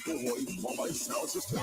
Boy, my sound system.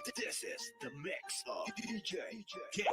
This is the mix of DJ Ken.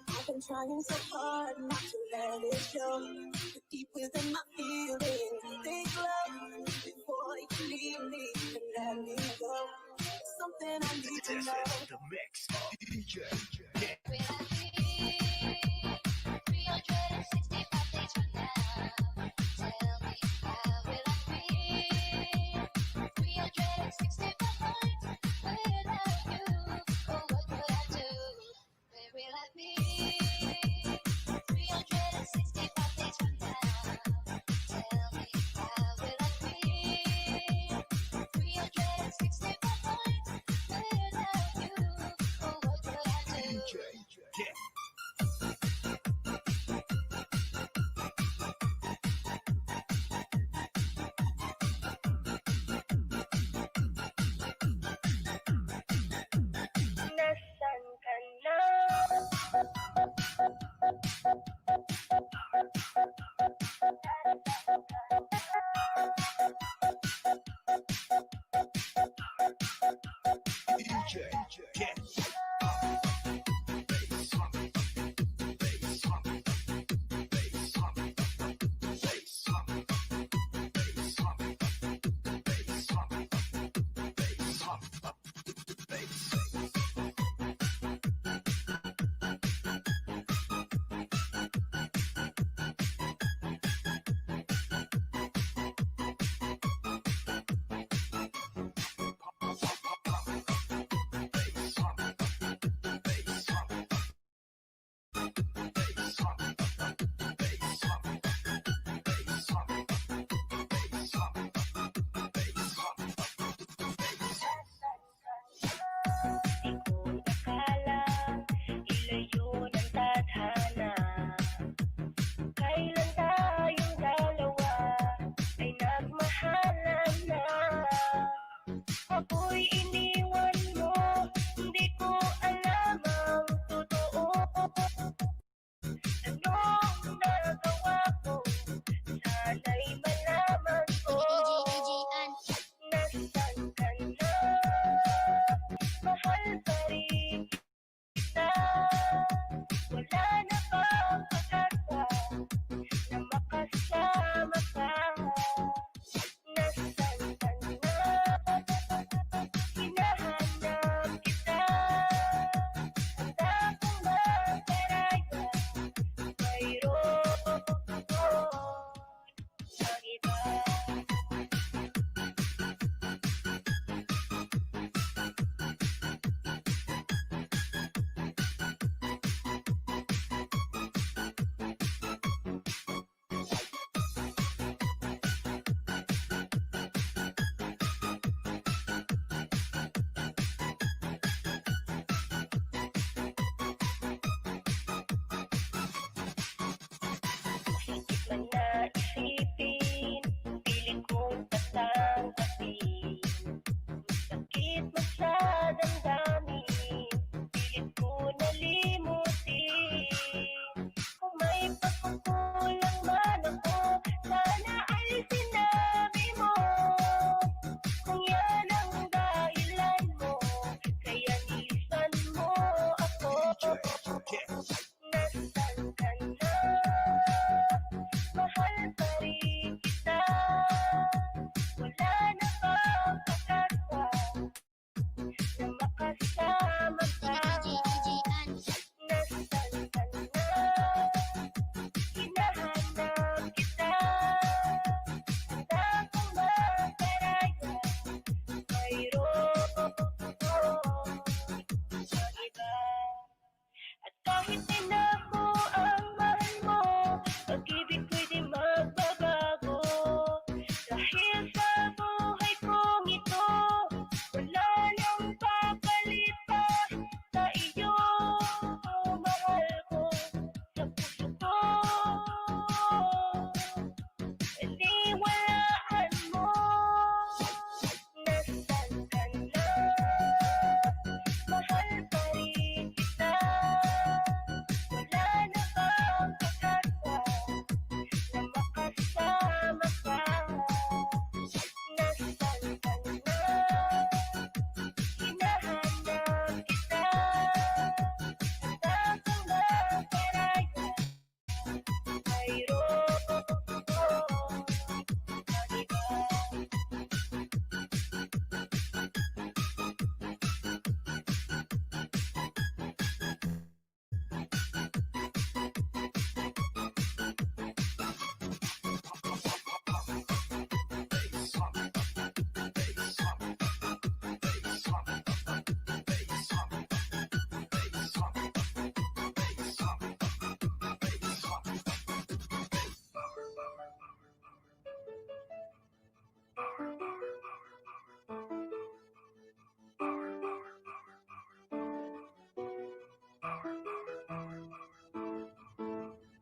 I've been trying so hard not to let it show. Deep within my feelings, think love before you leave me and let me go. Something I need to This know. is the mix of DJ Ken. Nasaan ka na? DJ Ken.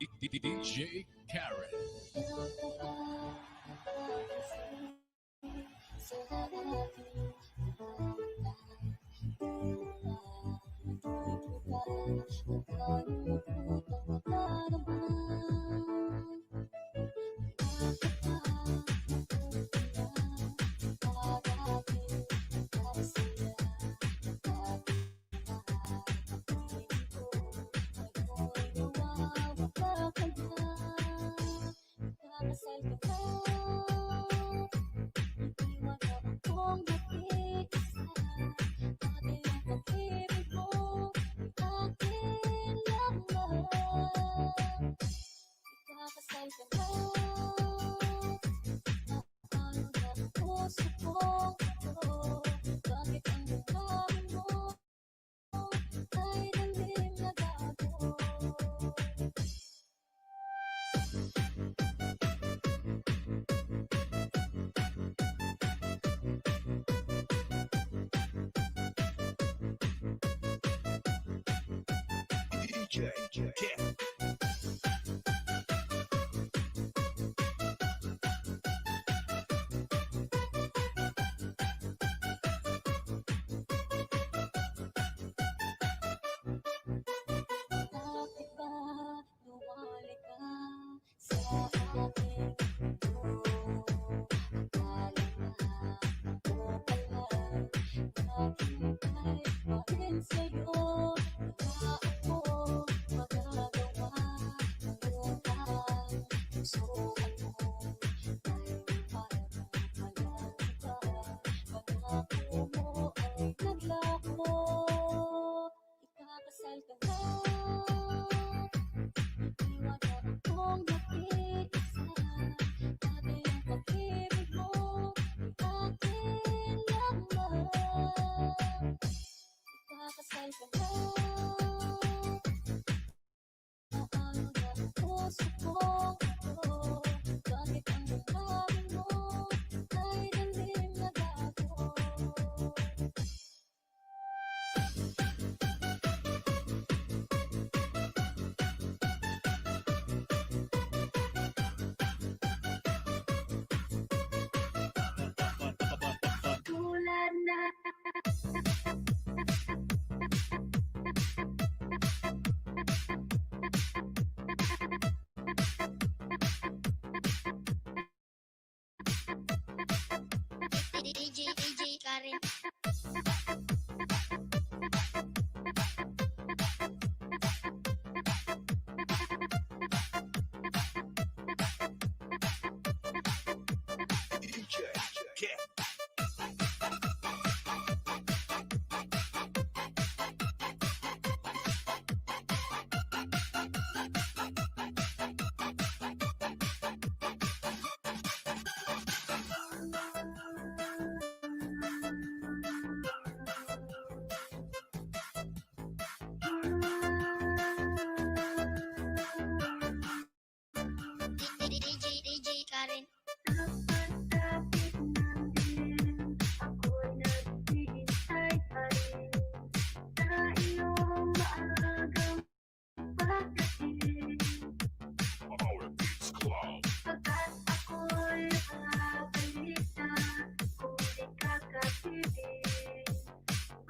DJ Karen. DJ, get. Bakit ba lumali ka sa aking mundo? Akala mo pala naghihintay pa rin sa'yo. Wala ako magagawa ngayon ang gusto mo. Dahil parang walang iba, pangako mo ay naglako. Ikakasal ka na, iwan na akong nag-iisa. Dati ang pag-ibig mo ay akin lamang. Ikakasal ka na, naano na ang puso kong ito. Bakit ang damdamin mo ay dalim na gago? Tulad na DJ Karen. DJ, get. DJ Karen. Kapit ng dilim, ako'y naghihintay pa rin sa iyong maagang pagdating. Our Beats Club. Pagkat ako'y nakabalik na kung di kakapiling.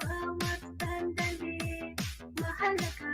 Bawat sandali, mahalaga.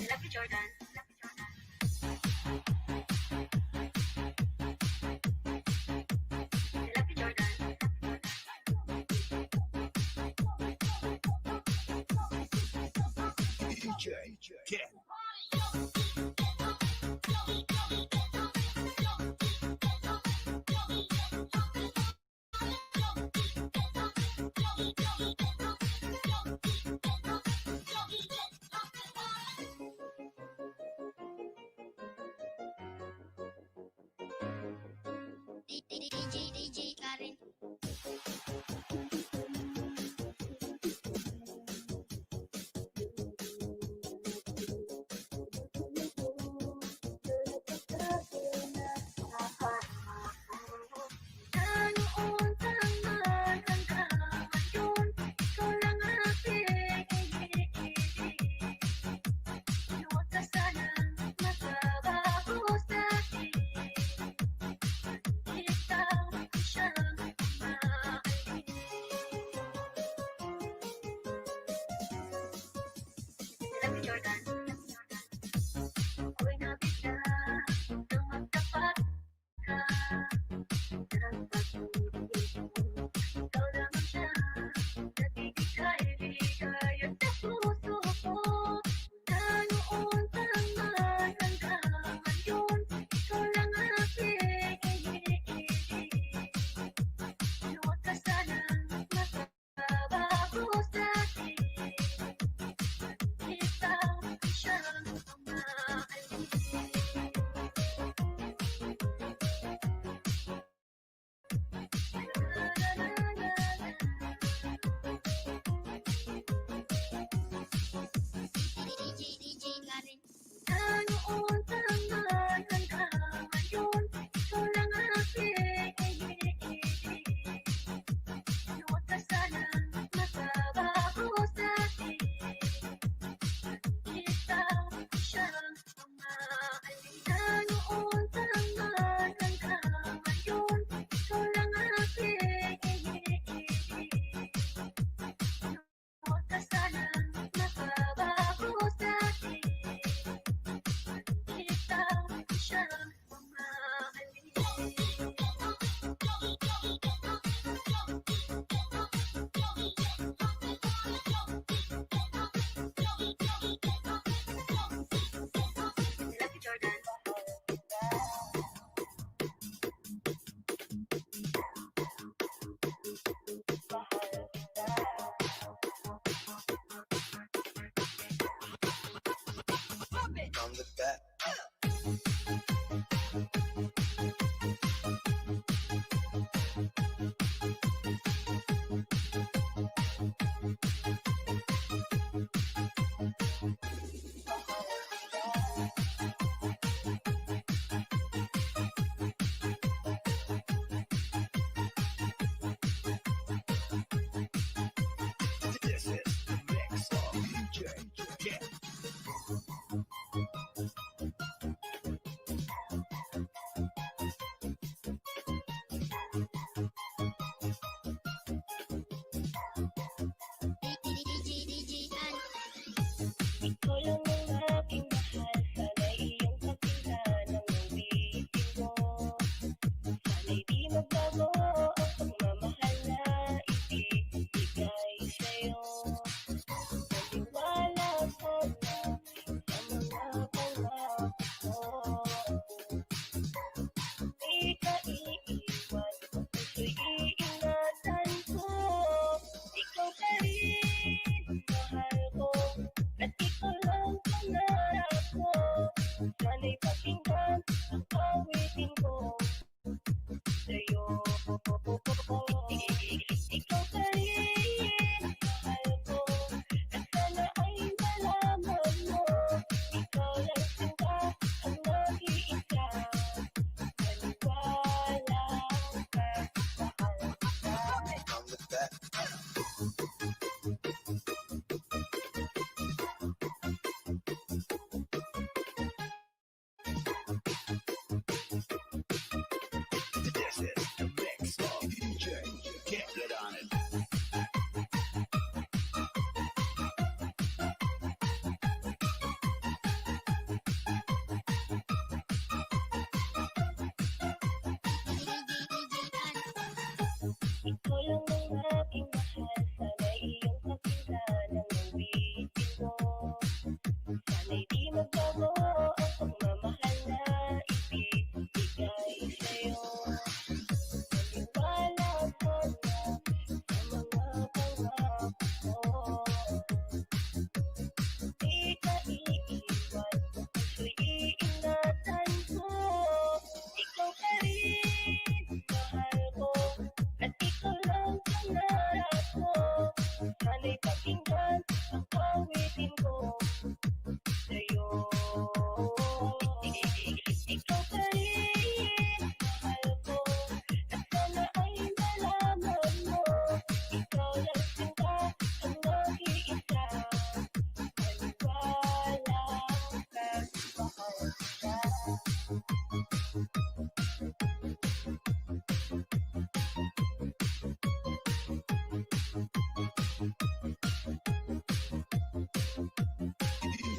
Lucky Jordan. Lucky Jordan. DJ Kid. DJ Karen. Noon taman hanggang ngayon, ikaw lang aking iniibig. Huwag ka sanang magbabago sa'kin. Ikaw siyang mahalin. Lucky Jordan. Ako'y nabigla nang magtapat ka. Ang pag-ibig mo, ikaw lamang siya. Nagbibigay at sa puso ko. Na noon taman hanggang ngayon, ikaw lang aking iniibig. Huwag ka sanang magbabago sa'kin. Ikaw siyang mahalin. DJ Karen. Noon taman hanggang ngayon, ikaw lang aking iniibig. Huwag ka sanang magbabago sa'kin. Ikaw siyang mahalin. Noon taman hanggang ngayon, ikaw lang aking iniibig. Huwag ka sanang magbabago sa'kin. Ikaw siyang mahalin. Lucky Jordan. On the back. This is the mix of DJ Kid.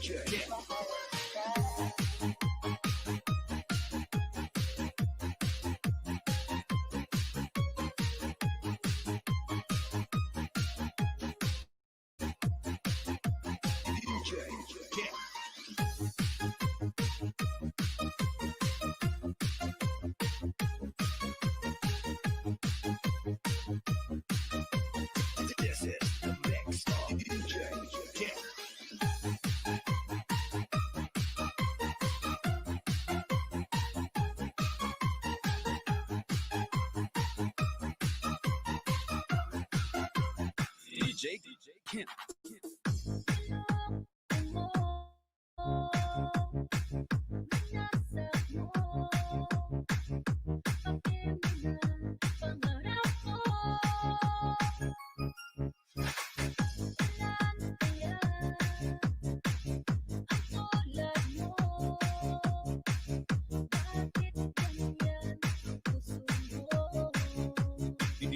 DJ. DJ. Get. This is the mix of DJ. Get. DJ Kent.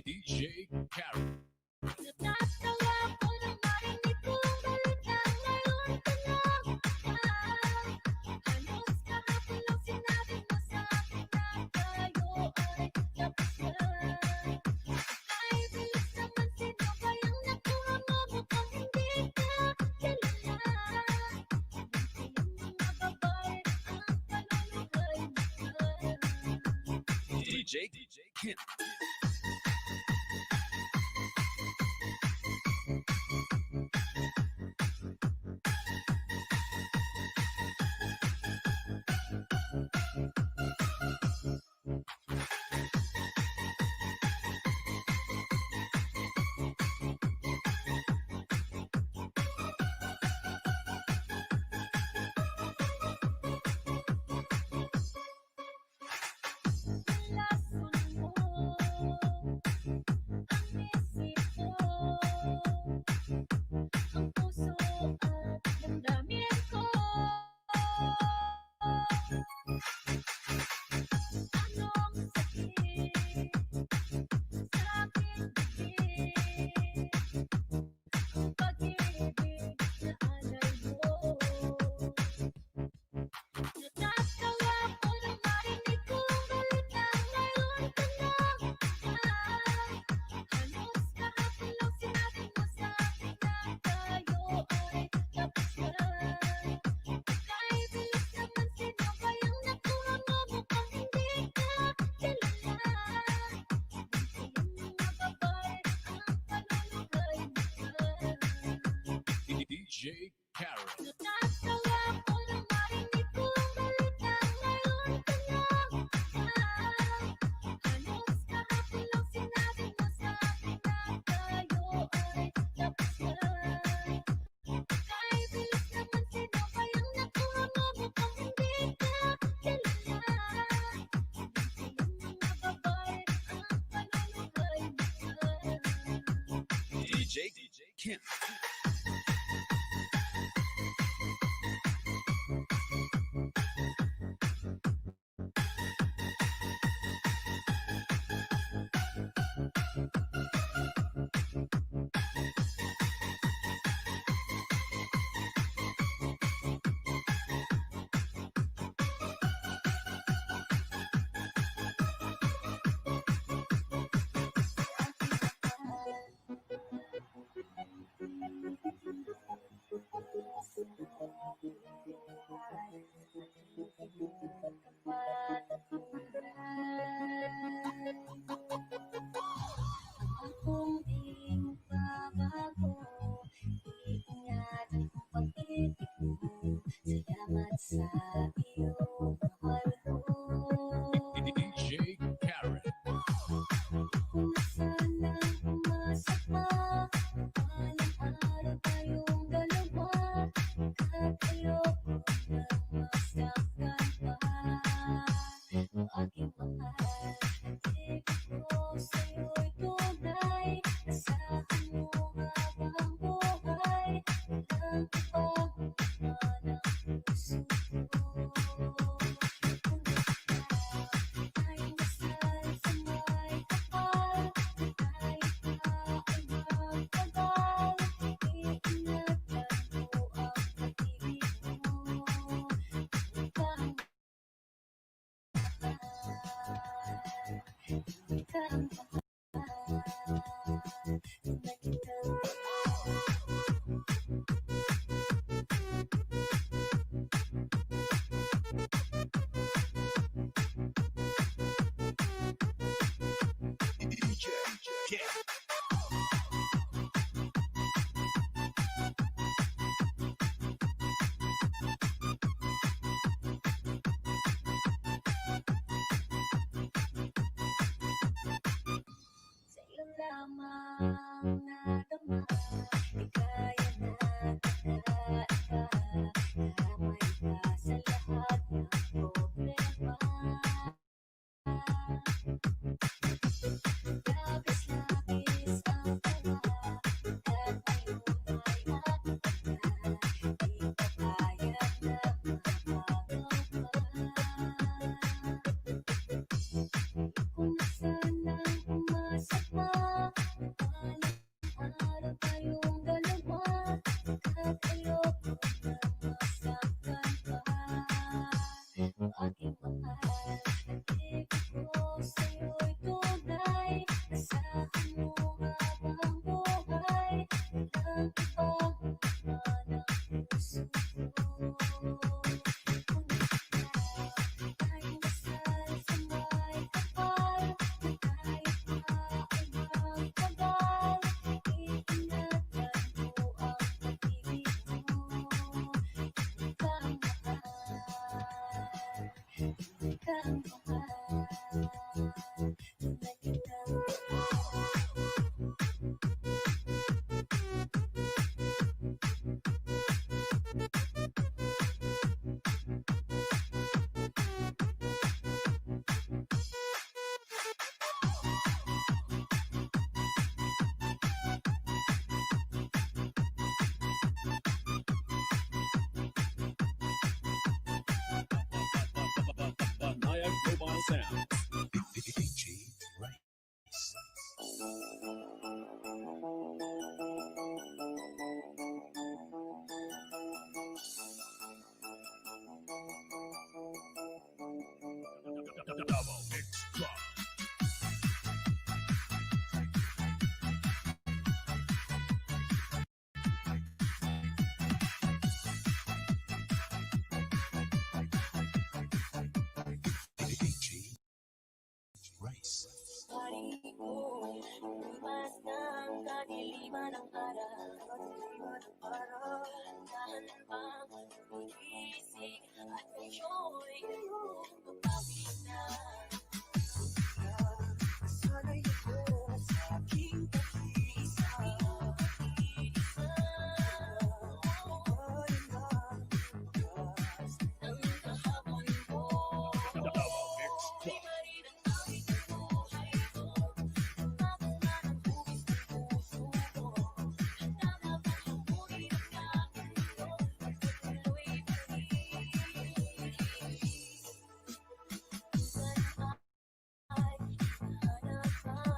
DJ Karen. Natatawa ko nang marinig kong balikan ngayon ka na. Halos kahapon lang sinabi mo sa akin na tayo ay tapos na. Ay, bilis naman, sino kayang nakuha mo? Mukhang hindi ka kilala. Yung mga babae ang panunugay mo. DJ Kent. Lason mo ang isip ko, ang puso at damdamin ko. Anong sakit sa aking bibig, ang pag-ibig na alay mo. Natatawa ko nang marinig kong balikan ngayon ka na. Halos kahapon lang sinabi mo sa akin na tayo ay tapos na. Ay, bilis naman, sino kayang nakuha mo? Mukhang hindi ka kilala. Yung mga babae ang panunugay mo. DJ Karen. Natatawa ko nang marinig kong balikan ngayon ka na. Halos kahapon lang sinabi mo sa akin na tayo ay tapos na. Ay, bilis naman, sino kayang nakuha mo? Mukhang hindi ka kilala. Yung mga babae ang panunugay mo. DJ Kent. Kung di mo babago, iingatan ang pag-ibig mo. Salamat sa iyong mahal ko. DJ Karen. Kung sana umasa pa, walang araw tayong dalawa. At ayoko na masaktan pa. O aking mahal, ibig ko sa'yo'y tunay. Asahan mo habang buhay. Walang iba na ng puso ko. Ikaw ang mahal na kitang DJ Ken. sa'yo lamang nadama. Di kaya natin na iba, damay ka sa lahat ng problema. Labis-labis ang tala at ngayon ay nakita. Di pa kaya na makagawa. Kung sana'y umasa pa, balang araw tayong dalawa. At ayoko na masaktan pa. O aking mahal, pag-ibig ko sa'yo'y tunay. Asahan mo habang buhay, walang ibang laman ang puso ko. Kung tayo dasal sa may kapal, na tayo pa ay magtagal. Iingatan mo ang pag-ibig mo. Ikaw ang mahal, ikaw ang mahal na kitang Banayad Global Sound. DJ Rice. Double Mix Club. DJ Rice. Hari ko, lumas ng kadiliman ng araw. Dahan bang pag-iisip at ayo'y mapawi na. Sana'y ako sa aking pag-iisa. Ang kahapon ko, Double Mix di Club. ba rin ang awit ng buhay ko? Mamunga ng hugis ng puso ko. Handa na bang hamunin ang kagulo? Pagkatuloy panis. Sana ay nahanap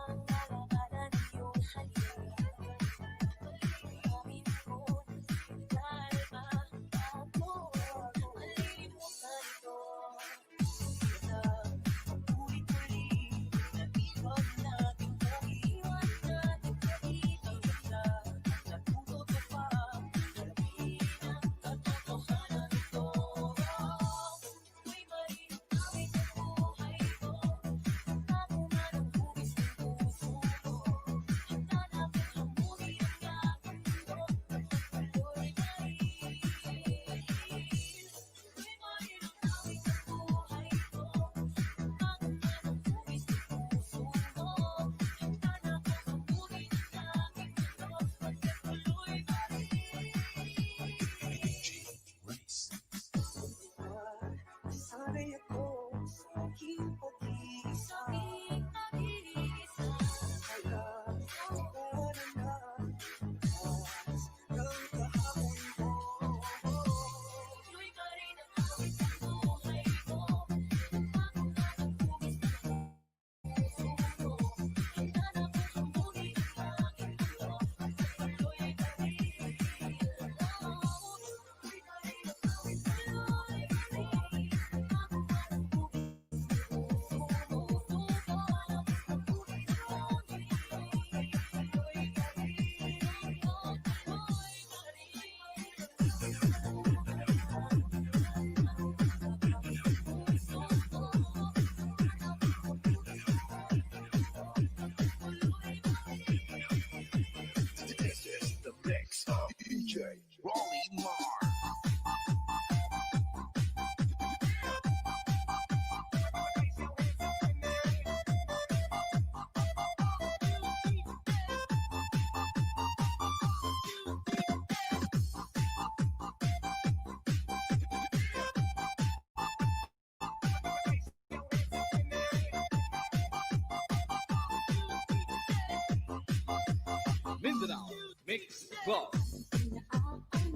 Mix Club.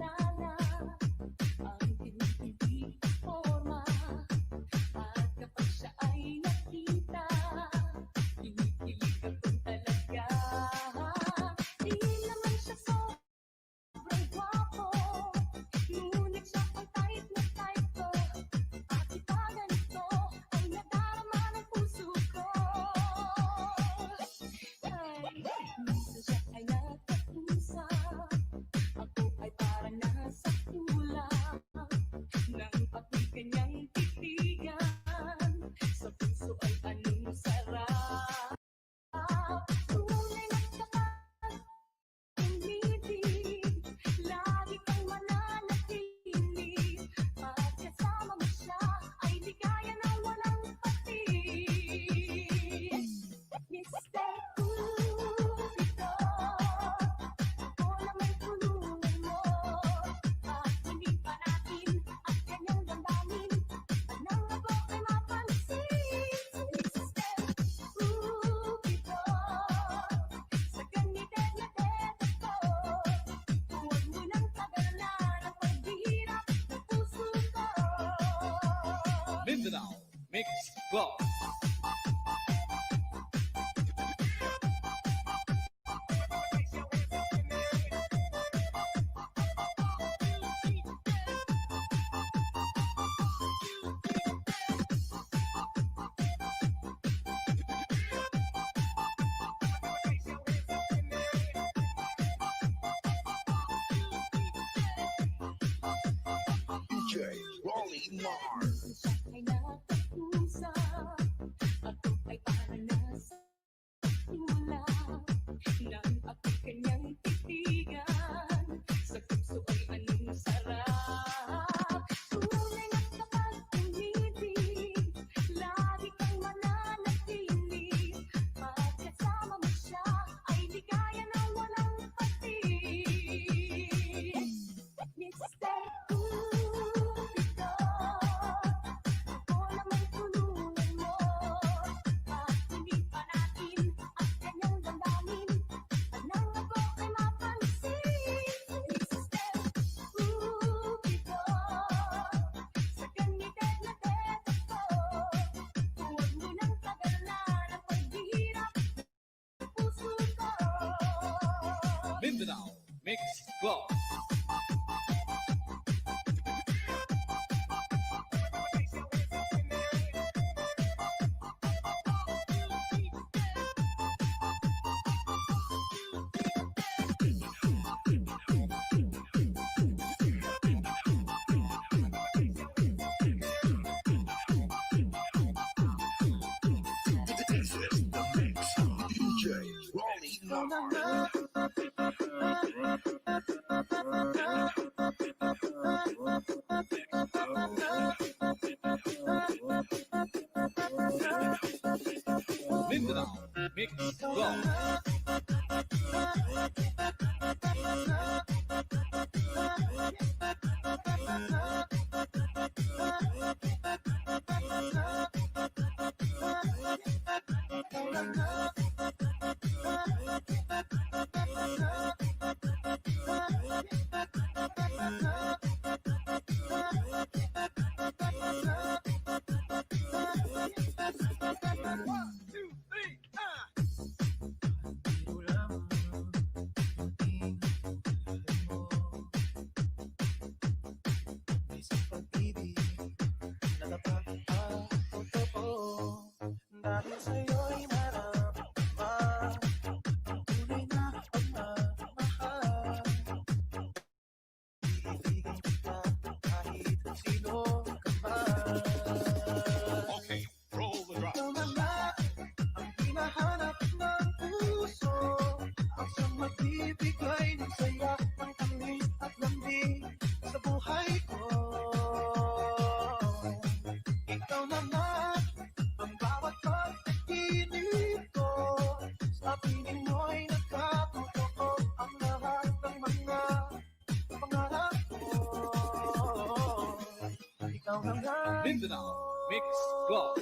Naaalala ang tinitibig forma at kapag siya ay nakita, kinikilig ako talaga. Di naman siya sobrang gwapo, ngunit siya ang type na type ko. At iba ganito ay nadarama ng puso ko. Ay, minsan siya ay nagkapusa, ako ay parang nasa kulang. Nang ako'y kanyang titigan, sa puso ay anong sarap. Tunay na kapag umiibig, lagi kang mananatili. At kasama mo siya ay ligaya na walang patis. Mr. Cupido, ako lang may tulungan mo. At hindi pa natin ang kanyang damdamin. Nang ako ay mapansin, Mr. Cupido, sa ganitid na tete ko, huwag mo nang tagalan ang paghihirap ng puso ko. Mindanao Mix Club. DJ Rolly Mars. Siya ay nagkapusa, ako ay parang nasa kulang. Nang ako'y kanyang titigan, sa puso ay anong sarap. Tunay na kapag umiibig, lagi kang mananatili. At kasama mo siya ay ligaya na walang patis. Mr. Cupido, ako lang may tulungan mo. At hindi pa natin ang kanyang damdamin. Nang ako ay mapansin, Mr. Cupido, sa ganitid na tete ko, huwag mo nang tagalan ang paghihirap ng puso ko. Mindanao Mix Club. This is the mix. DJ Rolly Mars. Mindanao Mix Club. Isang pag-ibig na napapagpapotoo dahil sa'yo'y maramdaman tunay na pagmamahal. Iibigin kita kahit sino ka man. Okay, roll the drop. Ikaw na nga ang hinahanap ng puso, ang siyang magbibigay ng saya, ng tamis at lambing sa buhay ko. Ikaw na nga ang bawat pagkakinig ko, sa piling mo'y nagkatotoo ang lahat ng mga pangarap ko. Ikaw na nga Mindanao Mix Gloss.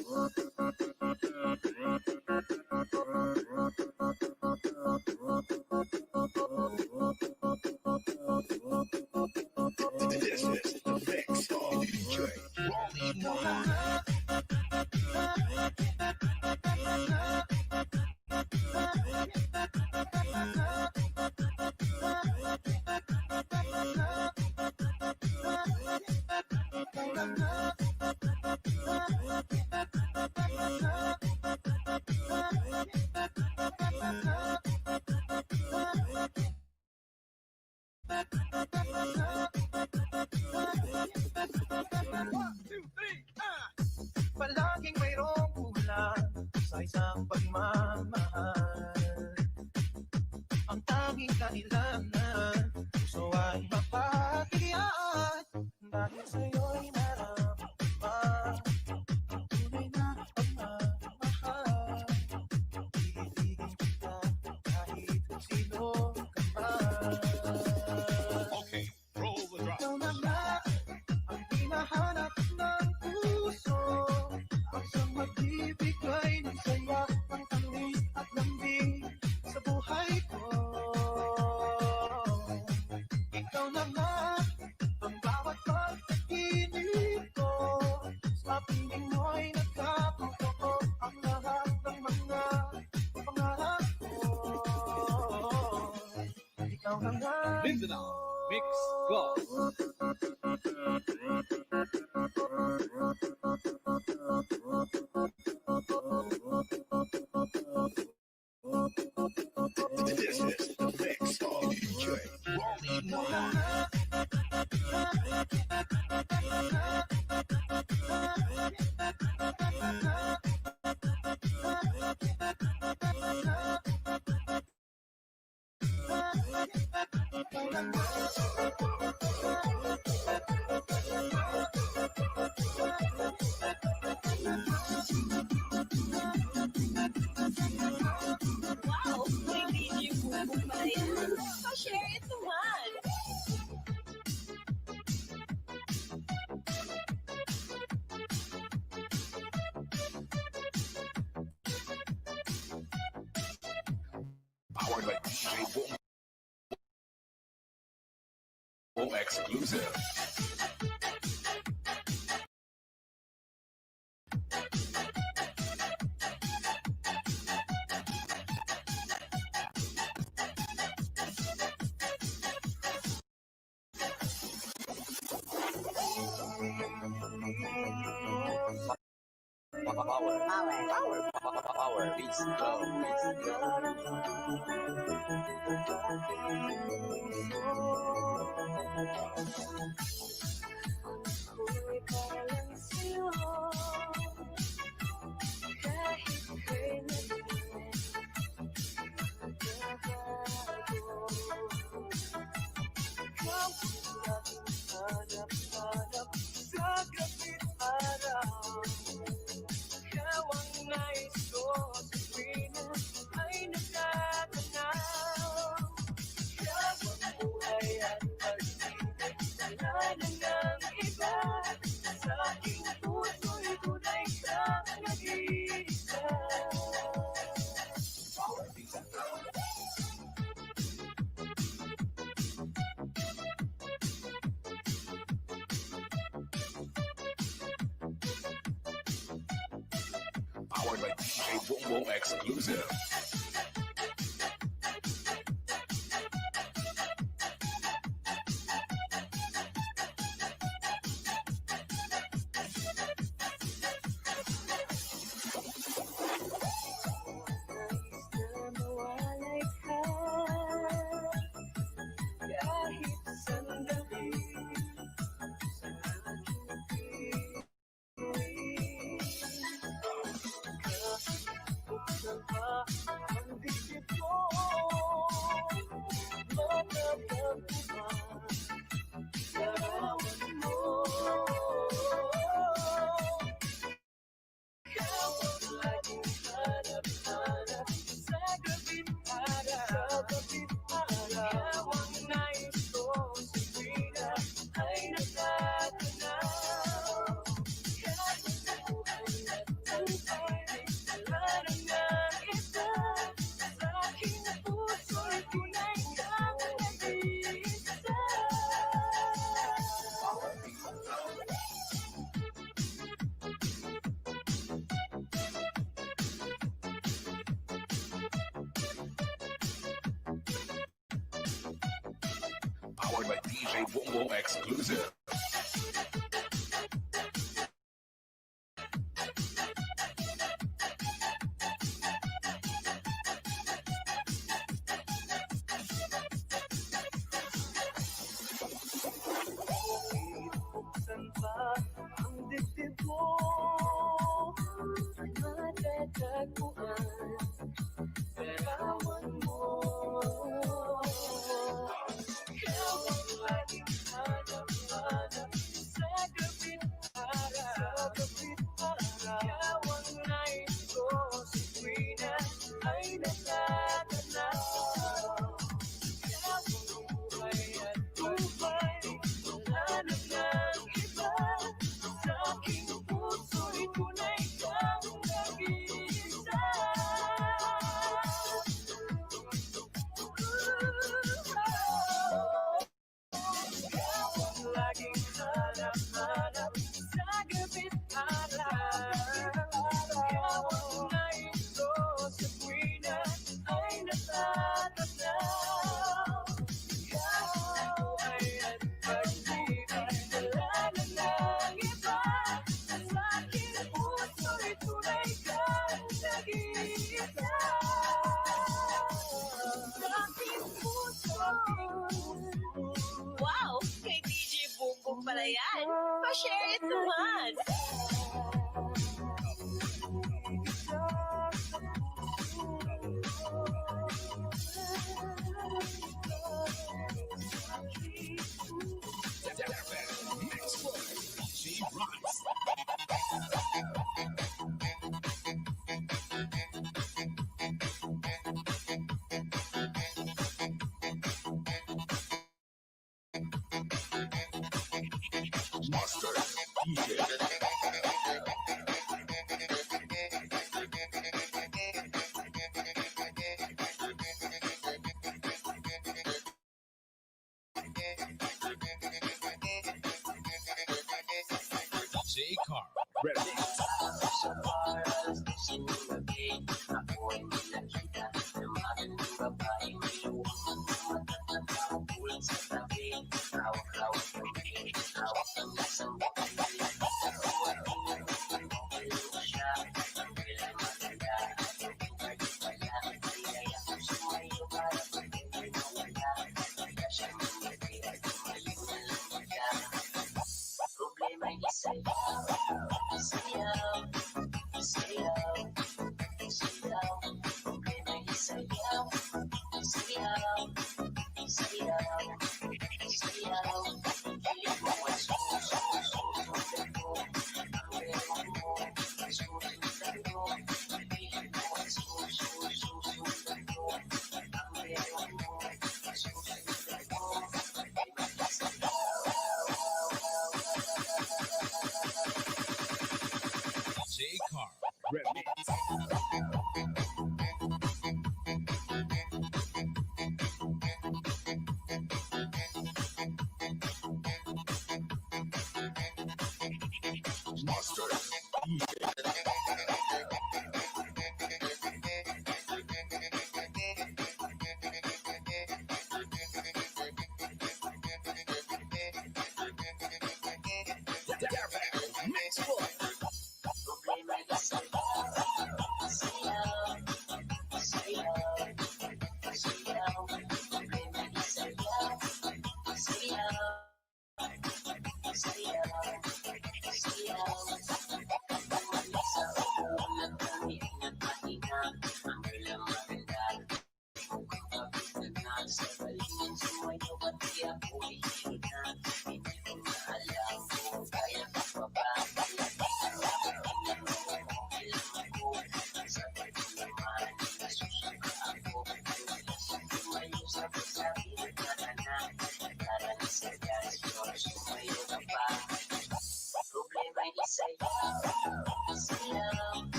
This is the mix of DJ Ronnie Mars. Palaging mayroong kulang sa isang pagmamahal. Ang tanging kailangan, puso ay mapagigyan. Dahil sa'yo'y naramdaman ang tunay na pagmamahal. Iibigin kita kahit sino ka man. Okay, roll the drop. Ikaw na nga ang hinahanap ng puso, ang siyang magbibigay ng saya, ng tamis at lambing sa buhay ko. Ikaw na nga ang bawat pagkakinig ko, sa piling mo'y nagkatotoo ang lahat ng mga pangarap ko. Ikaw na nga Mindanao Mix Gloss. This is the mix of DJ Ronnie Mars. Wow, may video mo pa yan. Pa-share it naman. Powered by DJ Boom exclusive. Power, beats, Ako'y parang sa'yo, kahit kailan nagbabago. Ikaw ang laging hanap-hanap sa gabing araw. Ikaw ang nais ko sa tuwing ay nagtatanaw. Ikaw ang buhay at pag-ibig, wala na ng iba. Sa aking puso'y tunay kang nag-iisa. Powered by DJ Boom exclusive. Nais na mawalay ka, kahit sandali, sa aking piling. Kahit buksan pa DJ Bongo exclusive. Buksan ba ang dibdib mo? Matatagpuan larawan mo. Ikaw ang laging hanap-hanap sa gabing araw. Ikaw ang nais ko sa tuwi na ay natatanaw. Ikaw ang buhay at buhay, wala na ng iba. Sa aking puso'y tunay kang nag-iisa. Ikaw ang laging hanap-hanap sa gabi't araw. Ikaw ang nais ko sa tuwi na ay natatanaw. Ikaw ang buhay at pag-ibig, wala na ng iba. Sa aking puso'y tunay kang nag-iisa. Sa aking puso. Wow! Kay DJ Bongbong pala yan. Pa-share it naman. Next one, G Rocks. Master DJ. J Car, ready.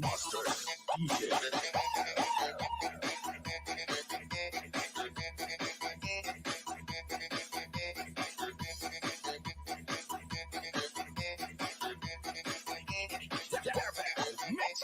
Master DJ. Mix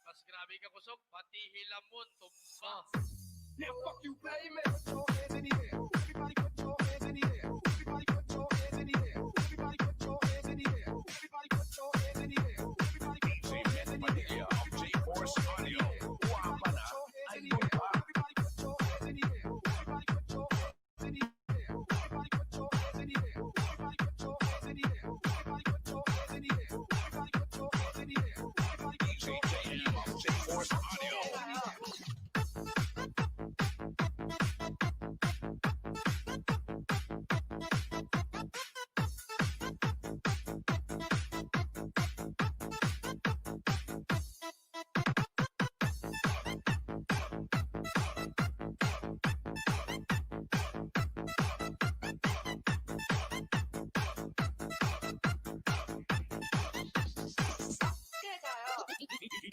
Mas grabe ka kusog, pati hilamon, tumba. Yeah, fuck you, baby. Put your hands in the air. Everybody put your hands in the air. Everybody put your hands in the air. Everybody put your hands in the air. Everybody put your hands in the air. Everybody put your hands in the air. J-Force Audio. Wapana. Everybody put your hands in the air. Everybody put your hands in the air. Everybody put your hands in the air. Everybody put your hands in the air. Everybody put your hands in the air. Everybody put your hands in the air. Everybody put your hands in the air. J-Force Audio.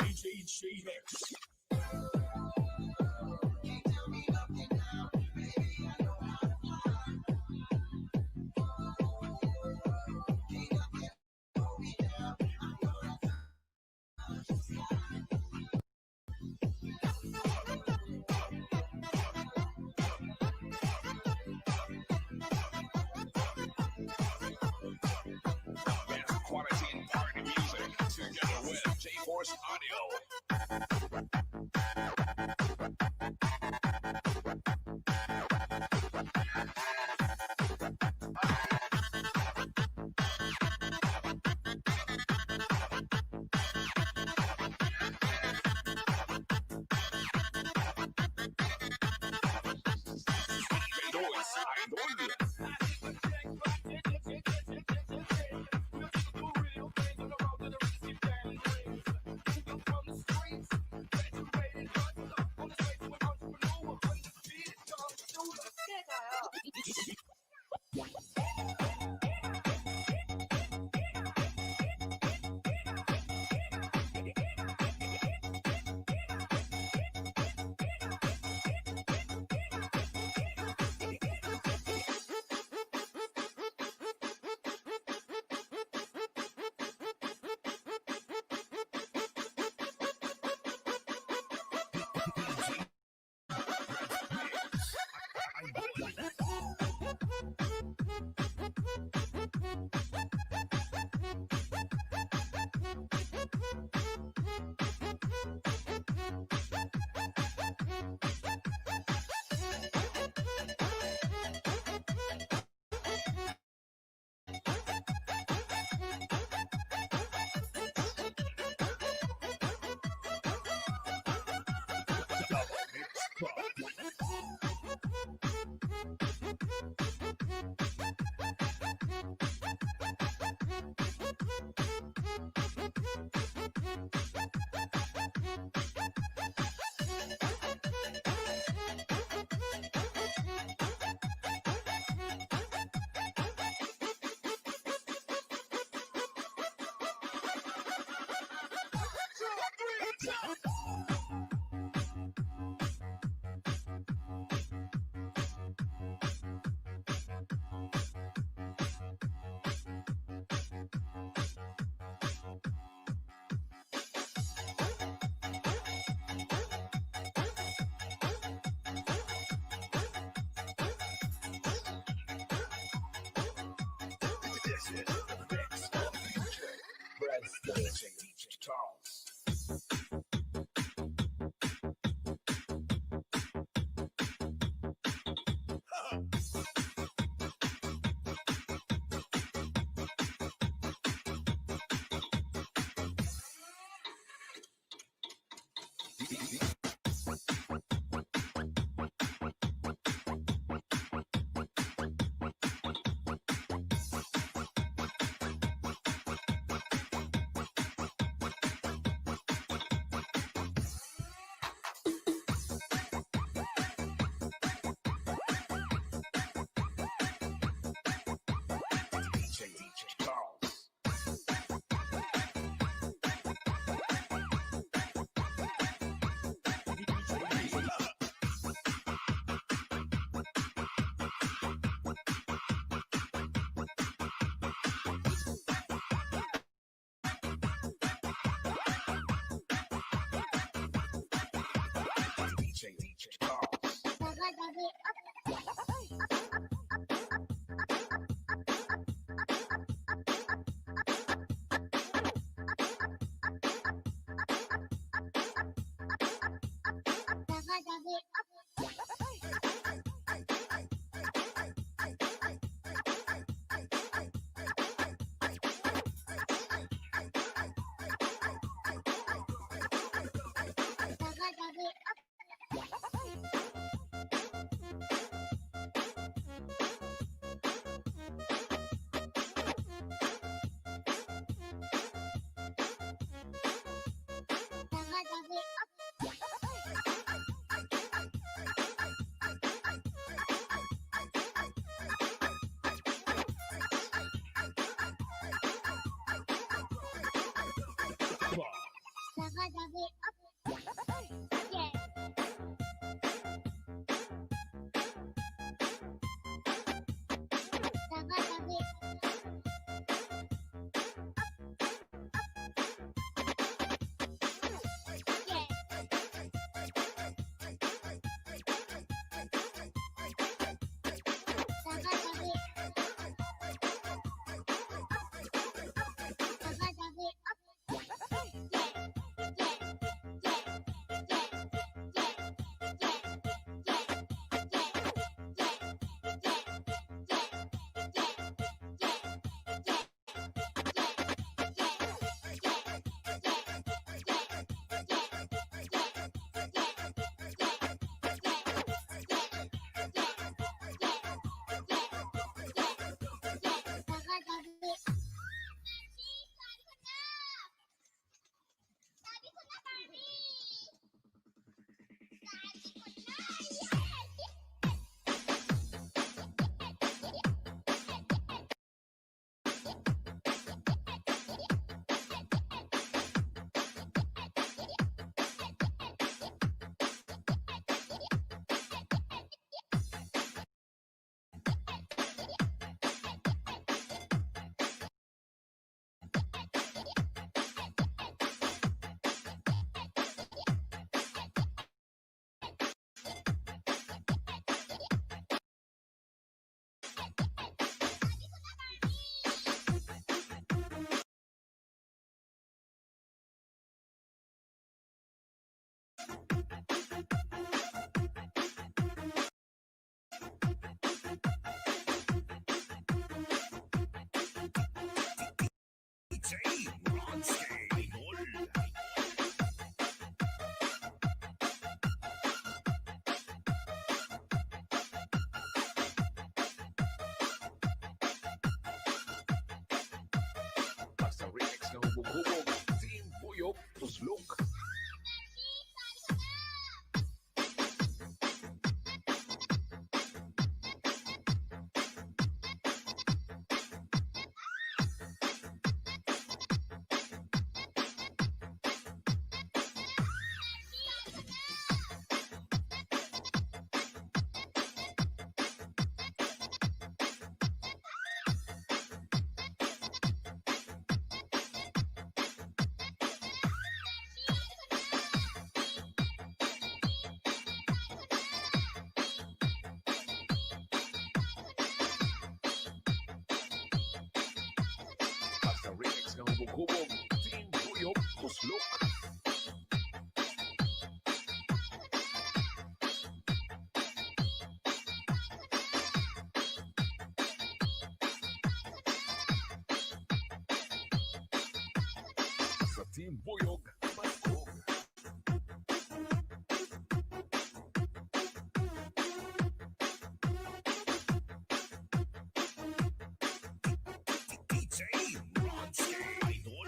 DJ J-Hex. Best quality and party music together with J-Force Audio. This is the mix of DJ Brad Charles. DJ Charles. DJ Charles. Basta remix na hubog-hubog. Team Buyok, Tuslok. Hubog, Team Buyog, Tuslok. Sa Team Buyog, Paskog. DJ Ronski Idol.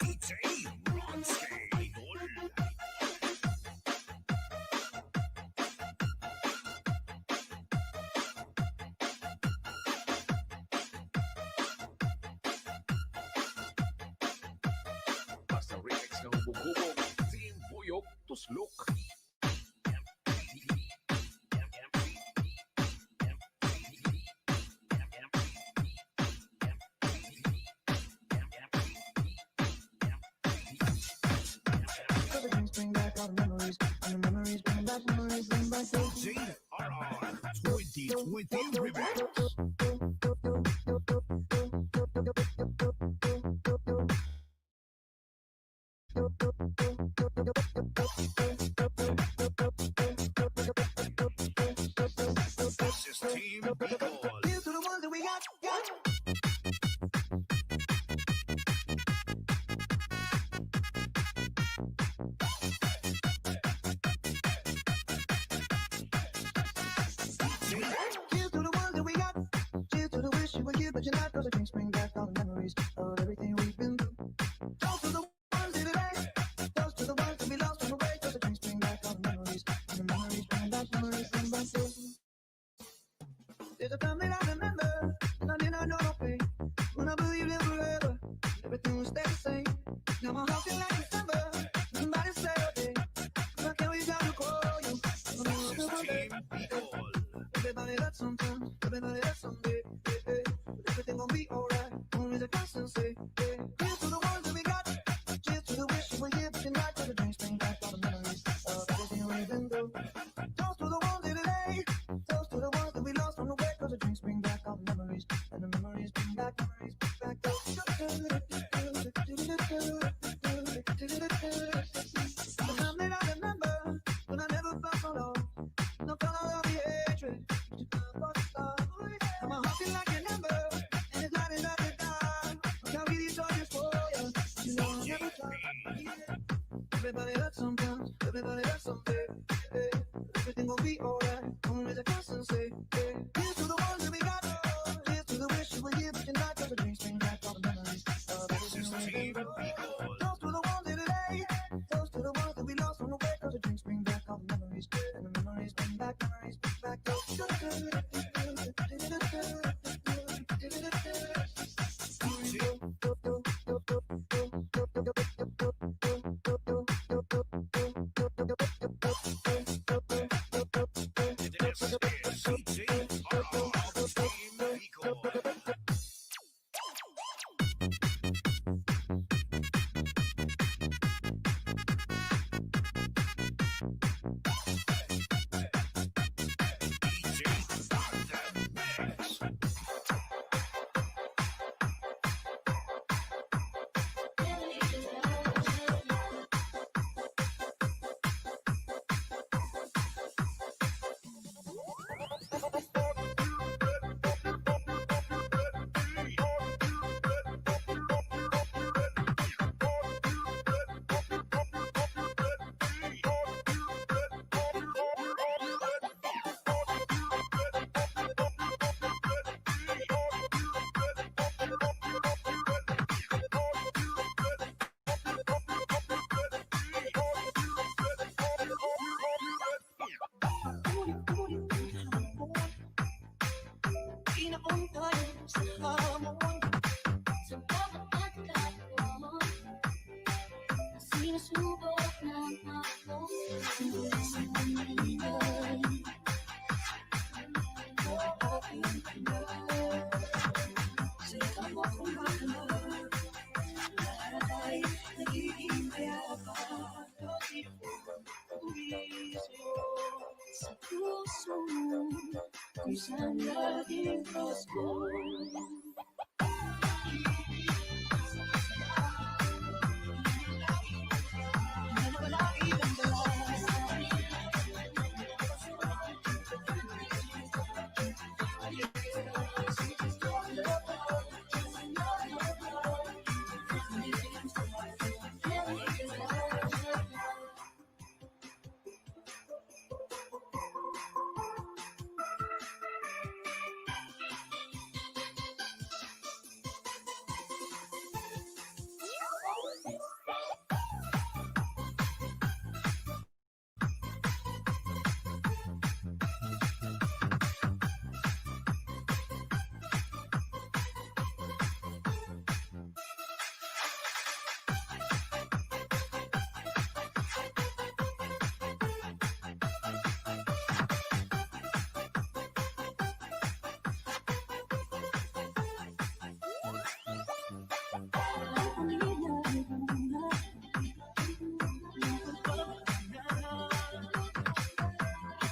DJ Ronski Idol. Basta remix na hubog-hubog, Team Buyog, Tuslok. Cause the drinks bring back all the memories, and the memories bring back memories, bring back those. JRR 2020 Remix. This is Team Bicol. Here's to the ones that we got. Here's to the ones that we got. Cheers to the wish you were here, but you're not. Cause the drinks bring back all the memories of everything we've been through. Toast to the ones here today. Toast to the ones that we lost on the way. Cause the drinks bring back all the memories. And the memories bring back memories, bring back those. There's a time that I remember, and I did not know no pain. When I believed in forever, everything would stay the same. Now my heart feels like December. Somebody say a day. I can't wait down to call you. This is Team Bicol. Everybody hurts sometimes, everybody hurts someday. Yeah, yeah. But everything gon' be alright. Only the constant say, yeah. Cheers to the ones that we got. Cheers to the wish you were here, but you're not. Cause the drinks bring back all the memories of everything we've been through. Toast to the ones here today. Toast to the ones that we lost on the way. Cause the drinks bring back all the memories. And the memories bring back memories, bring back those. The time that I remember, when I never felt so low. No color of the hatred. You come for the star. And my heart feel like a number. And it's lighting up the dark. I can't really show this for you. You know I never tried. Everybody hurts sometimes. Everybody hurts someday. Hey, everything gon' be alright. Only the constant say. Hey, here's to the ones that we got. Here's to the wish you were here, but you're not. Cause the drinks bring back all the memories of This is everything Team we've been through. Bicol. Toast to the ones here today. Toast to the ones that we lost on the way. Cause the drinks bring back all the memories. And the memories bring back memories, bring back This is JRR Team Bicol. Susubok lang ako sa maingay. Aking kamay, sa'yo mo kung bakit lahat ay nagiging kayapa. Uwi sa'yo sa puso mo, kung saan laging cross ko.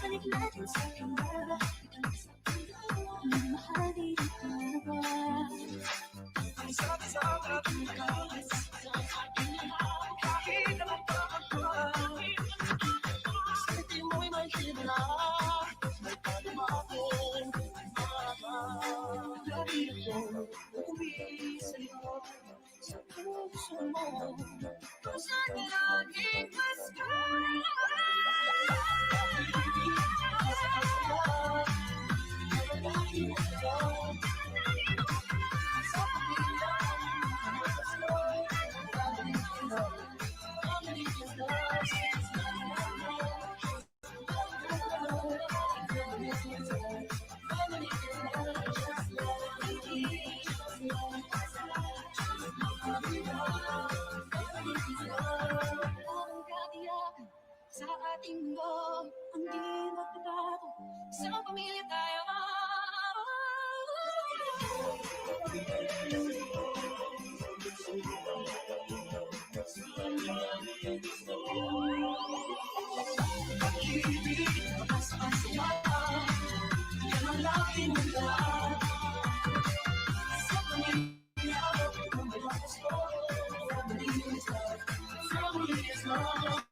Ibalik natin sa kanya, mahali ka ba? Ang sarap-sarap ating kalis, kahit na magpapagpag. Sa ngiti mo'y may himla, may palimakin, lagi ako uuwi sa'yo, sa puso mo, Kung saan laging gusto. Ang katiyakan sa ating mundo, ang di magbabago, isang pamilya tayo. yan ang lagi nila. Sa pamilya, kung may gusto, family is love, family is love.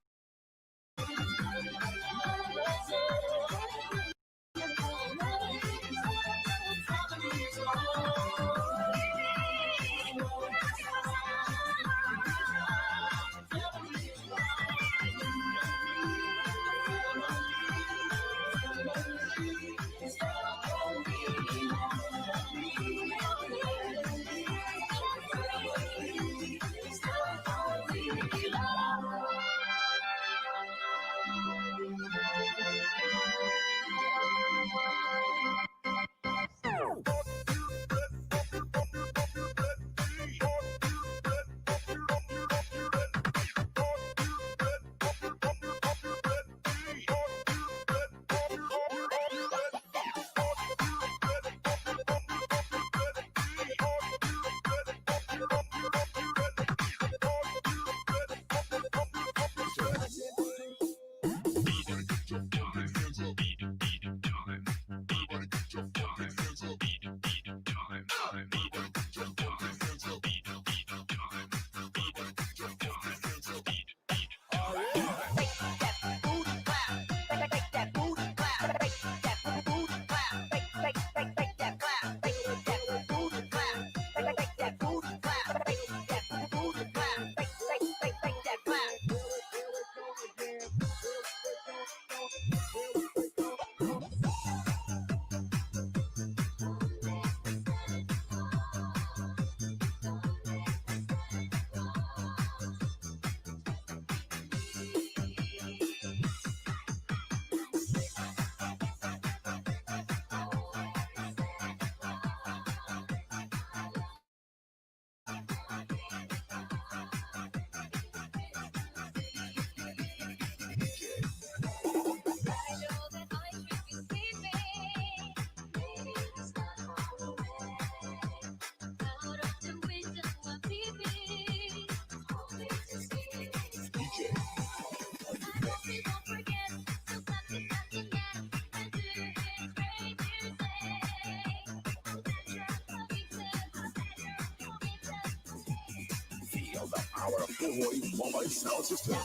the powerful mobile sound system.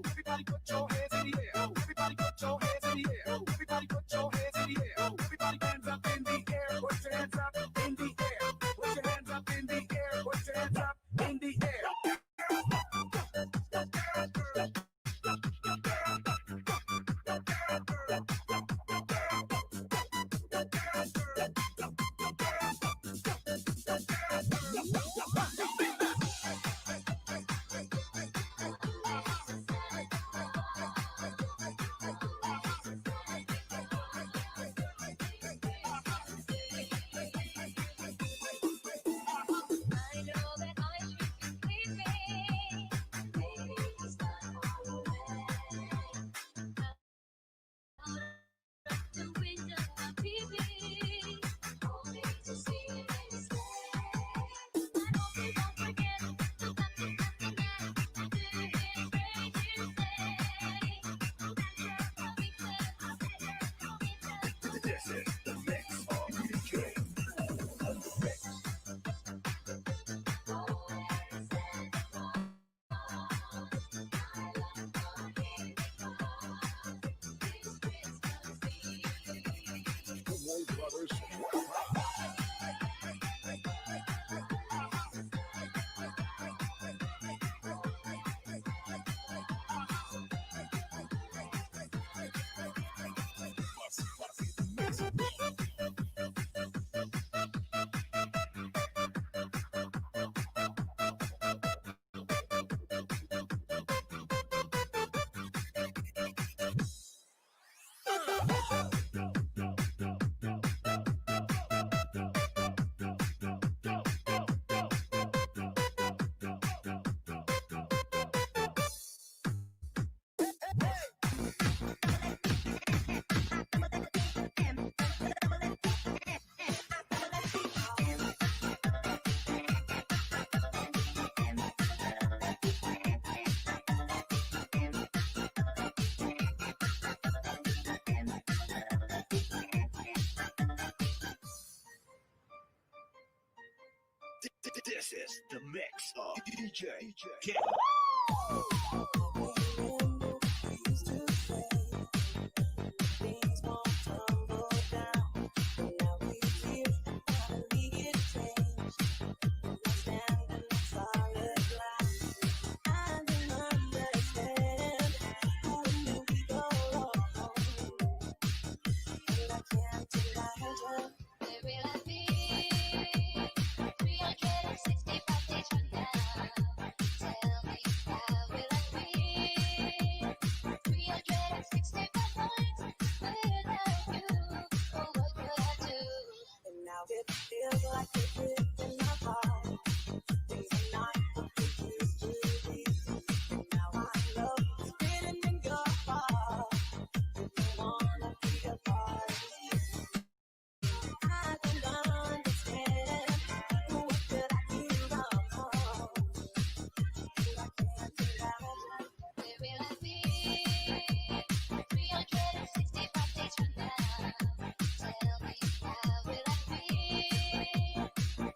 Everybody put your hands in the air. Everybody put your hands in the air. Everybody put your hands in the air. Everybody hands up in the air. Put your hands up in the air. Put your hands up in the air. Put your hands up in the air. I know that I should be leaving. Maybe it's time for the window of peeping, hoping to see you stay. I hope you don't forget the something that I didn't expect you to say. This is the mix of DJ. Boy Brothers. This is the mix of DJ. Get Where will I be? 365 days from now. Tell me, how will I be? 365 nights without you. Oh, what could I do? And now it feels like it's in my heart. Things are not what they used to be. And now I know it's written in your heart. You don't wanna be apart. I don't understand. What could I do wrong? I can't imagine. Where will I be? 365 days from now. Tell me, how will I be?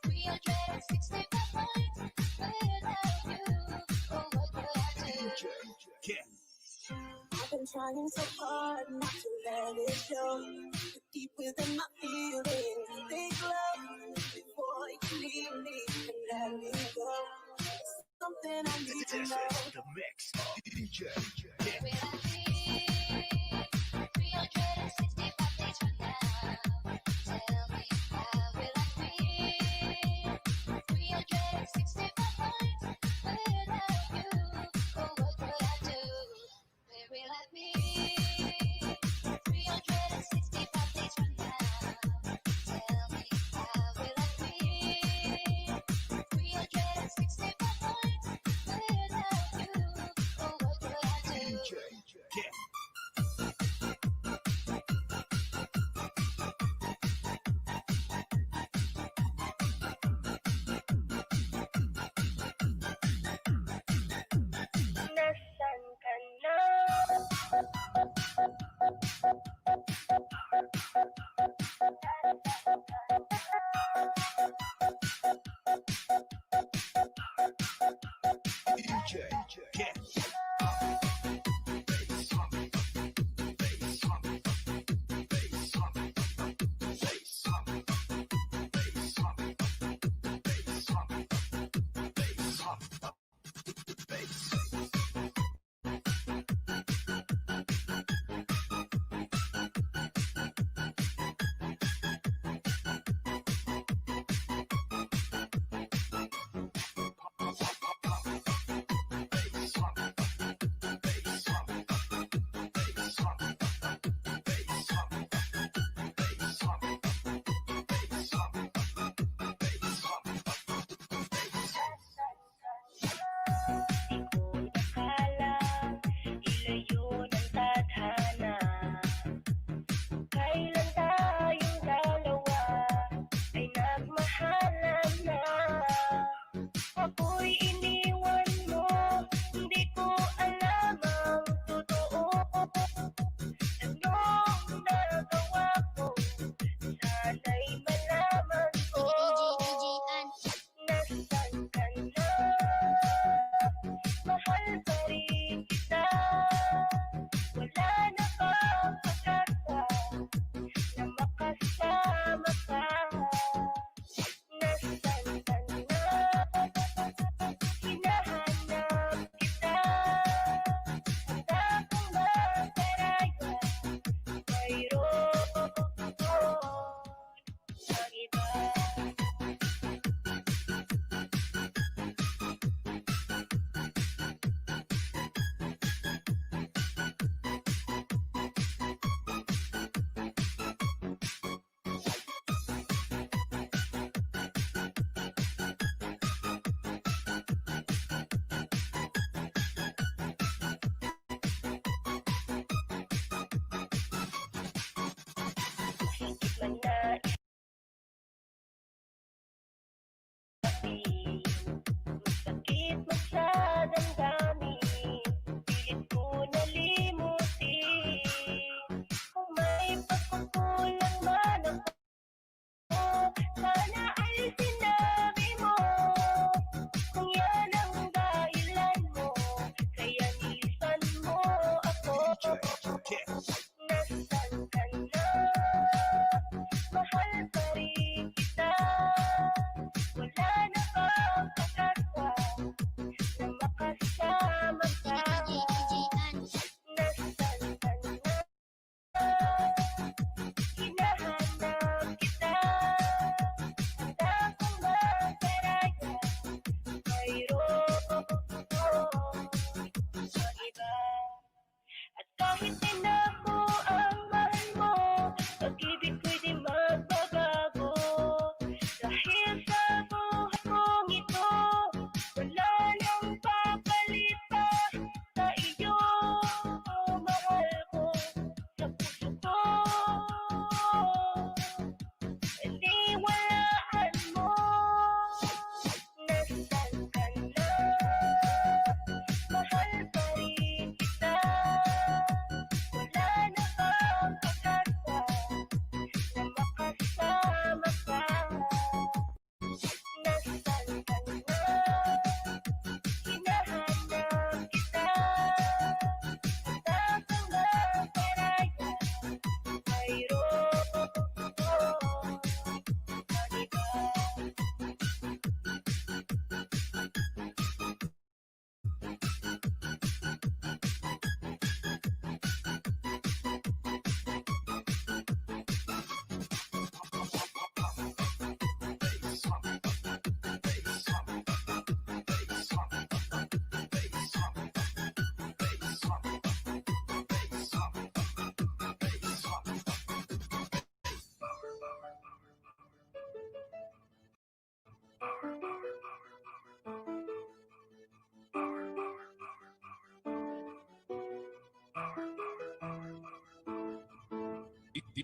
365 nights without you. Oh, what could I do? DJ. Get I've been trying so hard not to let it show. Deep within my feelings, think love before you leave me and let me go. Something I need to this know. is the mix of DJ. Where Get will I be? 365 days from now. Tell me, how will I be? 365 nights without you. Oh, what could I do? Where will I be? 365 days from now. Tell me, how will I be? 365 nights without you. Oh, get Akala ilayo ng tadhana. Kailan tayong dalawa ay nagmahalan na. Ako'y iniwan mo, hindi ko alam ang totoo. Anong nagawa ko? Sana'y malaman ko. Nasaan ka na? Mahal pa rin kita. Wala na bang pag-asa na makasama ka? Nasaan ka na? Hinahanap kita. Handa kong makaraya. Mayroon ang iba. Higit man na isabi, masakit man sa damdamin, pilit ko nalimutin. Kung may pagkukulang man ako, sana ay sinabi mo. Kung yan ang dahilan mo, kaya nisan mo ako. Nasaan ka na? Mahal pa rin kita. Wala na bang pag-asa na makasama ka? Nasaan ka na? Hinahanap kita. Handa kong makaraya. Mayroon ang iba. At kahit din ako ang mahal mo, pag-ibig ko'y di magbabago. Dahil sa buhay kong ito, wala nang papalit pa sa iyo. Mahal ko sa puso ko, iniwalaan mo. Nasaan ka na? Mahal pa rin kita. Wala na bang pag-asa na makasama ka? Nasaan ka na? Hinahanap kita. Handa kang makaraya. Mayroon ang iba.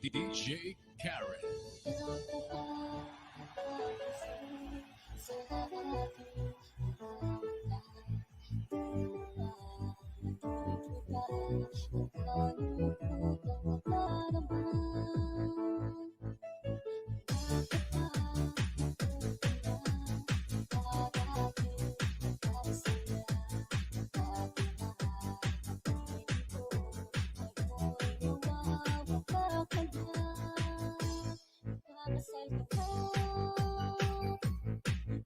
DJ Karen. ka na.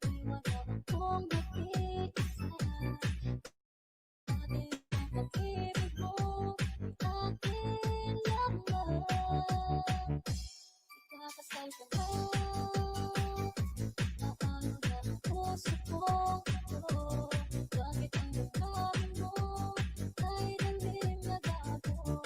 Iwan mo akong nag-iisa. Dati ang pag-ibig mo akin lamang. Ikakasal ka na. Paano na ang puso kong ito? Bakit ang damdamin mo ay dalim na gago?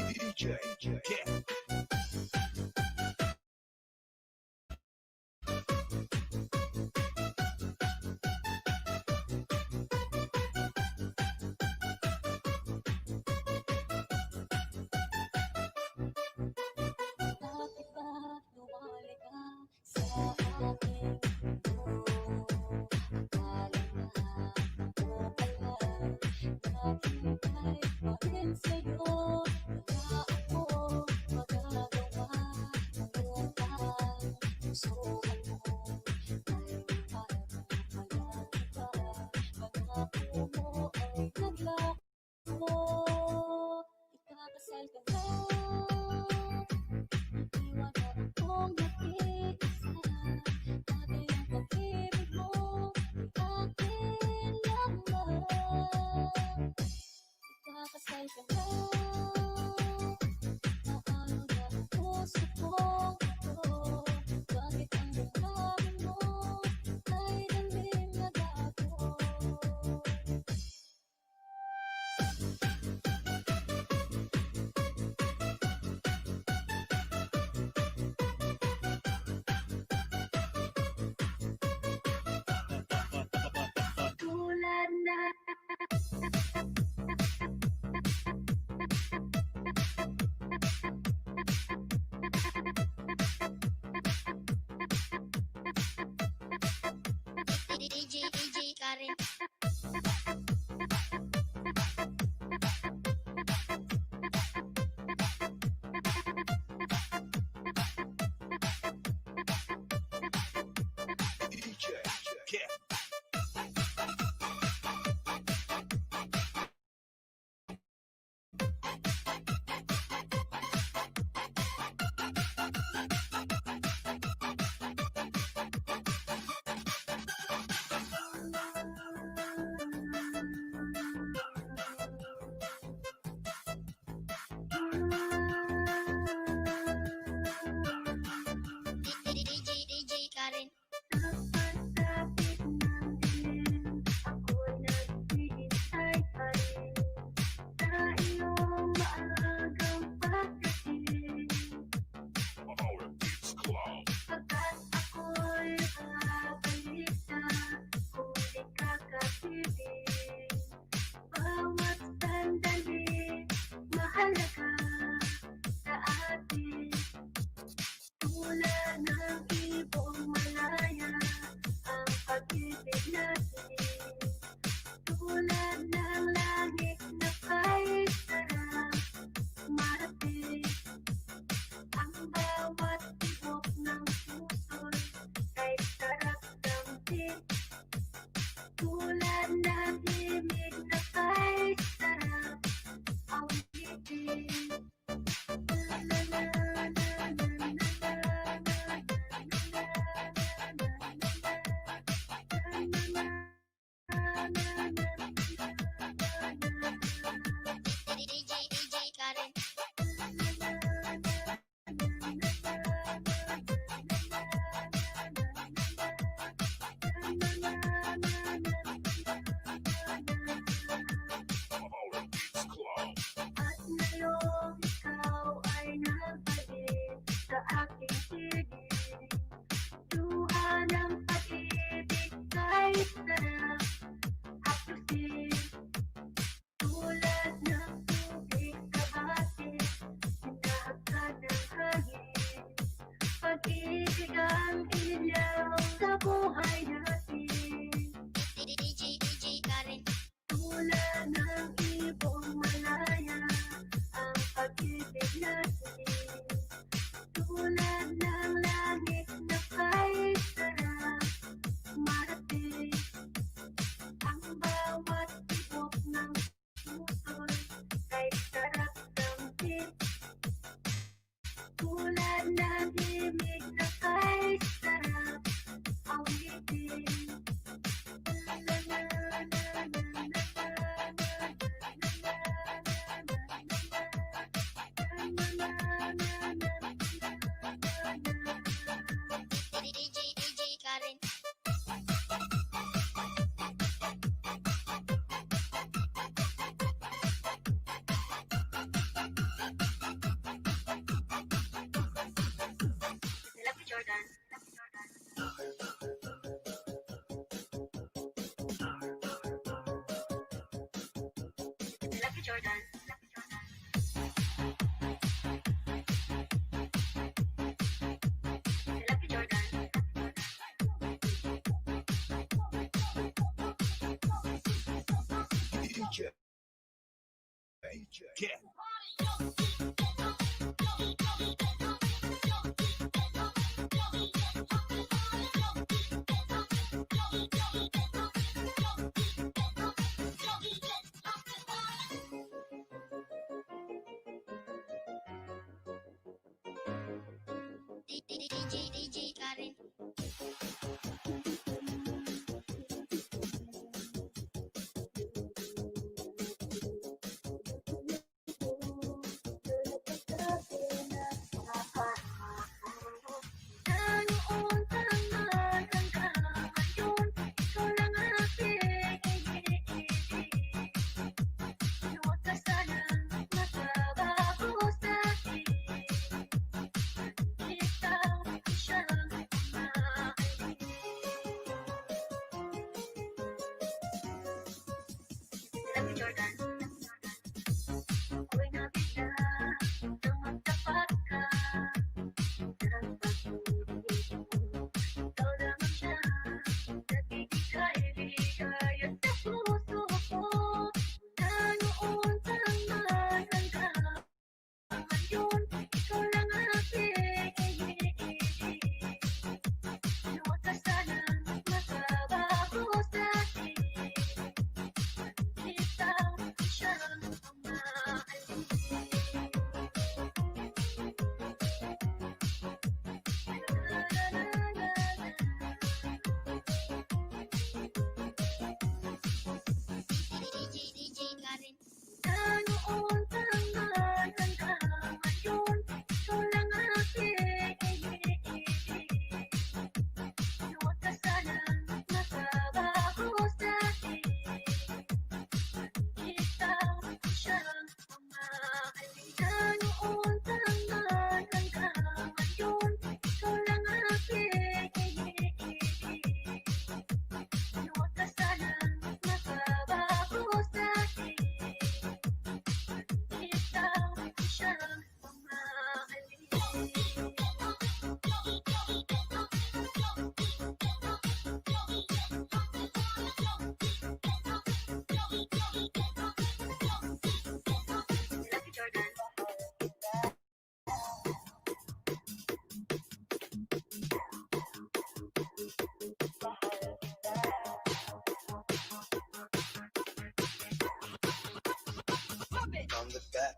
DJ Cat. Bakit ba lumali ka sa aking mundo? Akala nga ako pala naghihintay pa rin sa'yo. Wala ako magagawa, nangutang pusohan mo ay parang walang iba. Pangako mo ay naglako, ikakasal ka na. Iwan mo akong nag-iisa. Dati ang pag-ibig mo akin lamang. Ikakasal ka na. Paano na ang puso kong ito? Bakit ang damdamin mo ay dalim na gago? Tulad na DJ Karen. DJ Cat. DJ Karen. Kapag-kapit ng dilim, ako'y naghihintay pa rin sa iyong maagang pagdating. Our Beats Club. Pagkat ako'y nakabalik na kung di ka kapiling. Bawat sandali, mahalaga sa atin. Tulad ng ibong malaya ang pag-ibig natin. Tulad ng langit na kahit sarap marating. Ang bawat tibok ng puso'y kahit sarap damdin. Tulad ng himig na kahit sarap ang bibig. Jordan. Lucky Jordan. DJ. Get DJ Karen. Noon tama hanggang ngayon, ikaw lang aking iniibig. Huwag ka sanang magbabago sa'kin. Ikaw siyang umaalis. Lucky Jordan. Ako'y nabigla nang magtapat ka. Ang pag-ibig mo, ikaw naman siya. Nagkikikailigay at sa puso ko. Na noon tama hanggang ngayon, ikaw lang aking iniibig. Huwag ka sanang magbabago sa'kin. Ikaw siyang umaalis. DJ Karen. Noon tama hanggang ngayon, ikaw lang aking iniibig. Huwag ka sanang magbabago sa'kin. Ikaw siyang umaalis. Noon tama hanggang ngayon, ikaw lang aking iniibig. Huwag ka sanang magbabago sa'kin. Ikaw siyang umaalis. Lucky Jordan. on the back.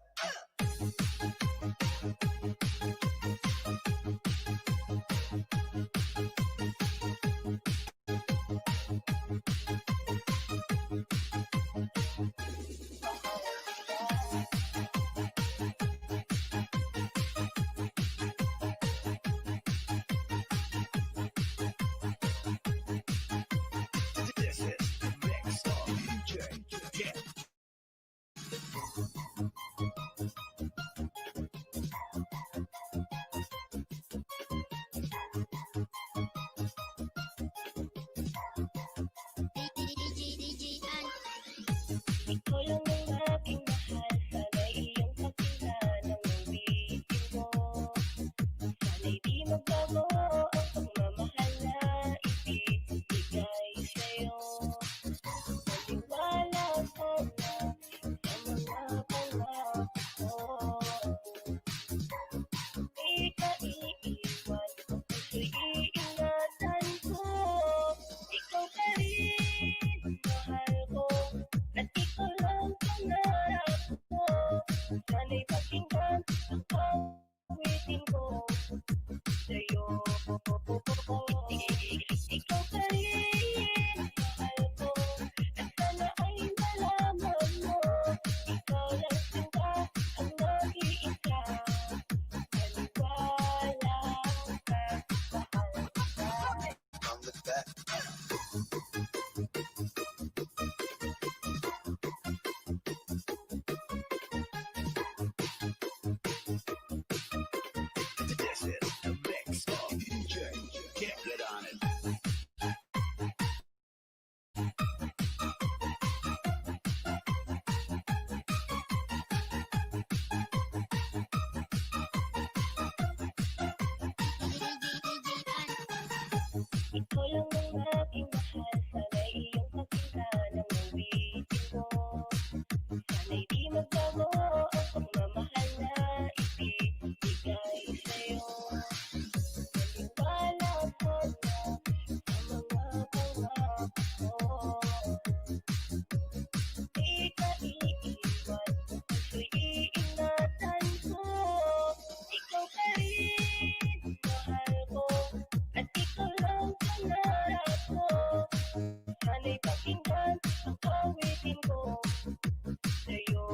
This is the mix of DJ. Get DJ Dan. Ikaw lang ang aking mahal. Sana'y iyong pakinggan ang ulitin mo. Sana'y di magbago ang pagmamahal na ibibigay sa'yo. Maniwala ka na sa mga pangako ko. Di ka iiwan, ako'y iingatan ko. Ikaw pa rin, mahal ko, at ikaw lang pangarap ko. Sana'y pakinggan ang awitin ko sa'yo. Ikaw pa rin, mahal ko, at sana ay malaman mo. Ikaw lang sinta ang nag-iisa. Maniwala ka, mahal ka. on the back. This is the mix of DJ. Get Talaga mo ang pagmamahal na ibibigay sa'yo. Maniwala ka na sa mga pangako ko. Di ka iiwan, puso'y iingatan ko. Ikaw pa rin, mahal ko, at ikaw lang pangarap ko. Sana'y pakinggan ang awitin ko sa'yo.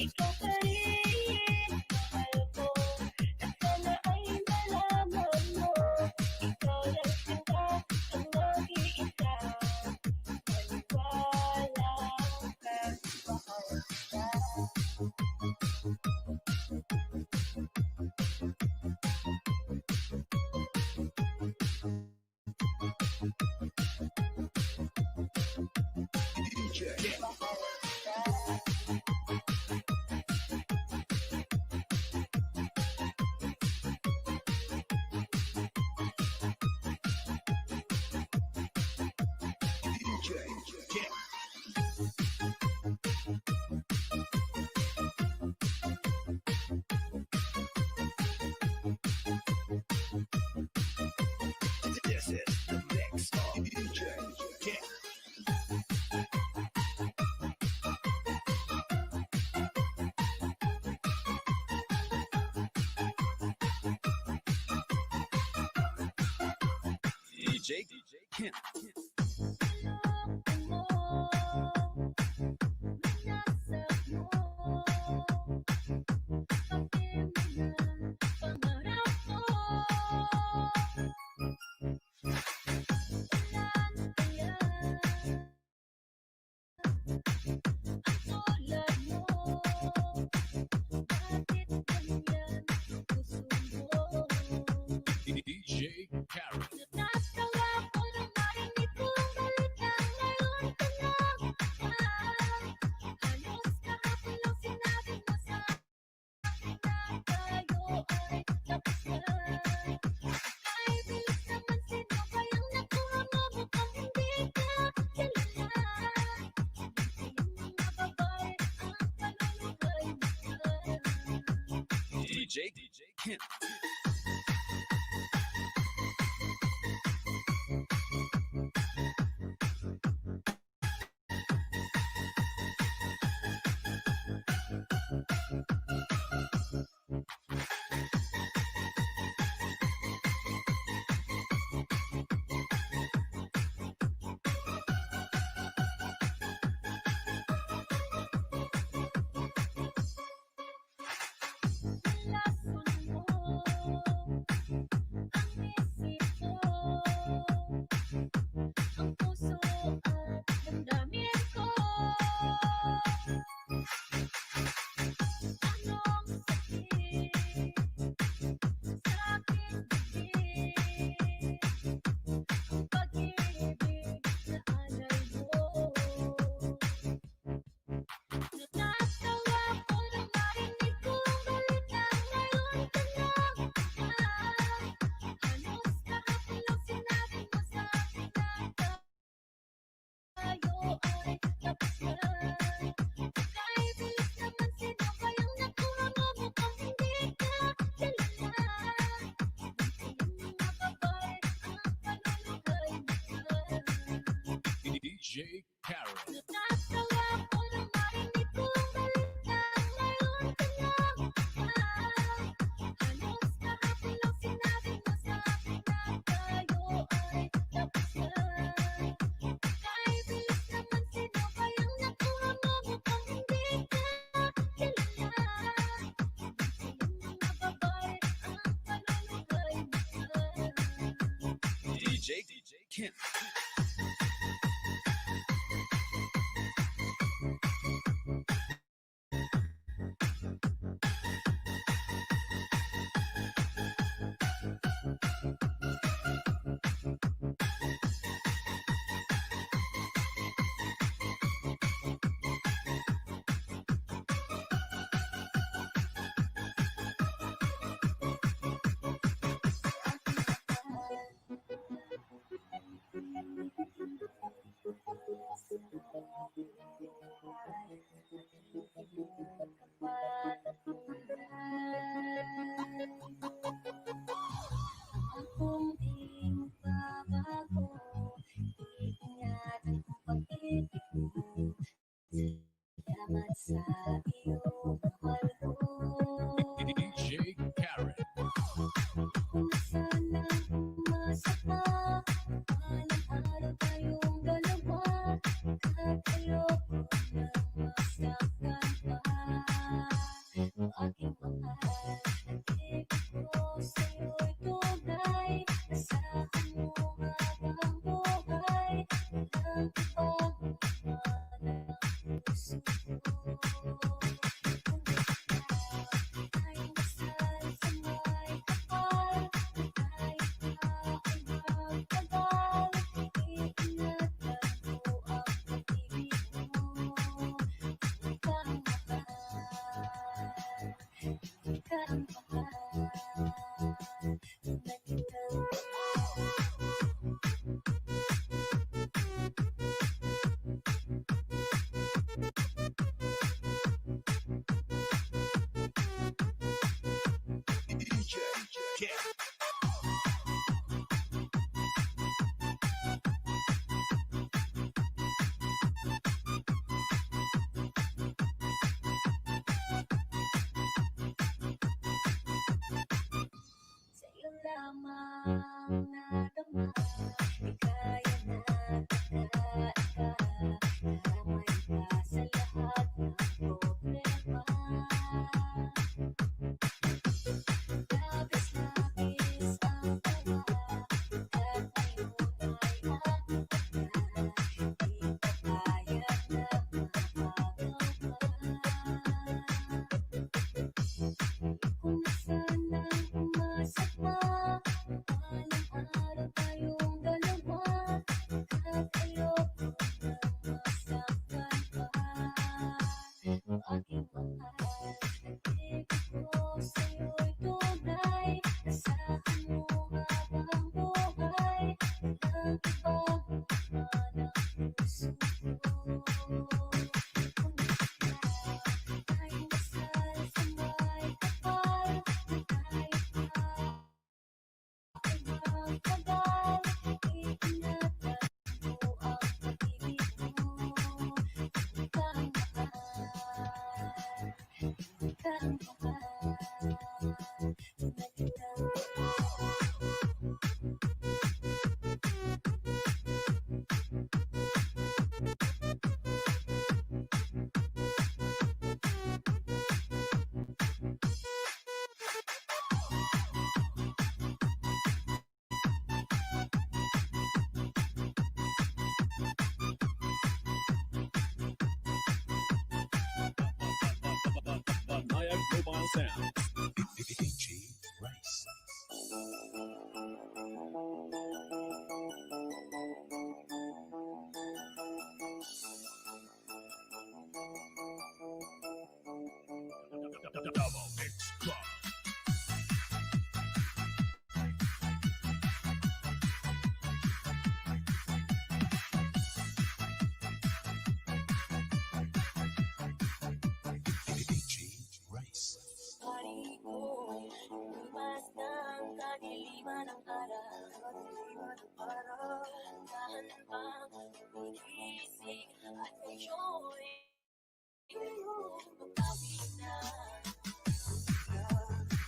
Ikaw pa rin, mahal ko, at sana ay malaman mo. Ikaw lang sinta ang nag-iisa. Maniwala ka, mahal ka. DJ. DJ. This is the mix of DJ. DJ Kent. DJ Karen. Natatawa ko nang marinig kong balikan ngayon ka na. Halos kahapon lang sinabi mo sa akin na tayo ay tapos na. Ay, bilis naman, sino kayang nakuha mo? Mukhang hindi ka kilala. Yung mga babae ang panuluhay mo. DJ Kent. Lason mo ang isip ko, ang puso at damdamin ko. Anong sakit sa aking bibig, ang pag-ibig na alay mo. Natatawa ko nang marinig kong balikan ngayon ka na. Halos kahapon lang sinabi mo sa akin na tayo ay tapos na. Ay, bilis naman, sino kayang nakuha mo? Mukhang hindi ka kilala. Yung mga babae ang panuluhay mo. DJ Karen. Natatawa ko nang marinig kong balikan ngayon ka na. Halos kahapon lang sinabi mo sa akin na tayo ay tapos na. Ay, bilis naman, sino kayang nakuha mo? Mukhang hindi ka kilala. Yung mga babae ang panuluhay mo. DJ Kent. Salamat sa iyong mahal ko. DJ Karen. Kung sanang umasa pa, alang araw tayong dalawa. At ayoko nang masaktan pa. Ang aking mahal, ibig ko sa'yo'y tunay. Asahan mo habang buhay. Walang ibang iwan ang puso ko. Ay dasal sa may kapal. Ay magtagal. Iingatan mo ang pag-ibig mo. Ikaw ang mahal. Ikaw ang mahal. DJ Karen. Sa'yo lamang nadama. Di kaya na tandaan ka. Naramay ka sa lahat ng problema. Labis-labis ang tawa. At ngayon ay anak na. Di papayag na magpagawa. Kung sanang umasa pa, alang araw tayong dalawa. At ayoko nang masaktan pa. Ang aking mahal, ibig ko sa'yo'y tunay. Asahan mo habang buhay. Walang ibang iwan ang puso ko. Kung ay dasal sa may kapal. Ay magtagal. Iingatan mo ang pag-ibig mo. Ikaw ang mahal. Ikaw ang mahal. Nayak Mobile Sound. DJ Rice. Double Mix Club. DJ Rice. Hari ko'y lumas ng kadiliman ng araw. Dahan pang umigising at ngayon iyong pagkawin na.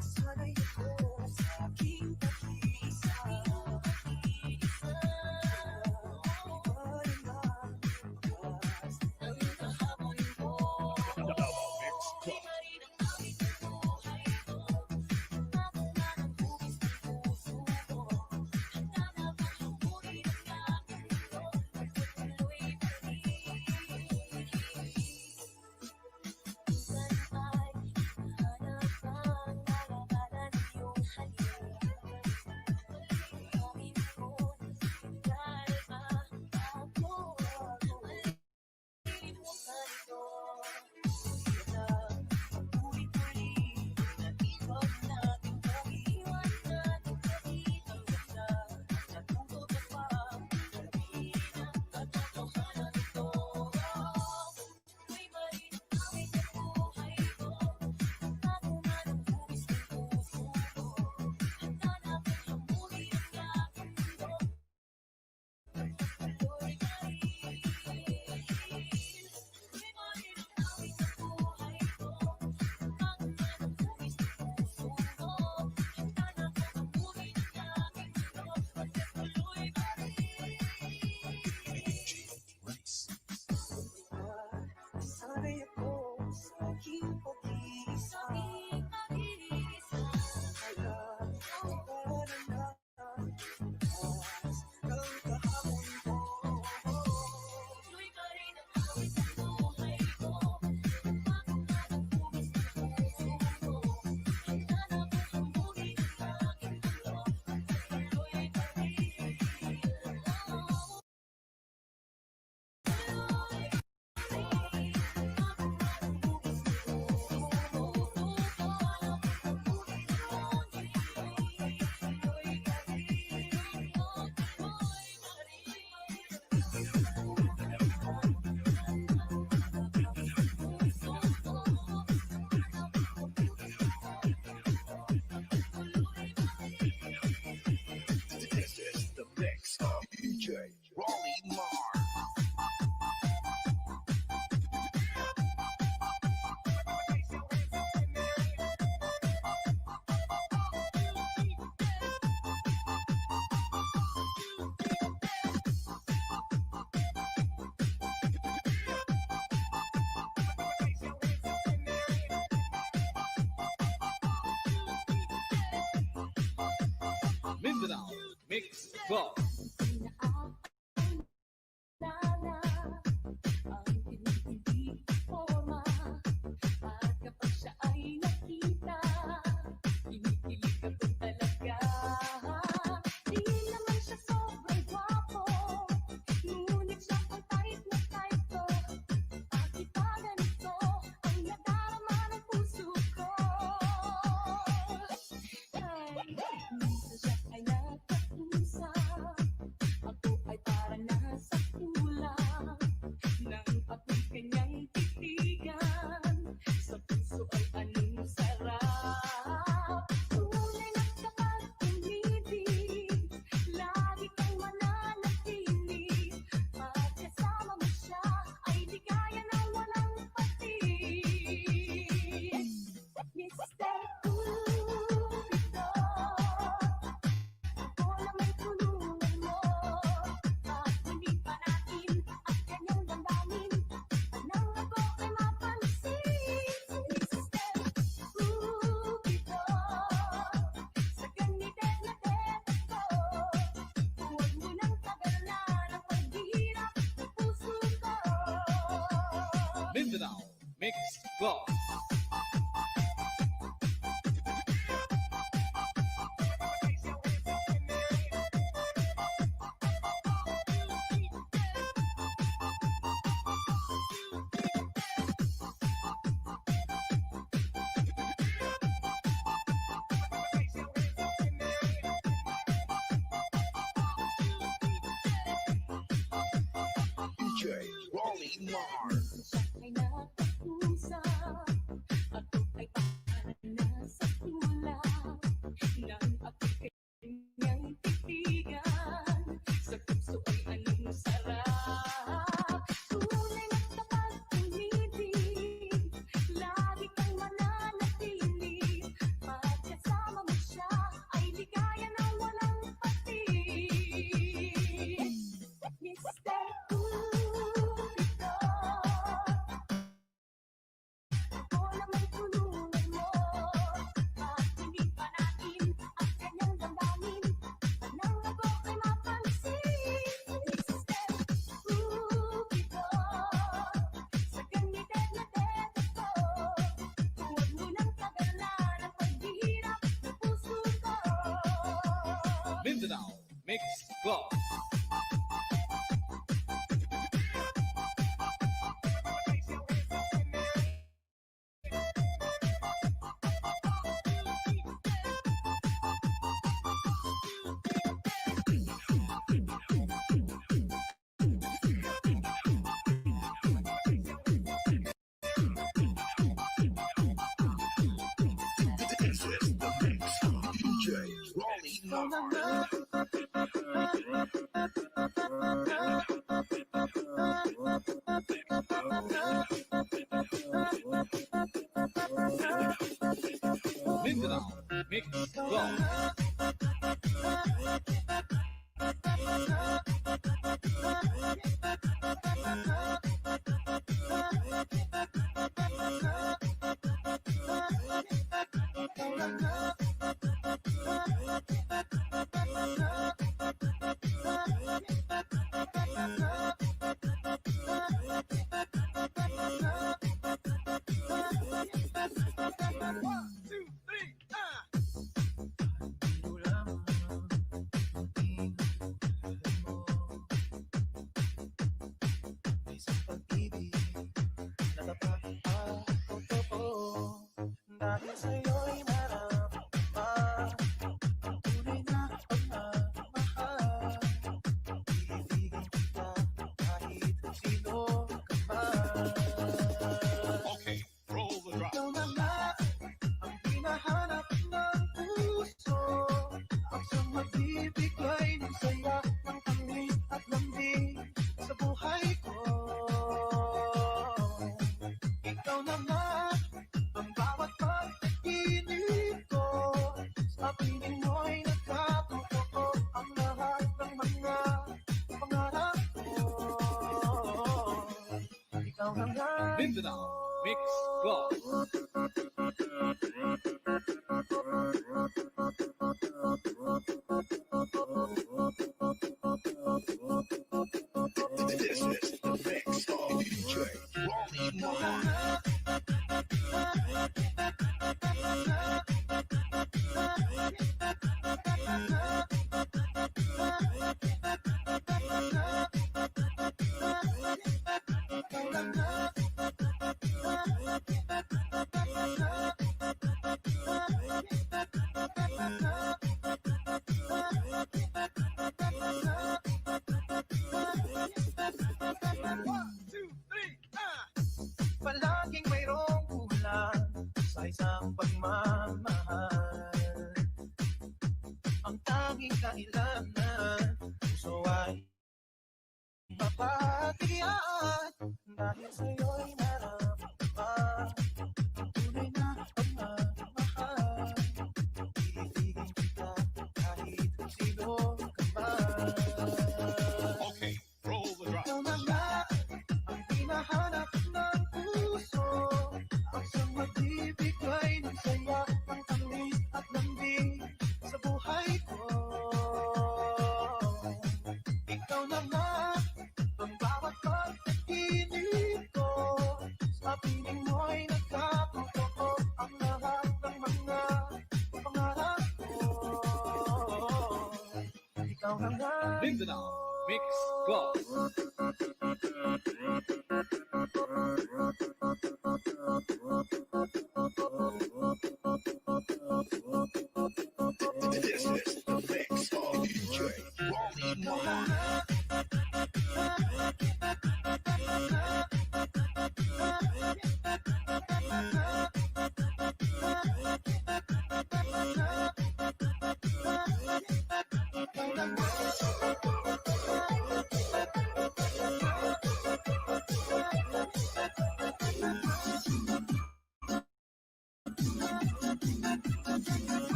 Sana'y ako sa aking pag-iisa. Ang kahabol mo. Double Mix Club. Club. Nana, ang tinitindi forma. At kapag siya ay nakita, kinikilig ako talaga. Di naman siya sobrang gwapo, ngunit siya ang type na type ko. Bakit ba ganito ang nadarama ng puso ko? Ay, minsan siya ay nagkakusa. Ako ay parang nasa kulang nang ako'y kanyang titigan. Sa puso ay anong sarap. Tunay na kapag umibig, lagi kang mananatili. At kasama mo siya ay ligaya na walang patig. Mr. Cupido, ako lang may tulungan mo. At hindi pa natin ang kanyang damdamin. Nang ako ay mapansin, Mr. Cupido, sa ganitong na ko, huwag mo nang tagalan ang paghihirap ng puso ko. Mindanao Mix Club. DJ Rolly Mars. Siya ay nakakusa, ako ay parang nasa kulang. Nang ako'y kanyang titigan, sa puso ay anong sarap. Tunay na kapag umibig, lagi kang mananatili. At kasama mo siya ay ligaya na walang patig. Mr. Cupido, ako lang may tulungan mo. At hindi pa natin ang kanyang damdamin. Nang ako ay mapansin, Mr. Cupido, sa ganitong na ko, huwag mo nang tagalan ang paghihirap ng puso ko. Mindanao Mix Club. This is the mix. DJ Rolly Mars. Mindanao Mix Club. Isang pag-ibig na napaka-totoo. Dahil sa'yo'y marama ang tunay na pagmamahal. Iibigan kita kahit sino ka man. Okay, roll the drop. Ikaw na nga ang hinahanap ng puso. Ang siyang magbibigay ng saya, ng tanging at lambing sa buhay ko. Ikaw na nga ang bawat pagkakinig ko. Sa piling mo'y nagkatotoo ang lahat ng mga pangarap ko. Ikaw na nga Mindanao Mix Club. Thank you. This is the mix of DJ Ronnie One. Palaging mayroong kulang sa isang pagmamahal. Ang tanging kailangan, puso ay papatigyan. Dahil sa'yo'y nararamdaman ang tunay na pagmamahal. Iibigin kita kahit sino ka man. Okay, roll the drop. Ikaw na nga ang hinahanap ng puso. Ang siyang magbibigay ng saya, ng tamis at lambing sa buhay ko. Ikaw na nga ang bawat pagkakinig ko. Sa piling mo'y nagkatotoo ang lahat ng mga pangarap ko. Ikaw na nga. Mindanao Mix Club. This is the mix of DJ Ronnie One.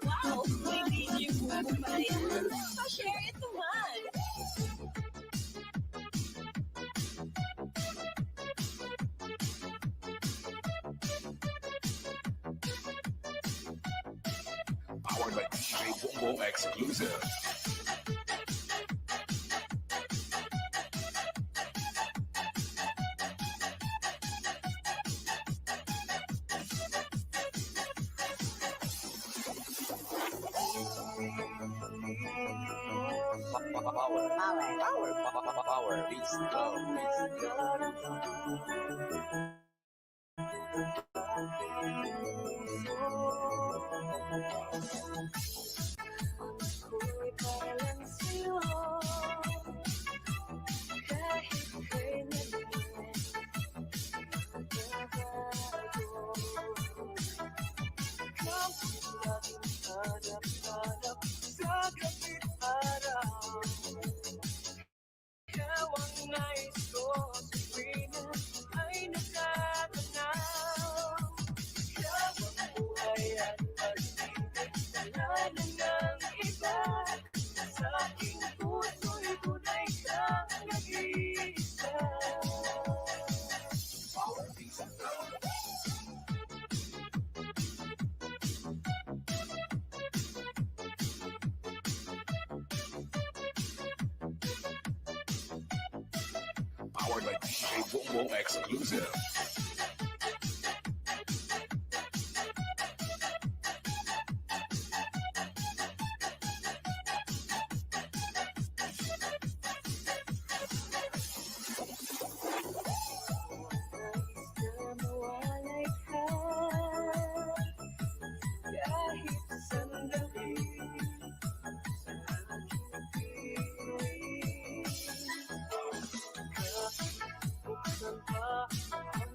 Wow! May DJ Bubo pala yan. Pa-share it naman. Powered by DJ Bombo Exclusive. Power, Beast Club. Ako'y parang sa'yo. Kahit kailan ikaw ang laging hanap-hanap sa gabing araw. Ikaw ang nais ko sa tuwing ay nakatanaw. Ikaw ang buhay at pag-ibig, wala na ng iba. Sa aking puso'y tunay kang nag-iisa. Powered by DJ Bombo Exclusive. Nawalay ka kahit sandali sa aking piling. Buksan pa ang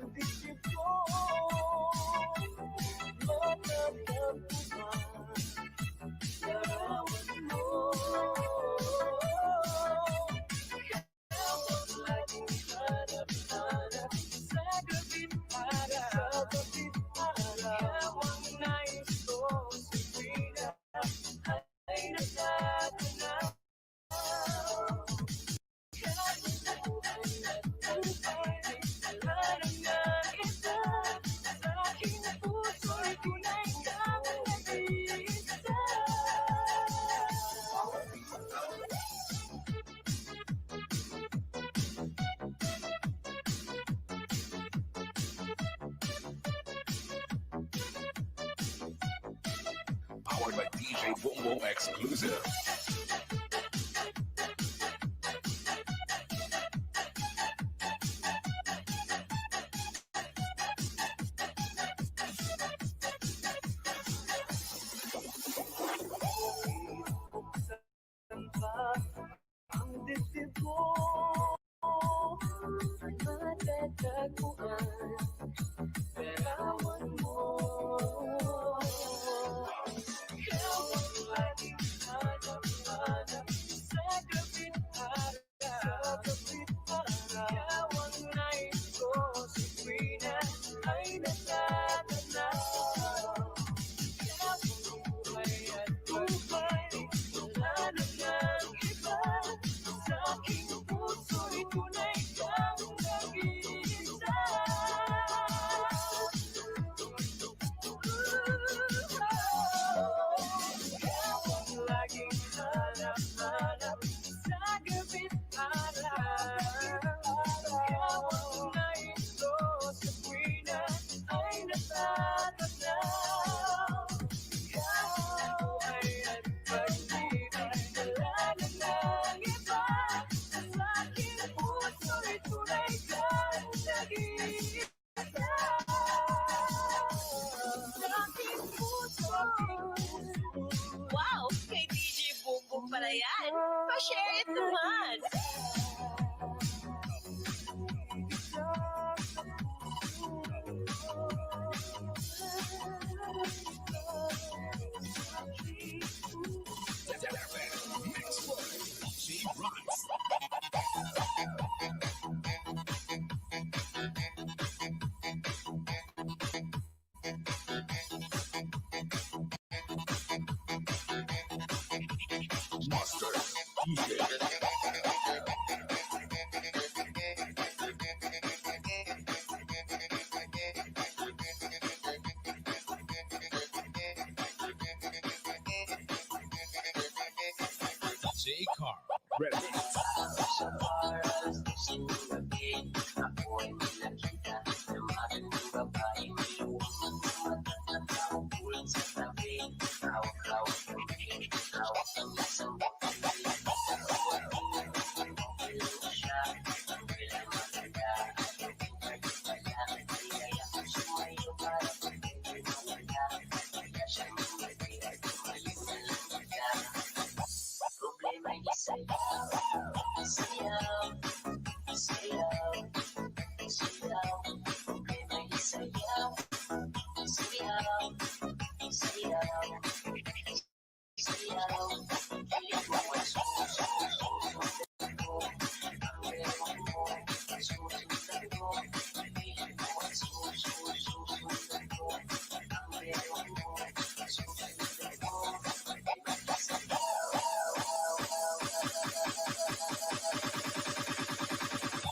DJ Bongo exclusive. Ang dibdib mo matatagpuan. Larawan mo ikaw ang laging hanap-hanap sa gabit araw. Ikaw ang nais ko sa tuwing na ay natatanaw. Ikaw ang buhay at buhay, wala na ngang iba. Sa aking puso'y tunay kang nag-iisa. Ikaw ang laging hanap-hanap sa gabit araw. Ikaw ang nais ko sa tuwing na ay natatanaw. Ikaw ay at pag-ibig, wala na ngang iba. Sa aking puso'y tunay kang nag-iisa. Wow! Kay DJ Bongo pala yan. Pa-share it naman. Mix one. She rocks. Master DJ. J. Carl. Remix.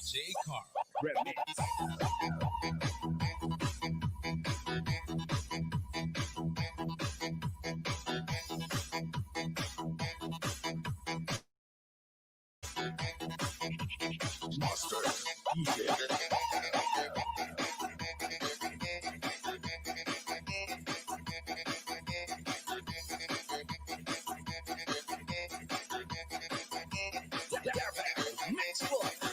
J. Carl. Remix. Master DJ. Mix one.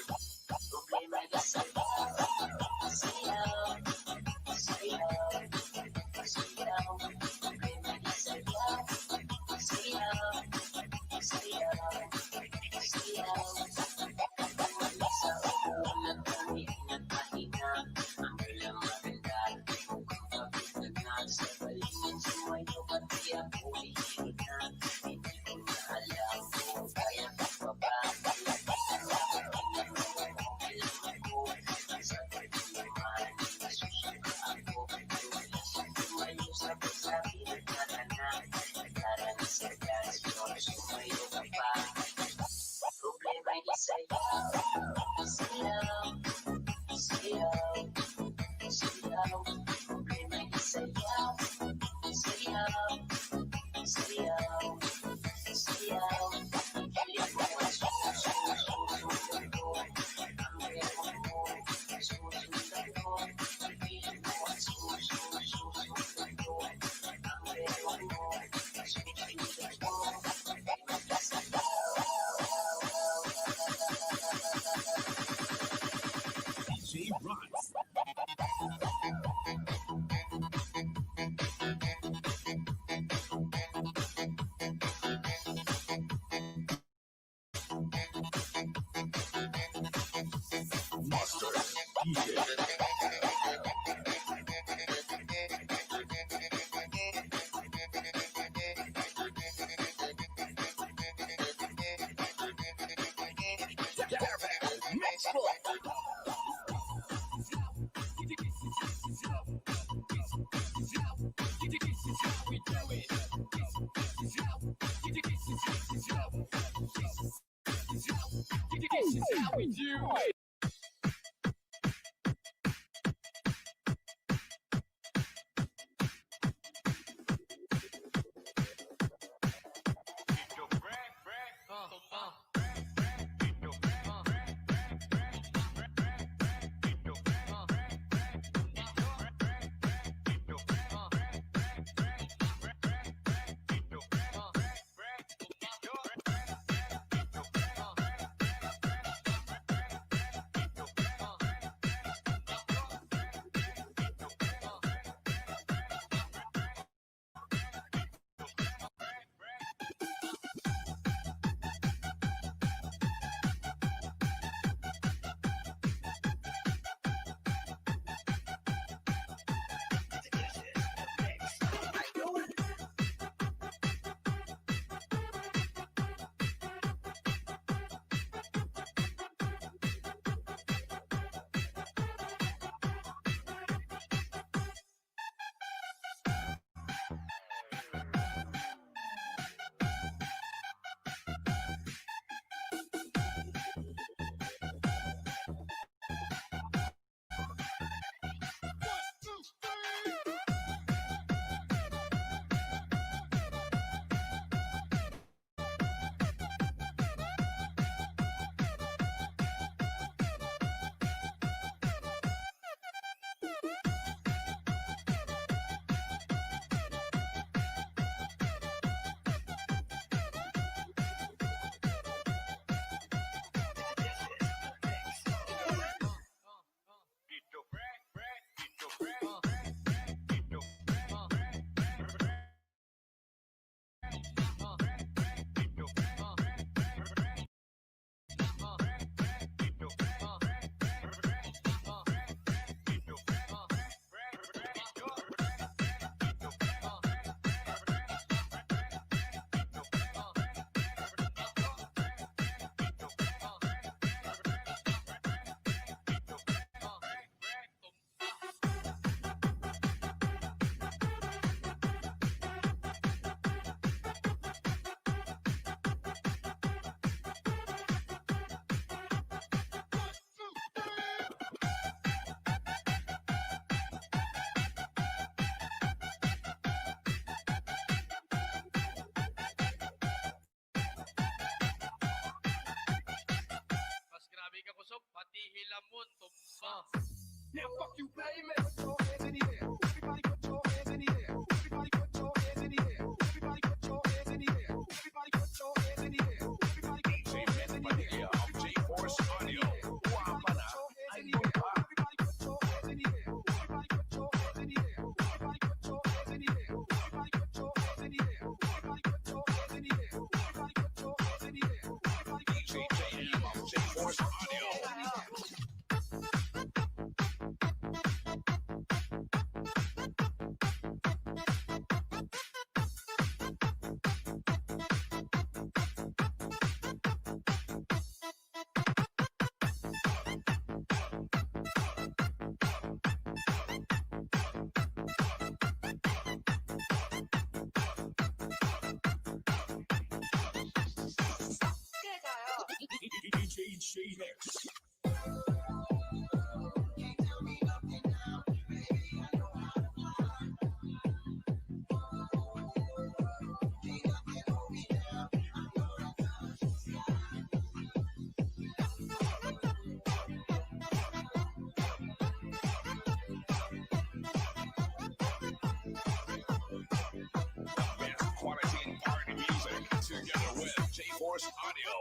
Mas grabe ka kusog, pati hilamon tumba. Now fuck you, baby. Put your hands in the air. Everybody put your hands in the air. Everybody put your hands in the air. Everybody put your hands in the air. Everybody put your hands in the air. Everybody put your hands in the air. J-Force Audio. Wapana. Everybody put your hands in the air. Everybody put your hands in the air. Everybody put your hands in the air. Everybody put your hands in the air. Everybody put your hands in the air. Everybody put your hands in the air. Everybody put your hands in the air. J-Force Audio. DJ J-Nex. Best quality party music together with J-Force Audio.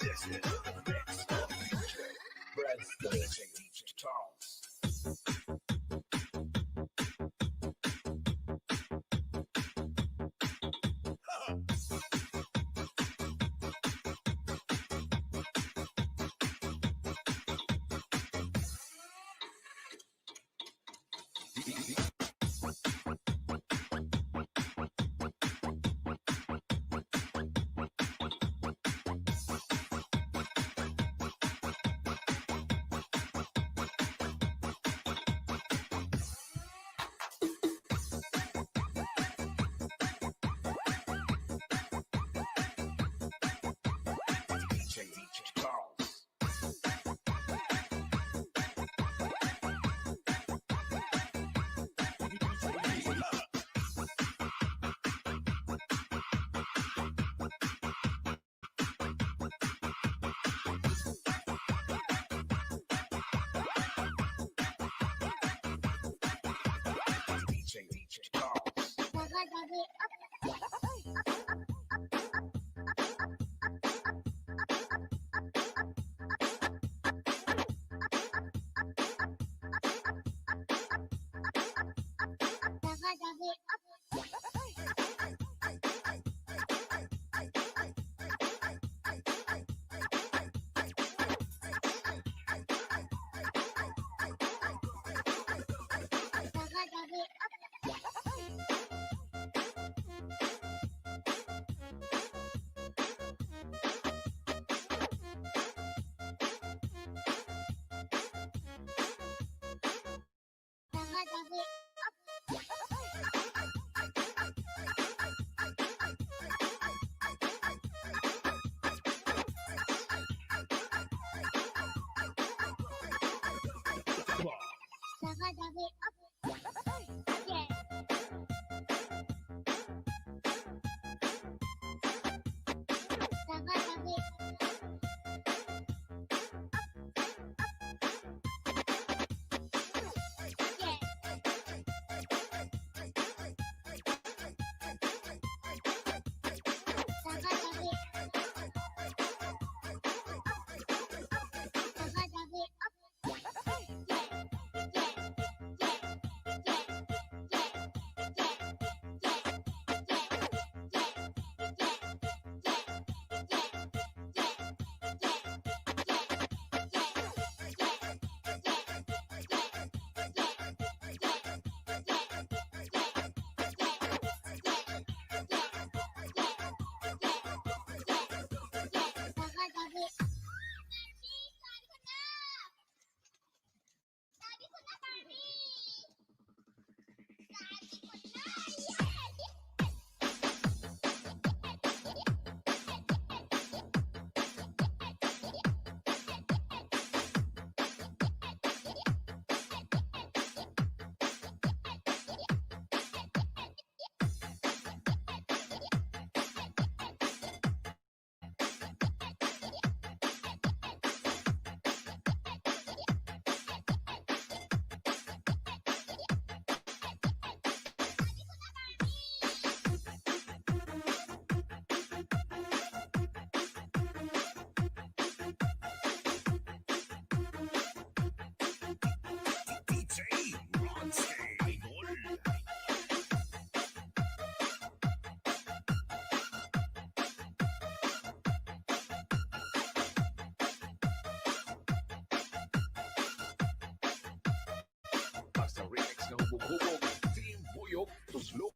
This is the mix of DJ Brad Charles. bubog, Team Buyog, tuslok.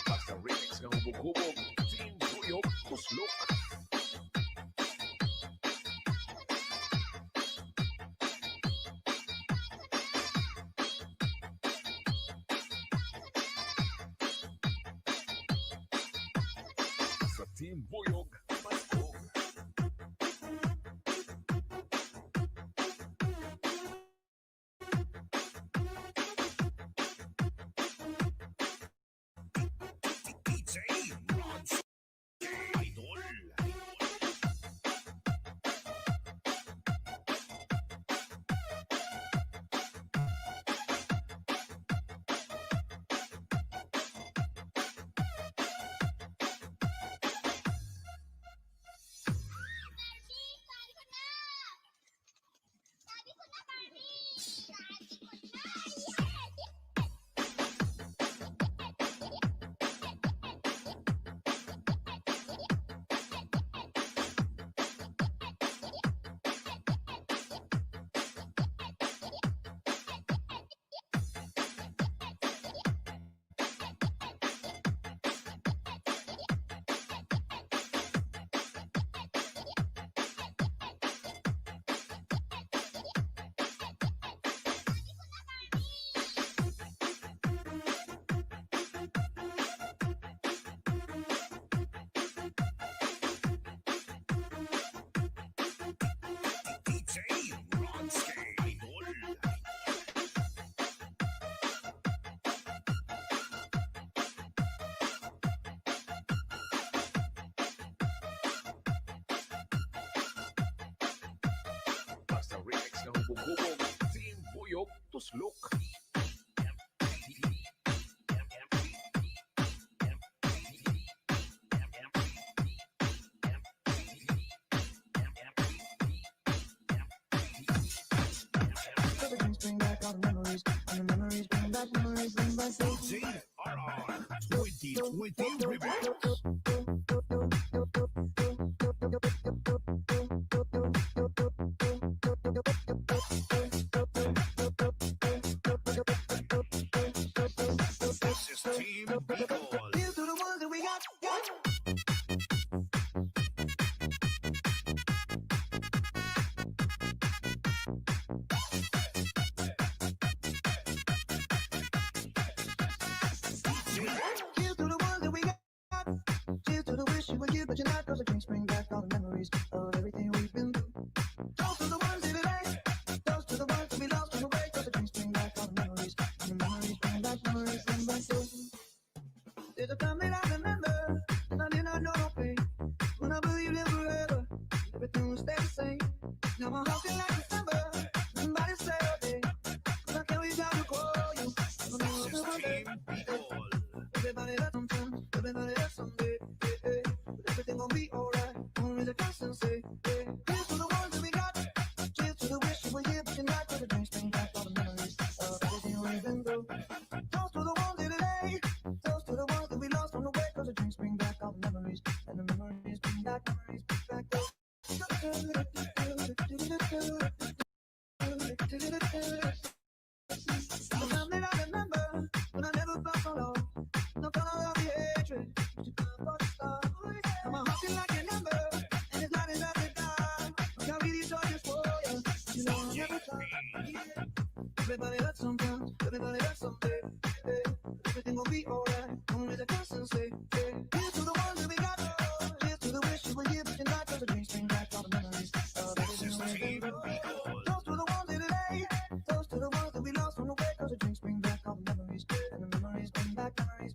Basta remix ng hubog-hubog, Team Buyog, tuslok. Sa Team Buyog, paskog. DJ Rods, Idol. DJ Rods, Idol. Basta remix ng hubog-hubog, Team Buyog, tuslok. The drinks bring back all the memories, and the memories bring back memories. Then by saying, JRR 2020 Remix. This is Team Bicol. here's to the ones that we got. Here's to the ones that we got. Cheers to the wish you were here, but you're not. Cause the drinks bring back all the memories of everything we've been through. Toast to the ones here today. Toast to the ones that we lost on the way. Cause the drinks bring back all the memories. And the memories bring back memories. And by saying, there's a time that I remember, and I did not know no pain. When I believed in forever, everything would stay the same. Now my heart feel like December. Somebody say a day, but I can't reach out to call you. I don't know This is what to Team do. Bicol. Everybody hurts sometimes, everybody hurts someday. Yeah, yeah. But everything gon' be alright. Only the constant say, yeah. Here's to the ones that we got. Cheers to the wish you were here, but you're not. Cause the drinks bring back all the memories of everything we've been through. Toast to the ones here today. Toast to the ones that we lost on the way. Cause the drinks bring back all the memories. And the memories bring back those. The time that I remember, when I never felt so low. No color of the hatred, but you come for the star. Now my heart feel like a number, and it's not enough to die. Can't really charge this for you. You know I never thought. Yeah. Everybody hurts sometimes, everybody hurts someday. Yeah. Everything gon' be alright. Only the constant say, yeah. Here's to the ones that we got. Here's to the wish you were here, but you're not. Cause the drinks bring back all the memories of This everything is we've Team been through. Bicol. Toast to the ones here today. Toast to the ones that we lost on the way. Cause the drinks bring back all the memories. And the memories bring back those.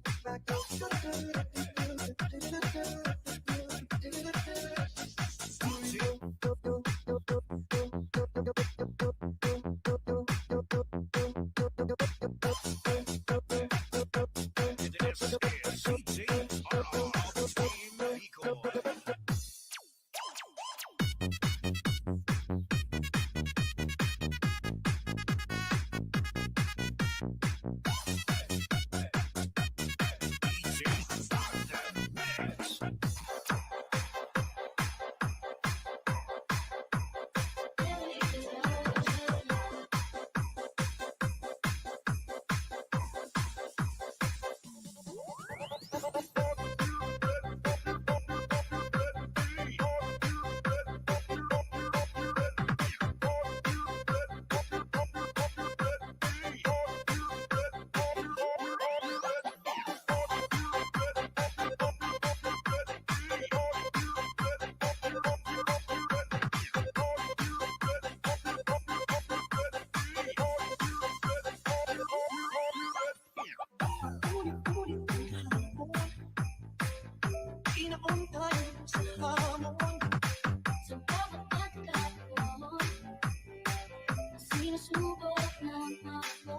Sinusubok na ako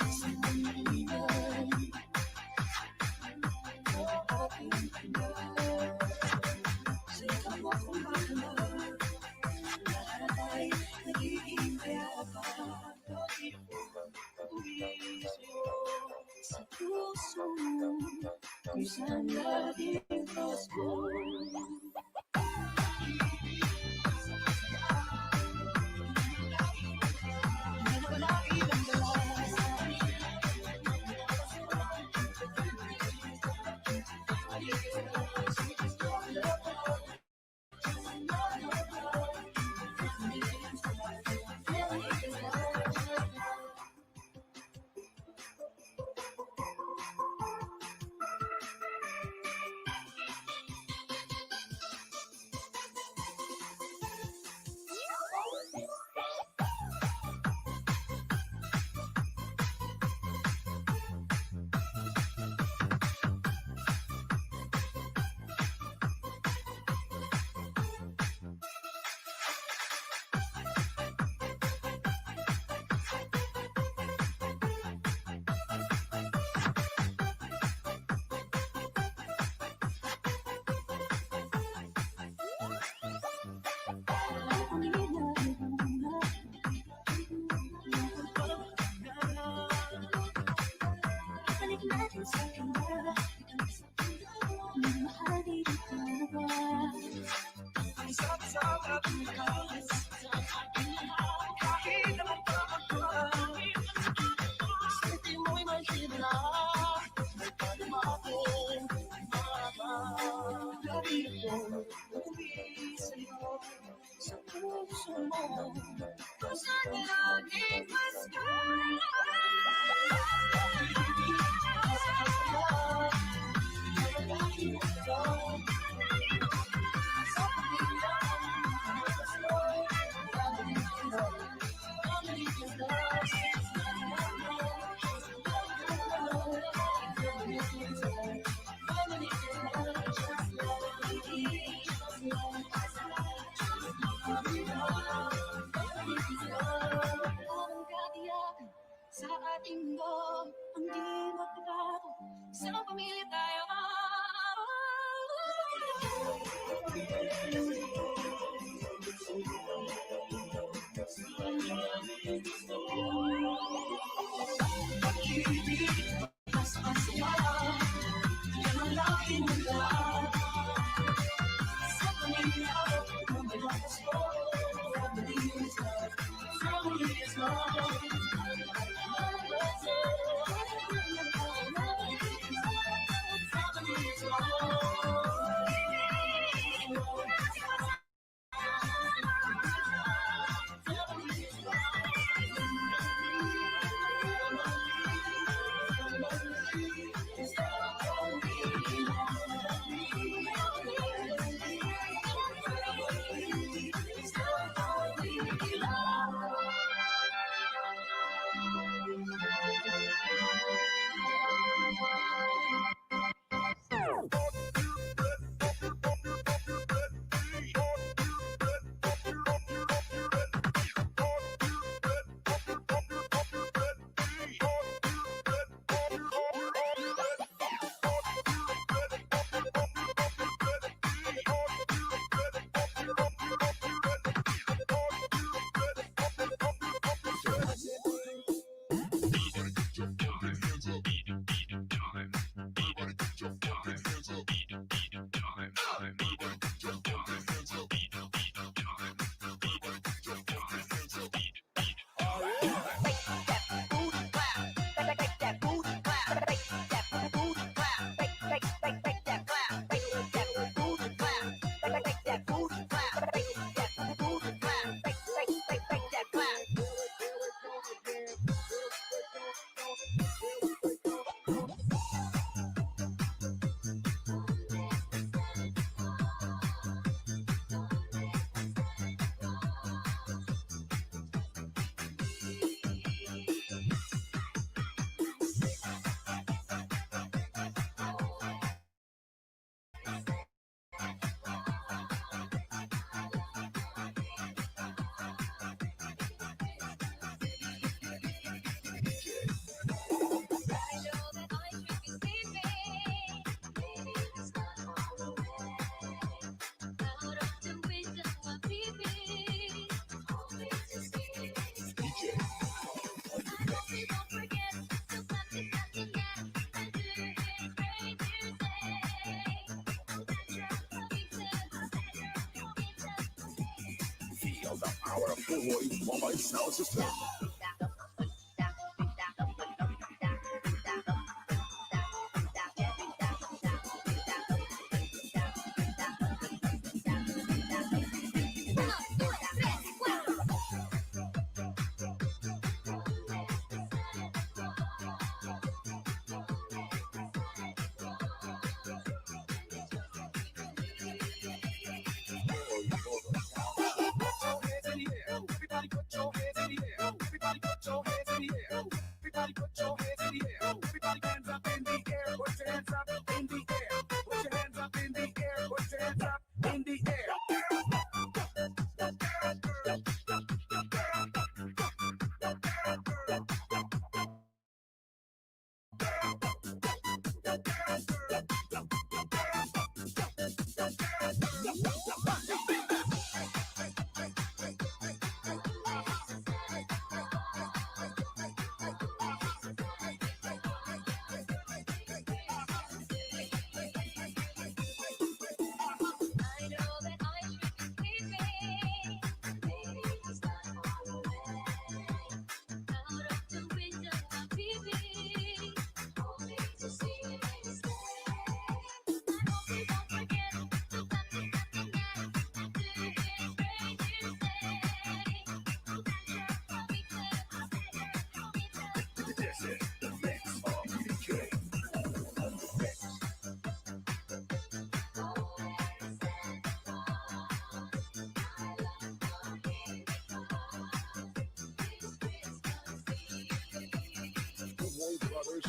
sa pag-ibig. Aking pinag sa ikaw mo kung mahal. Lahat ay nagiging kayapa. Uwi sa'yo sa puso kung saan laging Pasko. Balik natin sa kanya. Mahali ka ba? Ang sarap-sarap at bukas. Kahit naman pa ako. Sa tingin mo'y may hibla. May palimatin. Gabi ko, uwi sa'yo. Sa puso mo. Kung saan laging Pasko. Sa ating mundo, ang di magbabago. Isang pamilya tayo. Mas masaya. Yan ang laging mula. Sa pamilya, kung may Pasko. Family is love. Family is love. powerful mobile sound system. Everybody put your hands in the air. Everybody put your hands in the air. Everybody put your hands in the air. Everybody hands up in the air. Put your hands up in the air. Put your hands up in the air. Put your hands up in the air. I know that I should be leaving. Maybe it's not all the way. Out of the window, I'm peeping, hoping to see you stay. I hope you don't forget the something that we get. Do you feel strange to say? This is the mix of DJ. Brothers.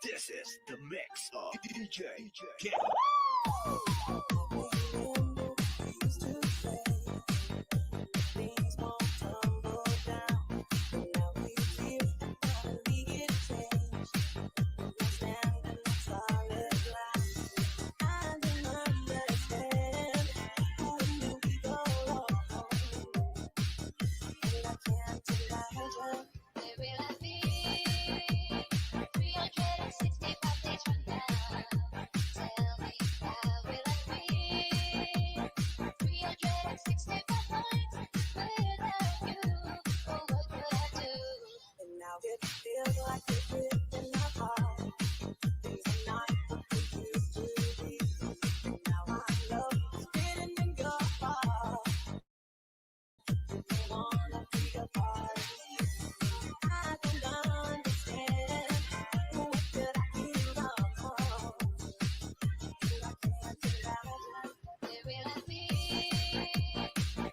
This is the mix of DJ. Get Used to say things won't tumble down, but now we're here and finally it changed. We're standing on solid ground. I don't understand when we go wrong, and I can't imagine. Where will I be 365 days from now? Tell me, how will I be 365 nights without you? Oh, what would I do? And now it feels like it's written apart. Things are not what they used to be. And now I know it's written in your heart. You don't wanna be apart. I don't understand. What did I do wrong? And I can't imagine. Where will I be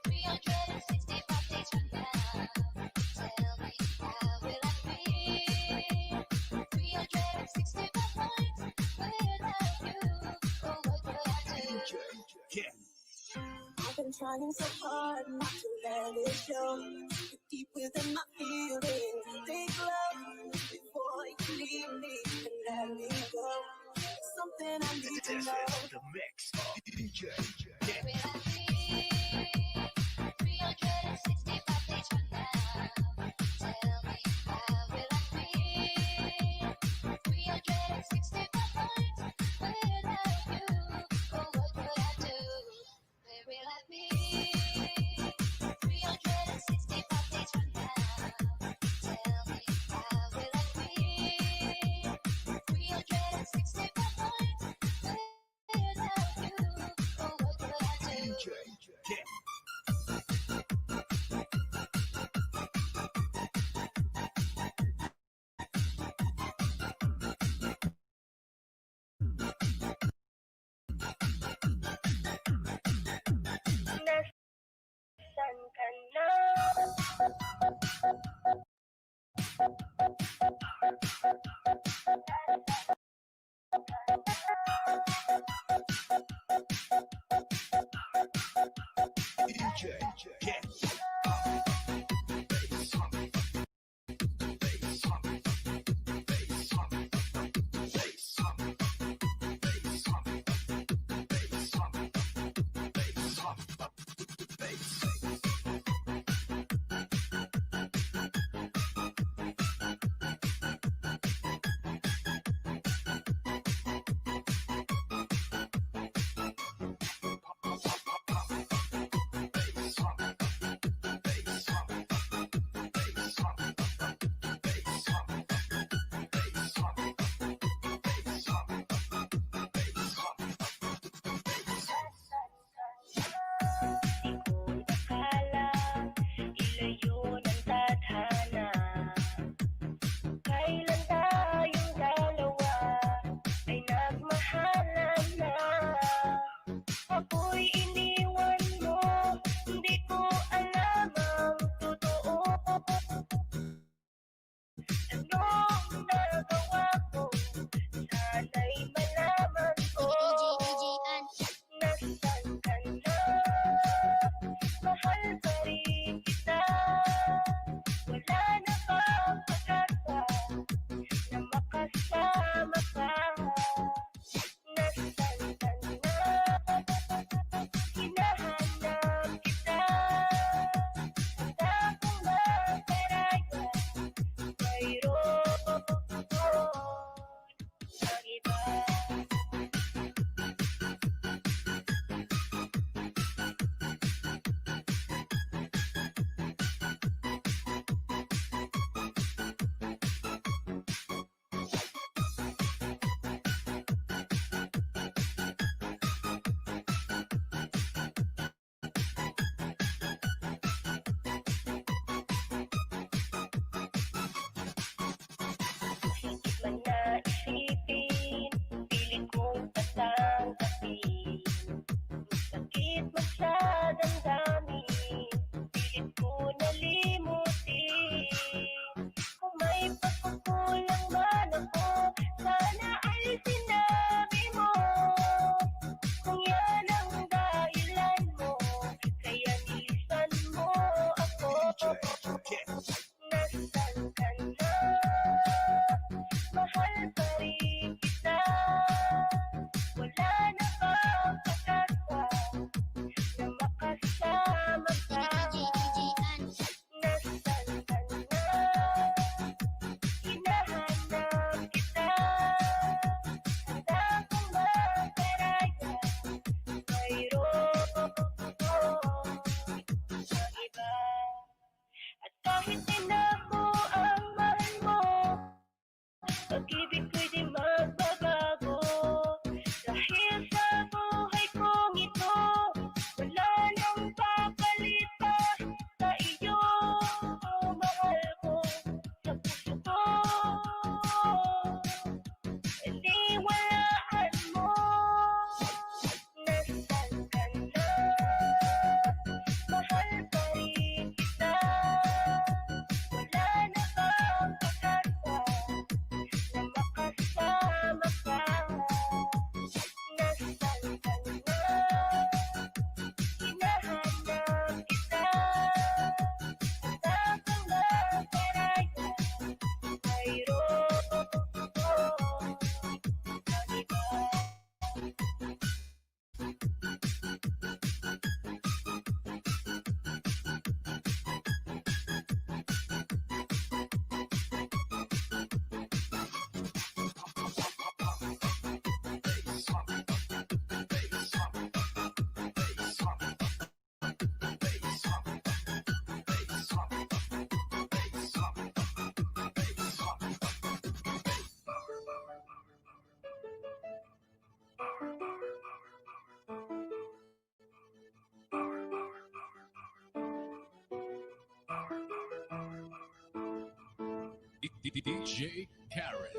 365 days from now? Tell me, how will I be 365 nights without you? Oh, what would I do? DJ. Get I've been trying so hard not to let it show. Deep within my feelings, take love before you leave me and let me go. Something I need to this know. is the mix of DJ. Where will I be 365 days from now? Tell me, how will I be 365 nights without you? Oh, what would I do? Where will I be 365 days from now? Tell me, how will I be 365 nights without you? Oh, what Ako'y iniwan mo, hindi ko alam ang totoo. Anong nagawa ko? Sana'y malaman ko. Nasaan ka na? Mahal pa rin kita. Wala na bang pag-asa na makasama ka? Nasaan ka na? Hinahanap kita. Handa kong maparaya. Mayroon ang iba. Higit man na isipin, pilit kong patanggapin. Sakit man sa damdamin, pilit ko nalimutin. Kung may pagkukulang man ako, sana ay sinabi mo. Kung yan ang dahilan mo, kaya nilisan mo ako. Nasaan ka na? Mahal pa rin kita. Wala na bang pag-asa na makasama ka? Nasaan ka na? Hinahanap kita. Handa kong maparaya. Mayroon ang iba. At kahit din ako ang mahal mo, pag-ibig ko'y di magbabago. Dahil sa buhay kong ito, wala nang papalit pa sa iyo. Mahal ko sa puso ko, iniwalaan mo. Nasaan ka na? Mahal pa rin kita. Wala na bang pag-asa na makasama ka? Nasaan ka na? Hinahanap kita. Handa kang maparaya. Mayroon ang iba. DJ Karen.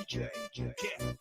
DJ Karen.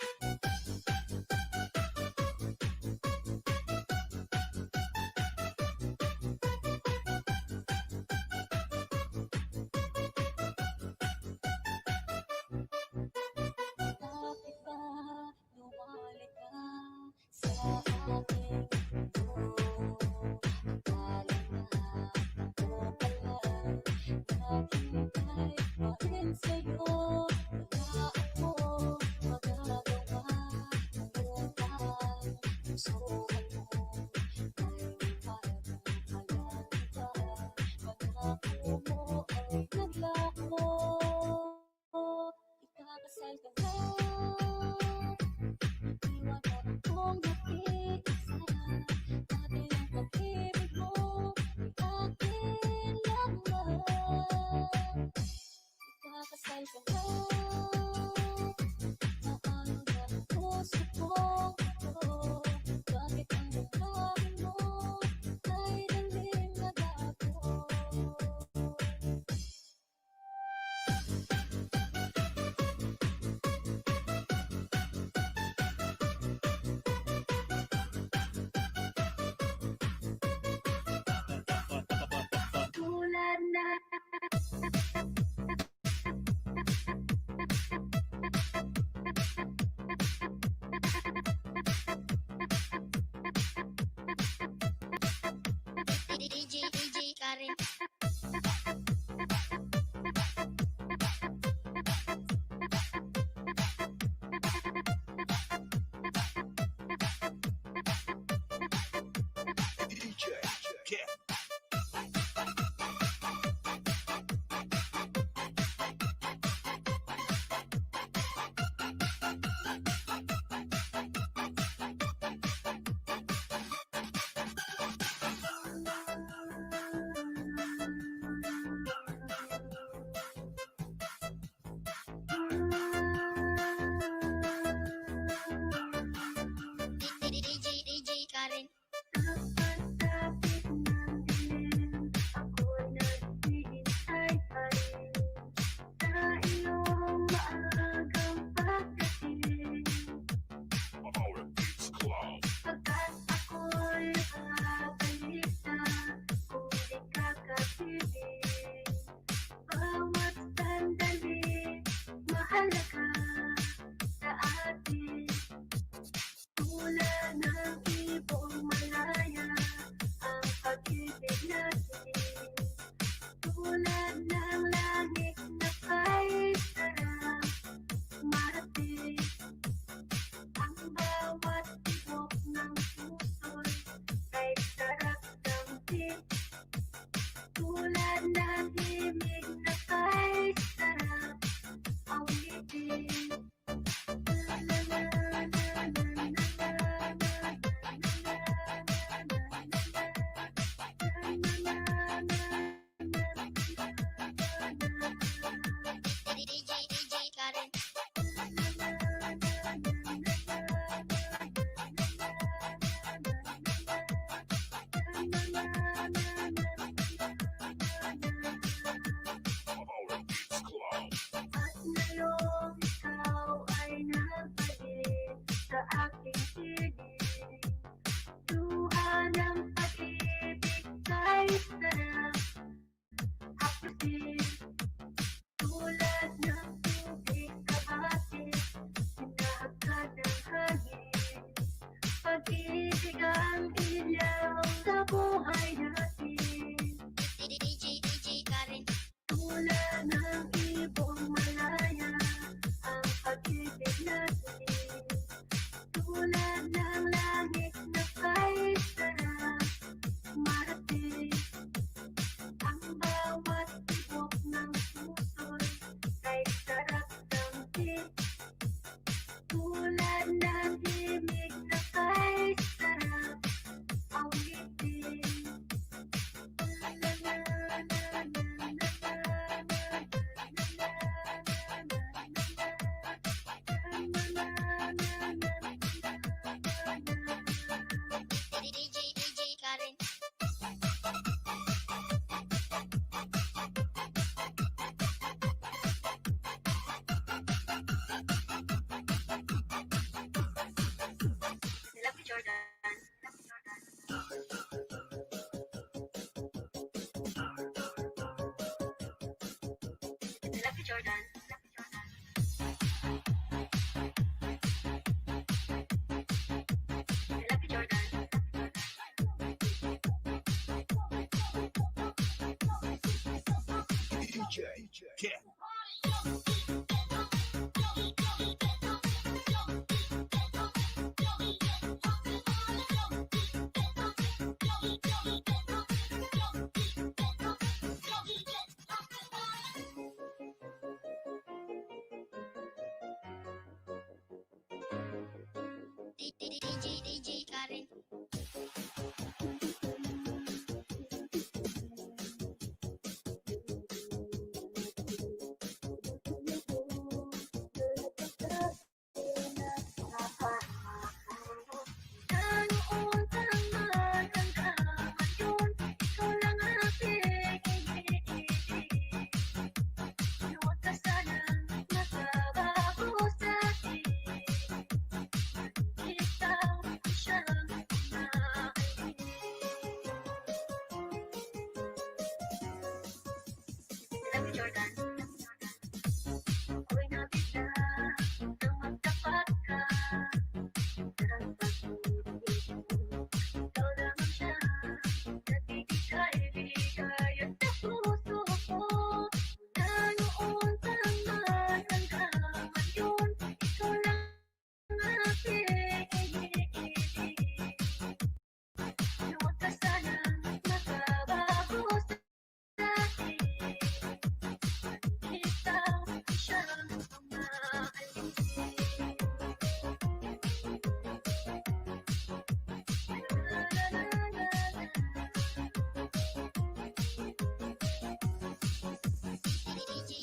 Ikakasal ka na, iwanan kong nag-iisa. Dati ang pag-ibig mo ay akin lamang. Ikakasal ka na, paano na ang puso kong ito? Bakit ang damdamin mo ay daling nag-aako? Tulad na DJ Karen. DJ, yeah. DJ Karen. Kapag-tapit ng dilim, ako'y naghihintay pa rin sa iyong maagang pagdating. Our Beats Club. Pagkat ako'y babalik na kung di ka kapiling. Bawat sandali, mahalaga sa atin. Tulad ng ibong malaya ang pag-ibig natin. Tulad ng langit na kay sarap marating. Ang bawat tibok ng puso'y kay sarap damhin. Tulad ng himig na kay sarap awitin. La la la la la la la la DJ Karen. Our Beats Club. At ngayong ikaw ay nagbalik sa aking piling. Luha ng pag-ibig kay sarap hapusin. Tulad ng tubig kabati, hinahagkan ng hangin. Pag-ibig ang ilaw sa buhay natin. DJ Karen. Tulad ng ibong malaya ang pag-ibig natin. Tulad ng langit na kay sarap marating. Ang bawat tibok ng puso'y kay sarap damhin. Tulad ng himig na kay sarap awitin. La la la la la la la la. DJ Ken. DJ Karen. Ganoon taman ang kamayon, ikaw lang ang aking Huwag ka sanang magbabago sa akin. Ikaw siyang umaalis. Love you, Jordan. Ako'y nabigla nang magtapat ka. Ang pag-ibig mo, ikaw lamang siya. Nagbibigay at sa puso ko. Mula noon taman hanggang ngayon, ikaw lang ang aking Huwag ka sanang magbabago sa akin. Ikaw siyang umaalis.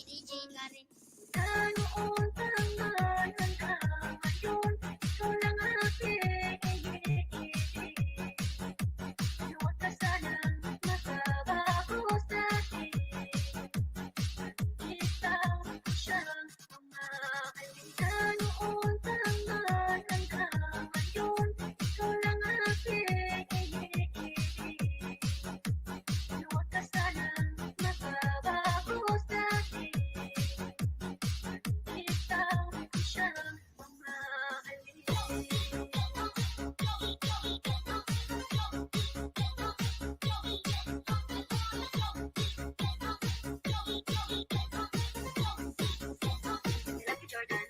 DJ Karen. Ganoon taman hanggang ngayon, ikaw lang ang aking Huwag ka sanang magbabago sa akin. Ikaw siyang umaalis. Ganoon taman hanggang ngayon, ikaw lang ang aking Huwag ka sanang magbabago sa akin. Ikaw siyang umaalis. Love you, Jordan.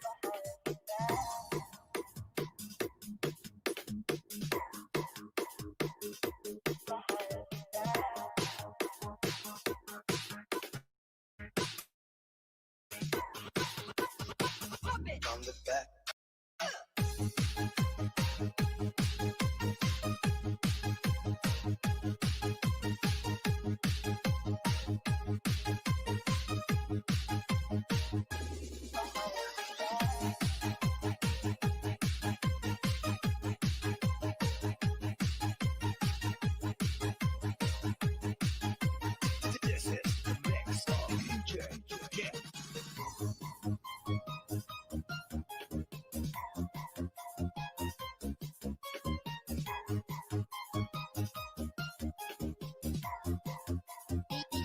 From the back. This is the mix of DJ Ken.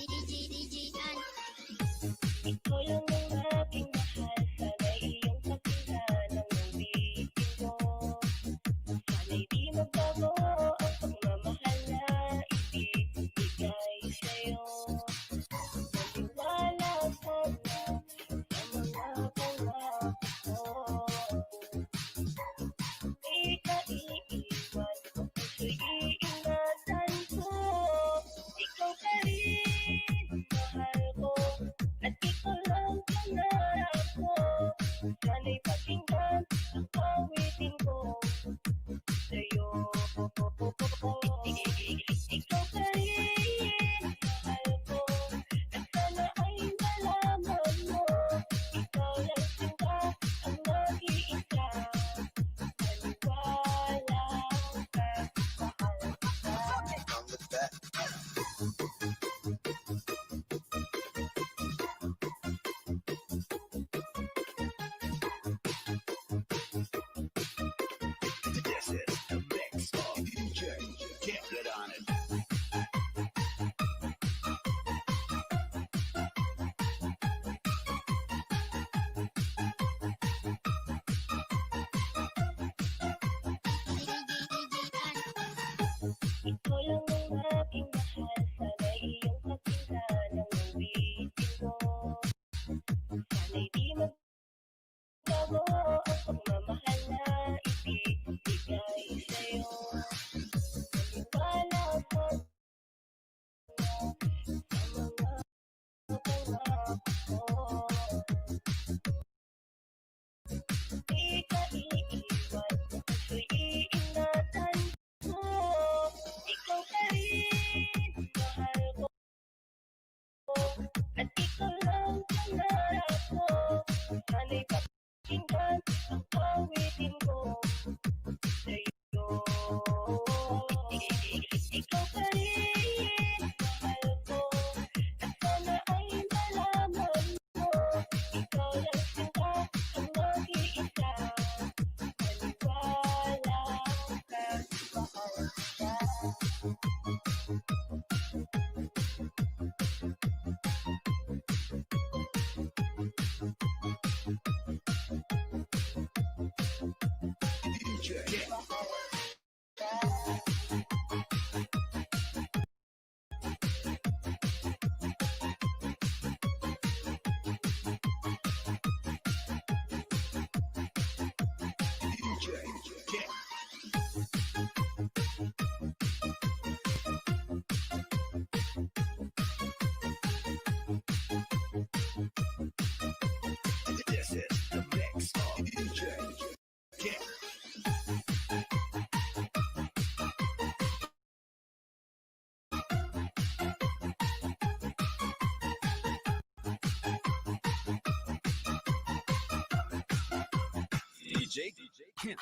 DJ Karen. Ikaw lang ang aking mahal, sana'y iyong pakinggan ang uwitin ko. Sana'y di magbago ang pagmamahal na ibibigay sa'yo. Maniwala ka na sa mga pangako ko. Di ka iiwan, ang puso'y iingatan ko. Ikaw pa rin, mahal ko, at ikaw lang ang Di ka iiwan, ako'y iingatan mo. Ikaw pa rin, mahal ko. At ikaw lang pangarap ko. Sana'y pakinggan ang awitin ko sa'yo. Ikaw pa rin, mahal ko. At sana ay malaman mo. Ikaw lang sinta ang mag-iisa. Maniwala ka, mahal kita. DJ. DJ. This is the mix of DJ. DJ Kent.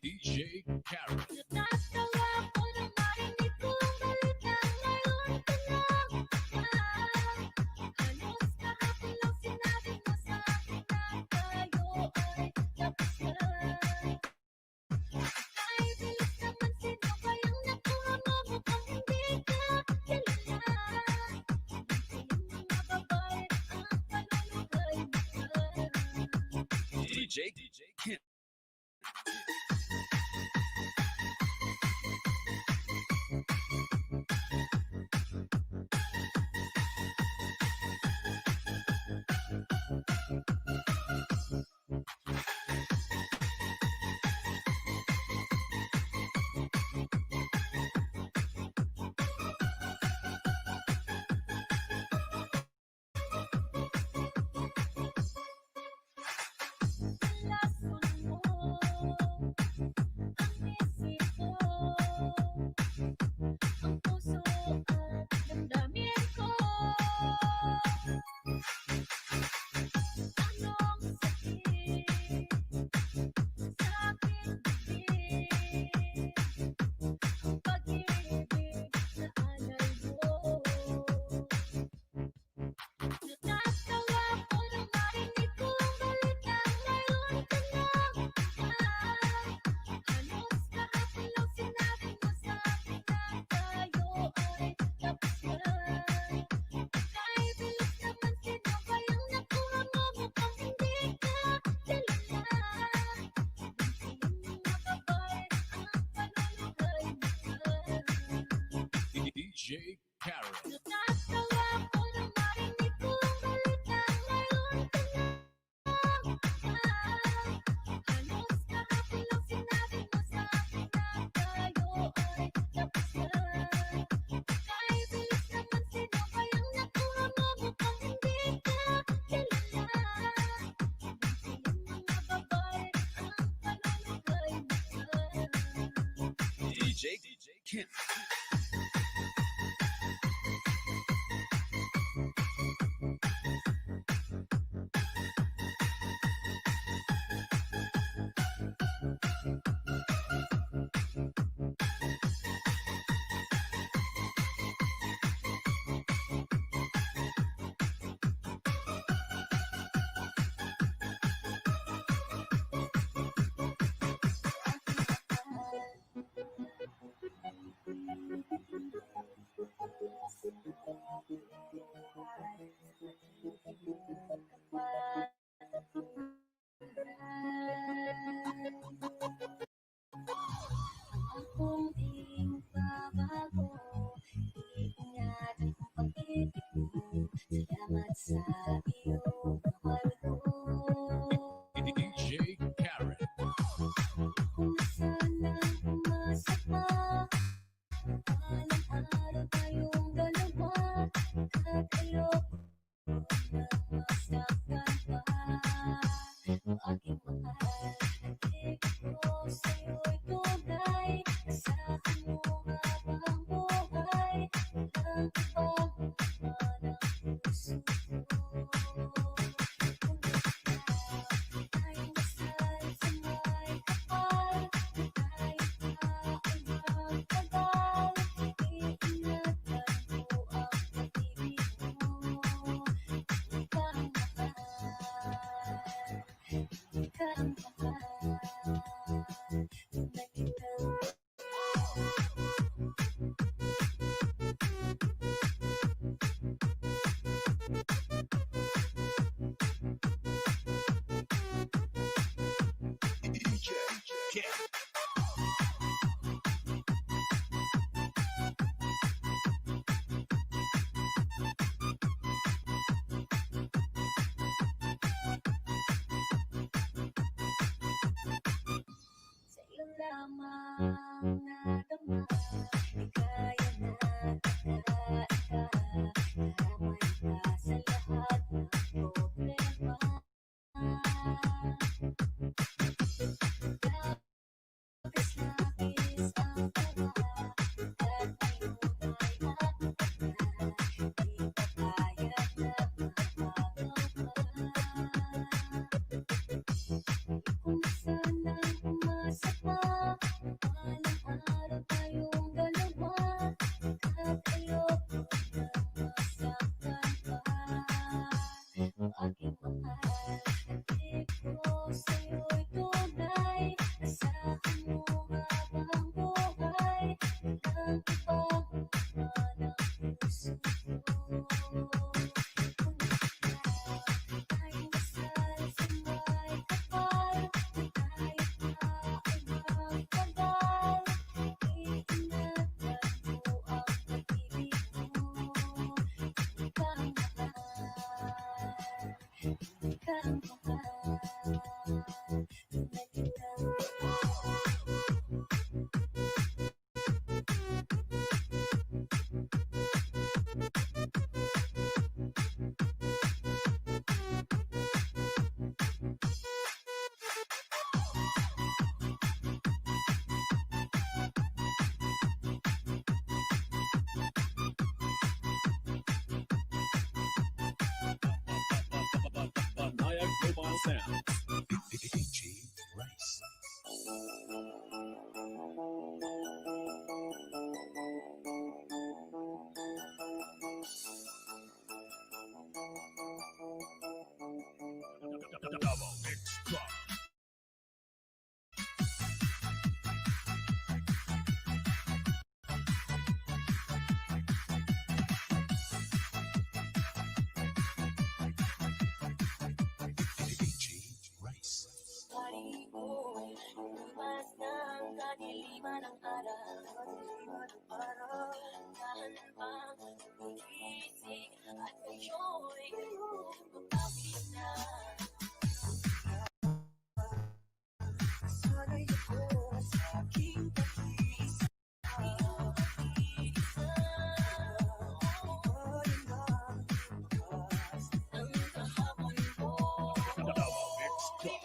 DJ Karen. Natatawa ko nang marinig ko ang balita ngayon ka lang mahal. Halos kahapon lang sinabi mo sa akin na tayo ay tapos na. Ay, bilis naman, sino kayang nakuha mo? Mukhang hindi ka kilala. Yung mga babae ang panunugay mo. DJ Kent. Lason mo ang isip ko, ang puso at damdamin ko. Anong sakit sa aking bibig, ang pag-ibig na alay mo. Natatawa ko nang marinig ko ang balita ngayon ka lang mahal. Halos kahapon lang sinabi mo sa akin na tayo ay tapos na. Ay, bilis naman, sino kayang nakuha mo? Mukhang hindi ka kilala. Yung mga babae ang panunugay mo. DJ Karen. Natatawa ko nang marinig ko ang balita ngayon ka lang mahal. Halos kahapon lang sinabi mo sa akin na tayo ay tapos na. Ay, bilis naman, sino kayang nakuha mo? Mukhang hindi ka kilala. Yung mga babae ang panunugay mo. DJ Kent. sa iyong mahal ko. DJ Karen. Kung sana'y umasa pa, balang araw tayong dalawa, at ayoko na masaktan pa. Ang aking mahal, halik ko sa'yo'y tunay, asahan mo habang buhay, walang ibang parang puso ko. Kung ay masal sa may kapal, kahit pa ay magtagal, iingatan ko ang pag-ibig mo. Ikaw ang mahal, ikaw ang mahal, tunay kitang DJ Karen. sa iyo lamang nadama, di kaya na tanggalin ka, karamay ka sa lahat ng problema. Labis-labis ang tawa, at ngayon ay nakakatawa, di pa kaya na makapagawa. Kung sana'y umasa pa, balang araw tayong dalawa, at ayoko na masaktan pa. Ang aking mahal, halik ko sa'yo'y tunay, asahan mo habang buhay, walang ibang parang puso ko. Kung ay masal sa may kapal, kahit pa ay magtagal, iingatan ko ang pag-ibig mo. Ikaw ang mahal, ikaw ang mahal, tunay kitang Banayag Mobile Sounds. DJ Rice. Double Mix Club. DJ Rice. Pari-uwi, lumas ng kadiliman ng araw. Dahan pang pagising at ako'y magpapit na. Sana'y ako sa aking pag-iisa. Pag-iisa. Ayun lang bukas ng kahapon ko. Double Mix Club.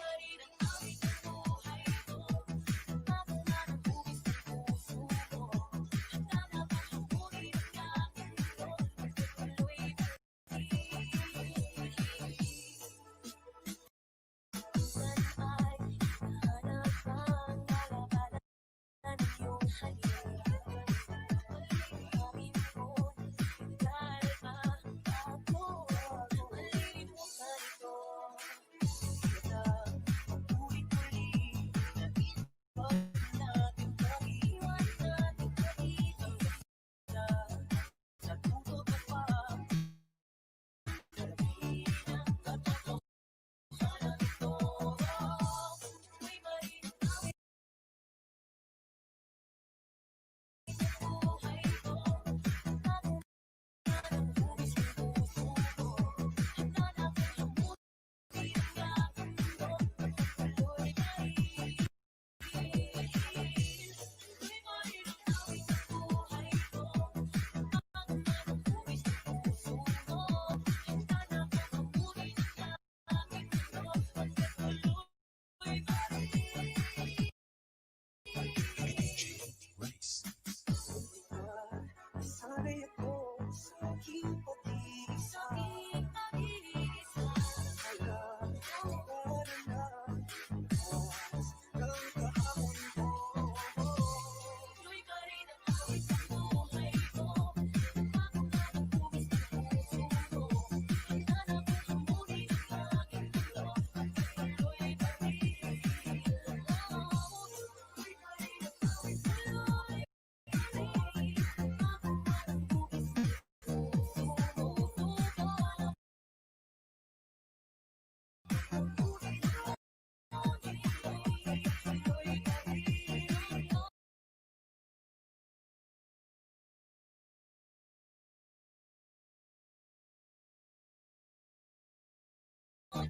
This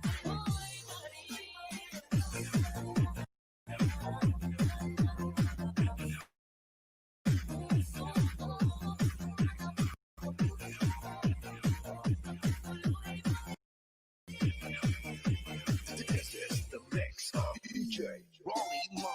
is the mix of DJ Rolly Mar.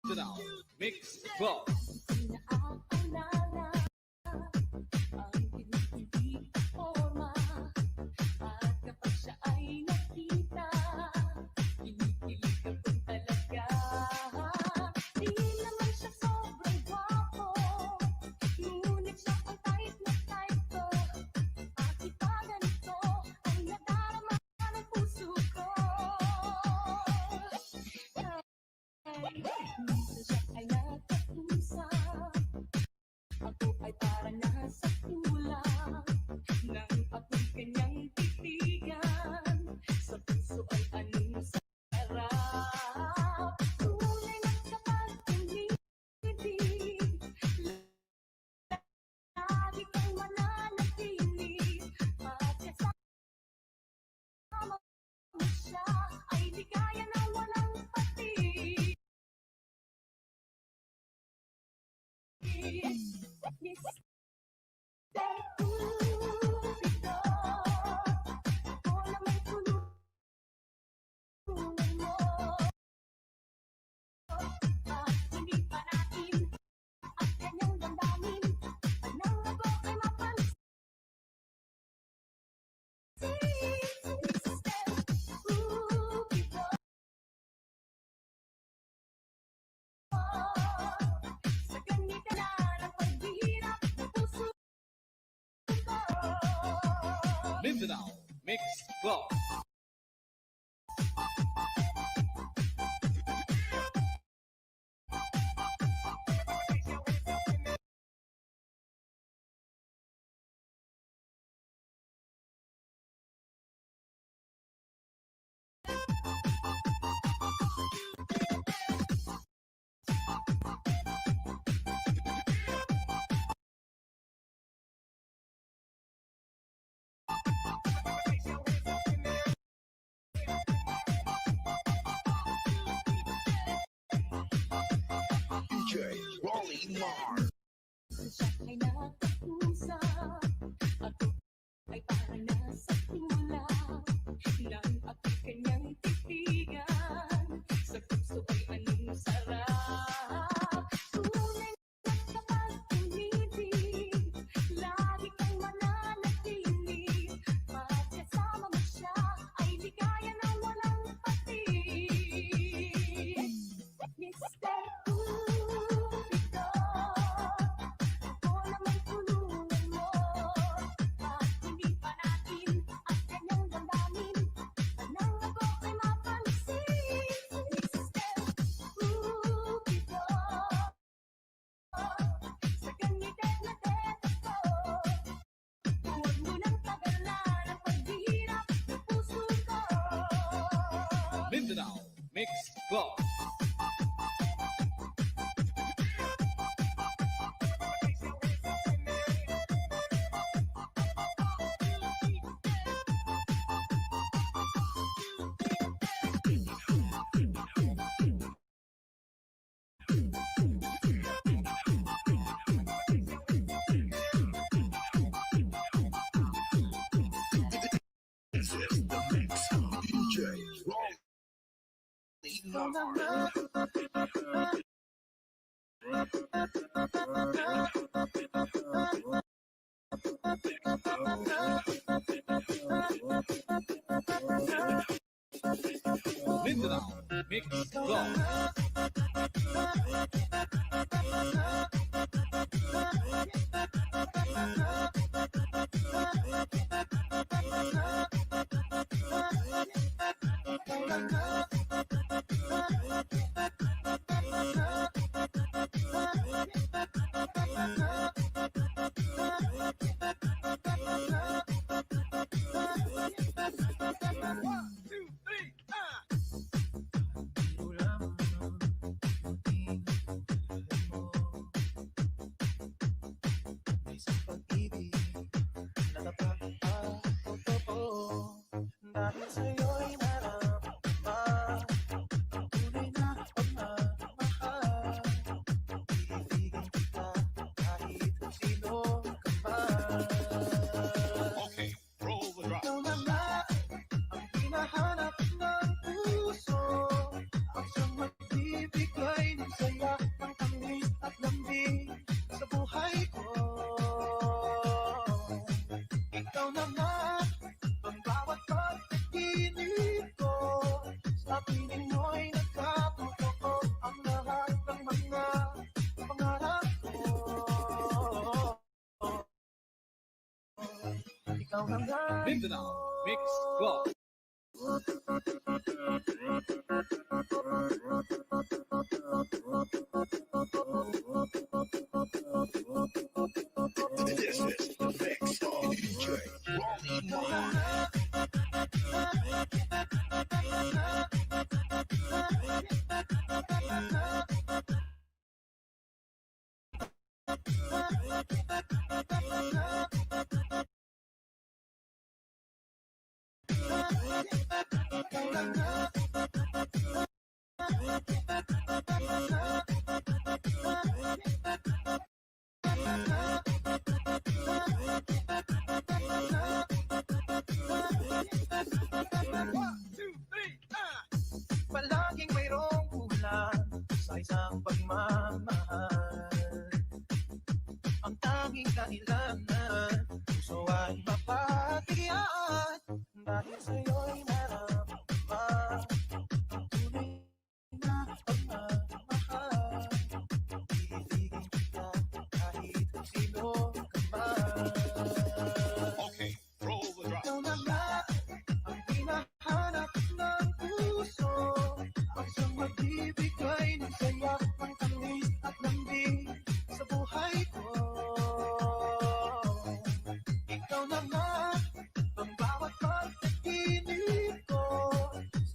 Mindanao Mix Club. Naaalala ang pinipili forma at kapag siya ay nakita, kinikilig ako talaga. Di naman siya sobrang gwapo, ngunit siya ang type na type ko. Bakit ba ganito ang nadarama ng puso ko? Minsan siya ay nagkausap, ako ay parang nasa kulang, nang ako'y kanyang titigan, sa puso ay anong sarap. Tunay na kapag-ibig, lagi kang mananatili, at kasama mo siya, ay ligaya na walang patig. Mr. Cupido, ako na may tulungan mo, at hindi pa natin ang kanyang damdamin, nang ako ay mapansin. Mr. Cupido, sa ganito na ng paghihirap ng puso ko. Mindanao Mix Club. DJ Rolly Mar. Siya ay nakausap, ako ay parang nasa kulang, nang ako'y kanyang titigan, sa puso ay anong sarap. Tunay na kapag-ibig, lagi kang mananatili, at kasama mo siya, ay ligaya na walang patig. Mr. Cupido, ako na may tulungan mo, at hindi pa natin ang kanyang damdamin, nang ako ay mapansin. Mr. Cupido, sa ganitong na deto ko, huwag mo nang tagalan ang paghihirap ng puso ko. Mindanao Mix Club. This is the mix of DJ Rolly Mar. Mindanao Mix Club. Dahil sa'yo'y nararama ang tunay na pagmamahal. Iibigin kita kahit sino ka man. Okay, roll the drop. Ikaw na nga ang hinahanap ng puso, ang siyang magbibigay ng saya, ng tamis at lambing sa buhay ko. Ikaw na nga ang bawat pagkakinip ko, sa piling mo'y nagkatotoo ang lahat ng mga pangarap ko. Ikaw na nga Mindanao Mix Club. This is the mix of DJ Ronnie Martin. Palaging mayroong kulang sa isang pagmamahal. Ang tanging kailangan, puso ay mapatiyan. Dahil sa'yo'y nararama ang tunay na pagmamahal. Iibigin kita kahit sino ka man. Okay, roll the drop. Ikaw na nga ang hinahanap ng puso, ang siyang magbibigay ng saya, ng tamis at lambing sa buhay ko. Ikaw na nga ang bawat pagkakinip ko,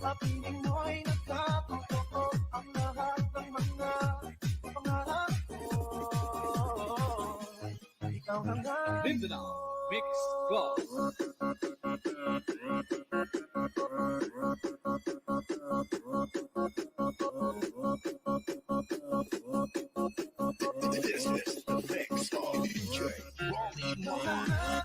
sa piling mo'y nagkatotoo ang lahat ng mga pangarap ko. Ikaw na nga Mindanao Mix Club. This is the mix of DJ Ronnie Martin.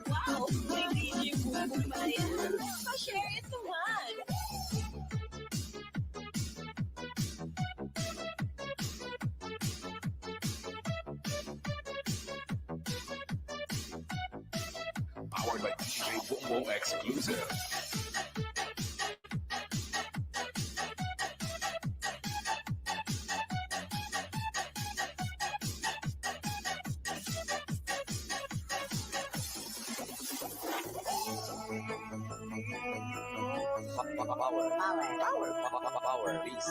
Wow! May DJ Bumbong pala yan. Pa-share it naman. Powered by DJ Bobo Exclusive. Power, beast,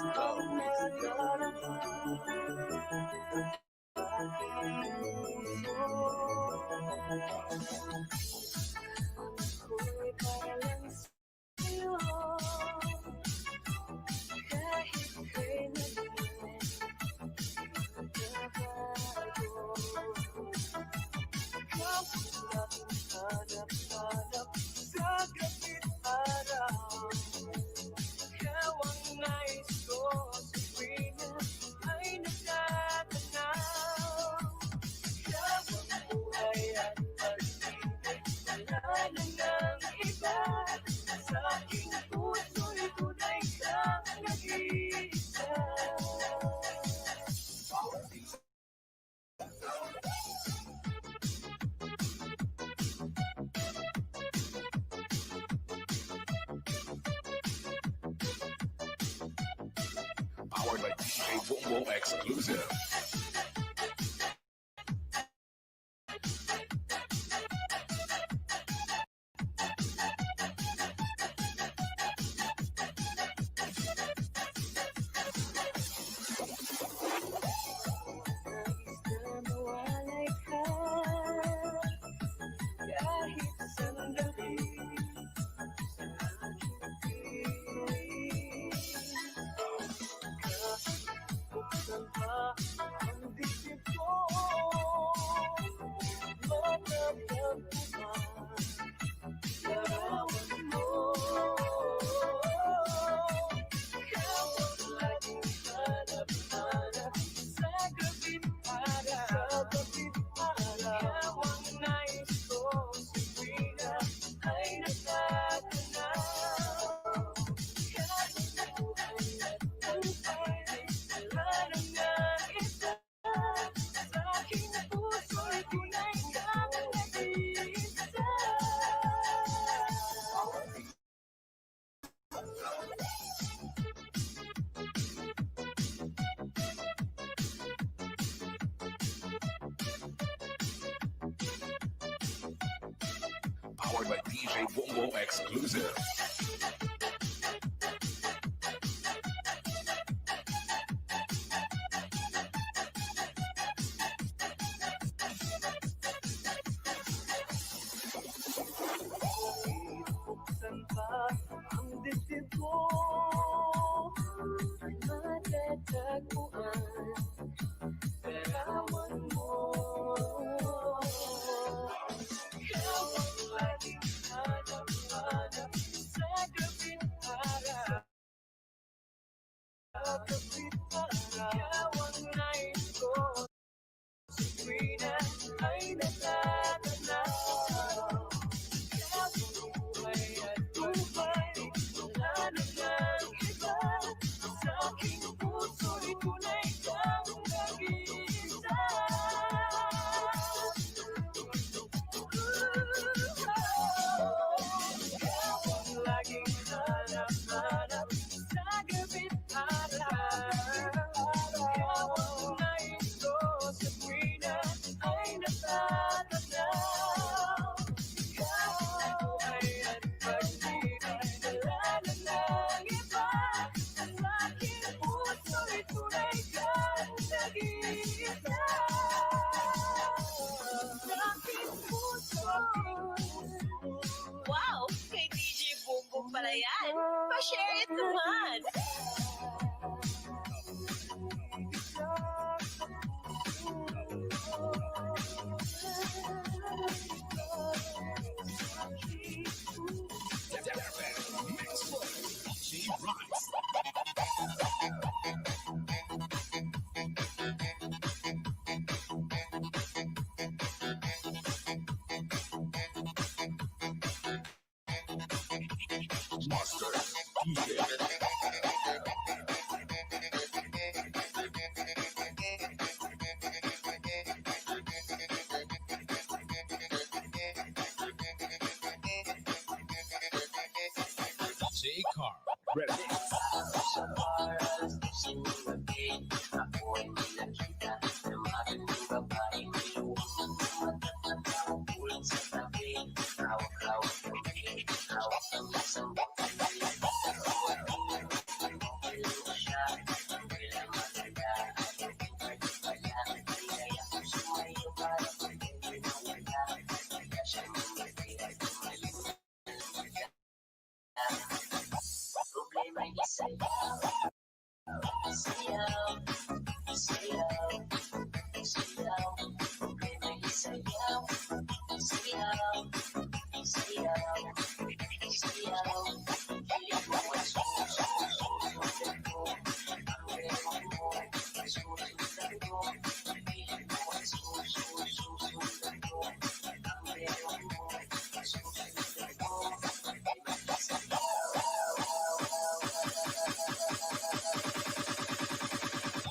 Ako'y parang sa'yo, kahit kailan nagbabago. Ikaw ang laging hanap-hanap sa gabit araw. Ikaw ang nais ko sa tuwing ay nagtatanaw. Ikaw ang buhay at pag-ibig, wala na ng iba. Sa aking puso'y tunay kang nag-iisa. Powered by DJ Bobo Exclusive. powered by DJ Bongo Exclusive. Buksan pa ang dibdib ko, matatagpuan, larawan mo. Ikaw ang laging hanap-hanap sa gabing araw. Sa gabing araw, ikaw ang nais ko. Sa tuwing na ay natatanaw. Wow! Kay DJ Bongo pala yan. Pa-share it naman. She rocks. Master DJ. J Car Remix.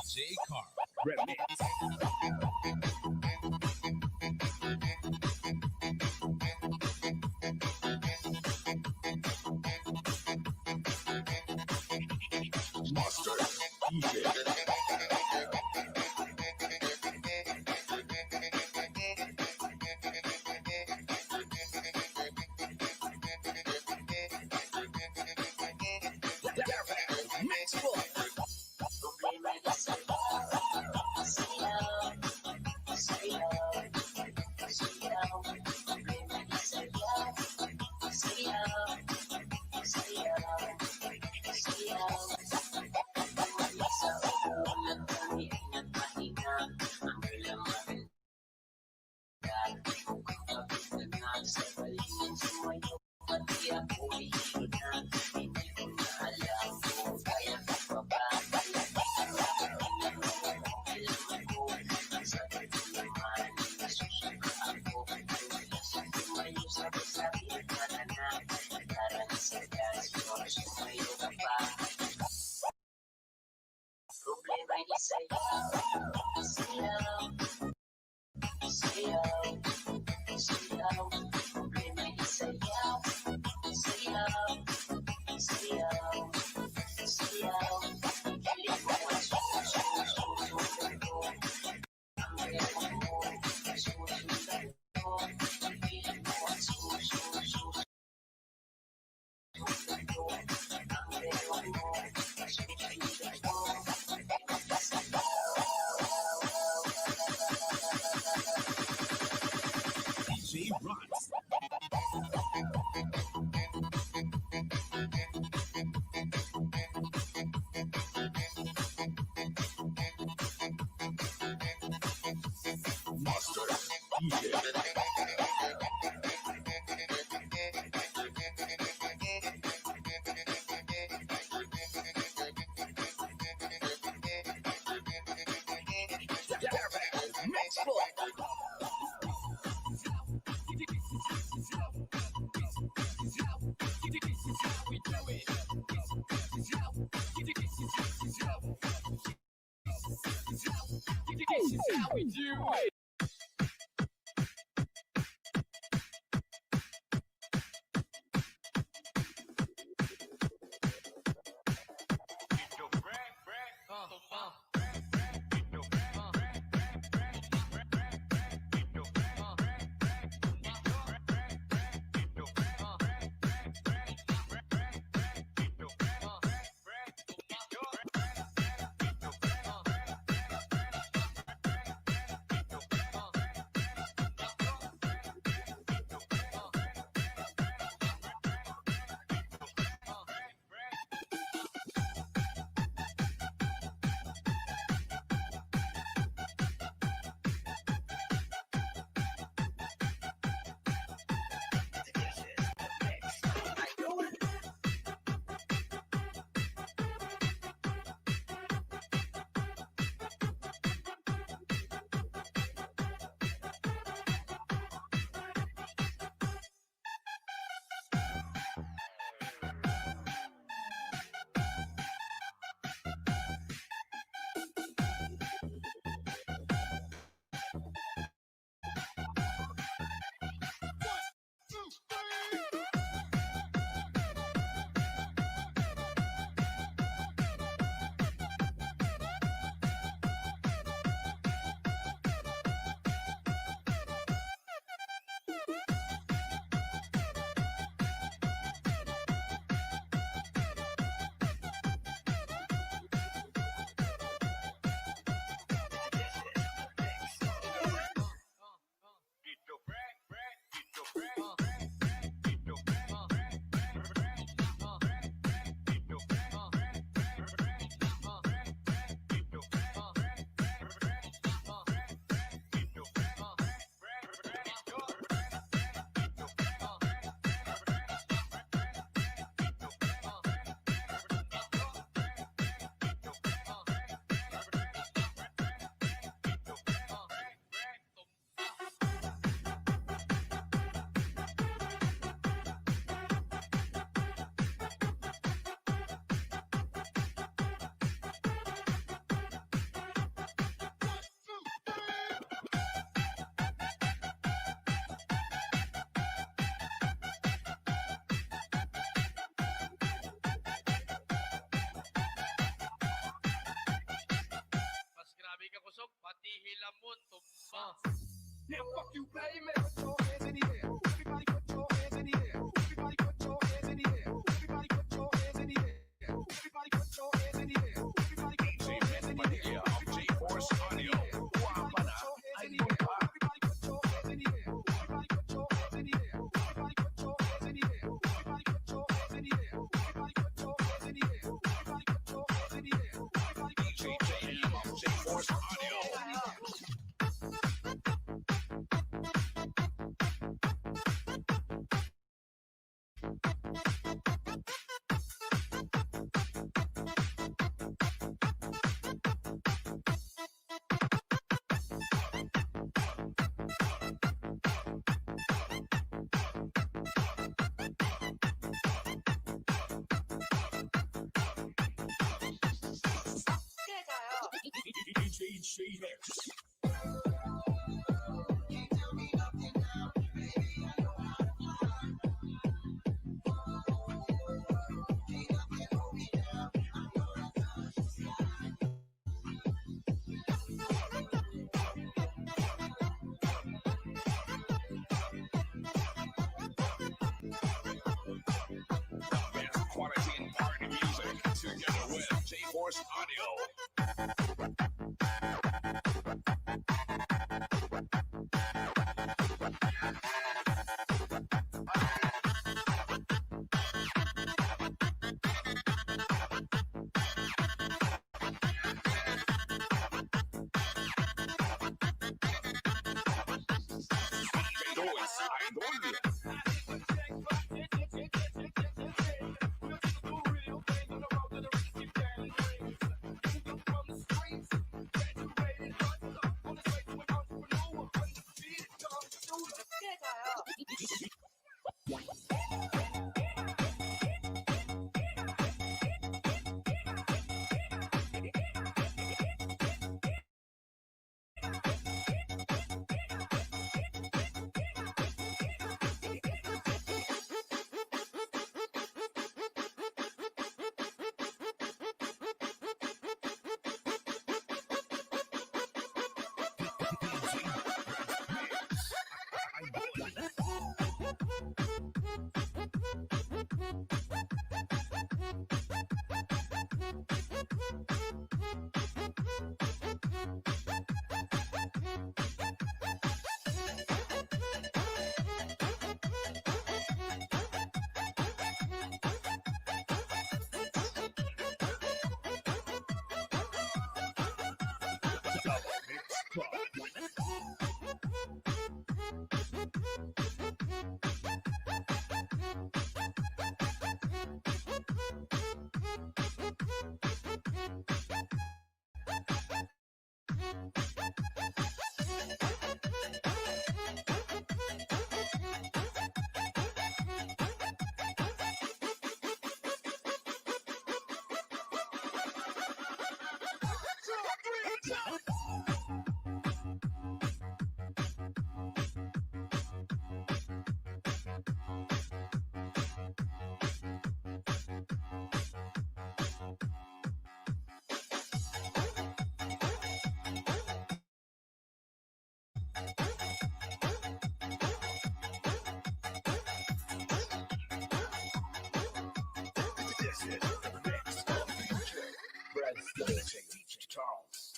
J Car Remix. Master DJ. Sayaw, problema isayaw, sayaw. Mas grabe ka kusog, pati hilamon tumba. Yeah, fuck you, baby. Put your hands in the air. Everybody put your hands in the air. Everybody put your hands in the air. Everybody put your hands in the air. Everybody put your hands in the air. Everybody put your hands in the air. J-Force Audio. Wapana. Everybody put your hands in the air. Everybody put your hands in the air. Everybody put your hands in the air. Everybody put your hands in the air. Everybody put your hands in the air. Everybody put your hands in the air. Everybody put your hands in the air. J-Force Audio. DJ J-X. Best quality and party music together with J-Force Audio. This is the mix of DJ Brad Stone, DJ Charles.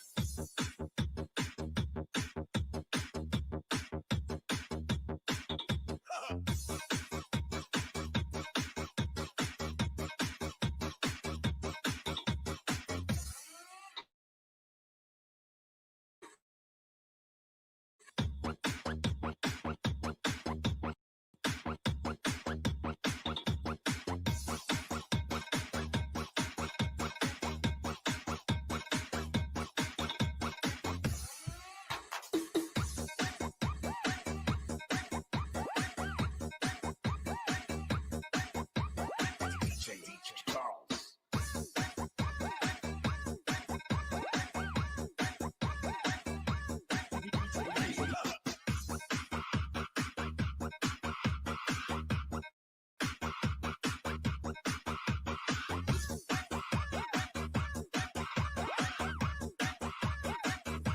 DJ Charles.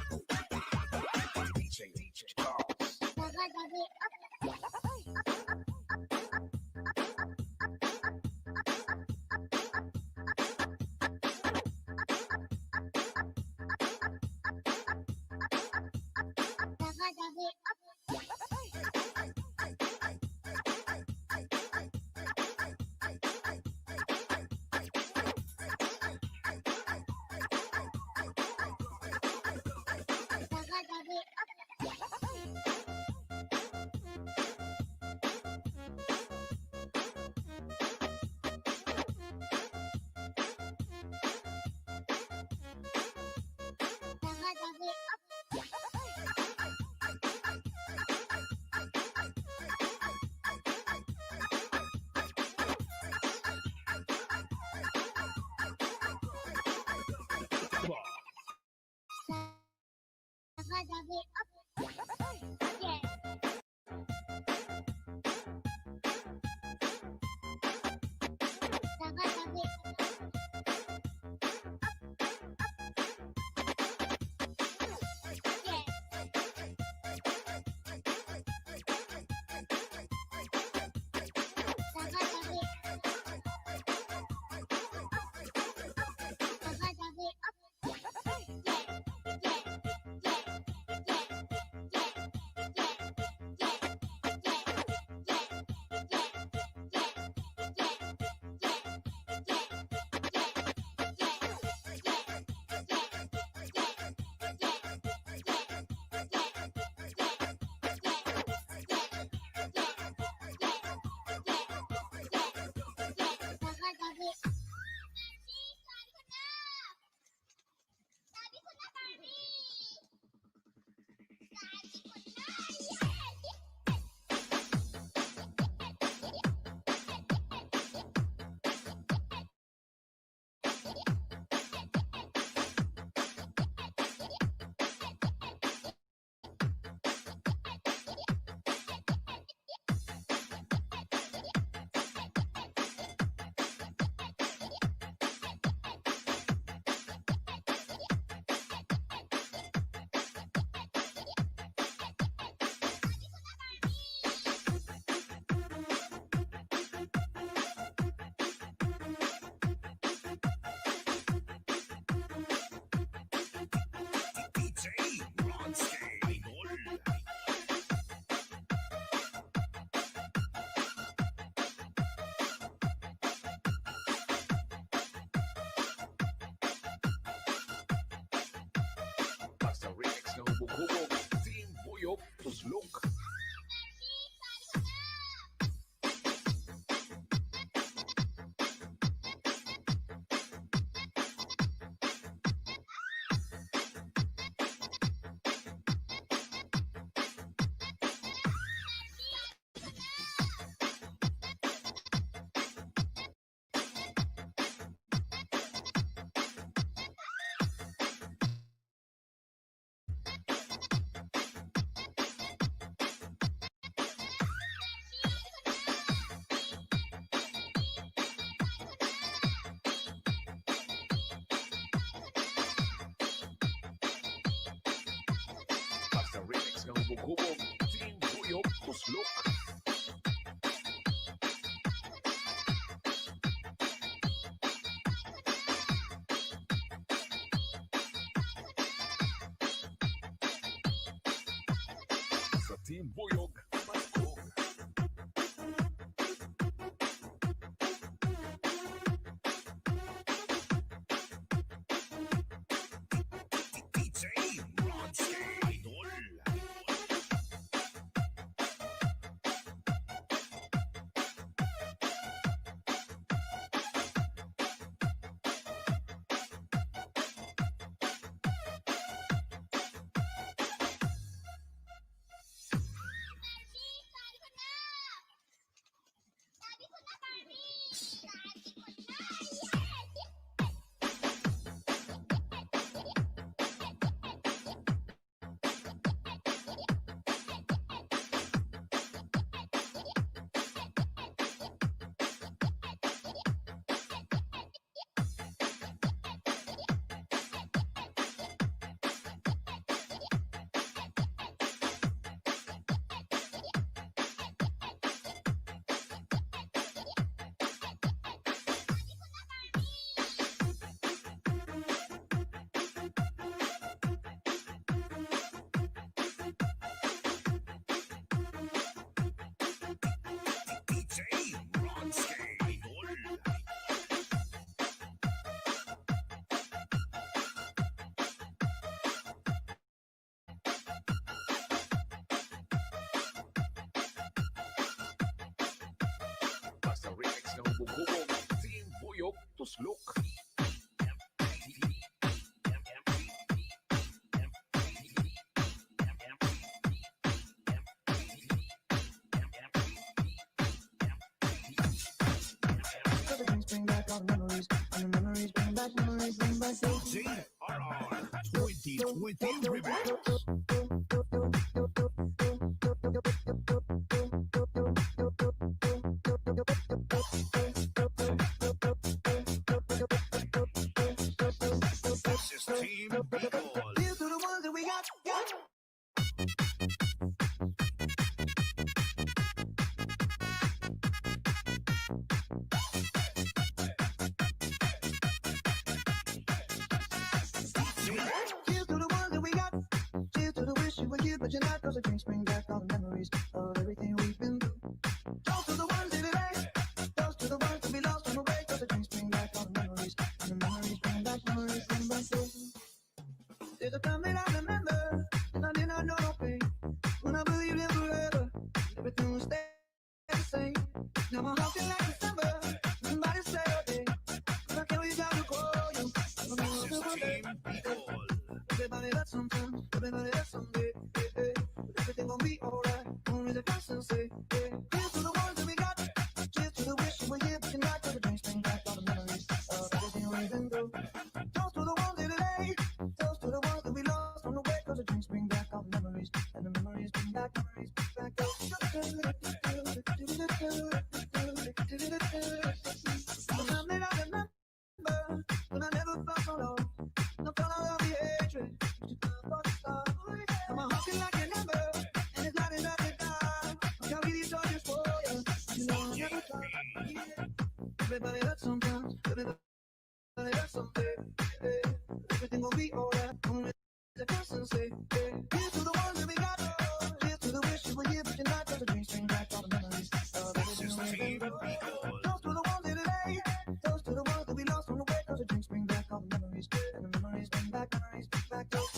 DJ Charles. bubog-bubog, Team Buyog Tuslok. Sa Team Buyog, Paskog. DJ Ronski Idol. DJ Ronski Idol. Basta remix ng bubog-bubog, Team Buyog Tuslok. So the drinks bring back all the memories, and the memories bring back memories. Bring back JRR 2020 Remix. This is Team Bicol. Here's to the ones that we got. Cheers to the ones that we got. Cheers to the wish you were here, but you're not. Cause the drinks bring back all the memories of everything we've been through. Toast to the ones in today. Toast to the ones that we lost on the way. Cause the drinks bring back all the memories. And the memories bring back memories. Bring back those. There's a time that I remember, and I did not know no pain. When I believed in forever, everything would stay the same. Now my heart feels like December. Somebody say a day. But I can't wait down to call you. I'm This is gonna Team Bicol. everybody hurts sometimes, everybody hurts someday. Yeah, yeah. But everything gon' be alright. Only the constant say, yeah. Here's to the ones that we got. Cheers to the wish you were here, but you're not. Cause the drinks bring back all the memories of everything we've been through. Toast to the ones in today. Toast to the ones that we lost on the way. Cause the drinks bring back all the memories. And the memories bring back memories. Bring back those. The time that I remember when I never felt so low. No felt all the hatred. But you thought the star. And my heart feel like an ember. And it's lighting up the dark. Can't really touch this for you. You know I never thought. Yeah. Everybody hurts sometimes. Everybody hurts someday. Yeah. Everything gon' be alright. Only the constant say. Yeah. Here's to the ones that we got. Here's to the wish you were here, but you're not. Cause the drinks bring back all the memories of This everything is we've Team been through. Bicol. Toast to the ones in today. Toast to the ones that we lost on the way. Cause the drinks bring back all the memories. And the memories bring back memories. Bring back those.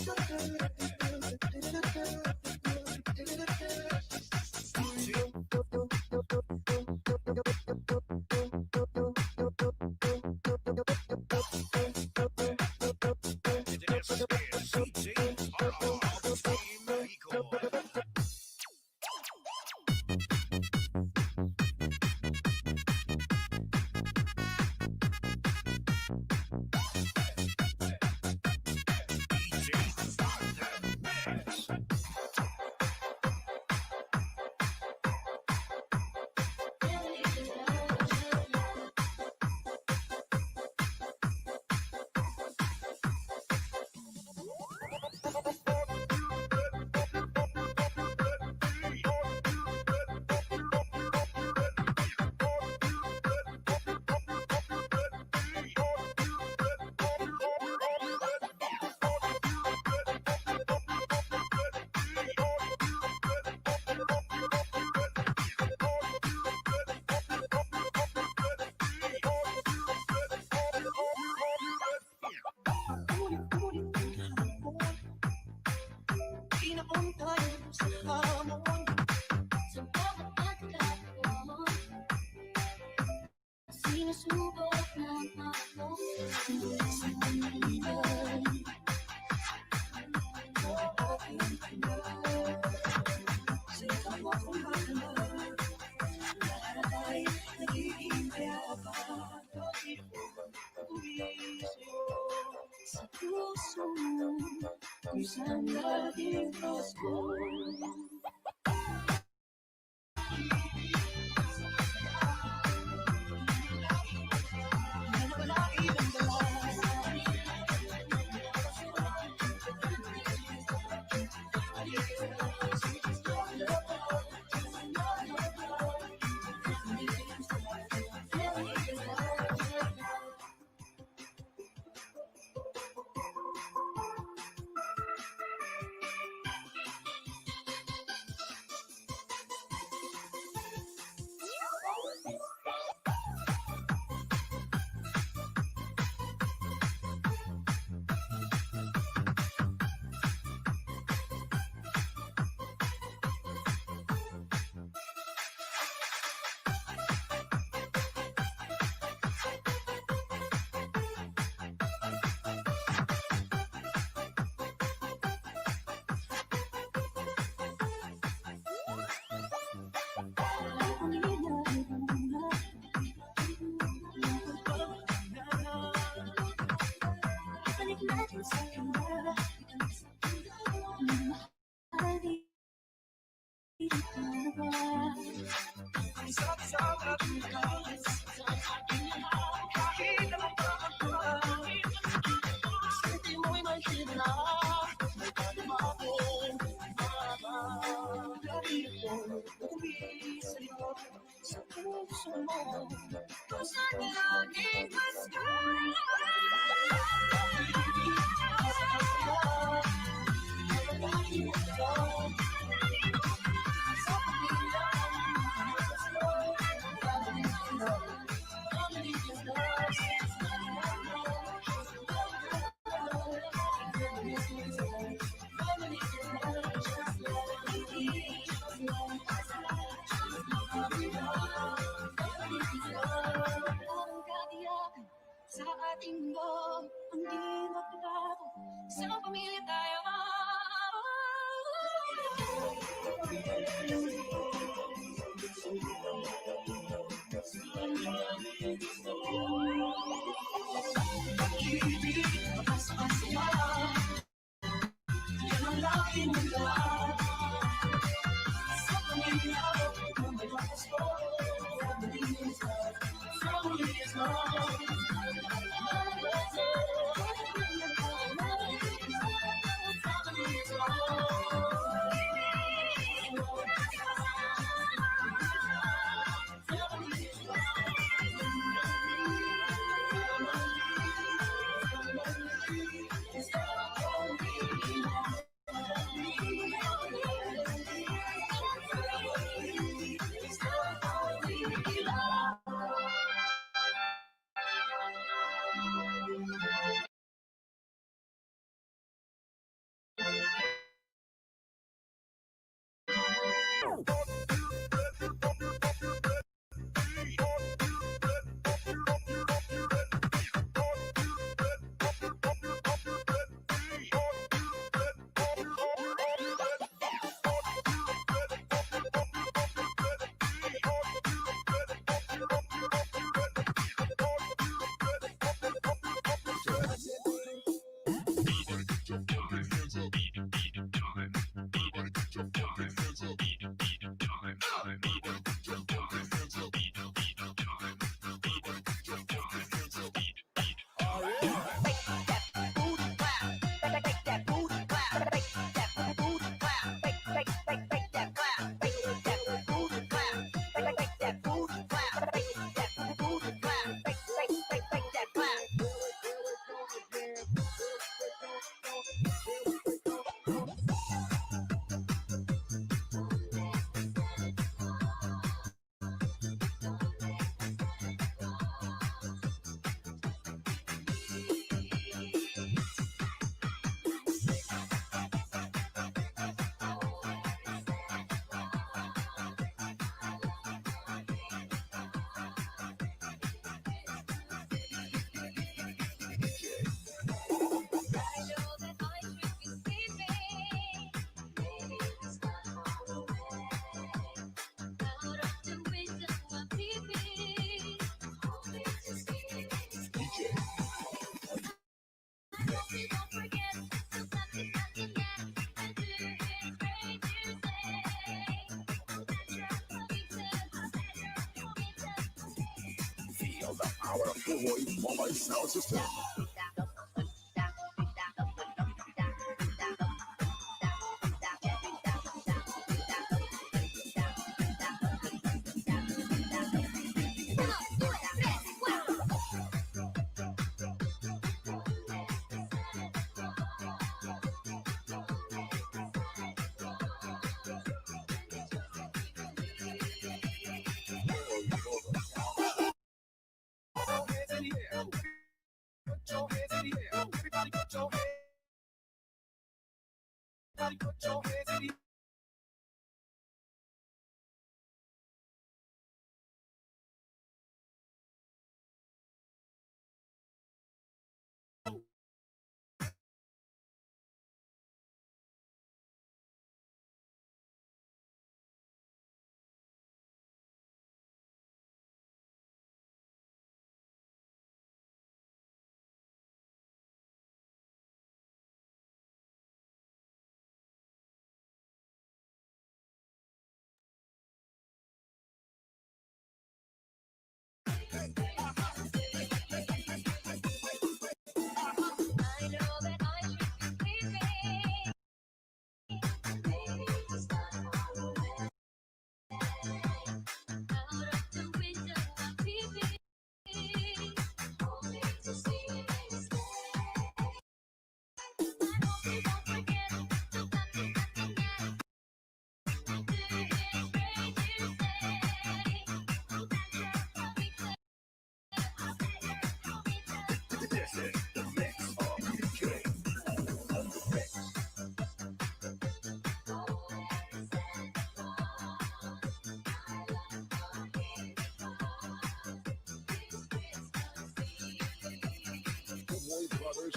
Sumusubok na ako sa pamilay. Aking panay, sa ikaw akong mahalay. Lahat ay nagiging payapa. Bakit uwi sa'yo sa puso mo kung saan laging Pasko? Sa puso mo kung saan laging Pasko. Sa ating loob, ang di magbabago. Isang pamilya tayo. Yan ang laging magdaan. Sa pamilya, kung may Pasko, family is love. Family is love. the power of your voice mobile sound system. Hands in the air. Put your hands in the air. Everybody put your hands. Everybody put your hands in the air. I know that I should be leaving. Maybe it's not always out of the window of TV, only to see you stay. I hope you don't forget the nothing yet. Do you hear the radio say? Oh, that girl from Big Bang. I say, This is the mix of DJ. Brothers.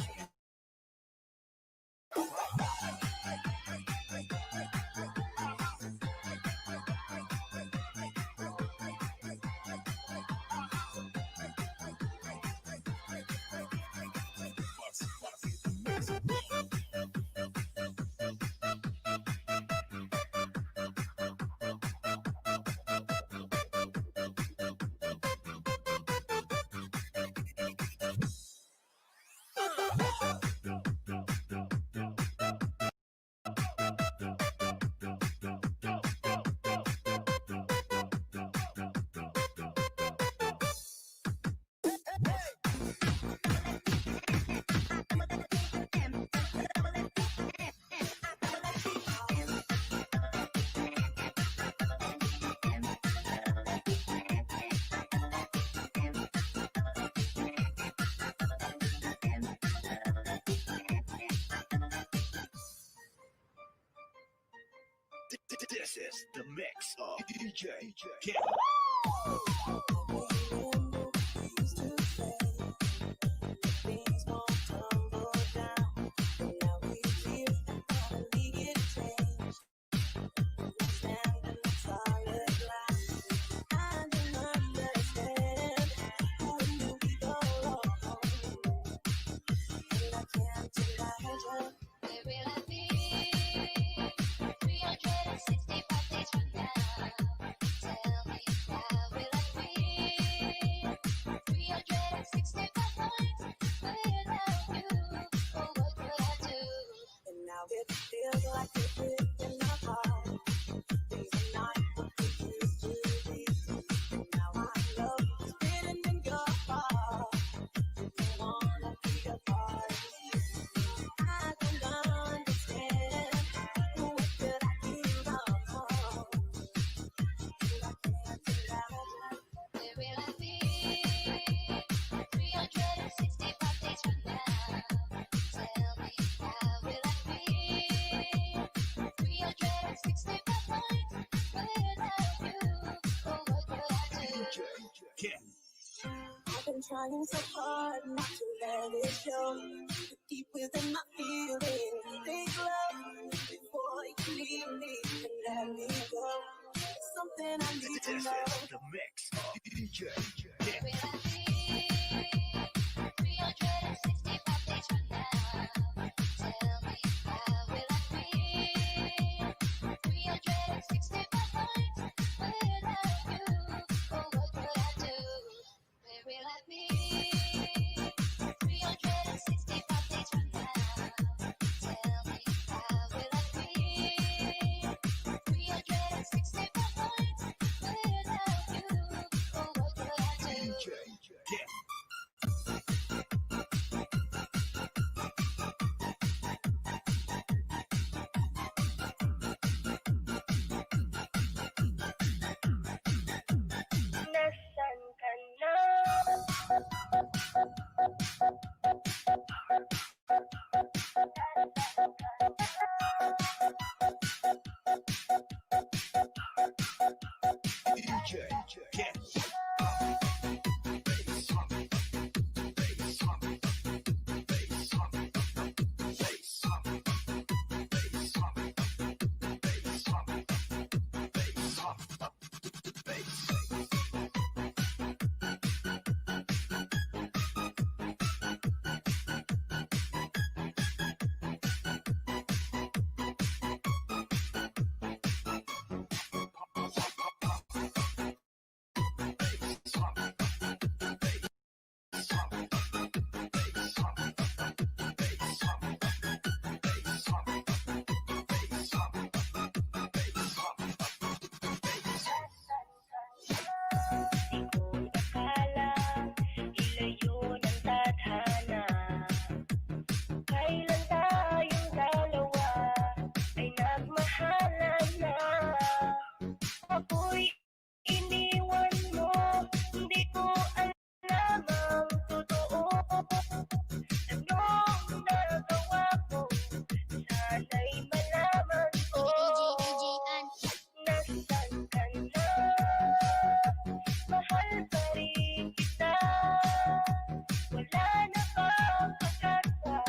This is the mix of DJ Ken. Things won't tumble down. And now we feel finally it changed. We stand in the solid light. I don't understand when we go wrong. And I can't imagine. where will I be 365 days from now? Tell me, how will I feel 365 nights without you? Oh, what would I do? And now it feels like it's written in my heart. These are not what they used to be. And now I know it's written in your heart. You don't wanna be a part of me. I don't understand. What could I do wrong? And I can't imagine. Where will I be 365 days from now? Tell me, how will I feel 365 nights without you? Oh, what would I do? DJ Ken. I've been trying so hard not to let it show. Deep within my feelings, think love before you leave me and let me go. Something I need to This know. is the mix of DJ Where Ken. will I be 365 days from now? Tell me, how will I feel 365 nights without you? Oh, what would I do? Where will I DJ, get Akala ilayo ng tadhana. Kailan tayong dalawa ay nagmahalan na. Ako'y iniwan mo, hindi ko alam ang totoo. Anong nagawa ko? Sana'y malaman ko. Nasaan ka na? Mahal pa rin kita. Wala na bang pag-asa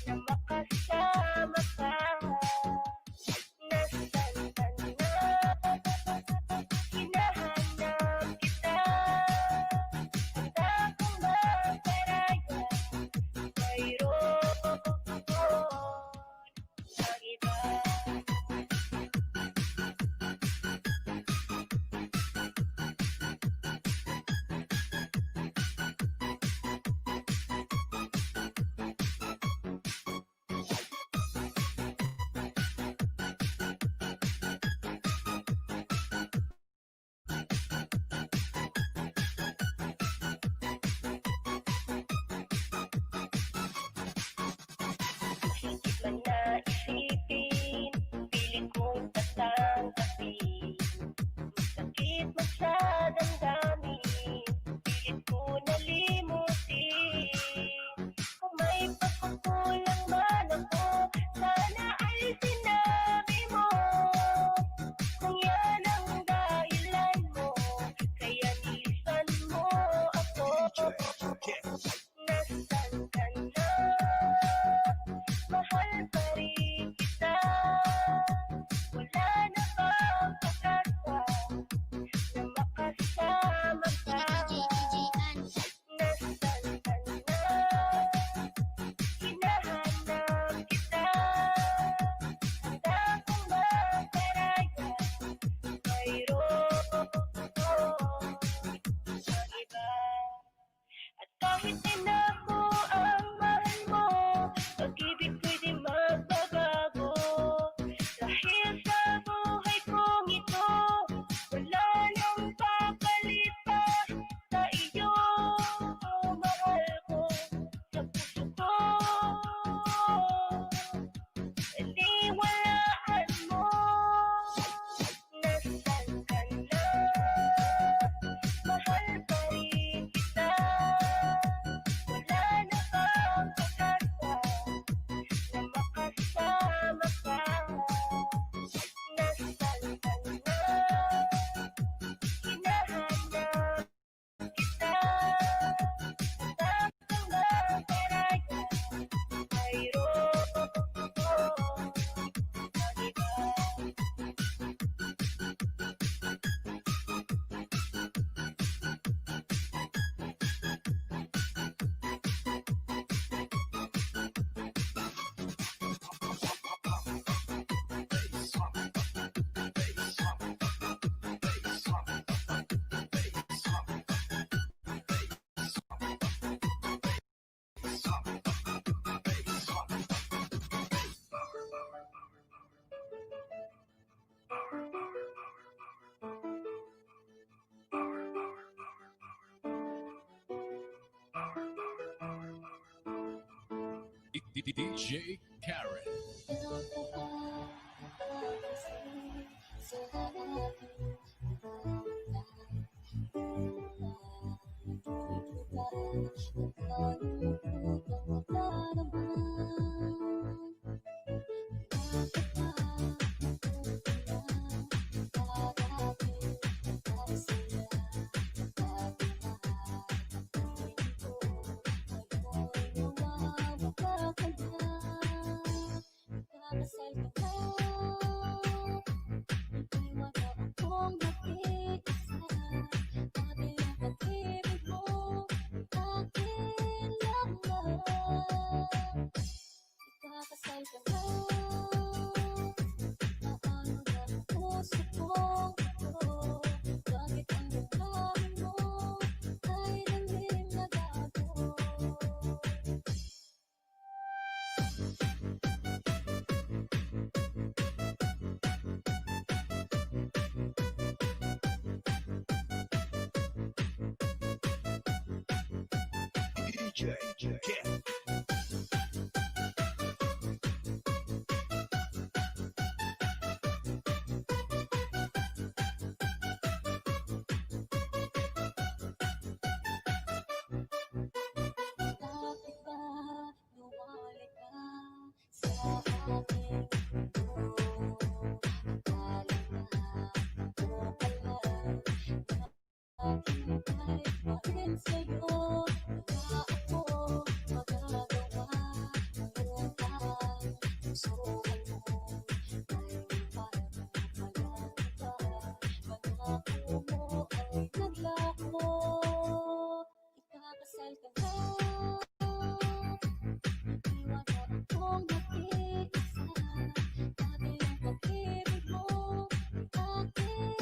na makasama ka? Nasaan ka na? Hinahanap kita. Handa kong magparaya. Mayroon ang iba. Masakit man na isipin, pilit kong tatanggapin. Masakit man sa damdamin, pilit ko nalimutin. Kung may pagkukulang man ako, sana ay sinabi mo. Kung yan ang dahilan mo, kaya nisan mo ako. Nasaan ka na? Mahal pa rin kita. Wala na bang pag-asa na makasama ka? Nasaan ka na? Hinahanap kita. Handa kong magparaya. Mayroon ang iba. At kahit din ako ang mahal mo, pag-ibig ko'y di magbabago. Dahil sa buhay kong ito, wala nang papalit pa sa iyo. Mahal ko sa puso ko, iniwalaan mo. Nasaan ka na? Mahal pa rin kita. Wala na bang pag-asa na makasama ka? Nasaan ka na? Hinahanap kita. Handa kong magparaya. Mayroon ang iba. DJ Karen. DJ Jeff. Bakit ba lumalik ka sa aking mundo? Akala ko pala naghihintay pa rin sa'yo. Wala ako magagawa, ngunang pusohan mo ay parang malanta. Pangako mo ay naglako, ikakasal ka na. Iwan mo akong nag-iisa, dati ang pag-ibig mo ay aking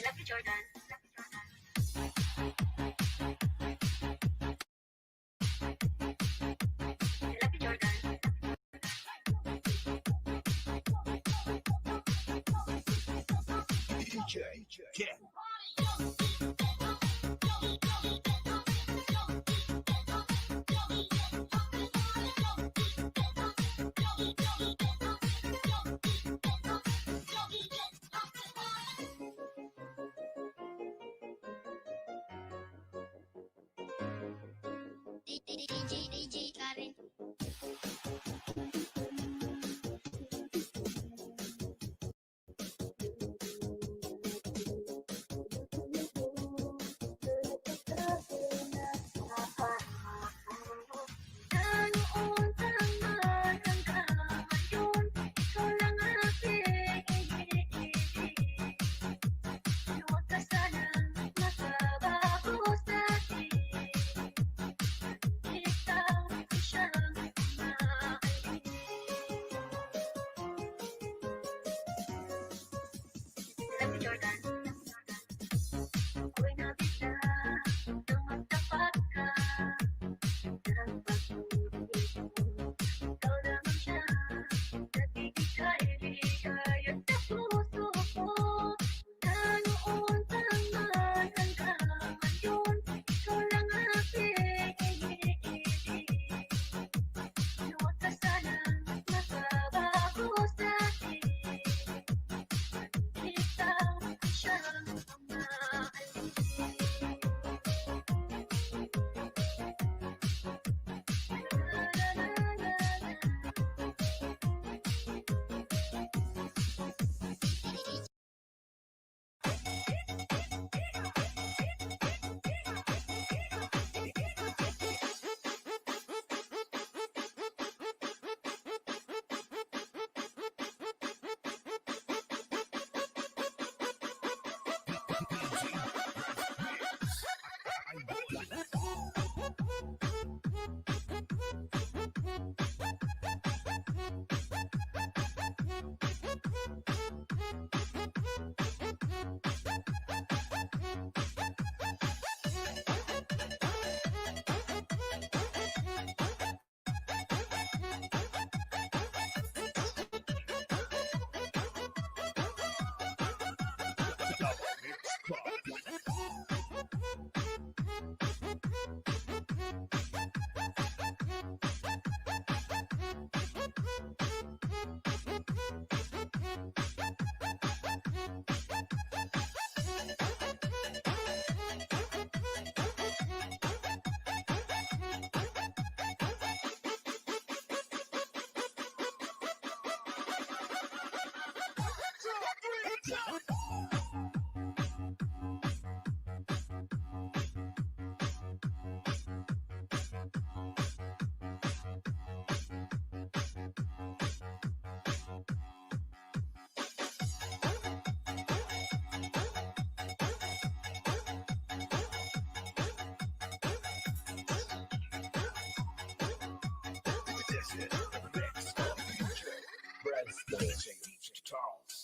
Lucky Jordan. Lucky Jordan. DJ, get DJ Karen. Noon tangan hanggang ngayon, ikaw lang aking iniibig. Huwag ka sanang magbabago sa'kin. Ikaw siyang mahalin. Lucky Jordan. Ako'y nabigla nang magtapat ka. Ang pag-ibig mo, ikaw naman siya. Nagbibigay-bigay at sa puso ko. Na noon tangan hanggang ngayon, ikaw lang aking iniibig. Huwag ka sanang magbabago sa'kin. Ikaw siyang mahalin. this is the mix of DJ Brad Stone, Charles.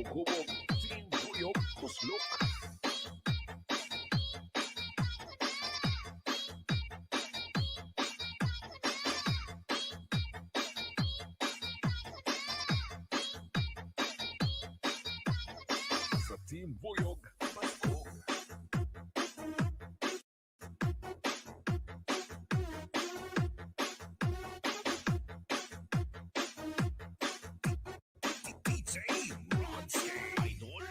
hubog-hubog, Team Buyog, Tuslok. Sa Team Buyog, Pasko. DJ Ronski Idol.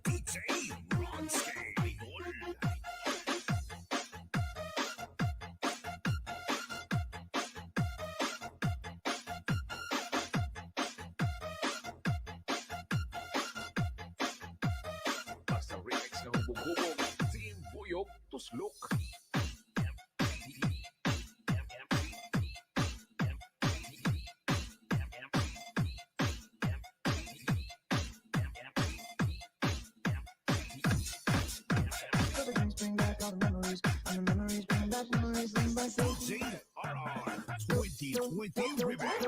DJ Ronski Idol. Basta remix ng hubog-hubog, Team Buyog, Tuslok. Cause the drinks bring back all the memories, and the memories bring back memories, bring back those. JRR 2020 Remix.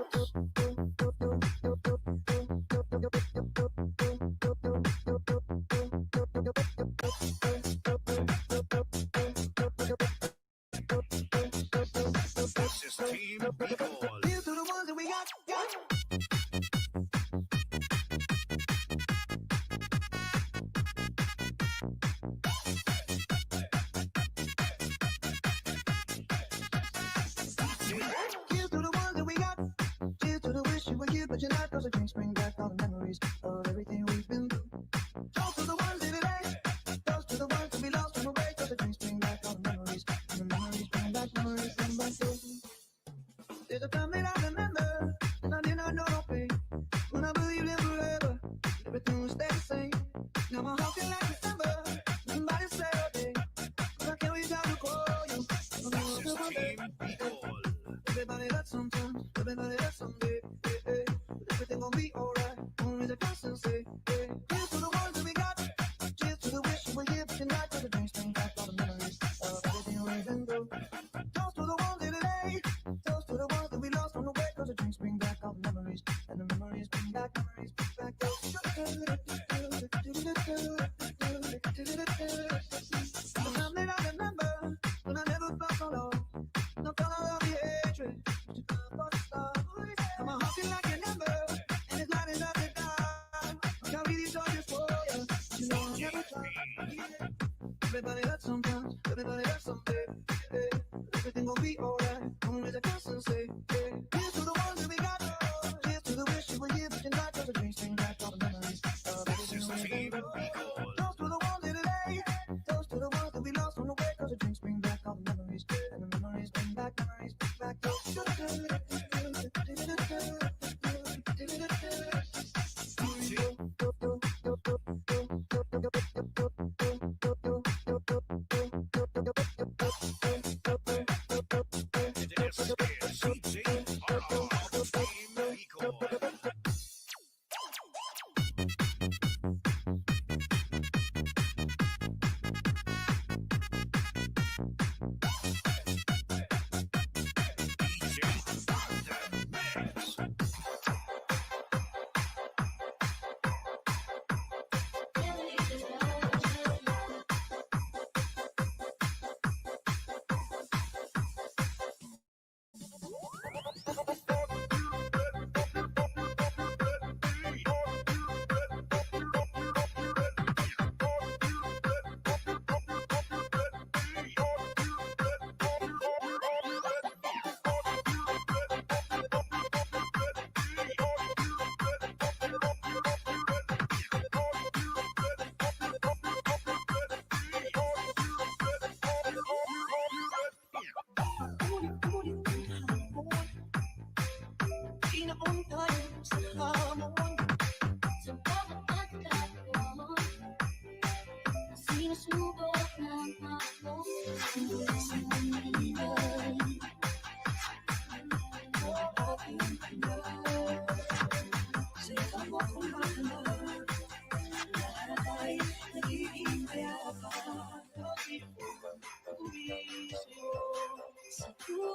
This is Team Bicol. Here's to the ones that we got. Here's to the ones that we got. Cheers to the wish you were here, but you're not. Cause the drinks bring back all the memories of everything we've been through. Toast to the ones in today. Toast to the ones that we lost on the way. Cause the drinks bring back all the memories. And the memories bring back memories, bring back those. There's a time that I remember, and I did not know no pain. When I believed in forever, everything would stay the same. Now my heart feels like December. Somebody say a day, but I can't reach out to call you. This is Team Bicol. Everybody hurts sometimes, everybody hurts someday. Hey, hey. But everything gon' be alright. Only the constant say, hey. Here's to the ones that we got. Cheers to the wish you were here, but you're not. Cause the drinks bring back all the memories of everything we've been through. Toast to the ones in today. Toast to the ones that we lost on the way. Cause the drinks bring back all the memories. And the memories bring back memories, bring back those. The time that I remember, when I never felt so low. No color of the hatred, but you come for the star. And my heart feel like an ember, and it's lighting up the dark. I carry these charges for you, but you know I'll never try. Everybody hurts sometimes, everybody hurts someday. Hey, everything gon' be alright, only the constant say. Hey, here's to the ones that we got. Here's to the wish you were here, but you're not. Cause the drinks bring back all the memories of This is everything we've Team been through. Bicol. Toast to the ones in today. Toast to the ones that we lost on the way. Cause the drinks bring back all the memories. And the memories bring back memories, bring back those.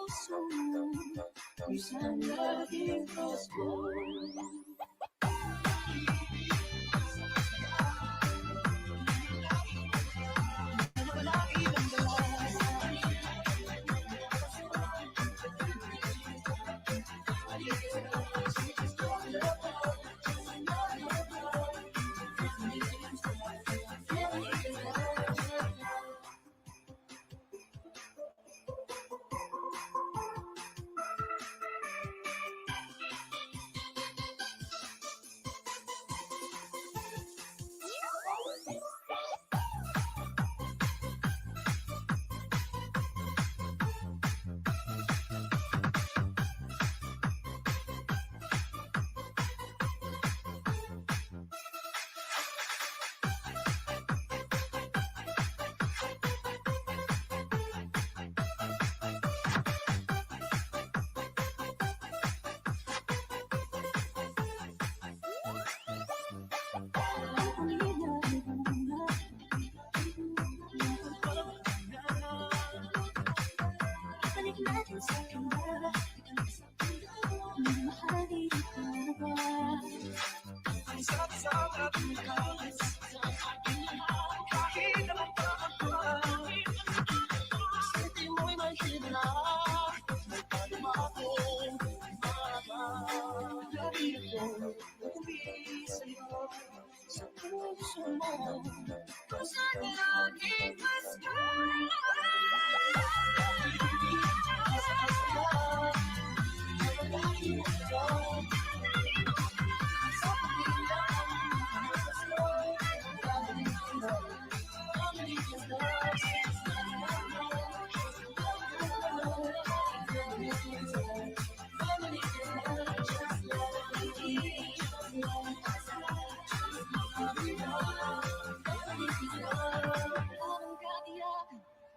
puso mo, minsan laging pasko. Ibalik natin sa kanya, mahali ka ba? Ang sarap-sarap natin kahit naman pa ako. Isipin mo'y mahina, may palima ako. Lagi ako umuwi sa'yo, sa puso mo. Kung saan laging pasko.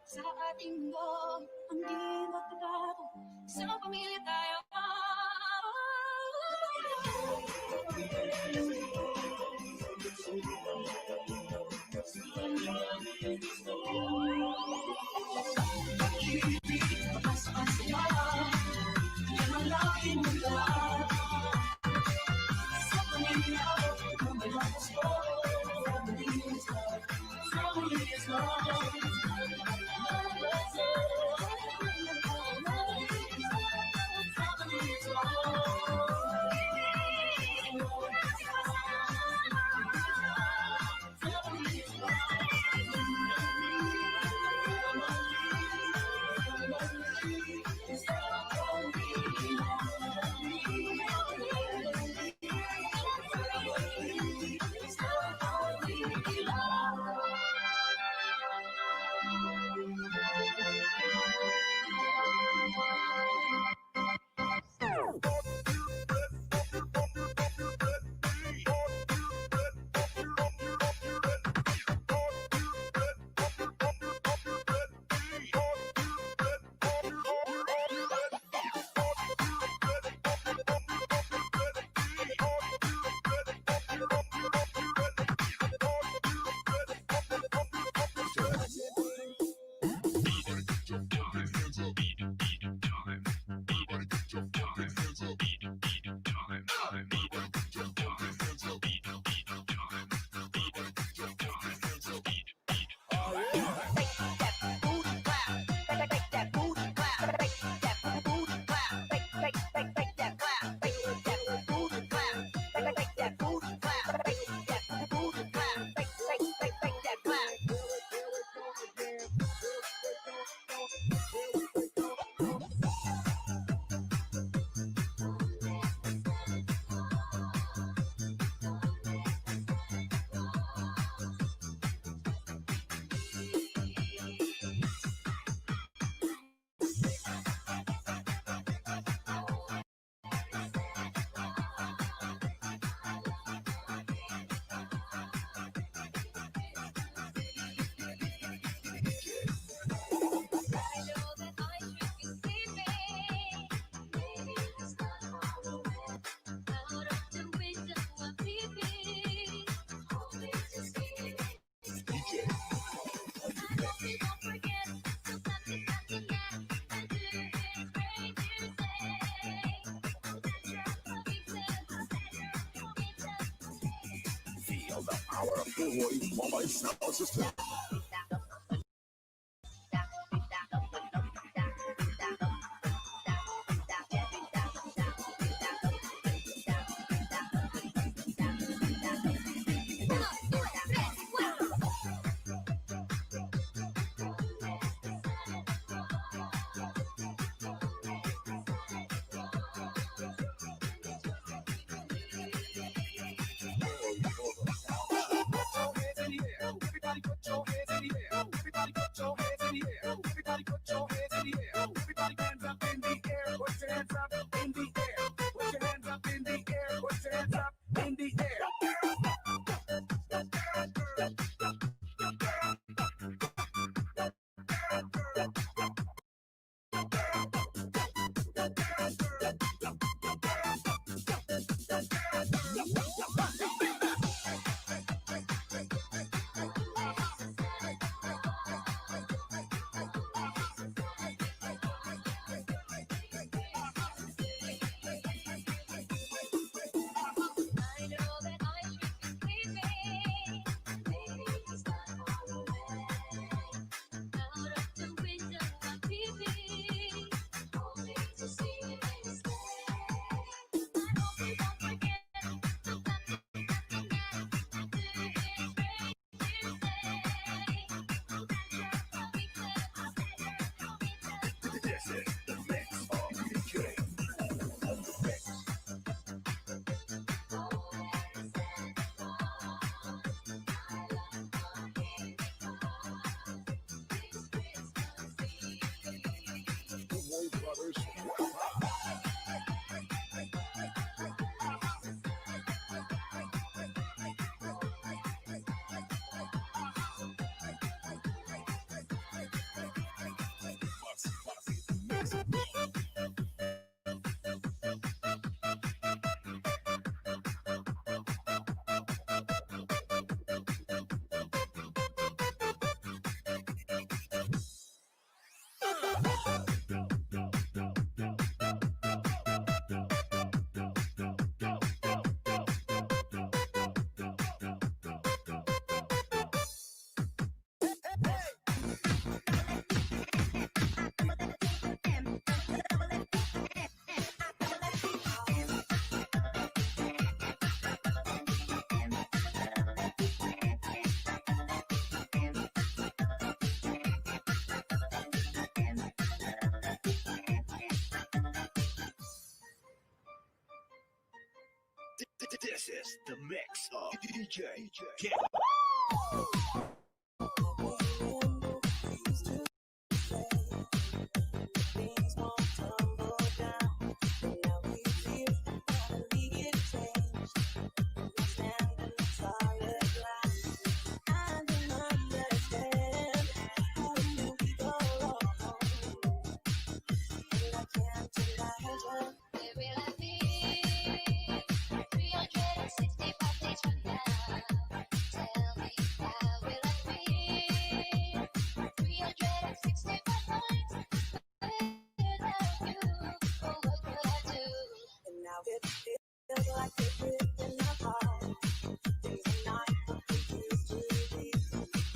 Sa ating loob, ang di magbabago, sa pamilya tayo. Powerful voice sound system. Everybody put your hands in the air. Everybody put your hands in the air. Everybody put your hands in the air. Everybody hands up in the air. Put your hands up in the air. Put your hands up in the air. Put your hands up in the air. I know that I should be sleeping. Maybe it's not all the way. Out of the window, I'm peeping, hoping to see you instead. I hope you won't forget the time we had to get to the big break Tuesday. And we could have stayed This is the mix of DJ. This is the mix of DJ. Things won't tumble down. Now we feel finally it changed. We're standing on solid ground. I don't understand how we go wrong, and I can't imagine. Where will I be 365 days from now? Tell me, how will I be 365 nights without you? Oh, what could I do? And now it feels like it's written apart. Things are not what they used to be.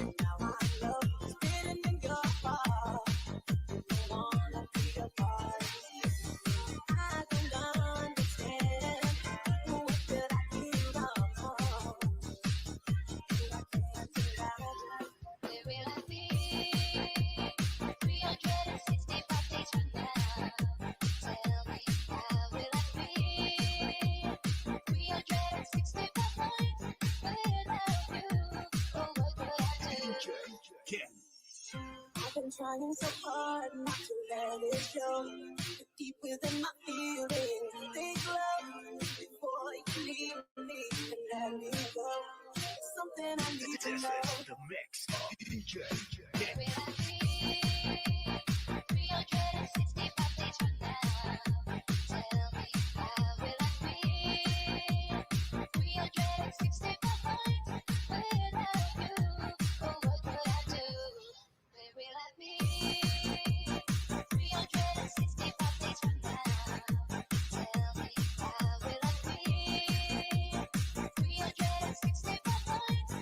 And now my love is spinning in your heart. Don't wanna be apart. I don't understand. What did I do wrong? I can't imagine. Where will I be 365 days from now? Tell me, how will I be 365 nights without you? Oh, what could I do? I've been trying so hard not to let it show. Deep within my feelings, they glow. Before you leave me and let me go, something I need to This know. is the mix of DJ. Where will I be 365 days from now? Tell me, how will I be 365 nights without you? Oh, what could I do? Where will I be 365 days from now? Tell me, how will I be 365 nights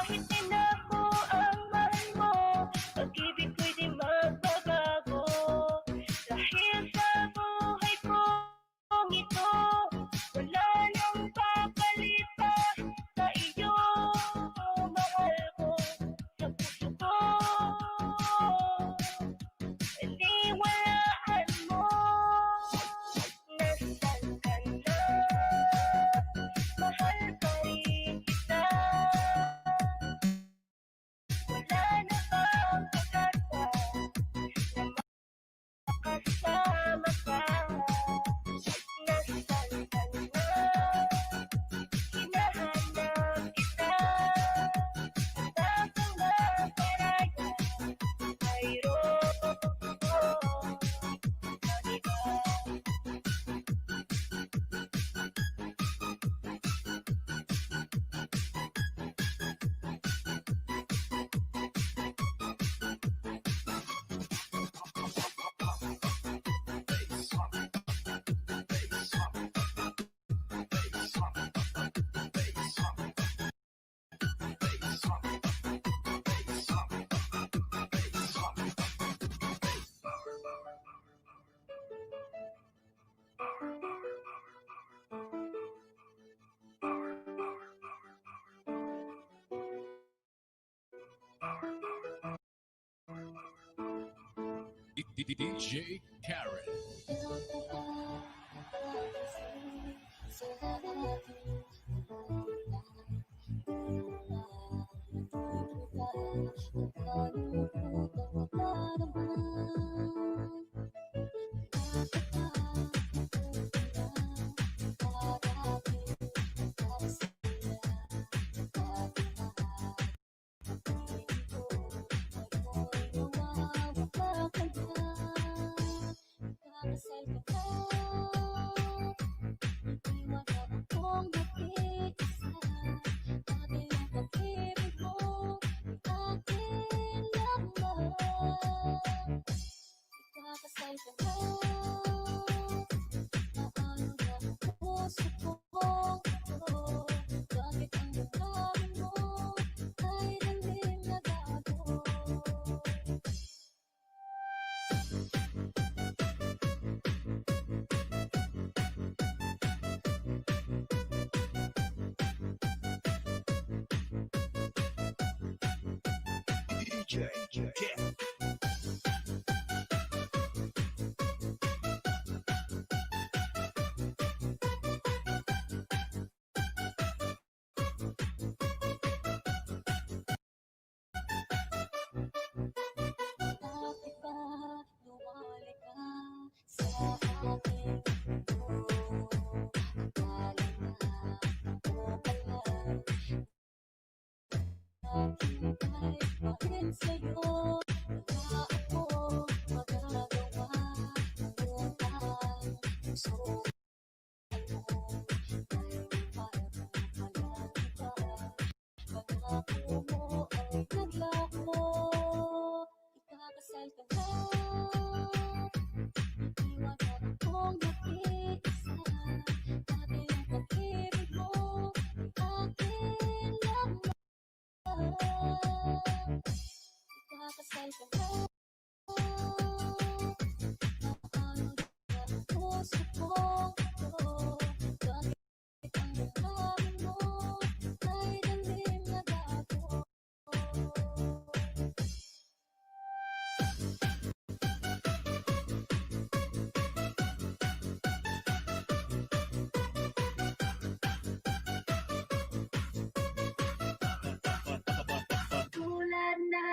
Kahit di na ako ang mahal mo, pag-ibig ko'y di magbabago. Dahil sa buhay kong ito, wala nang papalitan sa iyo, mahal ko sa puso ko. Iniwalaan mo, nasaan ka na? Mahal pa rin kita. Wala na bang pag-asa na makasama ka? Nasaan ka na? Hinahanap kita. Tapang na paraya, mayroon ng iba. DJ Karen. DJ Karen. Bakit ba lumali ka sa aking mundo? Akala na ako pala naghihintay pa rin sa'yo. Wala akong magagawa, nangutang puso mo ay parang walang iba. Pangako mo ay naglako, ikakasal ka na. Iwanan akong mag-iisa, dati ang pag-ibig mo ay akin lamang. Ikakasal ka na. Naano na ang puso ko, bakit ang damdamin mo ay damdam na bago? Tulad na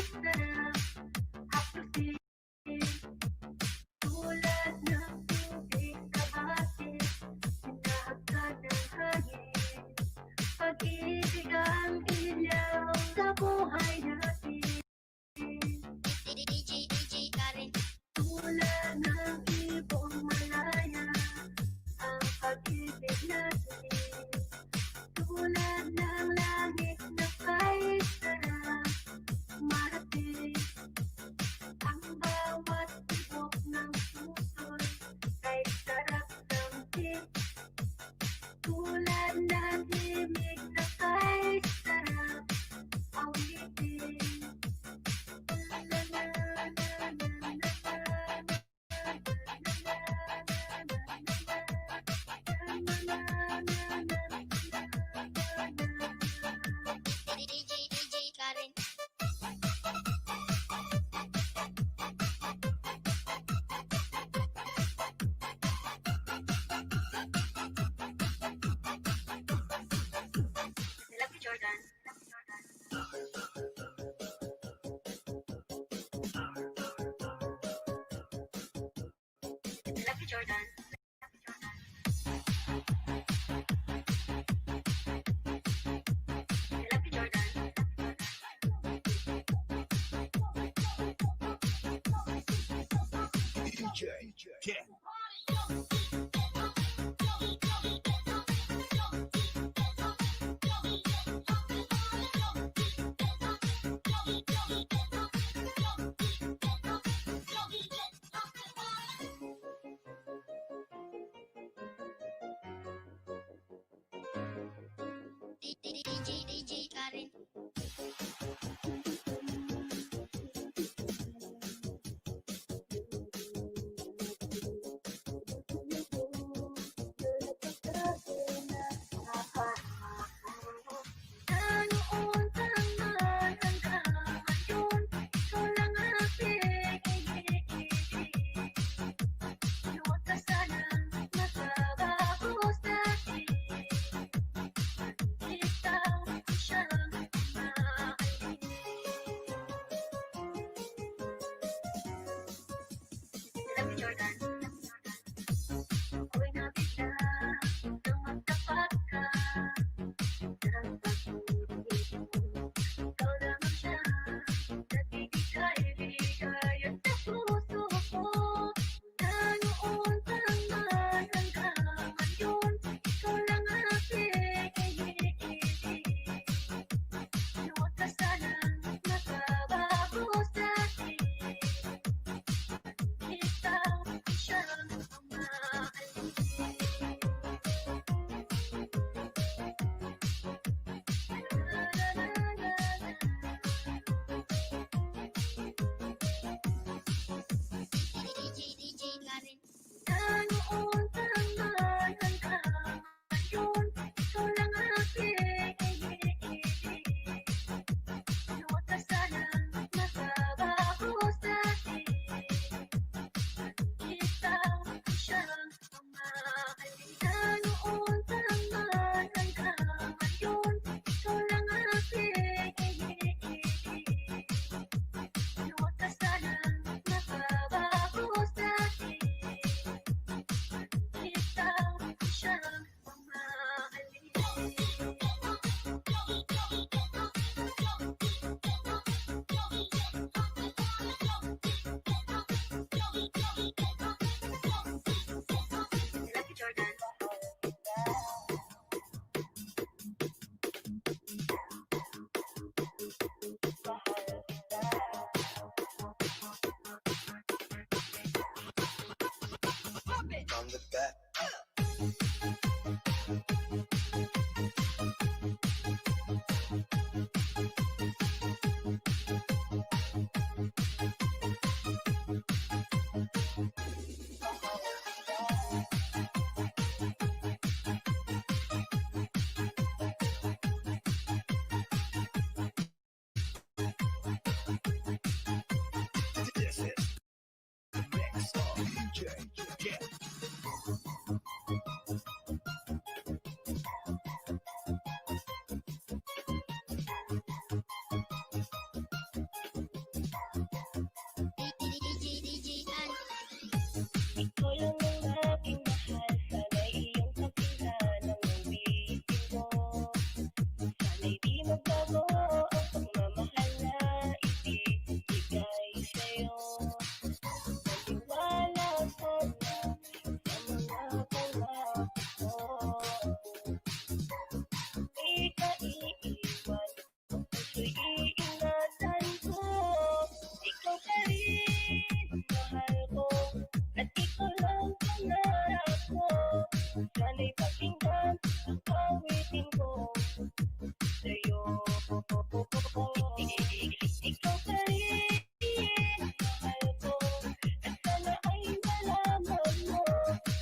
sarap. Haplusin, tulad ng tubig sa batis, hinahagkan ng hangin. Pag-ibig ang ilaw sa buhay natin. DJ Karen. Tulad ng ibong malaya ang pag-ibig natin. Tulad ng langit na kahit sarap marating. Ang bawat tibok ng puso'y kay sarap damhin. Tulad ng himig na kahit sarap awitin. DJ Karen. Lucky Jordan. Lucky Jordan. Lucky Jordan. DJ Ken. DJ Karen. Noon pa man hanggang ngayon, ikaw lang ang aking iniibig. Huwag ka sanang magbabago sa'kin. Ikaw siyang mahalin. Lucky Jordan. Ako'y nabigla nang magtapat ka. Ang pag-ibig mo, ikaw lamang siya. Nagbibigay-bigay sa puso ko. Na noon pa man hanggang ngayon, ikaw lang ang aking iniibig. Huwag ka sanang magbabago sa'kin. Ikaw siyang mahalin. DJ Karen. Noon pa man hanggang ngayon, ikaw lang ang aking iniibig. Huwag ka sanang magbabago sa'kin. Ikaw siyang mahalin. Noon pa man hanggang ngayon, ikaw lang ang aking iniibig. Huwag ka sanang magbabago sa'kin. Ikaw siyang mahalin. Lucky Jordan. From the back. This is the mix of DJ Ken. magbago ang pagmamahal na ibibigay sa'yo. Maniwala ka na sa mga pangako. Di ka iiwan, ang puso'y iingatan ko. Ikaw pa rin, mahal ko, at ikaw lang pangarap ko. Sana'y pakinggan ang awitin ko sa'yo. Ikaw pa rin, mahal ko, at sana ay malaman mo.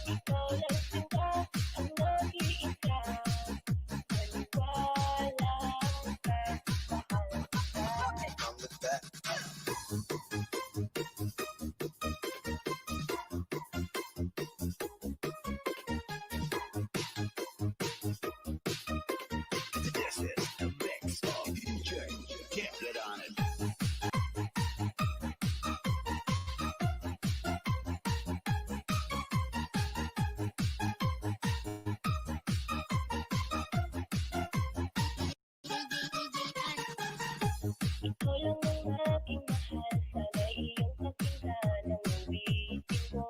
Ikaw lang sinta ang nag-iisa. Maniwala ka, mahal ka. I'm the best. This is the mix of DJ. Can't get on it. Ikaw lang ang aking mahal, sana iyong pakinggan ang awitin ko.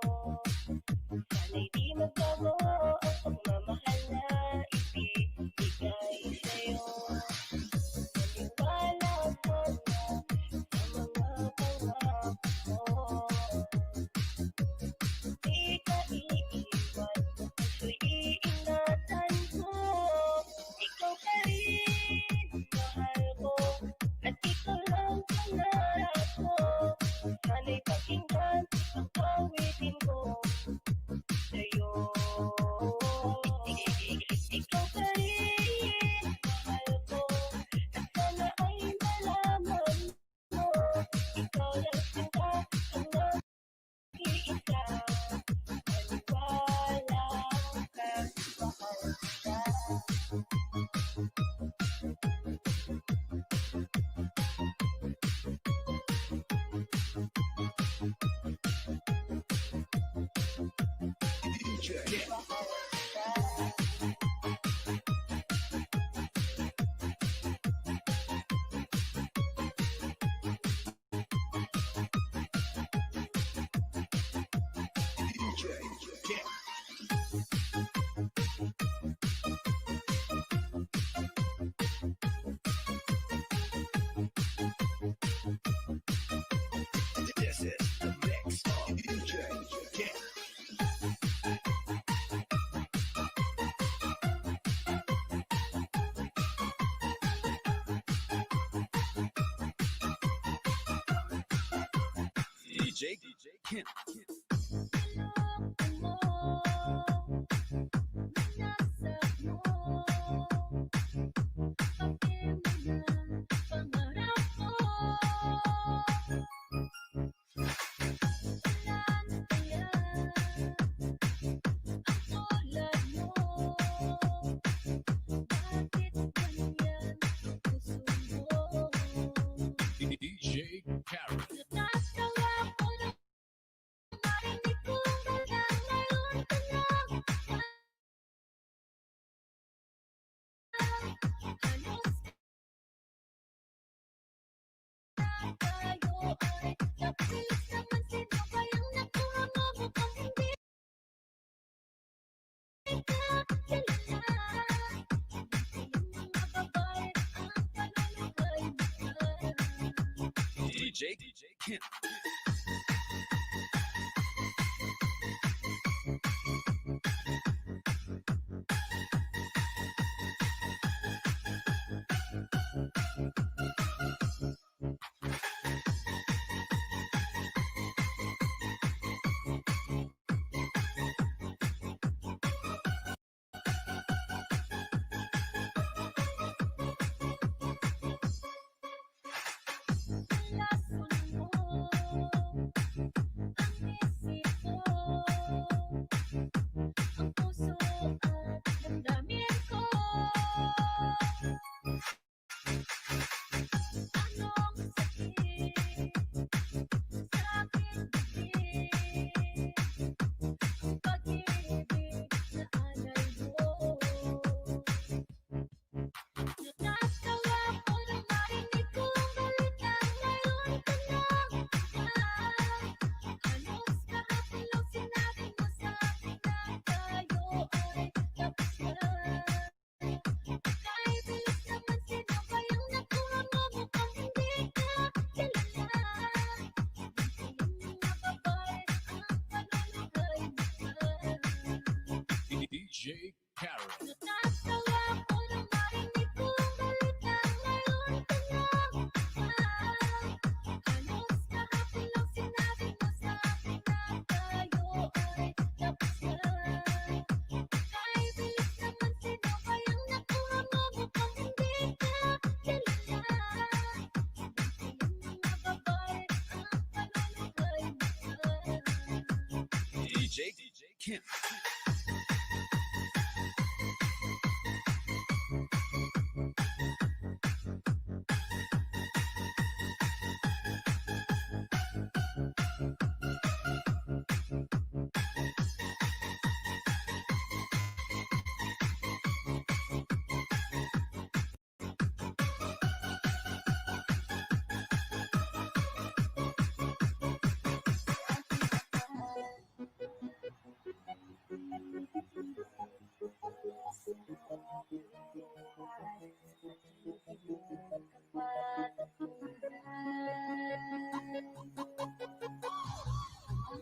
Sana'y di magbago ang pagmamahal na ibibigay sa'yo. Maniwala ka na sa mga pangako. Di ka iiwan, ang puso'y iingatan ko. Ikaw pa rin, mahal ko, at ikaw lang pangarap ko. Sana'y pakinggan ang awitin ko sa'yo. Ikaw pa rin, mahal ko, at sana ay malaman mo. Ikaw lang sinta ang nag-iisa. Maniwala ka, mahal ka. DJ. DJ. Can't. This is the mix of DJ. Can't. DJ Kent. DJ Karen. DJ Kent. Lason mo DJ Karen. Natatawa ko nang marinig ko ang balita ngayon ka na halos kahapon lang sinabi mo sa akin na tayo ay tapos na. Kay bilis naman sino kayang nakuha mo mukhang hindi ka kilala. Yung mga babae ang pananugay mo. DJ Kim.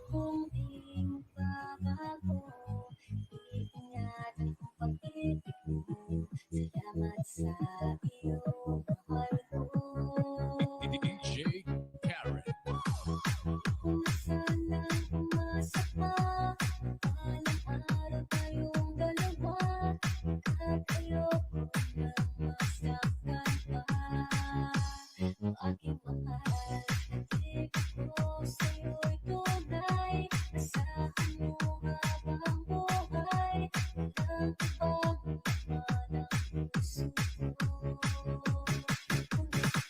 Kung di mo babago, iingat ang pag-ibig mo. Salamat sa iyong mahal ko. DJ Karen. Kung sana'y umasa pa, alam-araw tayong dalawa. At ayoko nang masaktan pa. Ang aking mahal, pag-ibig ko sa'yo'y tunay. Asahan mo habang buhay, walang ibang laman ang puso ko. Kung ikaw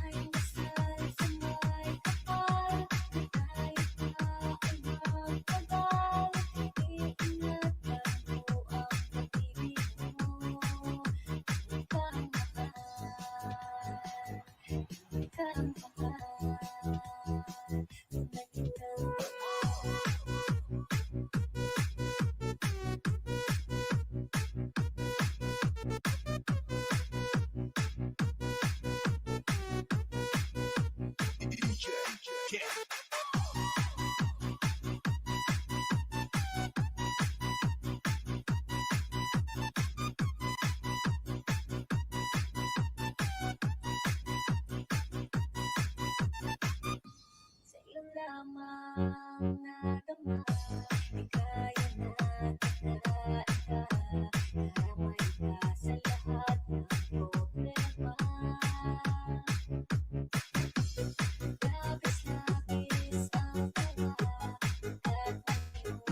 ay nasal sa may kapal, kahit pa ay magtagal, iingatan mo ang pag-ibig mo. Ikaw ang mahal, ikaw ang mahal, DJ Kim. sa iyo lamang nadama, di kaya natin na karamay ka sa lahat ng problema. Labis-labis ang tawa at ang iyong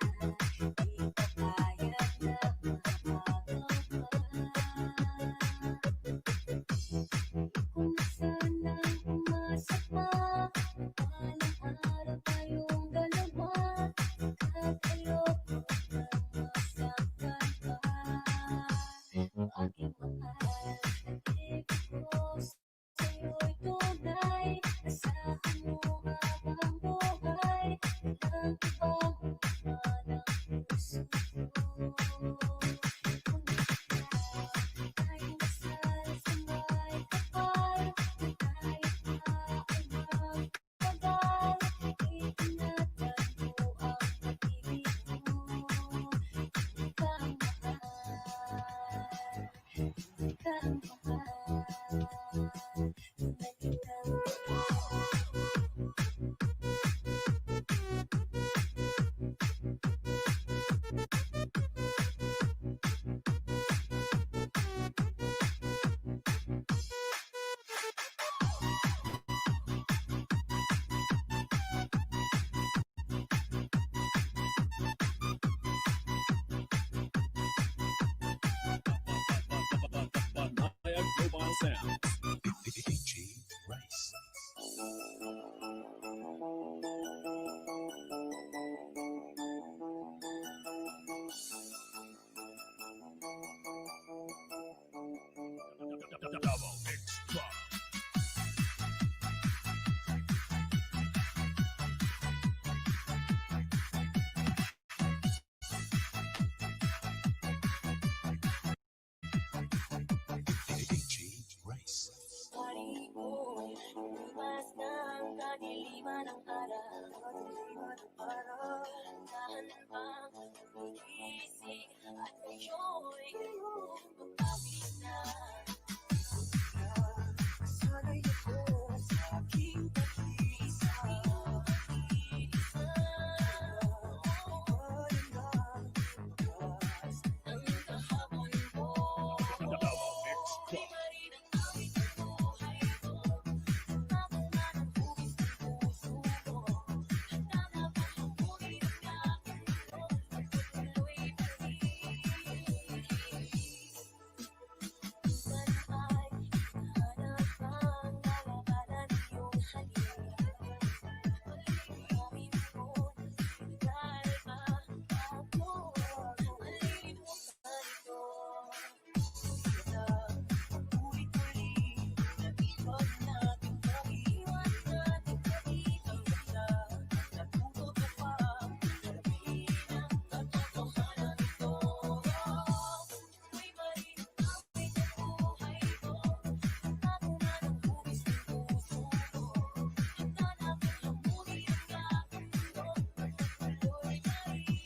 ay di ka kaya na makagawa. Kung sana'y umasa pa, alam-araw tayong dalawa. At ayoko nang masaktan pa. Ang aking mahal, pag-ibig ko sa'yo'y tunay. Asahan mo habang buhay, walang ibang laman ang puso ko. Kung ikaw ay nasal sa may kapal, kahit pa ay magtagal, iingatan mo ang pag-ibig mo. Ikaw ang mahal, ikaw ang mahal, tunay kitang Banaya Global Sound. DJ Rice. Double Mix Club. DJ Rice. Pari ko, lumas ng kadiliman ng araw. Minsan ang iniisip at ngayon magpapit na. Sana'y ako sa aking pag-iisa. Ang kahapon mo, Mix Club. di pa rin ang awit ng buhay ko. Ako na ng hugis ng puso ko. Handa na ba hamunin ang aking mundo? Pagtuloy pa rin. Minsan ay hinahanap ang lalabanan iyong halik. Malilimutin mo, dahil ba ako malilimutan ito? Ulit-ulit na ibag natin maiwan natin kahit ang ganda. Natuto ka pa, harapin ang katotohanan ito. Tuloy pa rin ang awit ng buhay ko. Ako na ng hugis ng puso ko. Handa na ba hamunin ang aking mundo? Pagpatuloy pa rin.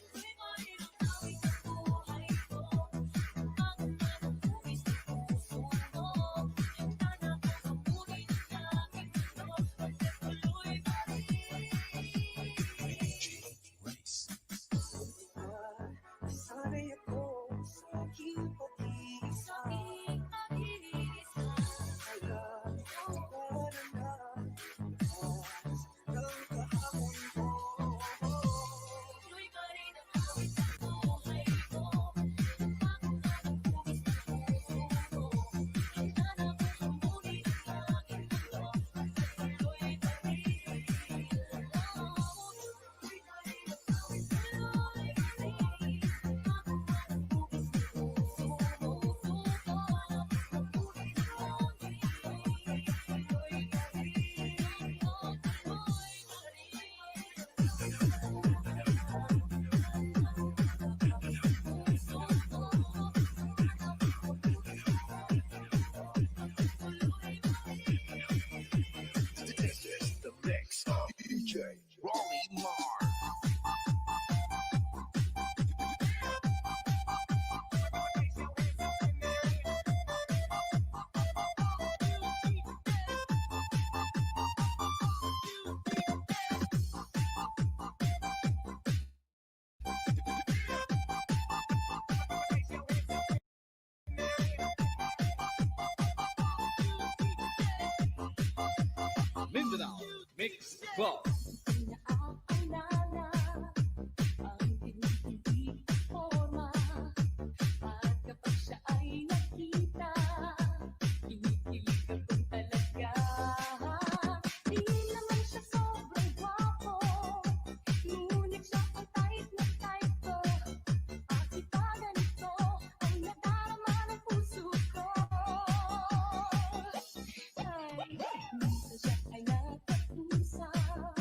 Tuloy pa rin ang awit ng buhay ko. Ako na ng hugis ng puso ko. Handa na ba hamunin ang aking mundo? Pagpatuloy pa Sana'y ako sa aking pag-iisa. Tuloy pa rin ang awit ng buhay ko. Ako na ng hugis ng puso ko. Handa na ba hamunin ang aking mundo? Pagpatuloy pa rin. Tuloy pa rin ang awit ng buhay ko. Ako na ng hugis ng puso ko. Handa na ba hamunin ang aking mundo? Pagpatuloy pa This is the mix of DJ Rolly Mars. Mindanao Mix Club. Naaalala ang hindi forma at kapag siya ay nakita, kinikilig ako talaga. Di naman siya sobrang gwapo, ngunit siya ang type na type ko. At iba ganito ang nadarama ng puso ko. Ay, minsan siya ay nagpag-usap.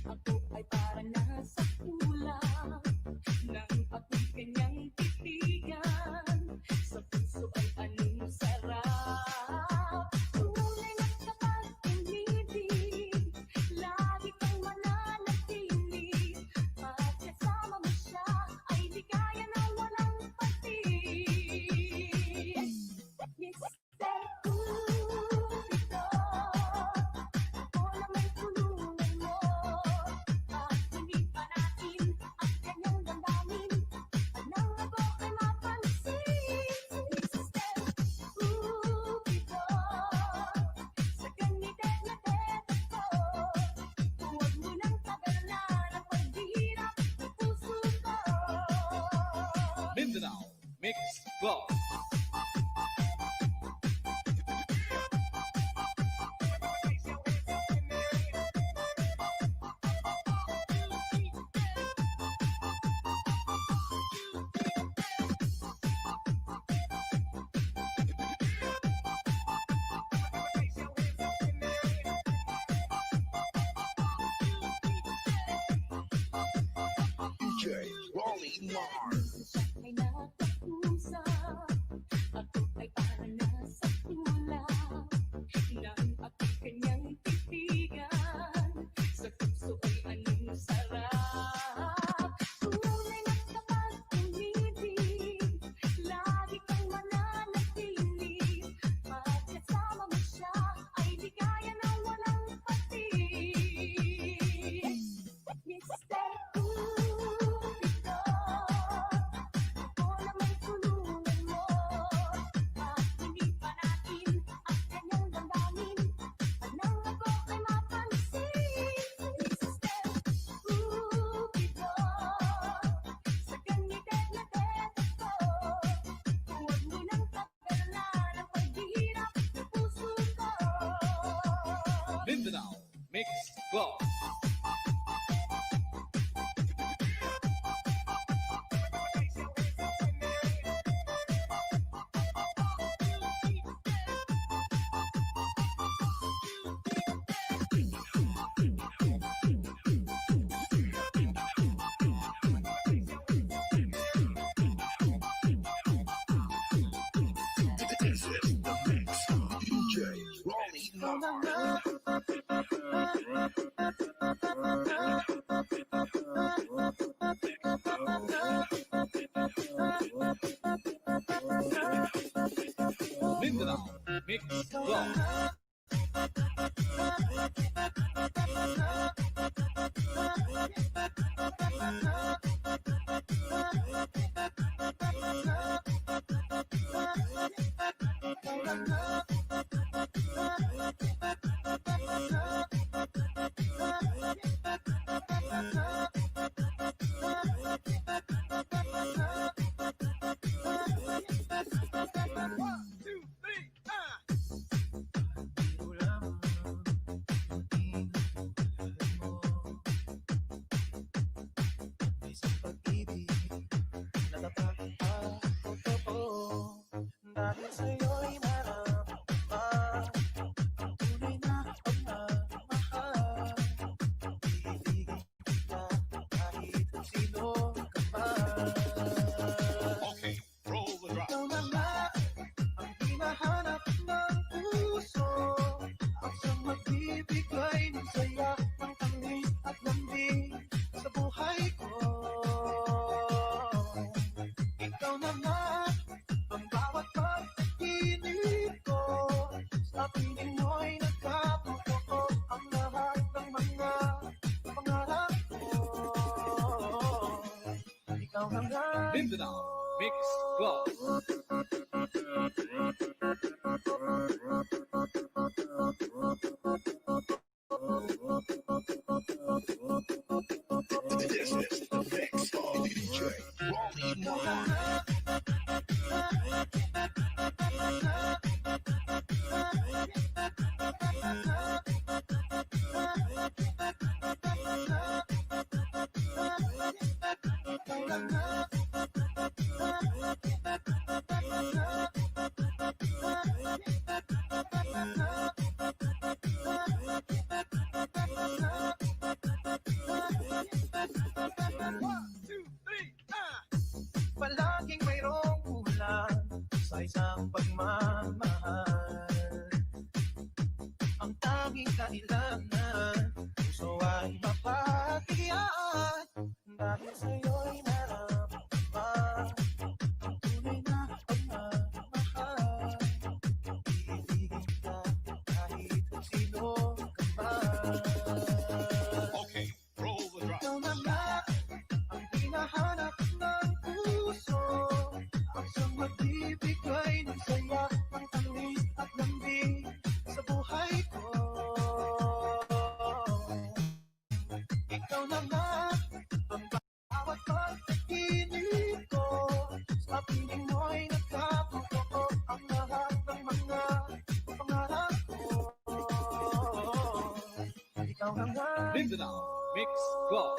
Ako ay parang nasa kulang nang ako'y kanyang titigan. Sa puso ay anong sarap. Tunay na kapag umibig, lagi kang mananatili. At kasama mo siya ay ligaya na walang patis. Mr. Cupido, ako naman tulungan mo. At hindi pa natin ang kanyang damdamin. At nang ako ay mapansin, Mr. Cupido, sa ganitong na ko, huwag mo nang tagalan ang paghihirap ng puso ko. Mindanao Mix Club. DJ Rolly Mars. Siya ay nakausap, ako ay parang nasa tulak. Nang ako'y kanyang titigan, sa puso ay anong Mindanao Mix Club. This is the mix. DJ Rolly Mark. Mindanao Mix Club. Isang pag-ibig na dapat ako totoo. Dahil sa'yo'y maramdaman ang tunay na pagmamahal. Iibigin kita kahit sino ka man. Okay, roll the drum. Ikaw na nga ang hinahanap ng puso, ang siyang magbibigay ng saya, ng tamis at lambing sa buhay ko. Ikaw na nga ang bawat pag-inip ko, sa piling mo'y nagkatotoo ang lahat ng mga pangarap ko. Ikaw na nga Mindanao Mix Club. This is the mix of DJ Rolly Mark. Palaging mayroong kulang sa isang pagmamahal. Ang tanging kailangan, puso ay mapagbigyan. Dahil sa'yo'y maramdaman ang tunay na pagmamahal. Iibigin kita kahit sino ka man. Okay, roll the drum. Ikaw na nga ang hinahanap ng puso, ang siyang magbibigay ng saya, ng tamis at lambing sa buhay ko. Ikaw na nga ang bawat pag-inip ko, sa piling mo'y nagkatotoo ang lahat ng mga pangarap ko. Ikaw na nga Mindanao Mix Club.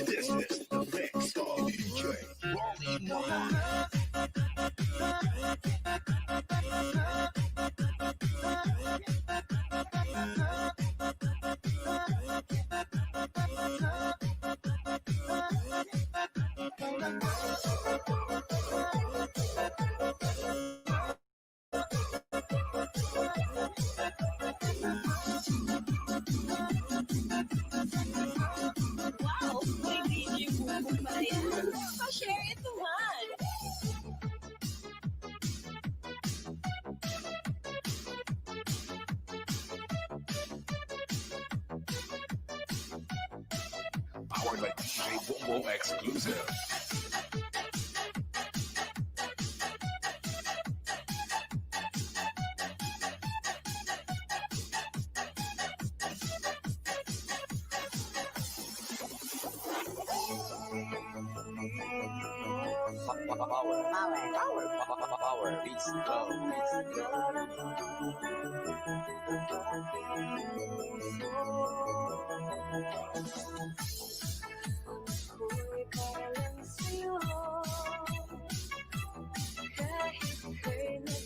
This is the mix of DJ Rolly Mark. Wow, kay DJ Bongbong pala yan. Pa-share it naman. Powered by DJ Bongo exclusive. Power. Beats go. Ako'y para lang sa'yo. Kahit kailan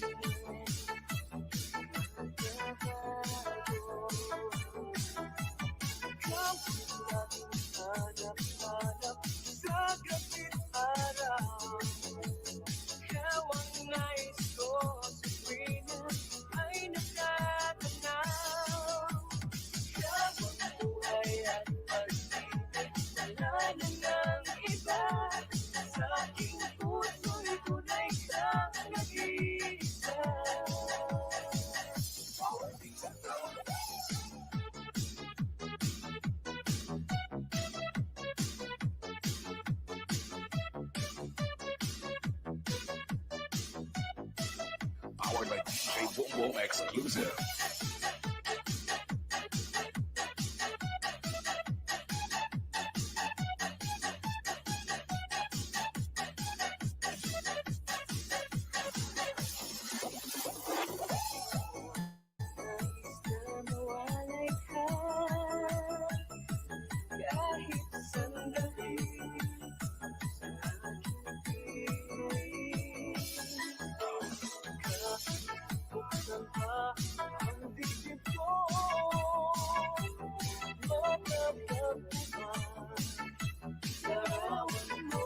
ikaw ang laging hanap-hanap sa gabit araw. Ikaw ang nais ko sa tuwina ay nakatanaw. Ikaw ang buhay at pag-ibig, wala na ng iba. Sa aking puso'y tunay kang nag-iisa. Powered by DJ Boom Boom exclusive. Nais na mawalay ka kahit sandali sa aking piling. Buksan pa ang dibdib ko, matatagpuan larawan mo.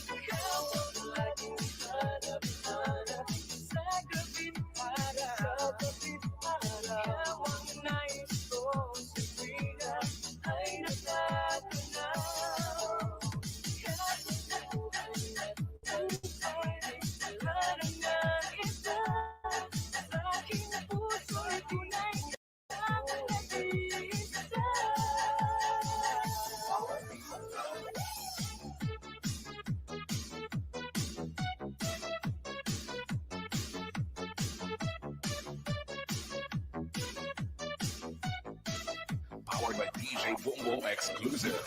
Ikaw ang laging hanap-hanap sa gabit araw. Ikaw ang nais ko sa tuwina ay nakatanaw. Kahit sa buhay at buhay, wala na ng iba. Sa aking puso'y tunay kang nag-iisa. Powered by DJ Boom Boom exclusive.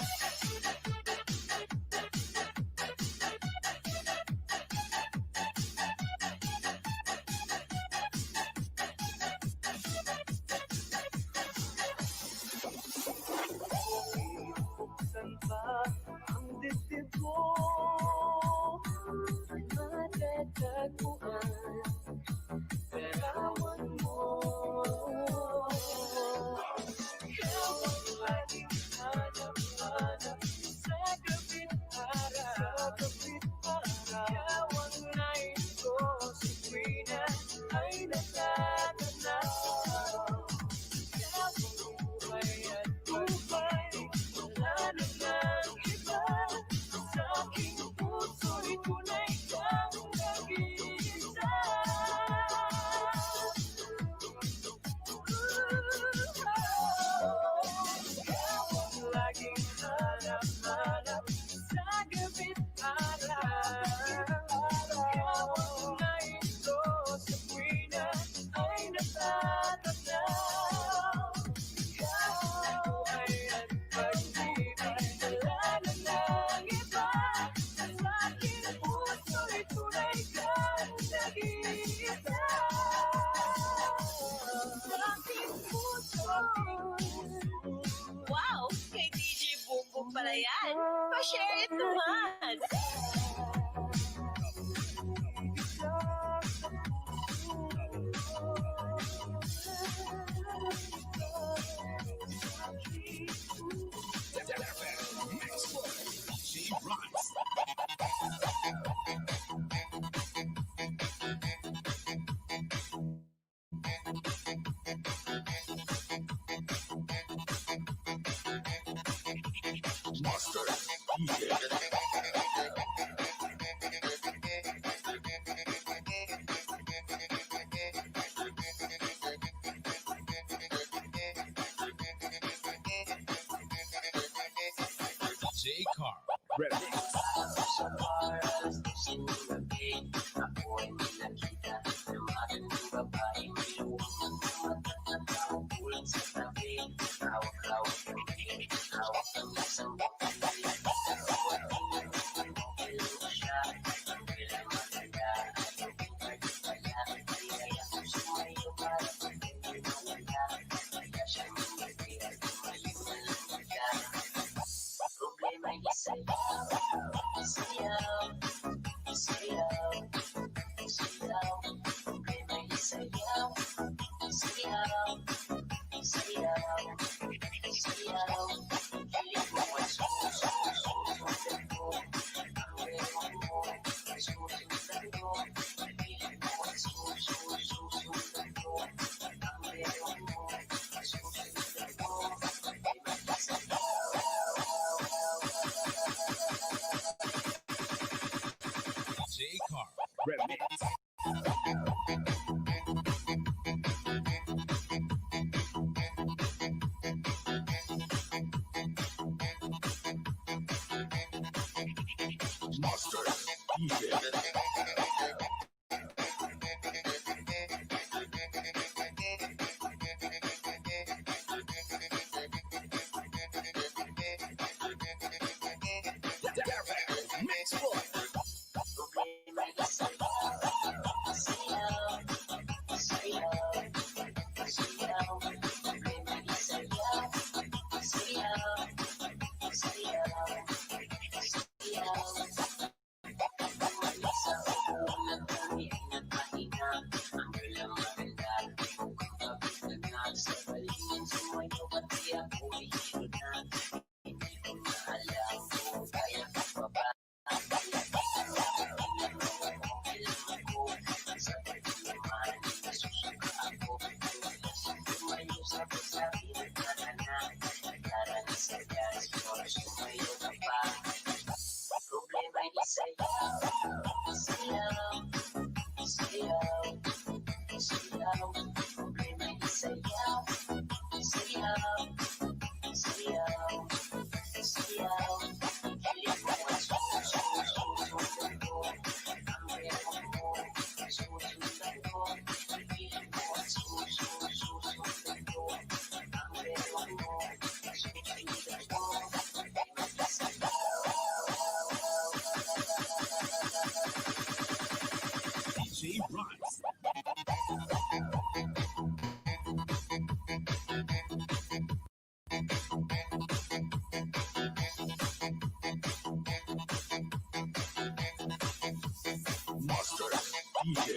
Buksan pa ang dibdib ko, matatagpuan larawan mo. Ikaw ang laging hanap-hanap sa gabit araw. Ikaw ang nais ko sa tuwina ay nakatanaw. Ikaw ang buhay at buhay, wala na ng iba. Sa aking puso'y tunay kang nag-iisa. Ikaw ang laging hanap-hanap sa gabit araw. Ikaw ang nais ko sa tuwina ay natatanaw. Ikaw ang buhay at pag-ibig, wala na ng iba. Sa aking puso'y tunay kang nag-iisa. Sa aking puso'y Wow! Kay DJ Boom Boom pala yan. Pa-share it naman. She rocks. Master. Yeah. J Car. Hawak-hawak ang hawak ang isang Mas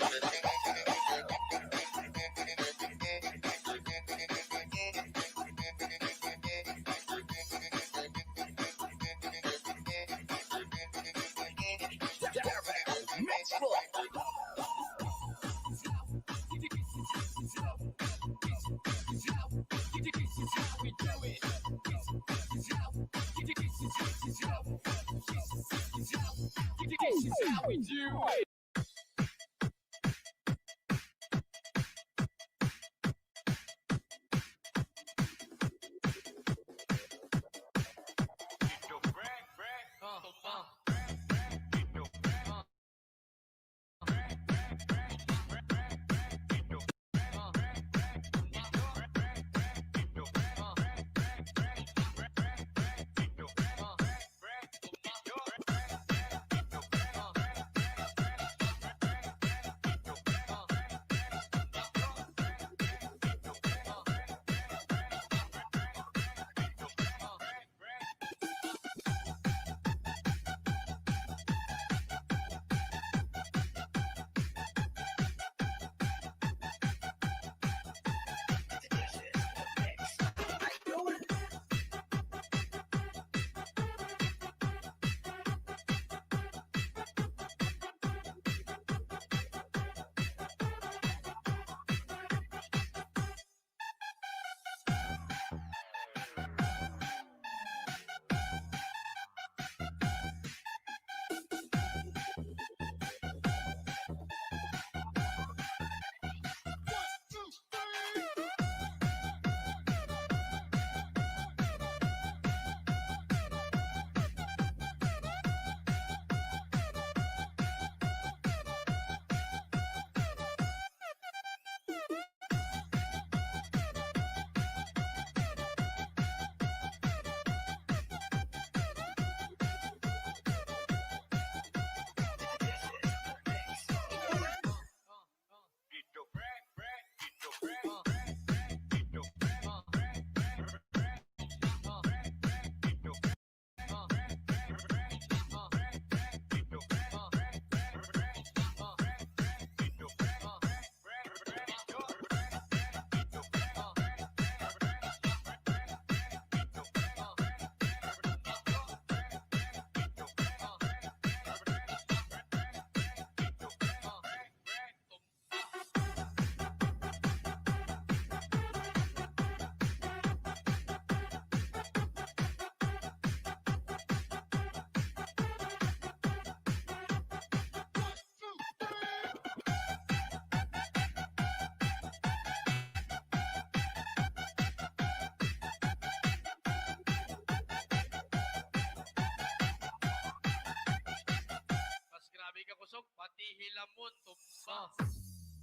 grabe ka kusog, pati hilamon tumba.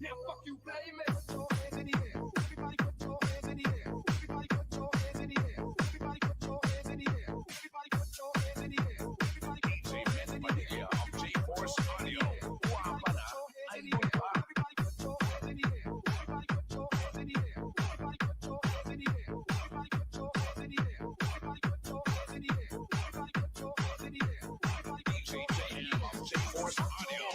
Yeah, fuck you, baby. Put your hands in the air. Everybody put your hands in the air. Everybody put your hands in the air. Everybody put your hands in the air. Everybody put your hands in the air. Everybody put your hands in the air. Force Audio. Everybody put your hands in the air. Everybody put your hands in the air. Everybody put your hands in the air. Everybody put your hands in the air. Everybody put your hands in the air. Everybody put your hands in the air. Everybody put your hands in the air. Everybody put your hands in the air. Force Audio.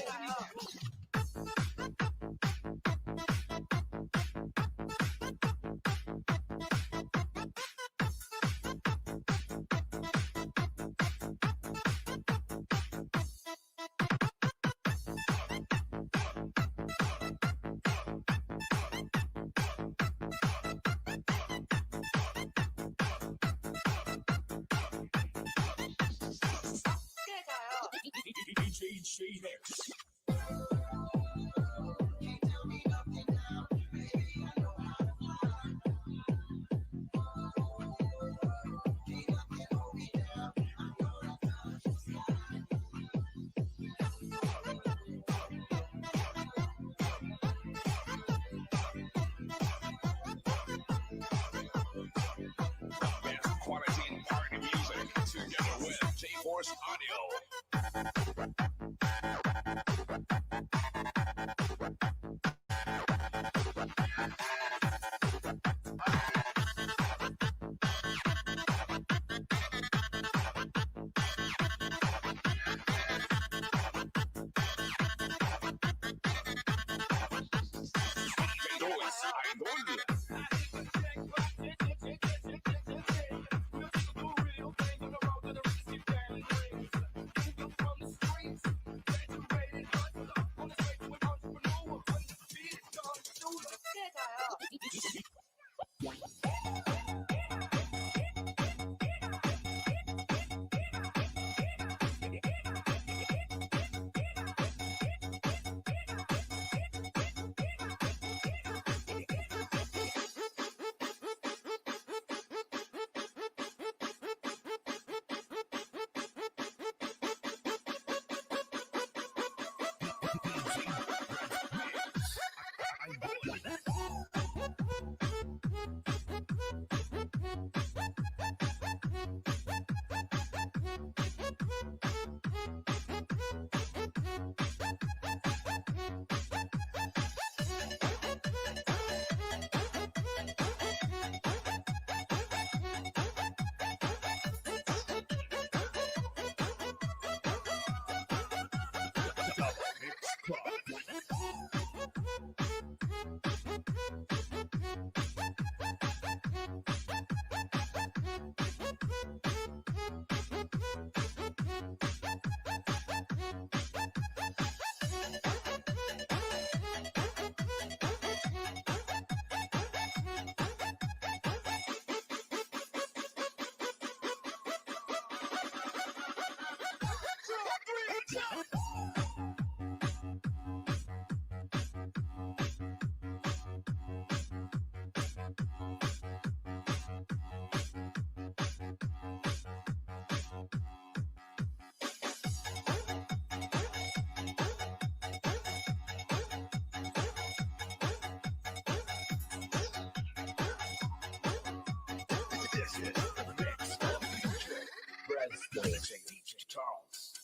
This is the mix of DJ Charles.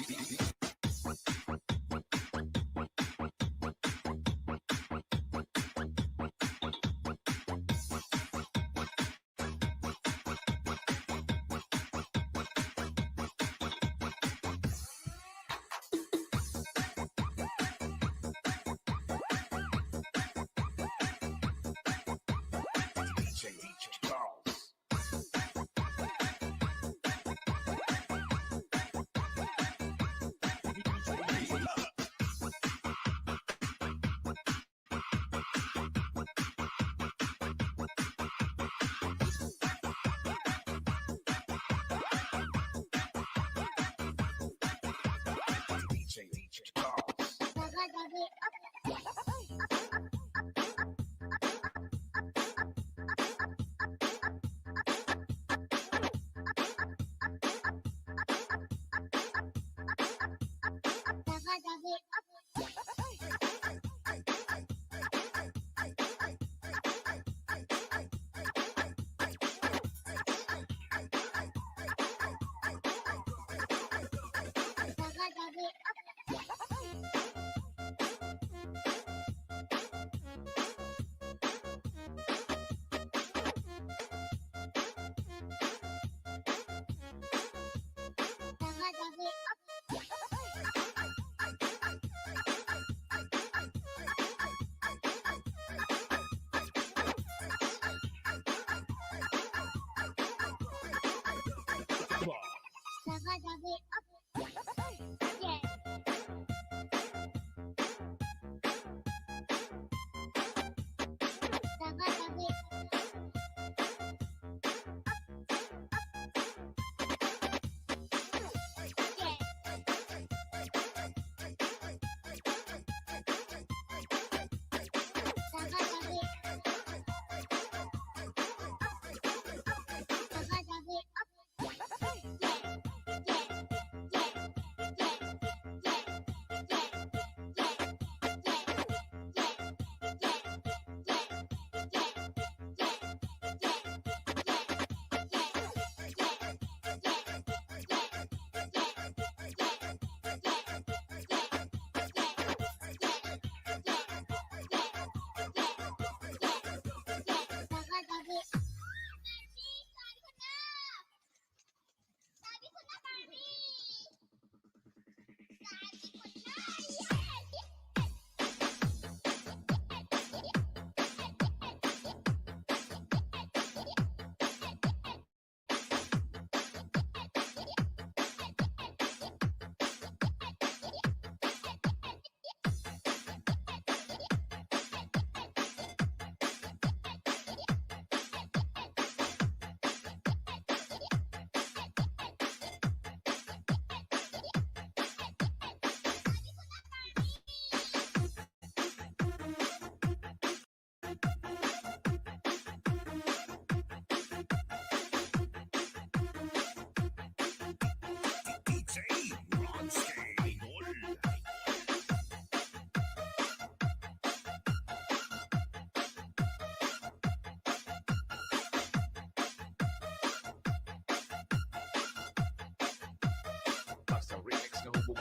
DJ Charles. DJ Charles.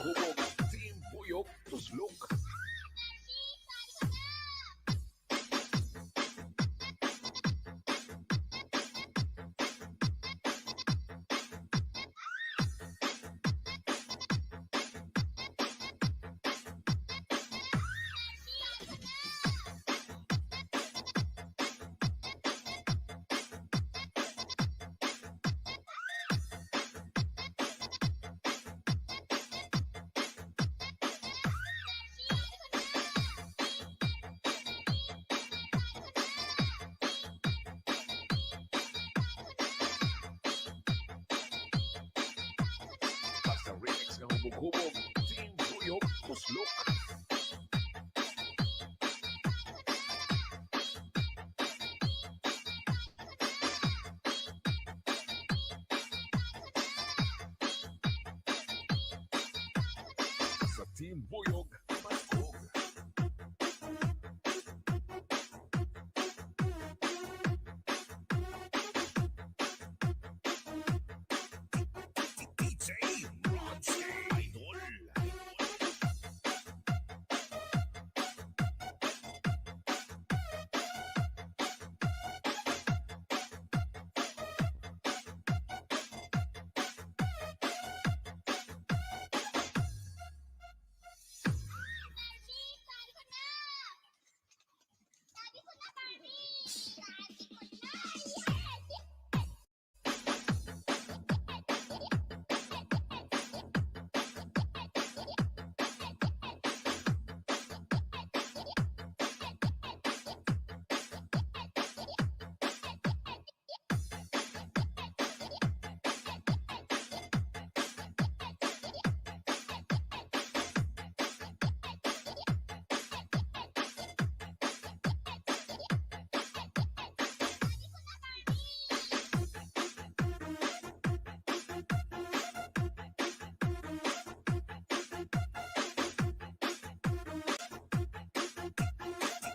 hubog-hubog. Team Buyog, Tuslok. Basta remix ng hubog-hubog. Team Buyog, Tuslok. Sa Team Buyog, Paskog. DJ Ronski Idol.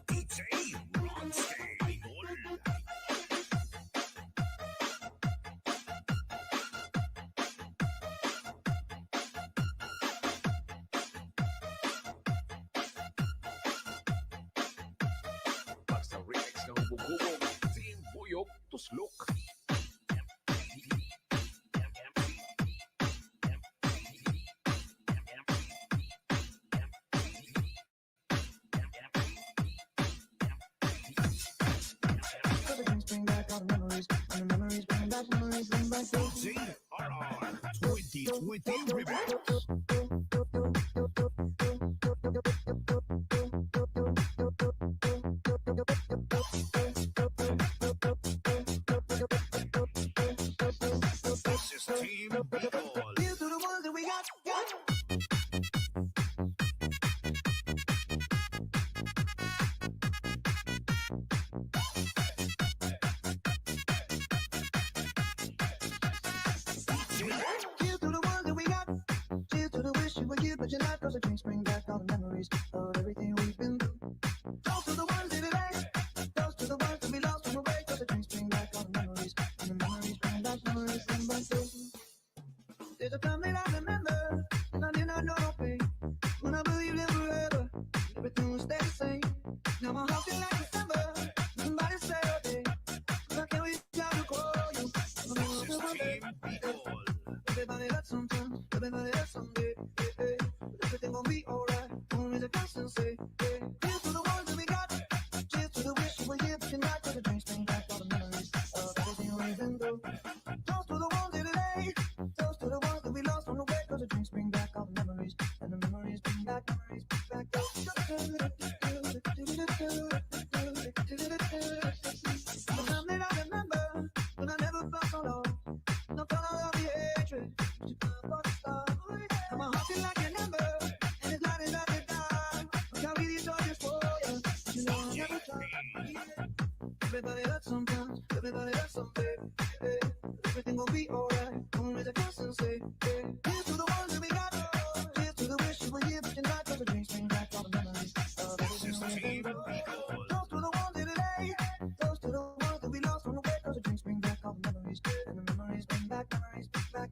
DJ Ronski Idol. Basta remix ng hubog-hubog. Team Buyog, Tuslok. Cause the drinks bring back all the memories, and the memories bring back memories. And by JRR 2020 Remix. This is Team Bicol. here's to the ones that we got. Here's to the ones that we got. Cheers to the wish you were here, but you're not. Cause the drinks bring back all the memories of everything we've been through. Toast to the ones in today. Toast to the ones that we lost on the way. Cause the drinks bring back all the memories. And the memories bring back memories. And by saying, there's a time that I remember, and I did not know no pain. When I believed in forever, everything would stay the same. Now my heart feels like December. Somebody say, okay, I can't wait to call you. This is Team Bicol. Everybody hurts sometimes, everybody hurts someday. Hey, hey. Everything gon' be alright. Only the constant say, hey. Here's to the ones that we got. Cheers to the wish you were here, but you're not. Cause the drinks bring back all the memories of everything we've been through. Toast to the ones in today. Toast to the ones that we lost on the way. Cause the drinks bring back all the memories. And the memories bring back memories. Bring back the time that I remember when I never felt so low. No color of the hatred. You found for the star. Now my heart feel like an ember, and it's lighting up the dark. Carry these torches for you. You know I'll never try. Everybody hurts sometimes. Everybody hurts someday. Hey, everything gon' be alright. Only the constant say, hey. Here's to the ones that we got. Here's to the wish you were here, but you're not. Cause the drinks bring back all the memories of This everything is we've Team been through. Bicol. Toast to the ones in today. Toast to the ones that we lost on the way. Cause the drinks bring back all the memories. And the memories bring back memories. Bring back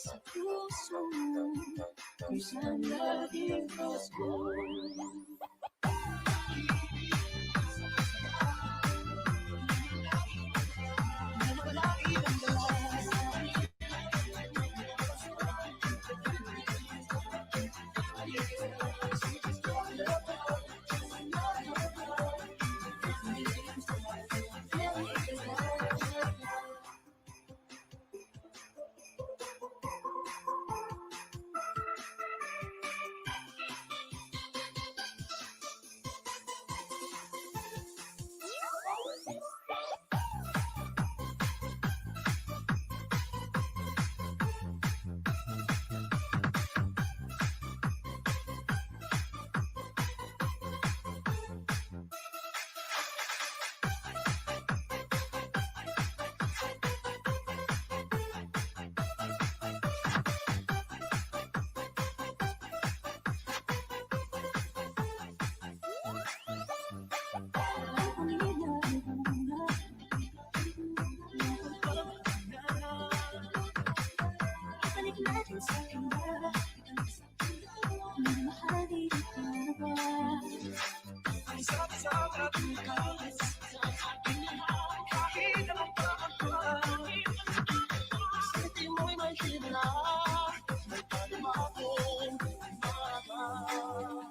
Sa puso mo, kung saan laging Pasko. Balik natin sa kanya, mahali ka na ba? Ang sarap-sarap na tukas, kahit naman pa ako. Siti mo'y may hila, may palimakin,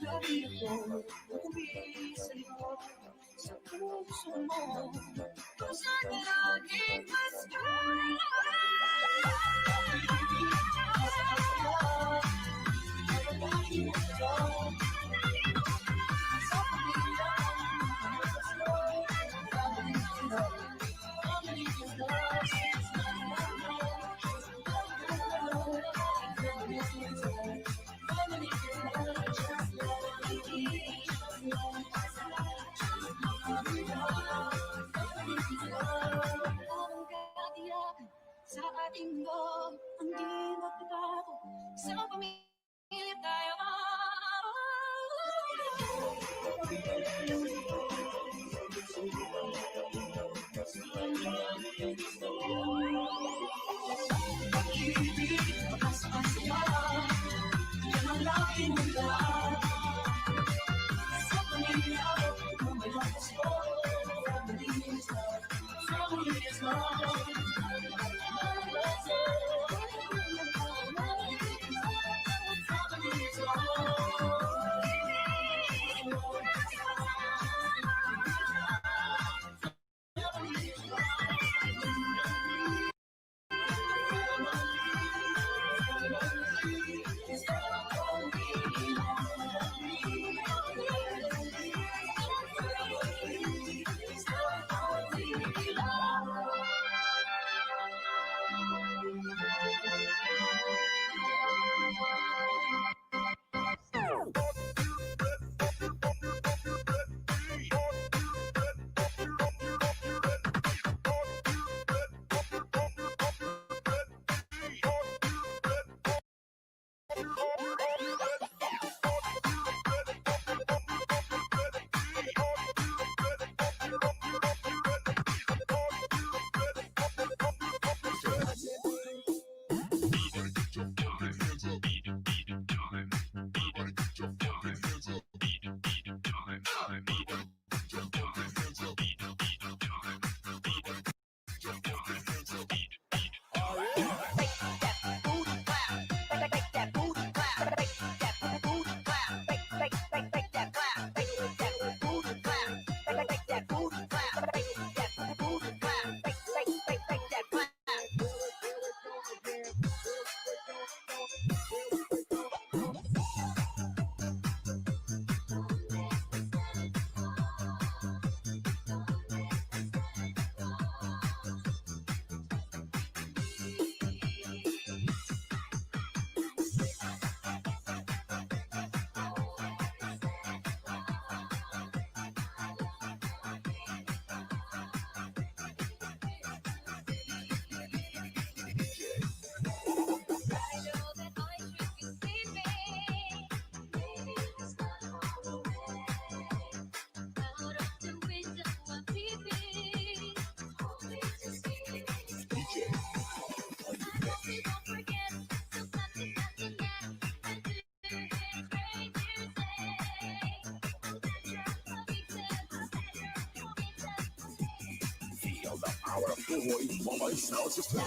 lagi ako umuwi sa likod, sa puso mo, kung saan laging Pasko. Sa ating loob, ang di magbabago, sa pamilya tayo. Pag-ibig, makasakasaya, yan ang laging magdaan. Sa pamilya, kung may Pasko, family is love, family is love. Thank you. power boy on my sound system.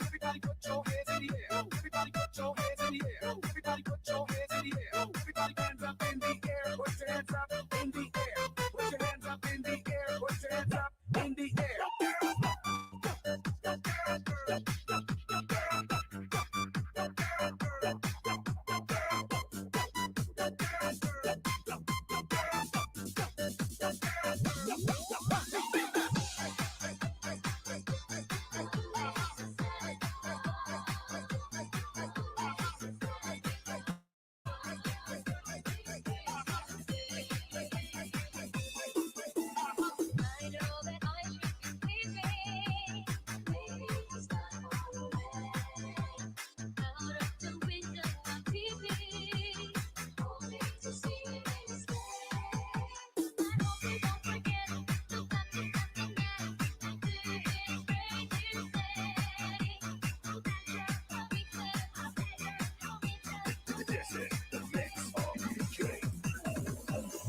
Everybody put your hands in the air. Everybody put your hands in the air. Everybody put your hands in the air. Everybody hands up in the air. Put your hands up in the air. Put your hands up in the air. Put your hands up in the air. I know that I should be leaving. Maybe it's not out of the window of TV, hoping to see you instead. I hope you don't forget the nothing else. Do you hear strange you say? That you're weak, This is the mix of DJ. Brothers,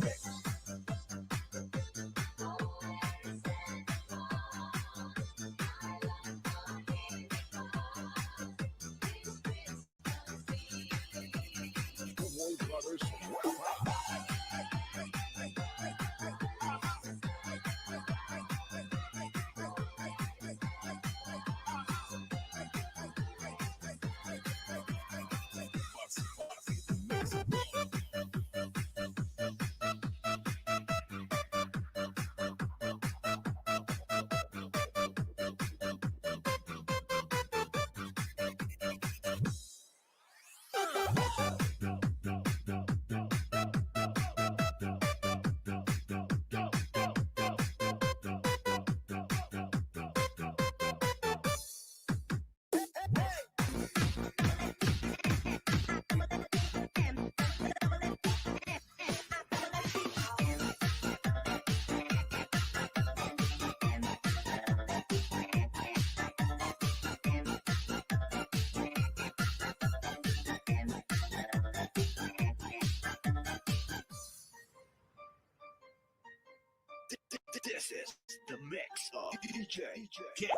this is the mix of DJ. Get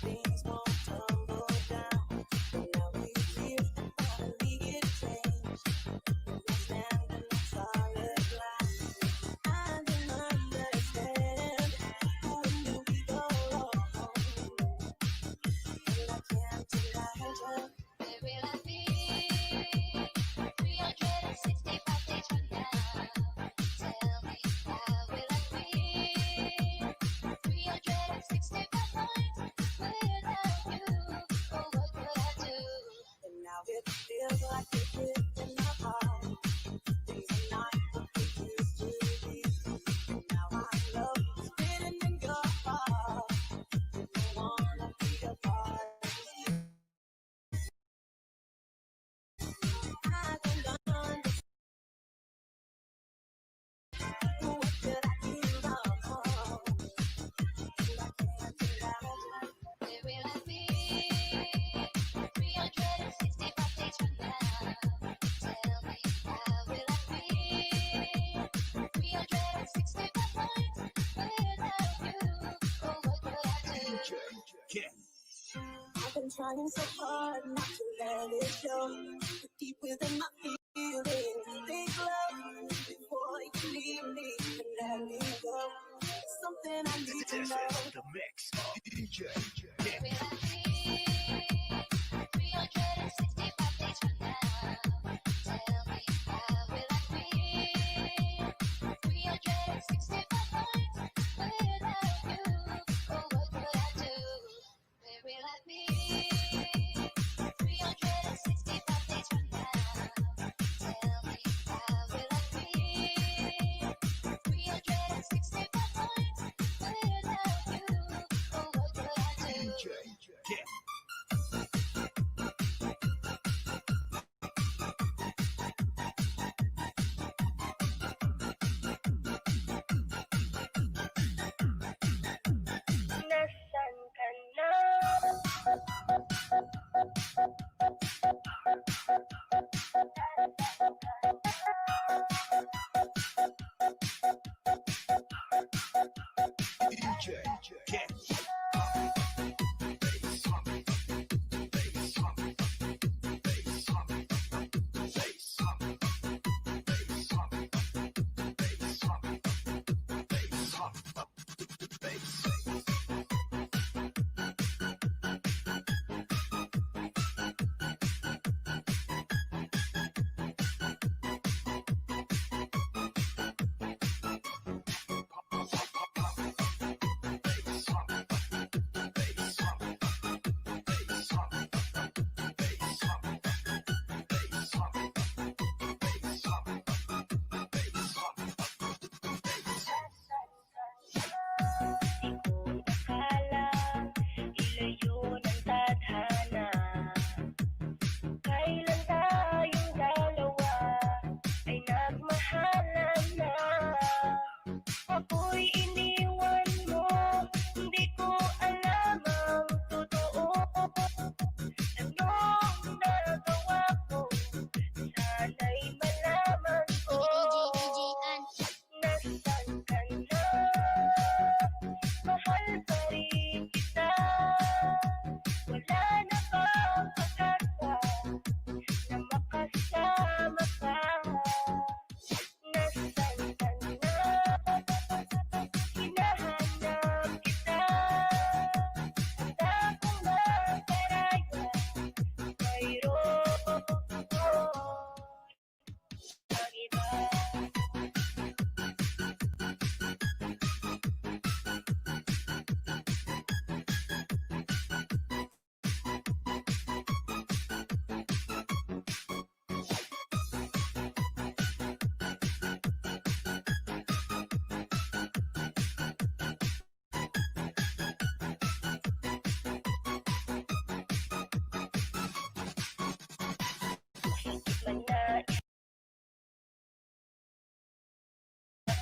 Things won't tumble down. Now we're here, finally it changed. We're standing on solid ground. I don't understand when we go wrong, and I can't imagine. where will I be 365 days from now? Tell me, how will I be 365 nights without you? Oh, what would I do? And now it feels like it's in my heart. Things are not what they used to be. And now I love is written in your heart. You wanna be a part. I don't understand. What could I do wrong? And I can't imagine. Where will I be 365 days from now? Tell me, how will I be 365 nights without you? Oh, what would I do? DJ. Get I've been trying so hard not to let it show. Deep within my feelings, make love before you leave me and let me go. Something I need to this know. is the mix of DJ. Where will I be 365 days from now? Tell me, how will I be 365 nights without you? Oh, what would I do? Where will I be 365 days from now? Tell me, how will I be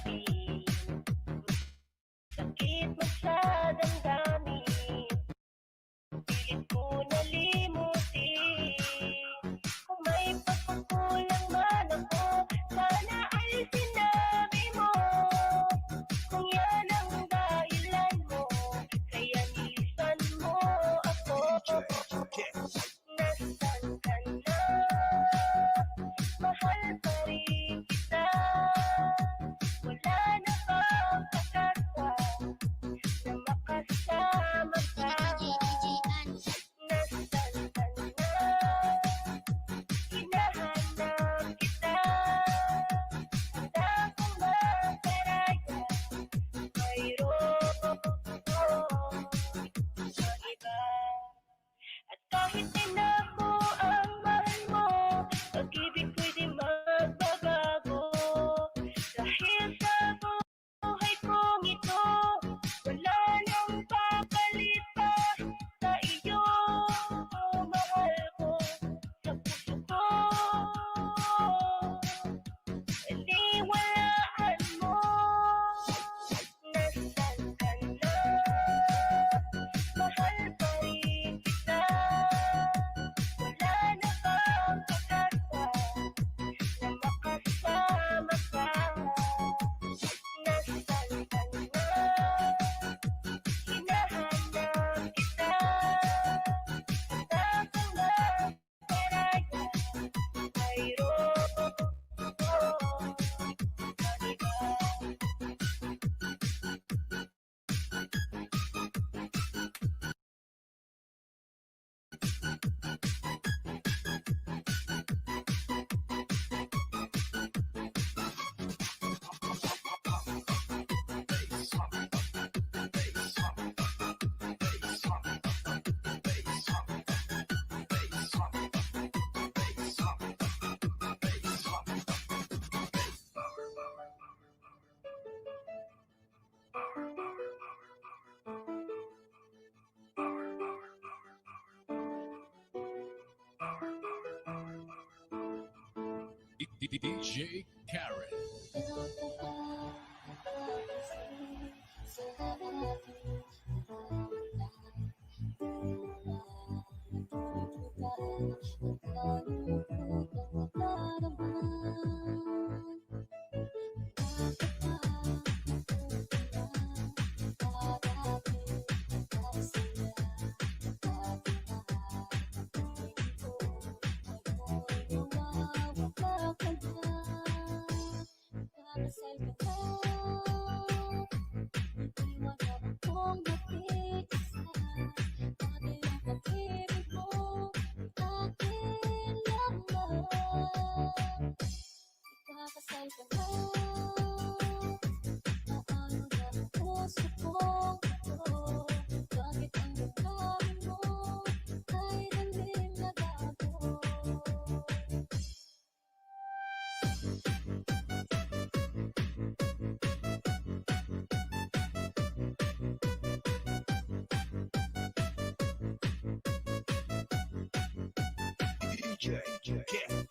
akin. Sakit mo sa damdamin, pilit ko nalimutin. Kung may pagkukulang man ako, sana ay sinabi mo. Kung yan ang dahilan mo, kaya nilisan mo ako. Nasaan ka na? Mahal pa rin kita. Wala na bang pagkakwa na makasama ka? Nasaan ka na? Hinahanap kita. Handa kong makaraya. Mayroon sa iba. At kahit din ako ang mahal mo, pag-ibig ko'y di magbabago. Dahil sa buhay kong ito, wala nang papalit pa sa iyo. Mahal ko sa puso ko, iniwalaan mo. Nasaan ka na? Mahal pa rin kita. Wala na bang pagkakwa na makasama ka? Nasaan ka na? Hinahanap kita. Handa kang makaraya. Mayroon sa iba. DJ Karen. DJ Karen.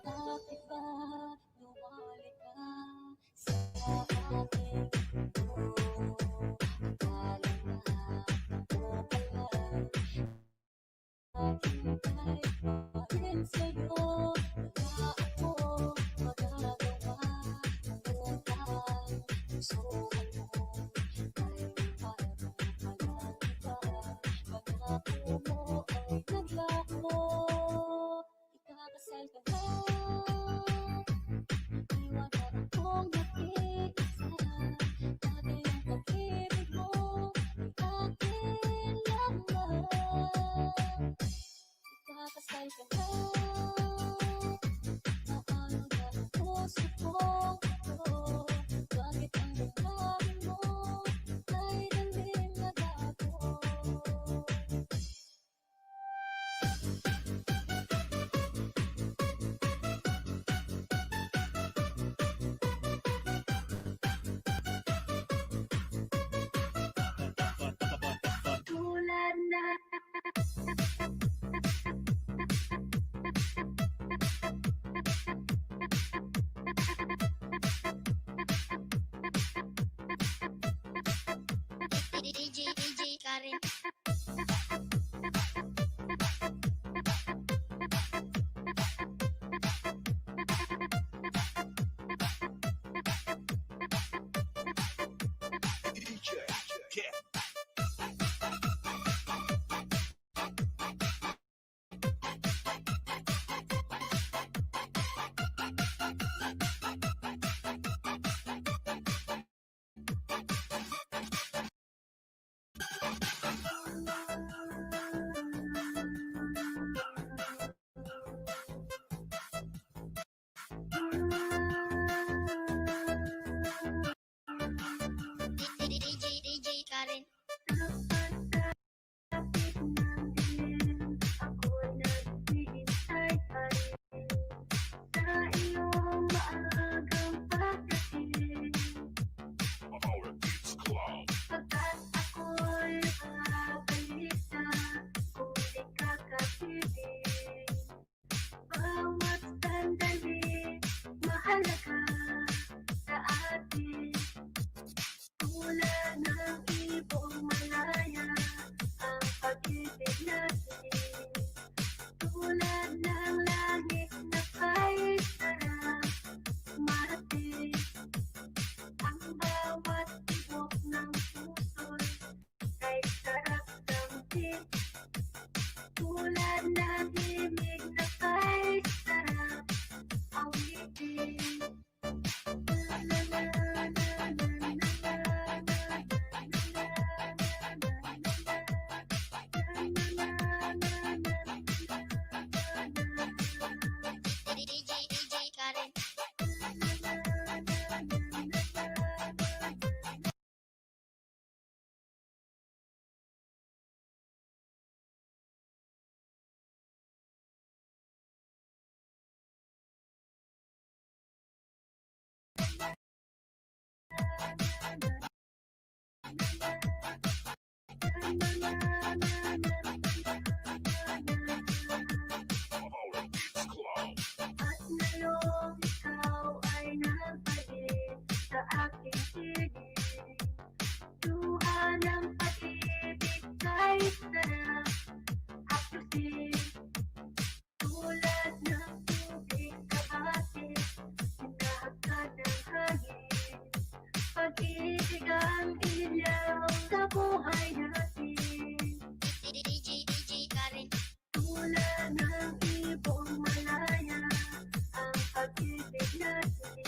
Bakit ba lumali ka sa akin? Akala na ako pala aking kahit pa rin sa'yo. Wala akong magagawa. Ano lang gustuhan mo ay parang walang iba. Pangako mo ay naglako. Ikakasal ka na. Iwanan akong nag-iisa. Dati ang pag-ibig mo ay akin lamang. Ikakasal ka na. Power Beats Club. At ngayong ikaw ay nagbalik sa aking piling. Luha ng pag-ibig kahit sarap apusin. Tulad ng tubig kabati, hinahagkan ng hangin. Pag-ibig ang ilaw sa buhay natin. Tulad ng ibong malaya ang pag-ibig natin.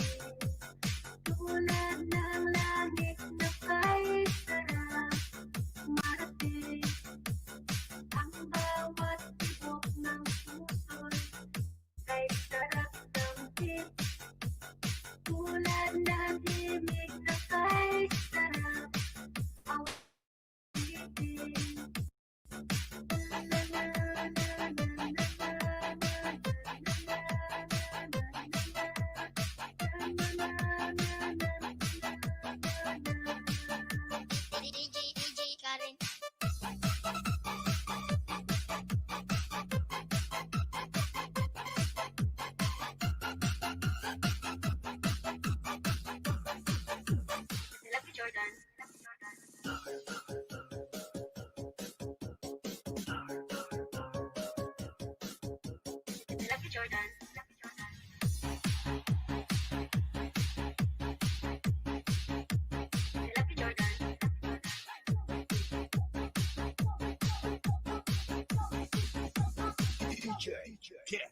Tulad ng langit na kahit sarap marating. Ang bawat tibok ng puso'y kay sarap damhin. Tulad ng himig na kahit sarap awitin. Lucky Jordan. Lucky Jordan. Lucky Jordan. DJ Ken.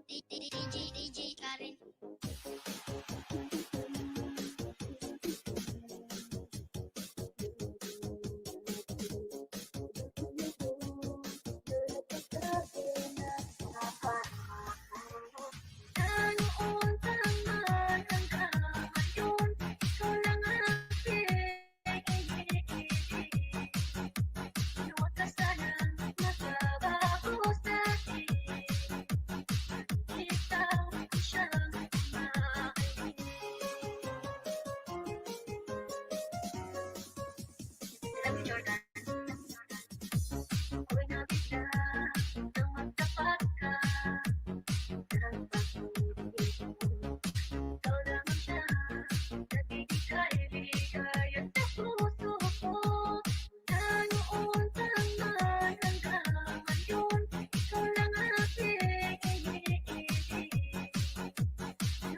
DJ Karen. Noon taman hanggang ngayon, ikaw lang ang pinag-ibig. Huwag ka sanang magbabago sa'kin. Ikaw siyang mahalin. Lucky Jordan. Ako'y nabigla nang magtapat ka ng pag-ibig mo. Ikaw lamang siya, nagbibigay at sa puso ko. Na noon taman hanggang ngayon, ikaw lang ang pinag-ibig.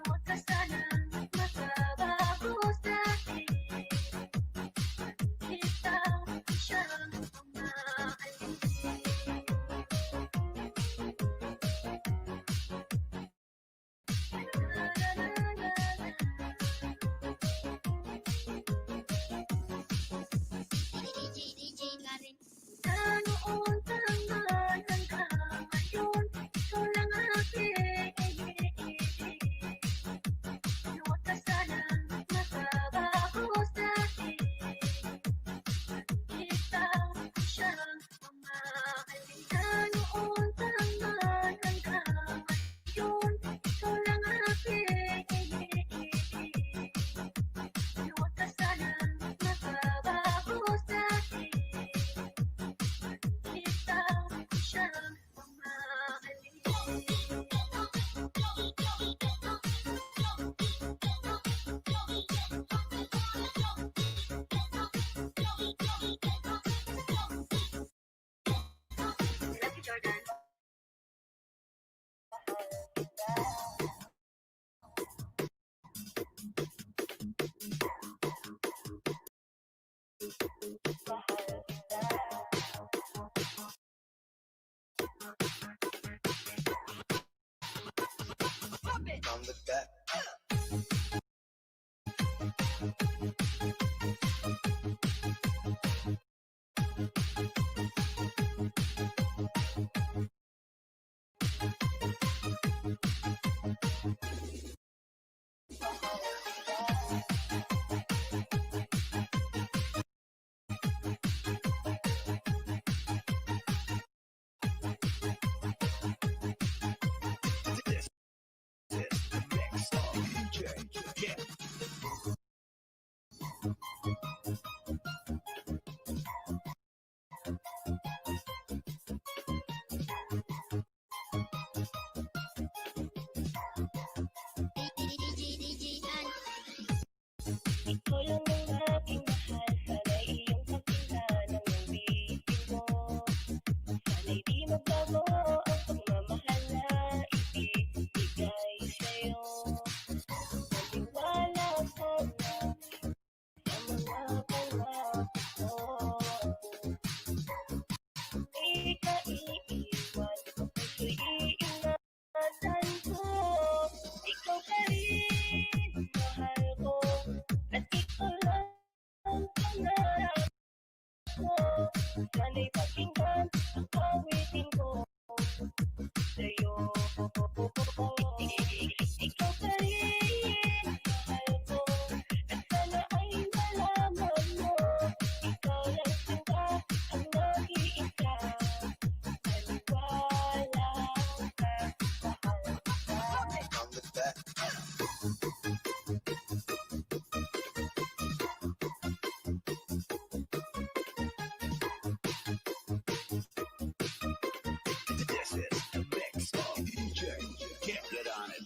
Huwag ka sanang magbabago sa'kin. Ikaw siyang mahalin. Na noon taman hanggang ngayon, ikaw lang ang pinag-ibig. Huwag ka sanang magbabago sa'kin. Ikaw siyang mahalin. Na noon taman hanggang ngayon, ikaw lang ang pinag-ibig. Huwag ka sanang magbabago sa'kin. Ikaw siyang mahalin. Lucky Jordan. On the back. Sana'y pakinggan ang awitin ko sa'yo. Ikaw pa rin, mahal ko, at sana ay malaman mo. Ikaw lang sinta ang nag-iisa. Maniwala ka, mahal ka. On the back. This is the mix of DJ. Can't get on it.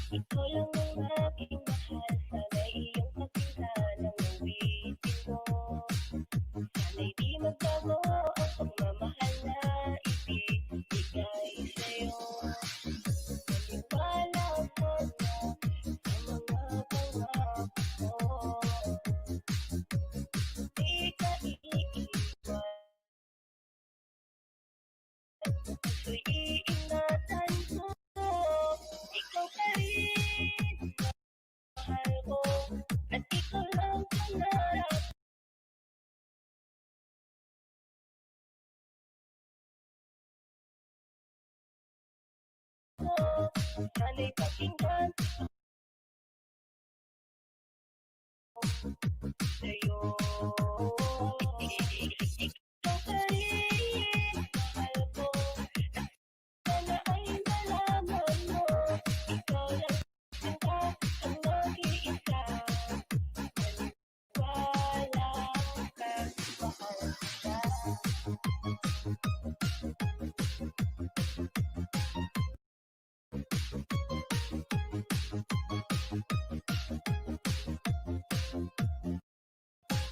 Ikaw lang ang aking mahal. Sana'y iyong pakinggan ang awitin ko. Sana'y di magbago ang pagmamahal na ibibigay sa'yo. Maniwala ka na sa mga pangako ko. Di ka iiwan. Ako'y iingatan ko. Ikaw pa rin, mahal ko, at ikaw lang pangarap ko. Sana'y pakinggan sa'yo. Ikaw pa rin, mahal ko, at sana ay malaman mo. Ikaw lang sinta ang nag-iisa. Maniwala ka, mahal ka.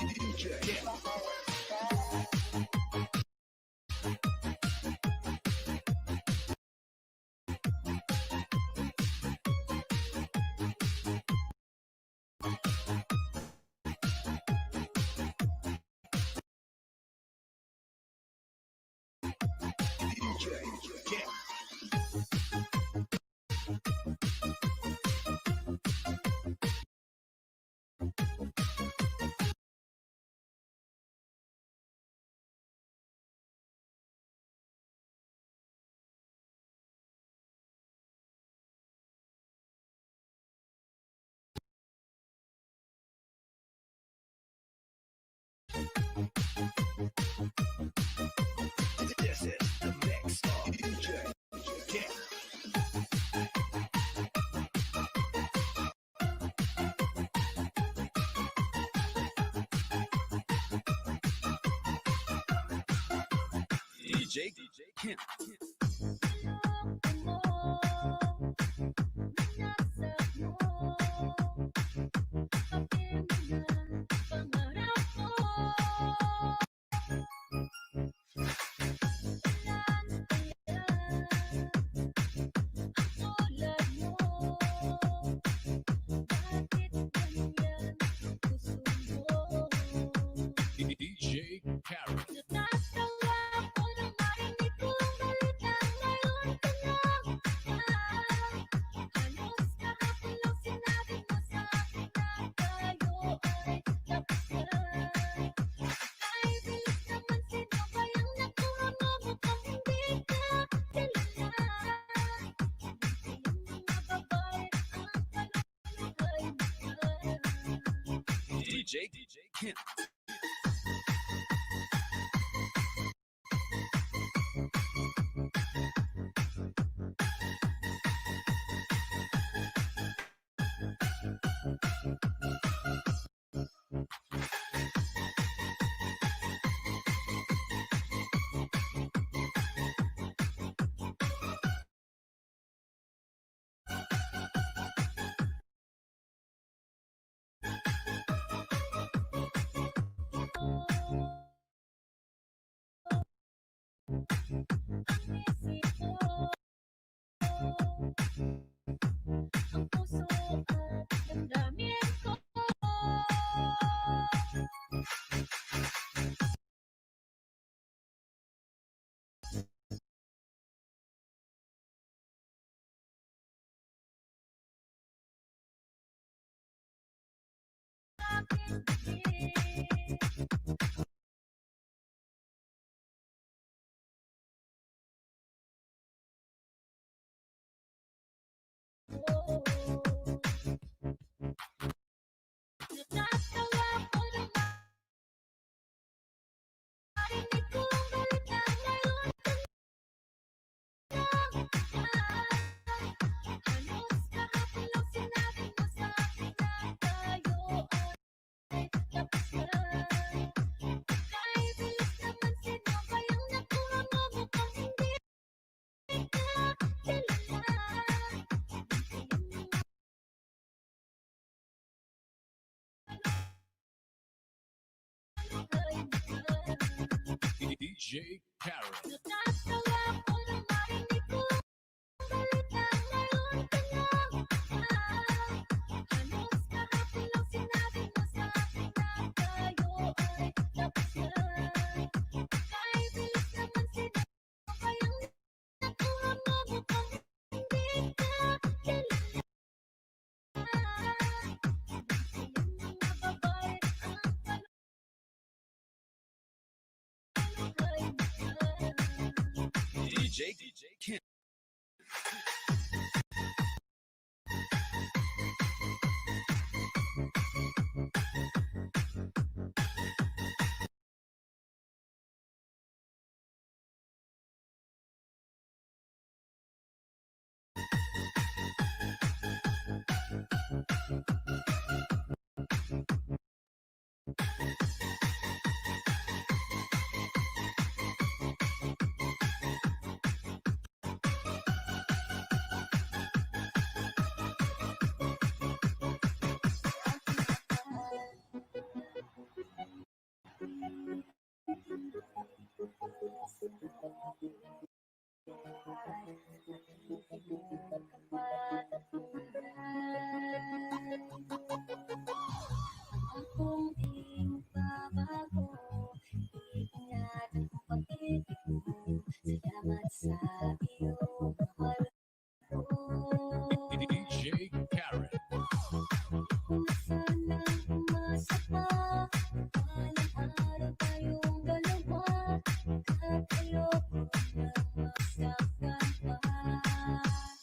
DJ. DJ. Can't. This is the mix of DJ. Can't. DJ Kent. DJ Karen. DJ Kent. Natatawa ko nang marinig ko ang balita ngayon ka lang. Halos kahapon lang sinabi mo sa akin na tayo ay tapos na. Dahil bilis naman sino kayang nakuha mo mukhang hindi ka kilala. DJ Karen. Natatawa ko nang marinig ko ang balita ngayon ka lang. Halos kahapon lang sinabi mo sa akin na tayo ay tapos na. Dahil bilis naman sino kayang nakuha mo mukhang hindi ka kilala. Yung mga babae ang DJ Kent. Kung di mo babago, iingat ang pag-ibig mo. Salamat sa iyong mahal ko. DJ Karen. Kung sanang umasa pa, walang araw tayong dalawa. At ayoko nang masaktan pa.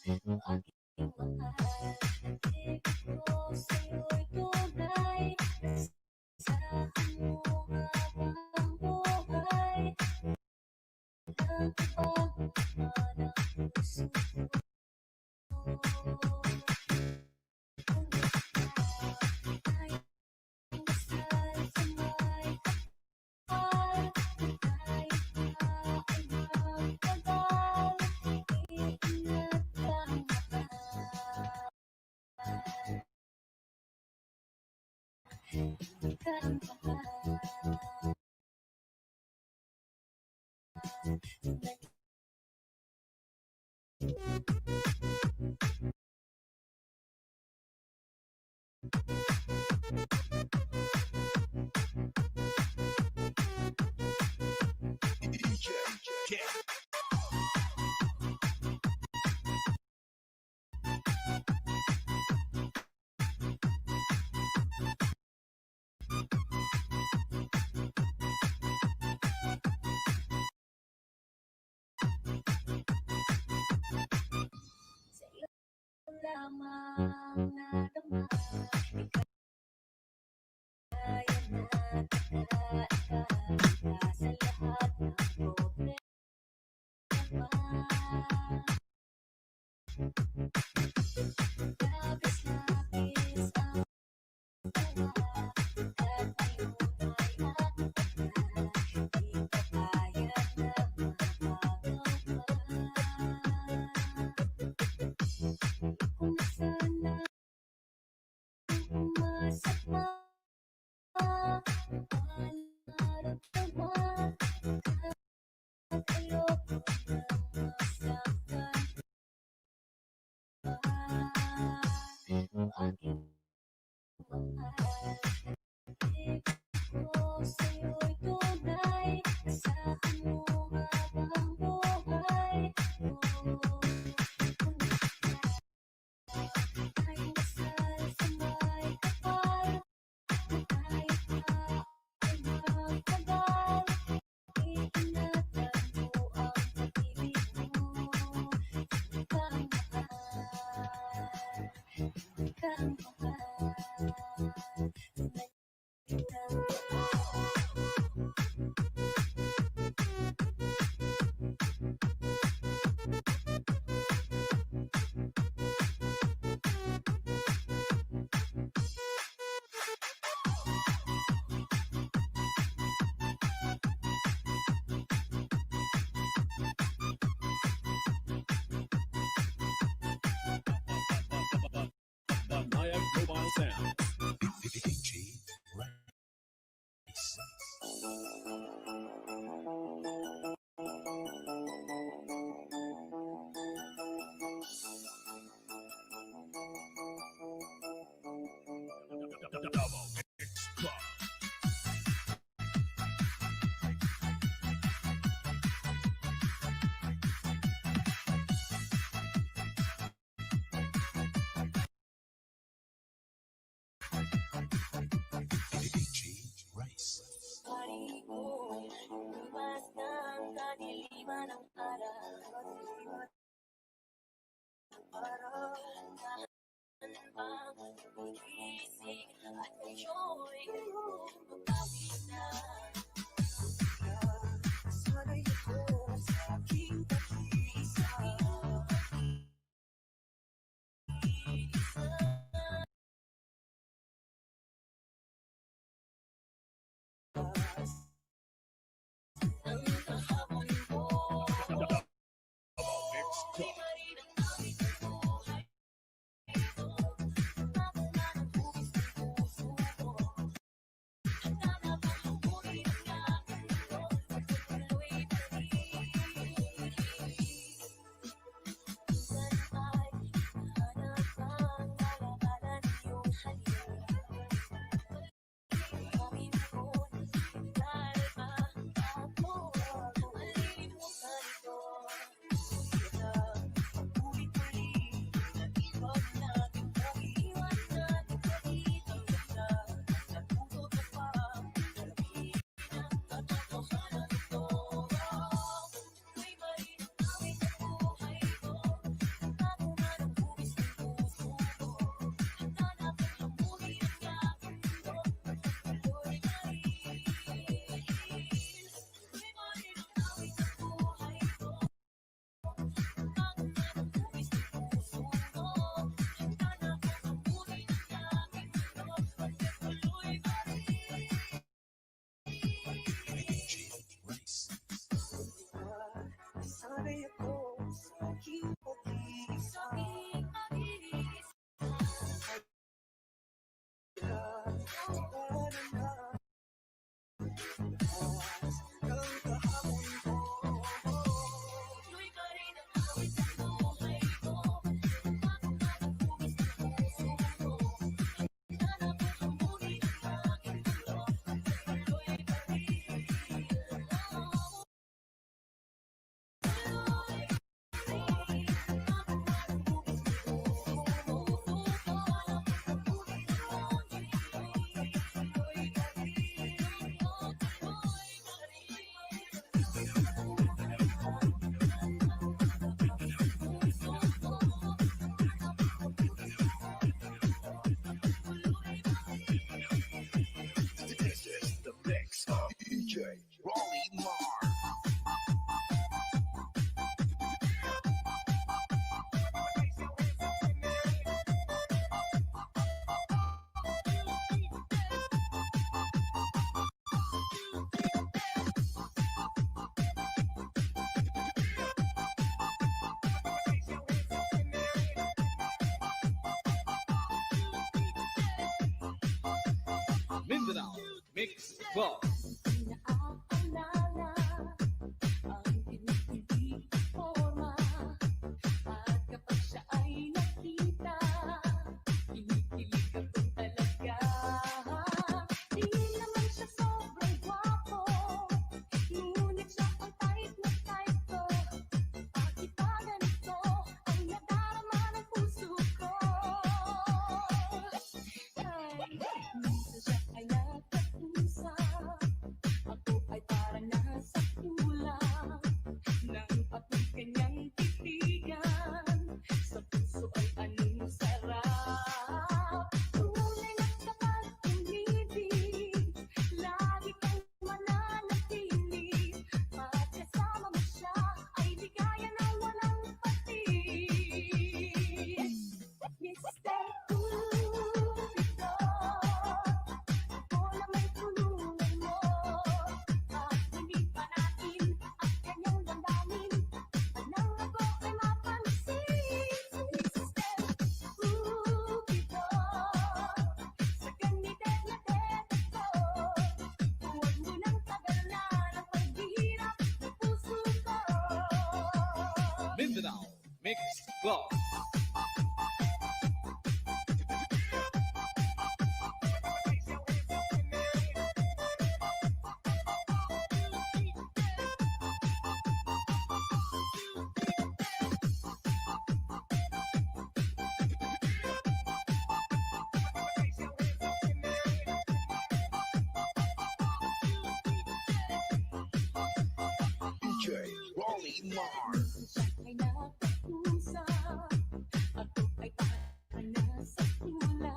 Ang aking mahal, pag-ibig ko sa'yo'y tunay. Asahan mo habang buhay. Ang pagmamahal ng puso ko. Kung ikaw ay dasal sa may kapal, kahit na ay magtagal, iingat kang mahal. Ingat kang mahal. DJ Kent. Sa'yo lamang nadama, kaya natin na ikahanda sa lahat ng problema. Labis-labis ang tawa, at ngayon ay nakakita, di ka kaya na makagawa. Kung sana umasa pa, walang araw tawa. At ayoko nang masaktan pa. Ang aking mahal, pag-ibig ko sa'yo'y tunay. Asahan mo habang buhay. Kung ikaw ay dasal sa may kapal, kahit na Ika ang mahal. Tunay kitang The Maya Global Sound. DJ Rex. Double Mix Club. DJ Rice. Pari ko, lumas ng kadiliman ng araw. Parang bang iisip at enjoy magkawin na. Sana'y ako sa aking pag-iisa. Ang kahabol ko, Double Mix Club. DJ Rice. sana'y ako sa aking pag-iisa. This is the mix of DJ Rolly Mar. Mindanao Mix Club. Naaalala ang tinitindig forma at kapag siya ay nakita, kinikilig ako talaga. Di naman siya sobrang gwapo, ngunit siya ang type na type ko. Bakit ba ganito ang nadarama ng puso ko? Ay, minsan siya ay nagkapusa. Club. DJ Ronnie Mars. Ay napakusa, ako ay parang nasa tula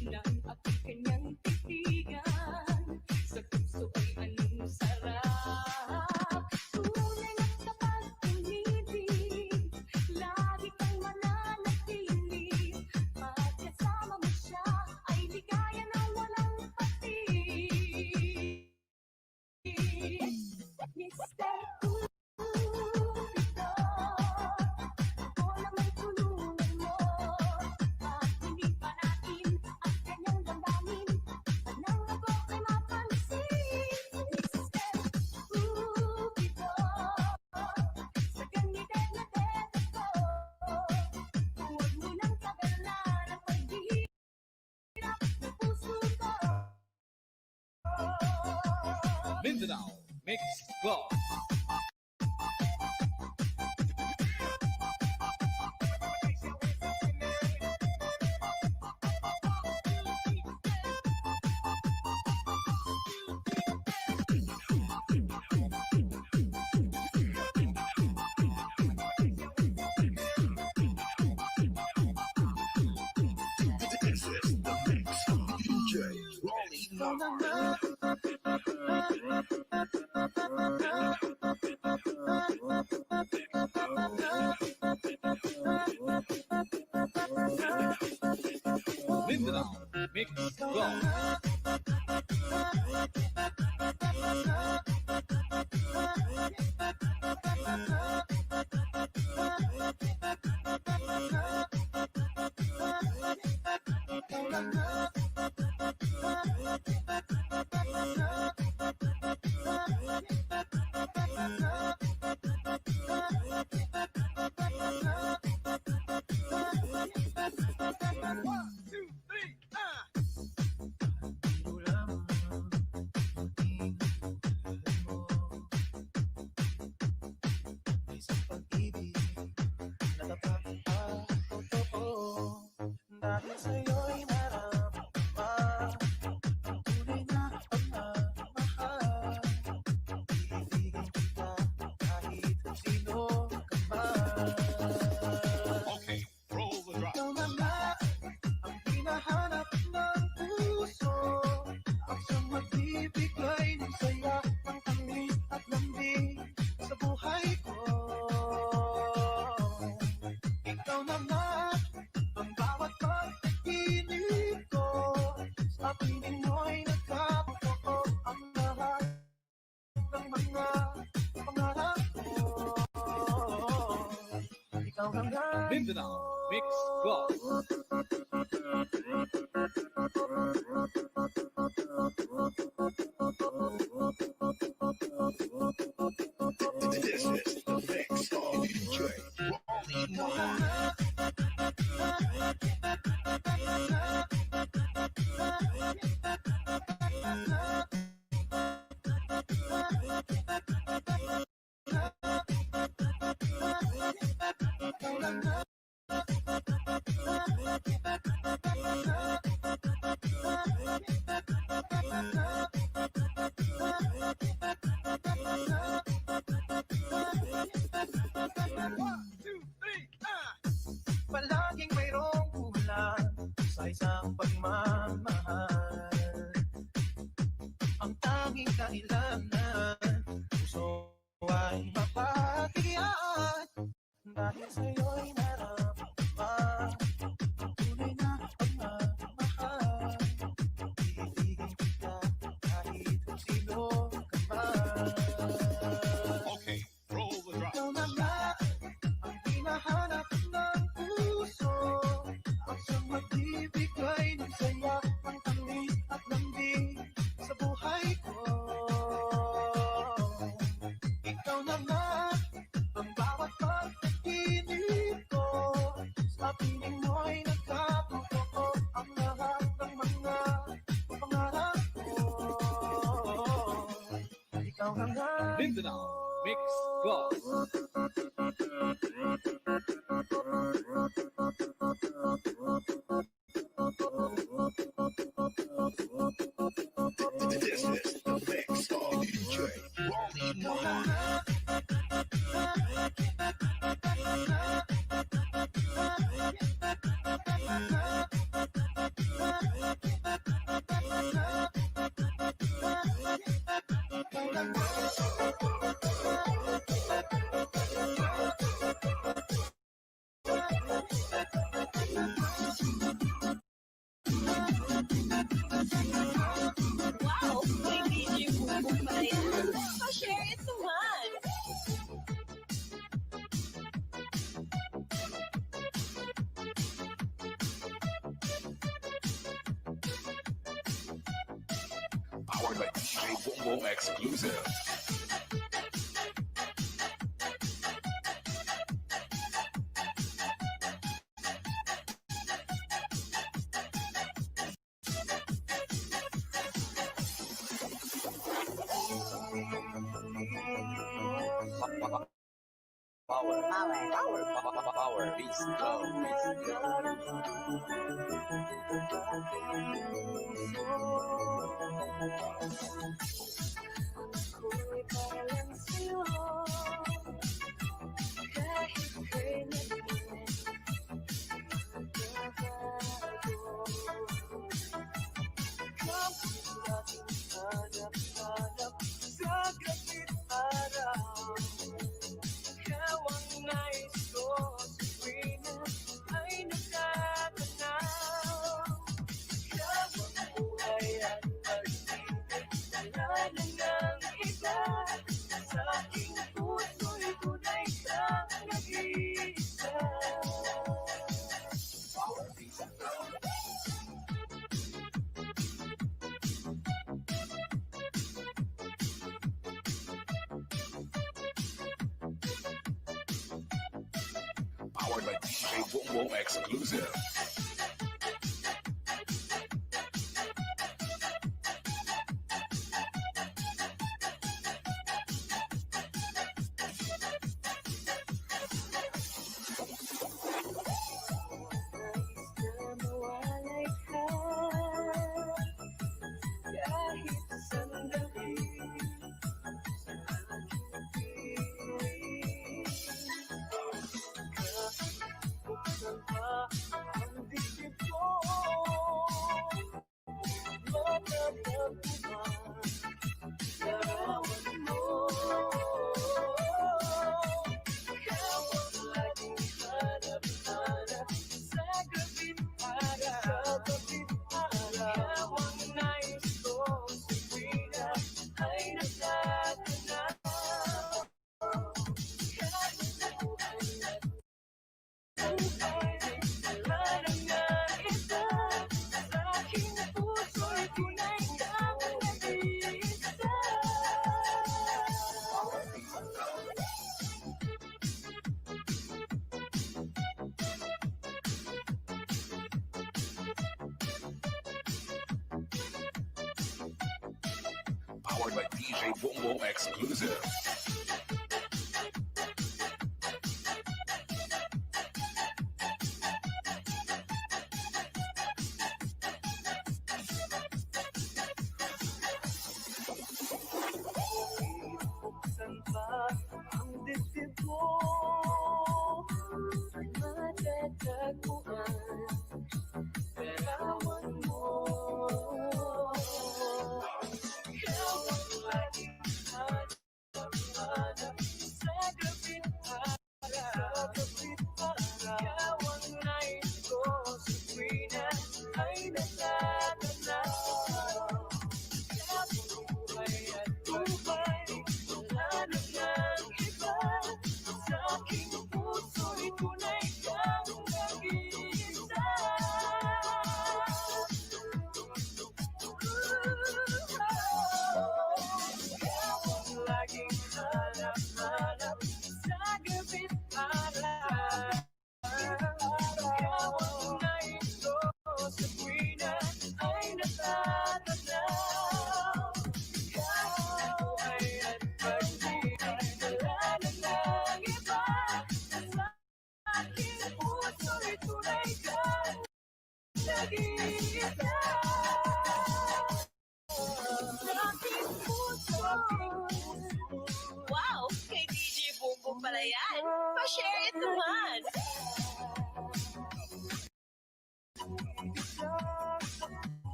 ng aking kanyang titigan. Sa puso ay anong sarap. Tunay na kapag umibig, lagi kang mananatili. At kasama mo siya ay ligaya na walang patig. Mr. Cupido, ako naman tulungan mo. At hindi pa natin ang kanyang damdamin. Nang ako ay mapansin, Mr. Cupido, sa ganiteng na dedo ko, huwag mo nang tagalan ang paghihirap ng puso ko. Mindanao Mix Club. This is the mix of DJ Ronnie Mars. Mindanao Mix Club. Isang pag-ibig na dapat totoo. Dahil sa'yo'y naramdaman ang tunay na pagmamahal. Iibigin kita kahit sino ka man. Okay, roll the drop. Ikaw na nga ang hinahanap ng puso. Ang siyang magbibigay ng saya, ng tamis at lambing sa buhay ko. Ikaw na nga ang bawat pagkakinig ko. Sa piling mo'y nagkatotoo ang lahat ng mga pangarap ko. Ikaw na nga Mindanao Mix Club. This is the mix of DJ Ronnie Mars. Palaging mayroong kulang sa isang pagmamahal. Ang tanging kailangan, puso ay mapagigyan. Dahil sa'yo'y naramdaman ang tunay na pagmamahal. Iibigin kita kahit sino ka man. Okay, roll the drop. Ikaw na nga ang hinahanap ng puso. Ang siyang magbibigay ng saya, ng tamis at lambing sa buhay ko. Ikaw na nga ang bawat pagkakinig ko. Mindanao Mix Club. This is the mix of DJ Ronnie One. Wow, may DJ Bumbong pa rin. Pa-share it naman. Powered by DJ Boom Boom Exclusive. Power, beast, Ako'y parang sa'yo, kahit kailan magbabago. Kapag laging hanap-hanap sa gabit araw, ikaw ang nais ko sa tuwina ay nakatanaw. Ikaw ang buhay at pag-ibig, wala na ng iba. Sa aking puso'y tunay kang nag-iisa. Powered by DJ Boom Boom Exclusive. Nais na mawalay ka kahit sandali sa aking piling. Buksan pa ang dibdib ko, matatapuan larawan mo. Ikaw ang laging hanap-hanap sa gabit araw. Ikaw ang nais ko sa tuwina ay natatanaw. Kahit sa buhay at buhay, wala na nga iba. Sa aking puso'y tunay kang nag-iisa. Powered by DJ Boom Boom Exclusive. Buksan pa ang dibdib mo, matatagpuan larawan mo. Ikaw ang laging hanap-hanap sa gabit araw. Ikaw ang nais ko sa tuwina ay natatanaw. Ikaw ang buhay at buhay, wala na ngang iba. Sa aking puso'y tunay kang nag-iisa. Ikaw ang laging hanap-hanap sa gabit araw. Ikaw ang nais ko sa tuwina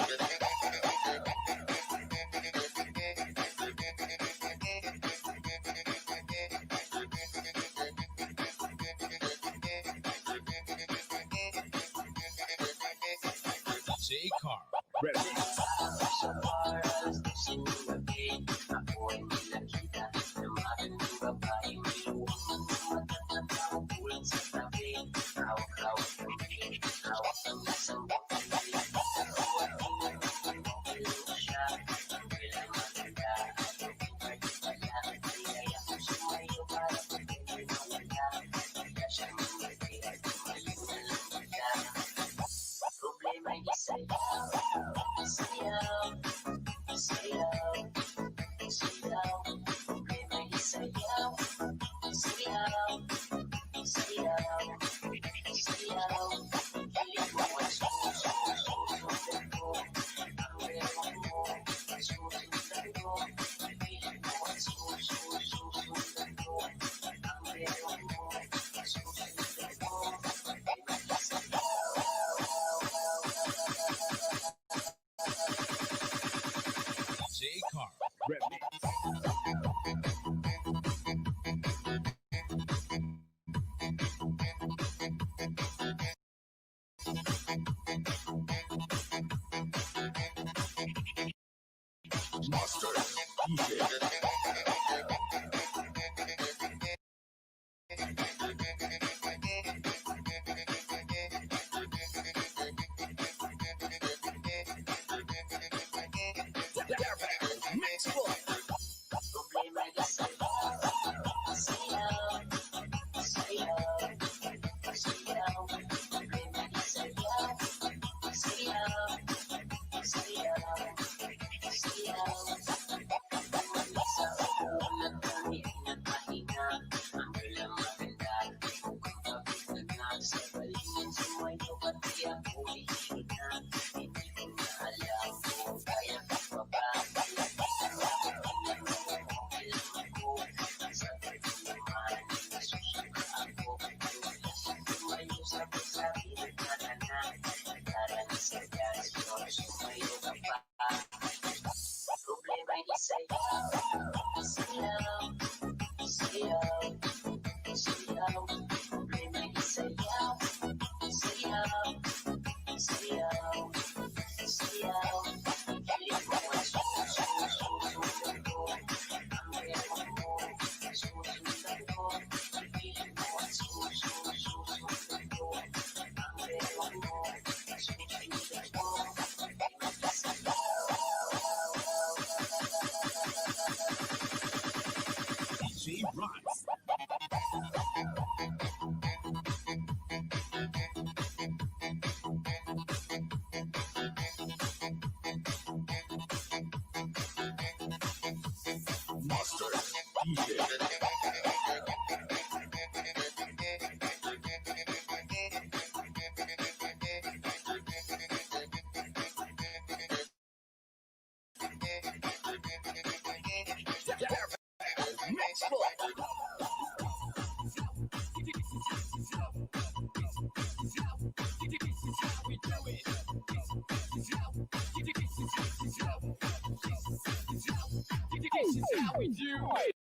J Car Remix. J Car Remix. Master DJ. Mix Boy. DJ Rise. Master DJ. Mix Boy. This is how we do it.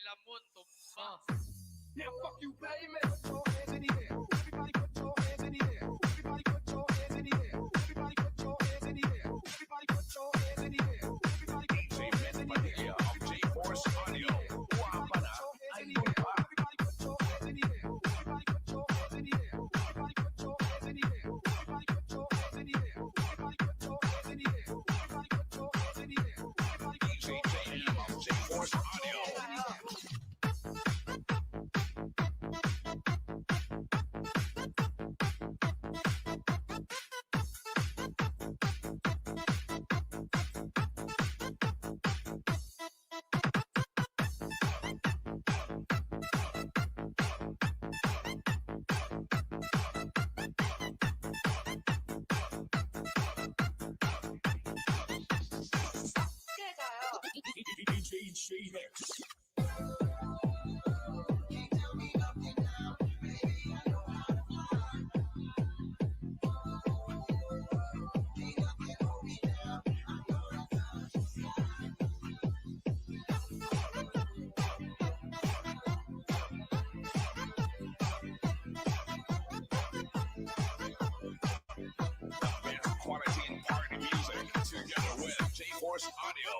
Hilamon, tumba. Now fuck you, baby. Put your hands in the air. Everybody put your hands in the air. Everybody put your hands in the air. Everybody put your hands in the air. Everybody put your hands in the air. Everybody put DJ your hands in the air. Mania of J-Force Audio. Wapana. Ayupa. Everybody put your hands in the air. Everybody put your hands in the air. Everybody put your hands in the air. Everybody put your hands in the air. Everybody put your hands in the air. Everybody put your hands in the air. Everybody put DJ your hands in the JM air. of J-Force Audio. DJ JX. Best quality and party music together with J-Force Audio.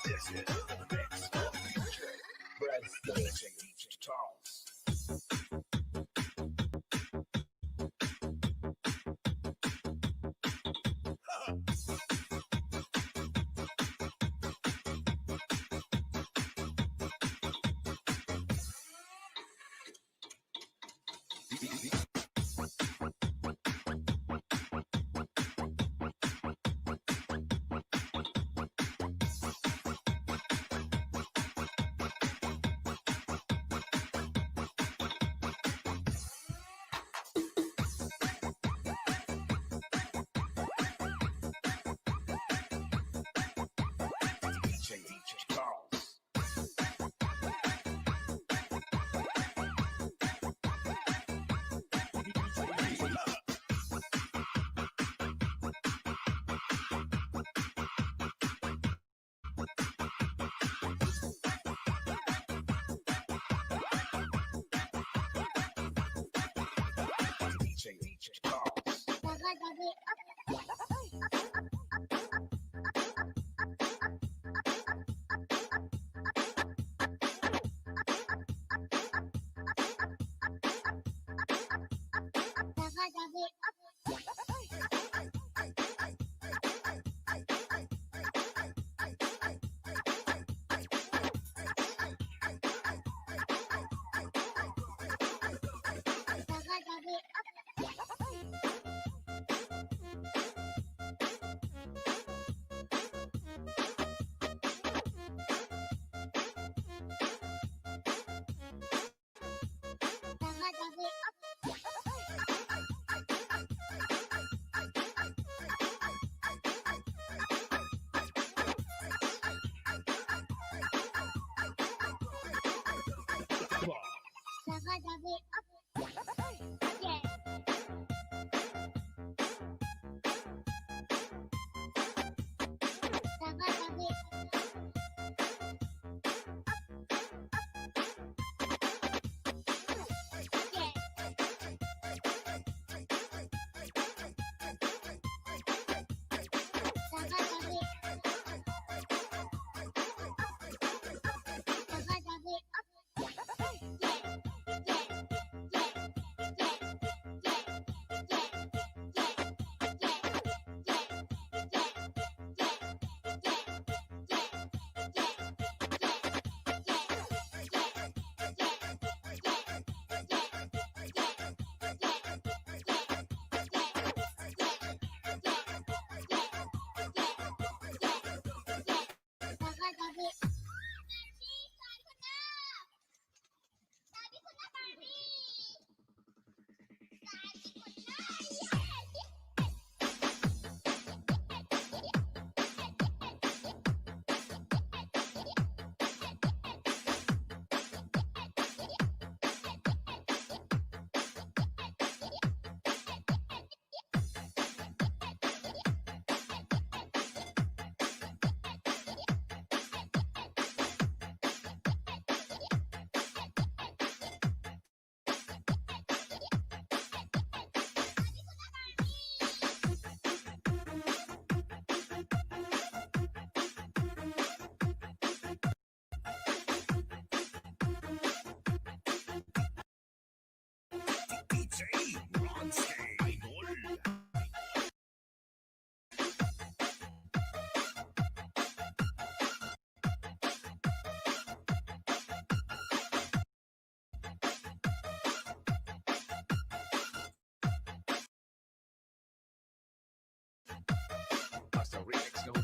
This is the mix of DJ Brad Stone, Charles. DJ Charles.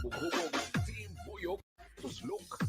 hubog-hubog. Team Buyog, tuslok.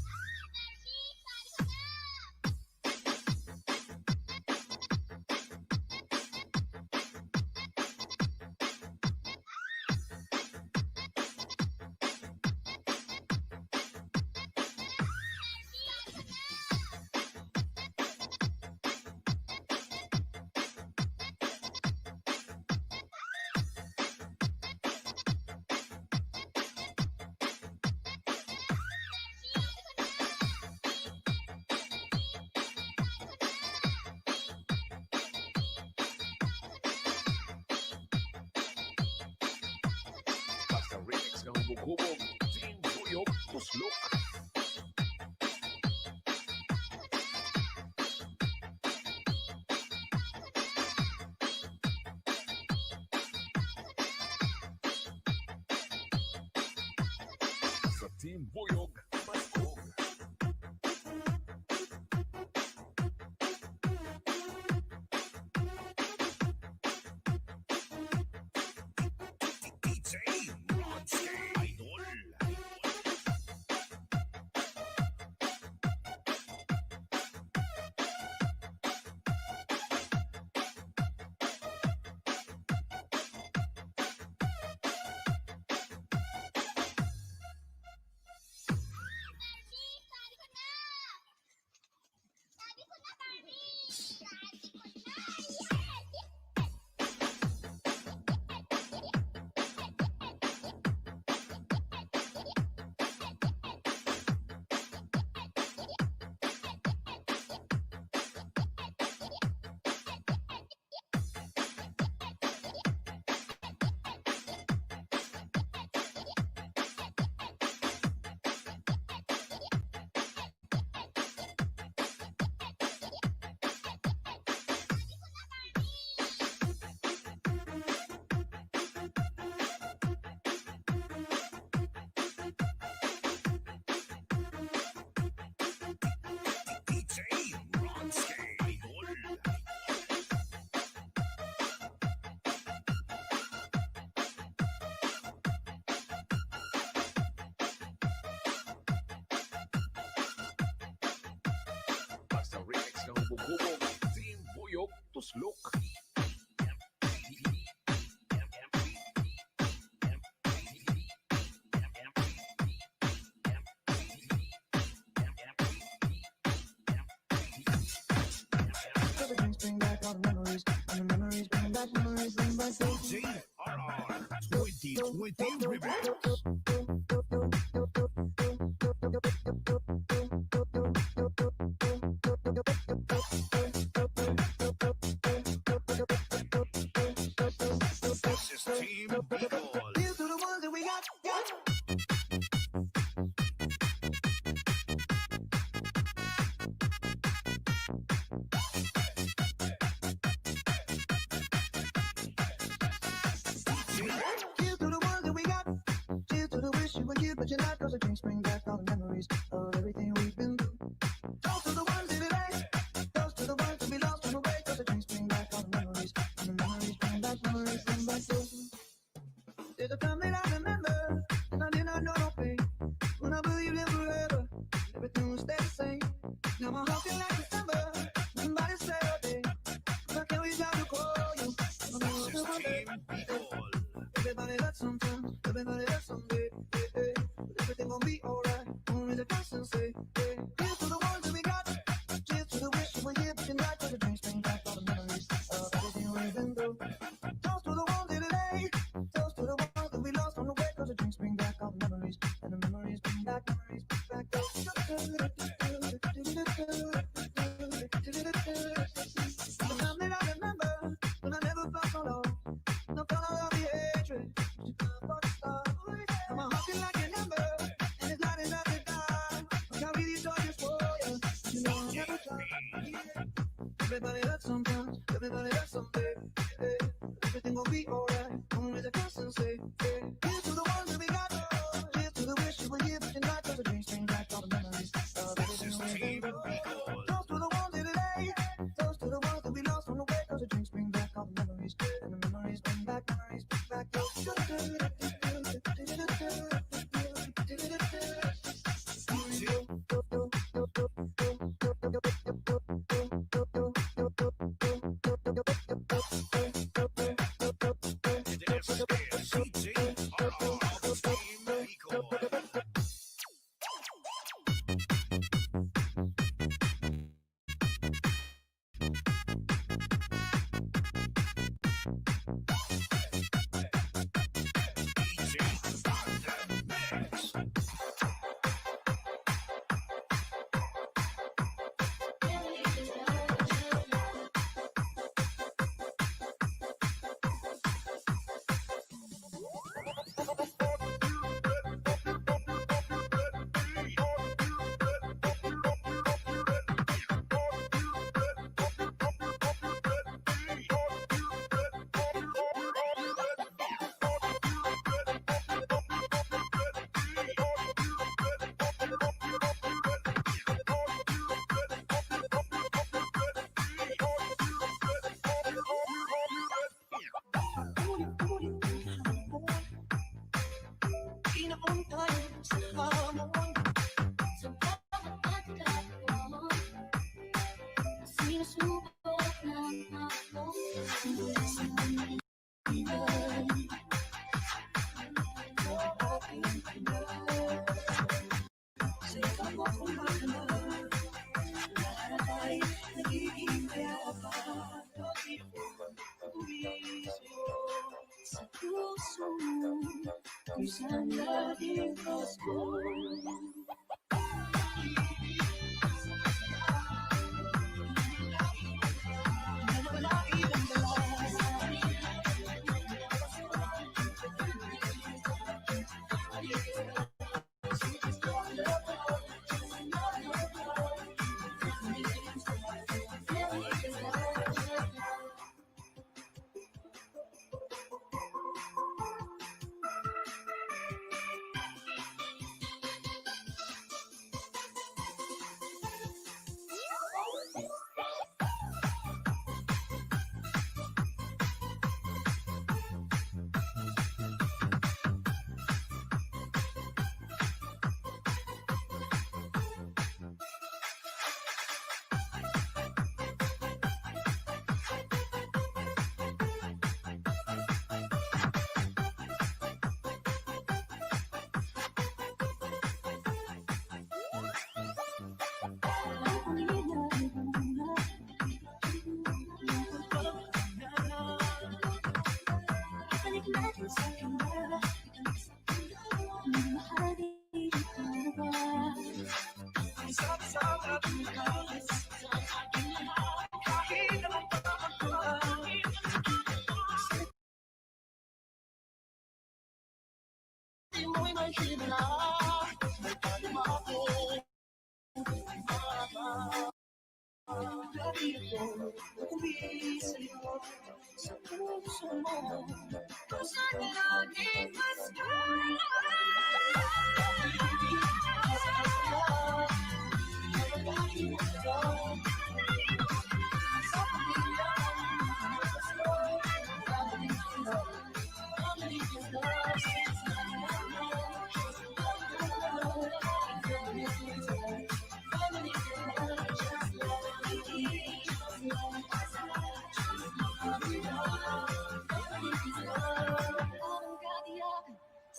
Basta remix ng hubog-hubog. Team Buyog, tuslok. Sa Team Buyog, maskog. DJ Ronski Idol. DJ Ronski Idol. Basta remix ng hubog-hubog. Team Buyog, tuslok. Cause the drinks bring back all the memories, and the memories bring back memories. Bring back JRR 2020 Remix. This is Team Eagle. Here's to the ones that we got. Here's to the ones that we got. Cheers to the wish you were here, but you're not. Cause the drinks bring back all the memories of everything we've been through. Toast to the ones in today. Toast to the ones that we lost on the way. Cause the drinks bring back all the memories. And the memories bring back memories. Bring back those. There's a time that I remember. And I did not know no pain. When I believed in forever. Everything would stay the same. Now my heart feel like December. Somebody say a day. I can't reach out to call you. I know This is it's one day. Team Eagle. Everybody hurts sometimes, everybody hurts someday. Hey, hey. But everything gon' be alright. Only the person say, hey. Here's to the ones that we got. Cheers to the wish you were here, but you're not. Cause the drinks bring back all the memories of everything we've been through. Toast to the ones in today. Toast to the ones that we lost on the way. Cause the drinks bring back all the memories. And the memories bring back memories. Bring back those. The time that I remember when I never felt so low. No color of the hatred. This is CJ Team Bicol. Sinusubok na ako sa puso kung saan laging gusto.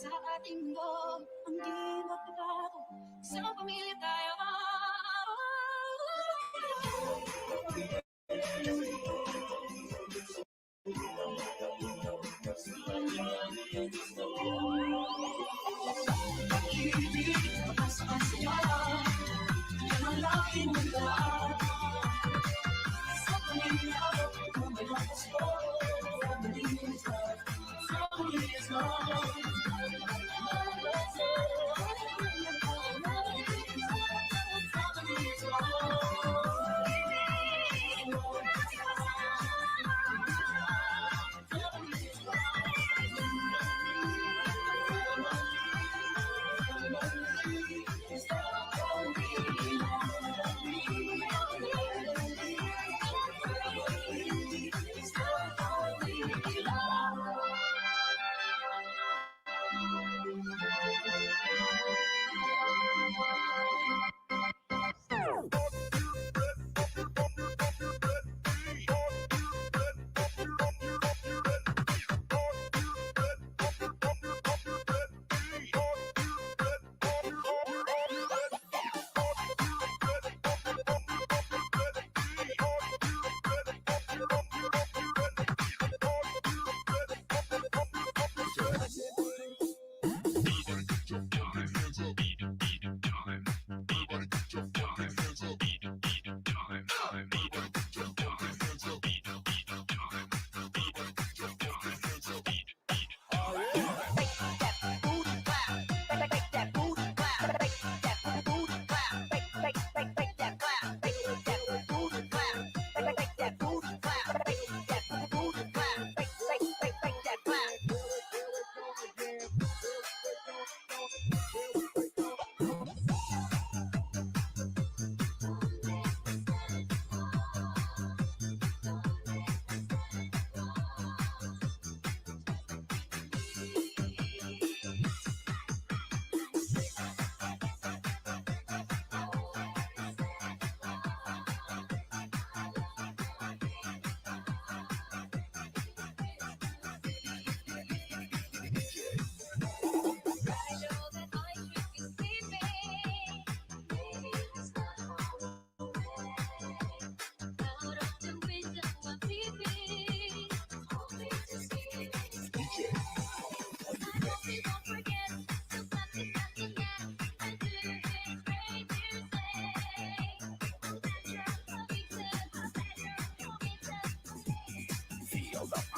Sa ating loob, ang di magbabago. Isang pamilya tayo.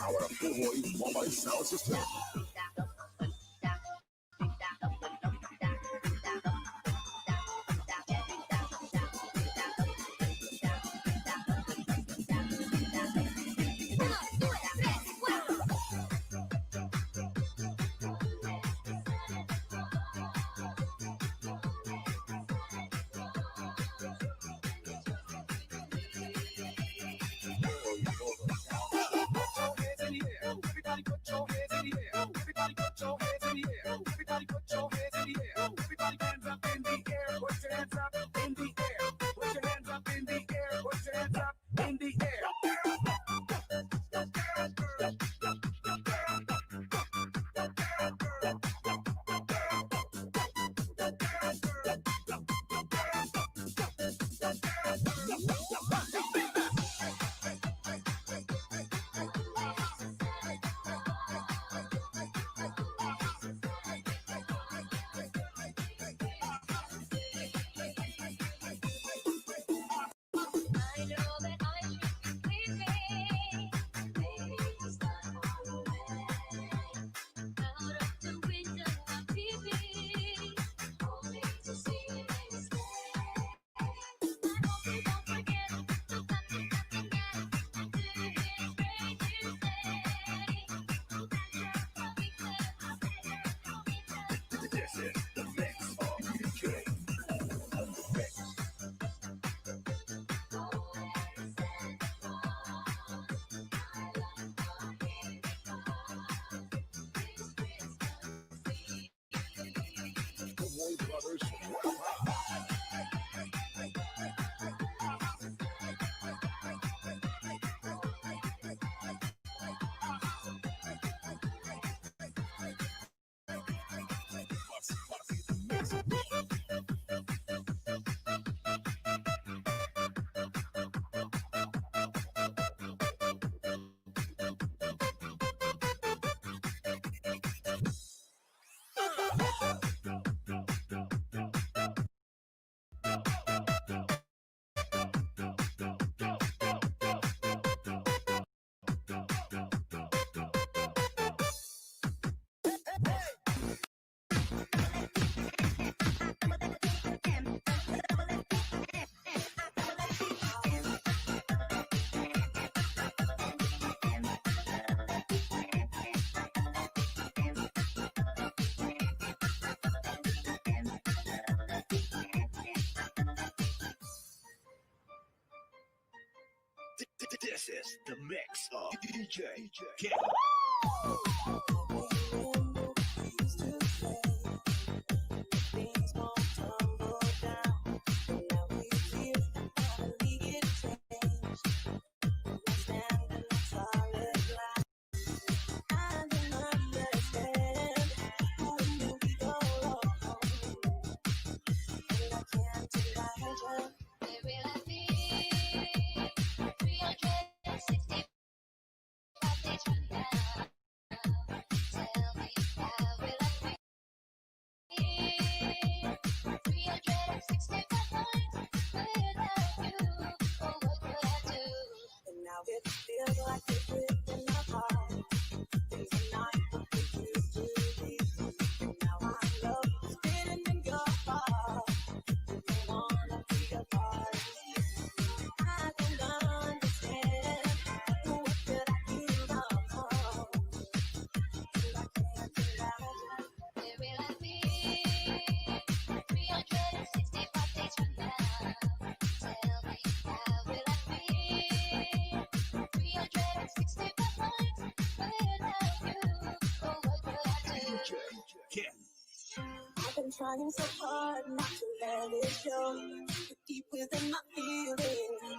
Our Pinoy Mobile Sound System. Everybody put your hands in the air. Everybody put your hands in the air. Everybody put your hands in the air. Everybody hands up in the air. Put your hands up in the air. Put your hands up in the air. Put your hands up in the air. I know that I should be leaving. Maybe it's time for the way. Out of the window of TV, hoping to see you stay. I hope you don't forget the fun we got together. Do you hear it great you say? This is the mix of DJ. Pinoy Brothers. This is the mix of DJ. Things won't tumble down. Now we feel finally it changed. We're standing on solid ground. I don't understand when we go wrong, and I can't imagine. Where will I be? 365 days from now. Tell me, how will I be? 365 nights without you. Oh, what could I do? And now it feels like it's within my heart. Things are not what they used to be. And now I know spinning in your heart. You wanna be a part. I don't understand. What could I do wrong? And I can't imagine. Where will I be? 365 days from now. Tell me, how will I be? 365 nights without you. Oh, what could I do? I've been trying so hard not to let it show. But deep within my feelings,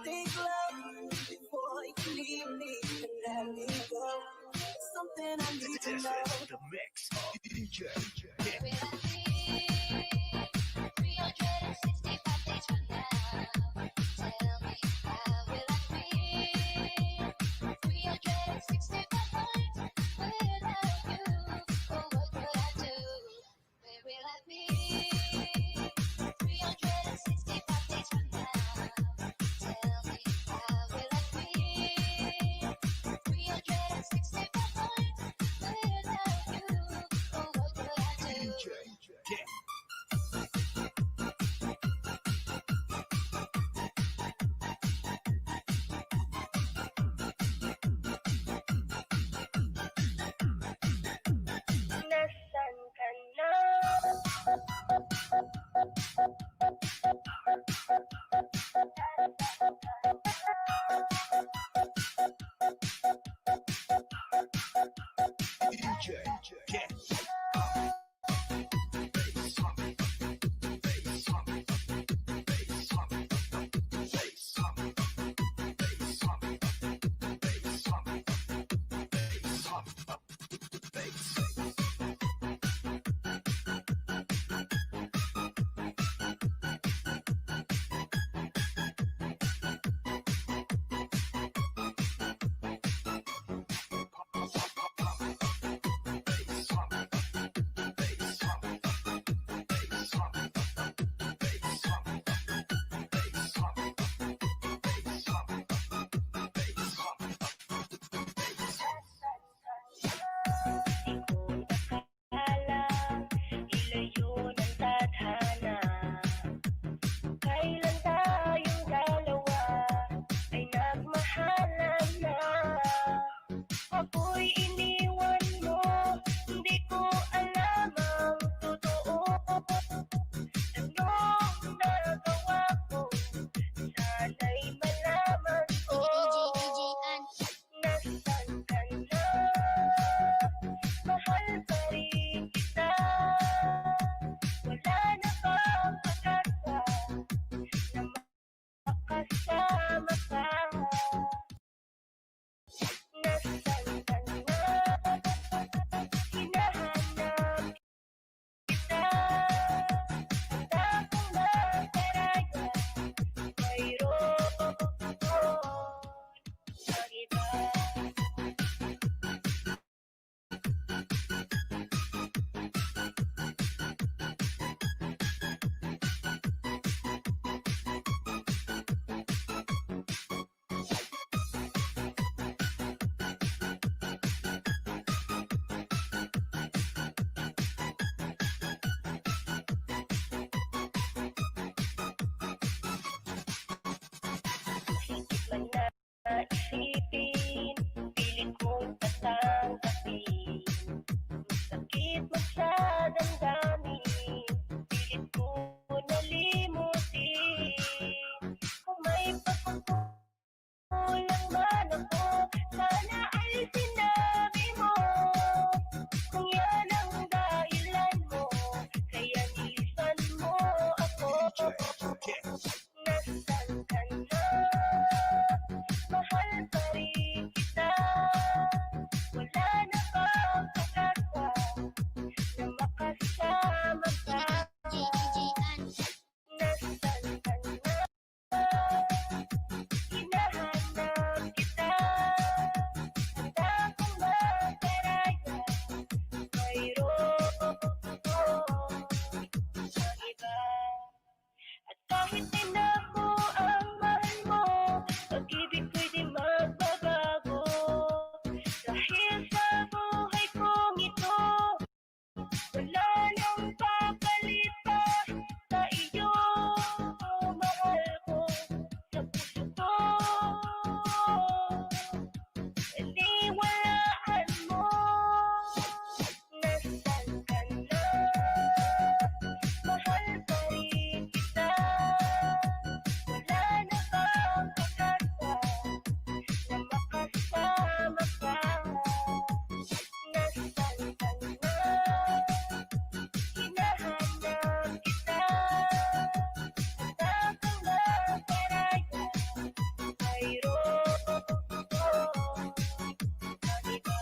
think love before you leave me and let me go. It's something I need to This know. is the mix of DJ. Where will I be? 365 days from now. Tell me, how will I be? 365 nights without you. Oh, what could I do? Where will I be? 365 days from now. Tell me, how will I be? 365 DJ, get Ilayo ng tadhana. Kailan tayong dalawa ay nagmahalan na. Ako'y iniwan mo, hindi ko alam ang totoo. Anong nagawa ko? Sana'y malaman ko. Nasaan ka na? Mahal pa rin kita. Wala na bang pag-asa na makasama ka? Nasaan ka na? Hinahanap kita. Handa kong magkaraya. Mayroon sa iba. Mahigit man na isipin, pilit kong tatanggapin. Masakit man sa damdamin, pilit ko nalimutin. Kung may pagkukulang man ako, sana ay sinabi mo. Kung yan ang dahilan mo, kaya nilisan mo ako. Nasaan ka na? Mahal pa rin kita. Wala na bang pag-asa na makasama ka? Nasaan ka na? Hinahanap kita. Handa kong magkaraya. Mayroon sa iba. At kahit din ako ang mahal mo, pag-ibig ko'y di magbabago. Dahil sa buhay kong ito, wala nang papalit pa sa iyo. Mahal ko sa puso ko, iniwalaan mo. Nasaan ka na? Mahal pa rin kita. Wala na bang pag-asa na makasama ka? Nasaan ka na? Hinahanap kita. Handa kong magkaraya. Mayroon sa iba.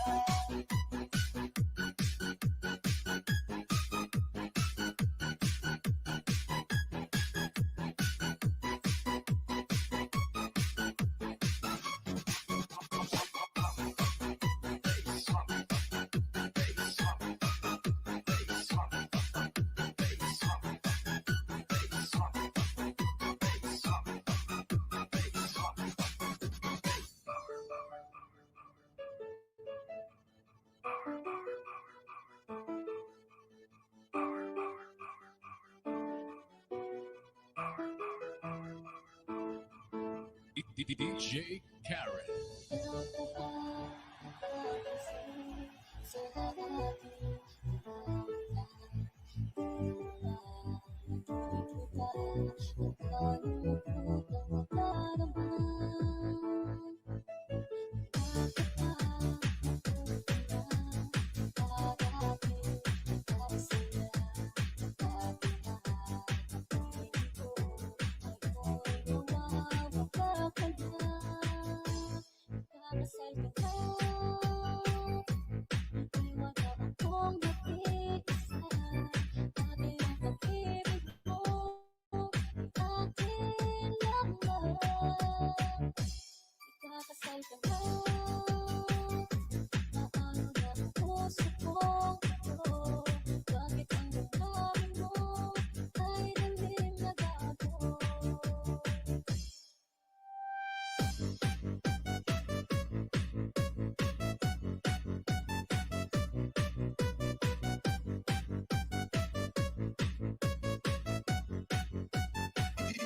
DJ Karen.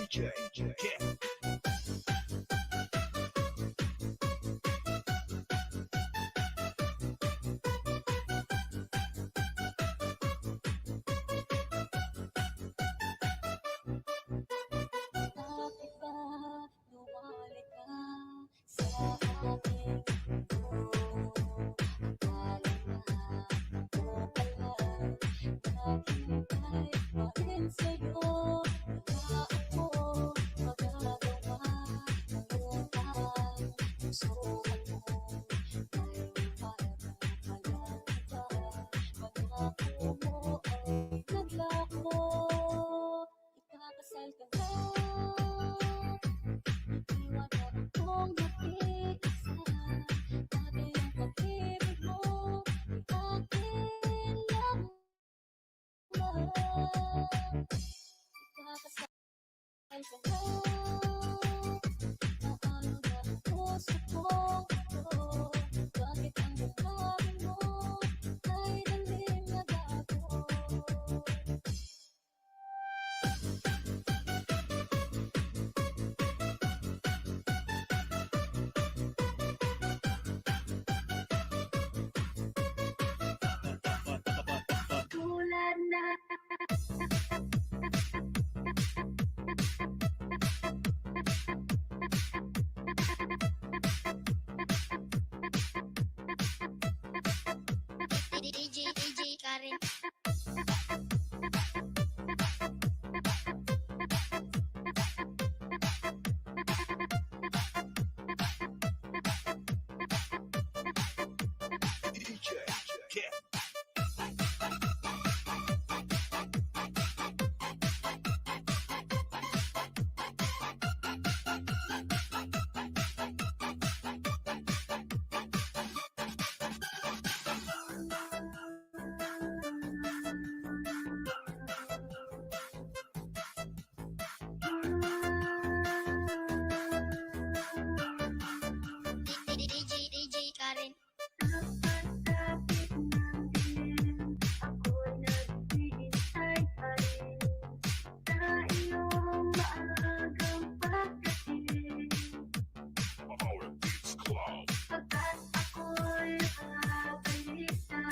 DJ Kid. Bakit ba lumali ka sa aking mundo? Akala nga ako pala naghihintay pa rin sa'yo. Wala akong magagawa, ngayon ang pusoan mo ay parang malanta. Pangako mo ay naglako. Ikakasal ka na, iwan akong nag-iisa. Dati ang pag-ibig mo ay akin lamang. Ikakasal ka na, paano na ang puso kong ito? Bakit ang damdamin mo ay daling nagago? Tulad na DJ Karen. DJ Kid. DJ Karen. kapit ng dilim, ako'y naghihintay pa rin sa iyong maagang pagdating. Our Beats Club. Pagkat ako'y nakabalik na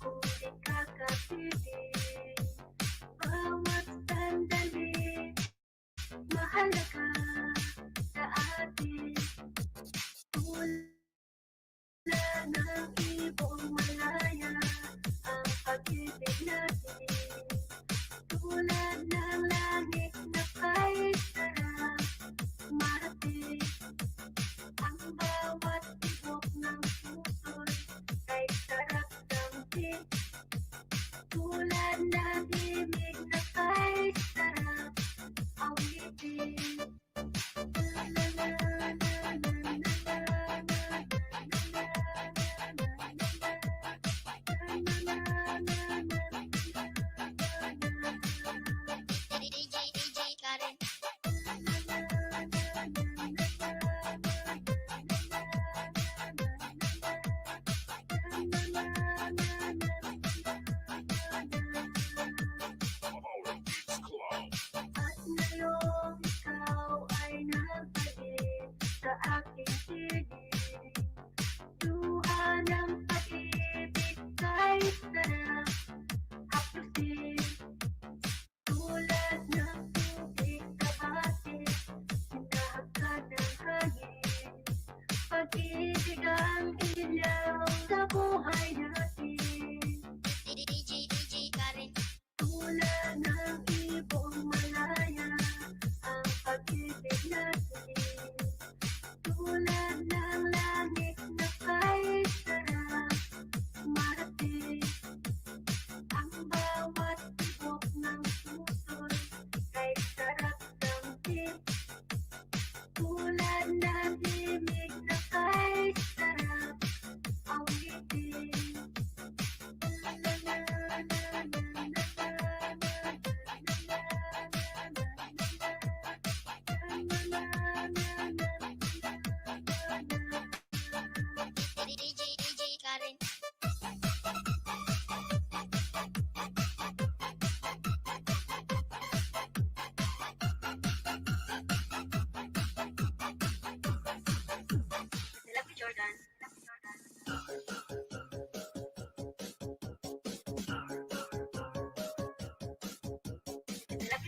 kung di kakapiling. Bawat sandali, mahalaga sa atin. Tulad ng ibong malaya ang pag-ibig natin. Tulad ng langit na kay sarap marating. Ang bawat tibok ng puso'y kay sarap damhin. Tulad ng himig na kay sarap awitin.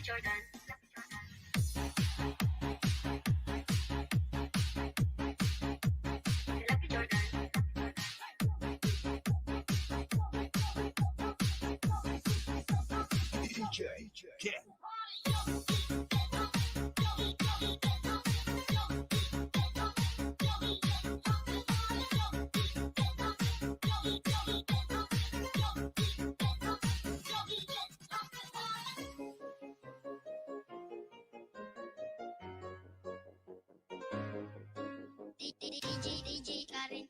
Jordan. Lucky Jordan. DJ, get DJ Karen.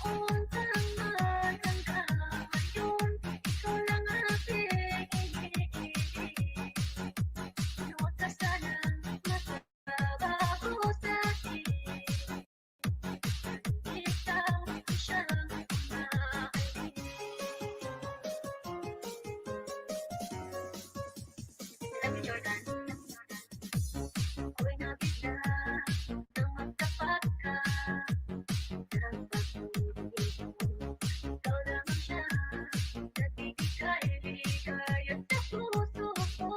Noon tangan hanggang ngayon, ikaw lang aking iniibig. Huwag ka sanang magbabago sa'kin. Ikaw siyang mahalin. Lucky Jordan. Ako'y nabigla nang magtapat ka. Ang pag-ibig mo, ikaw lamang siya. Nagbibigay-bigay at sa puso ko.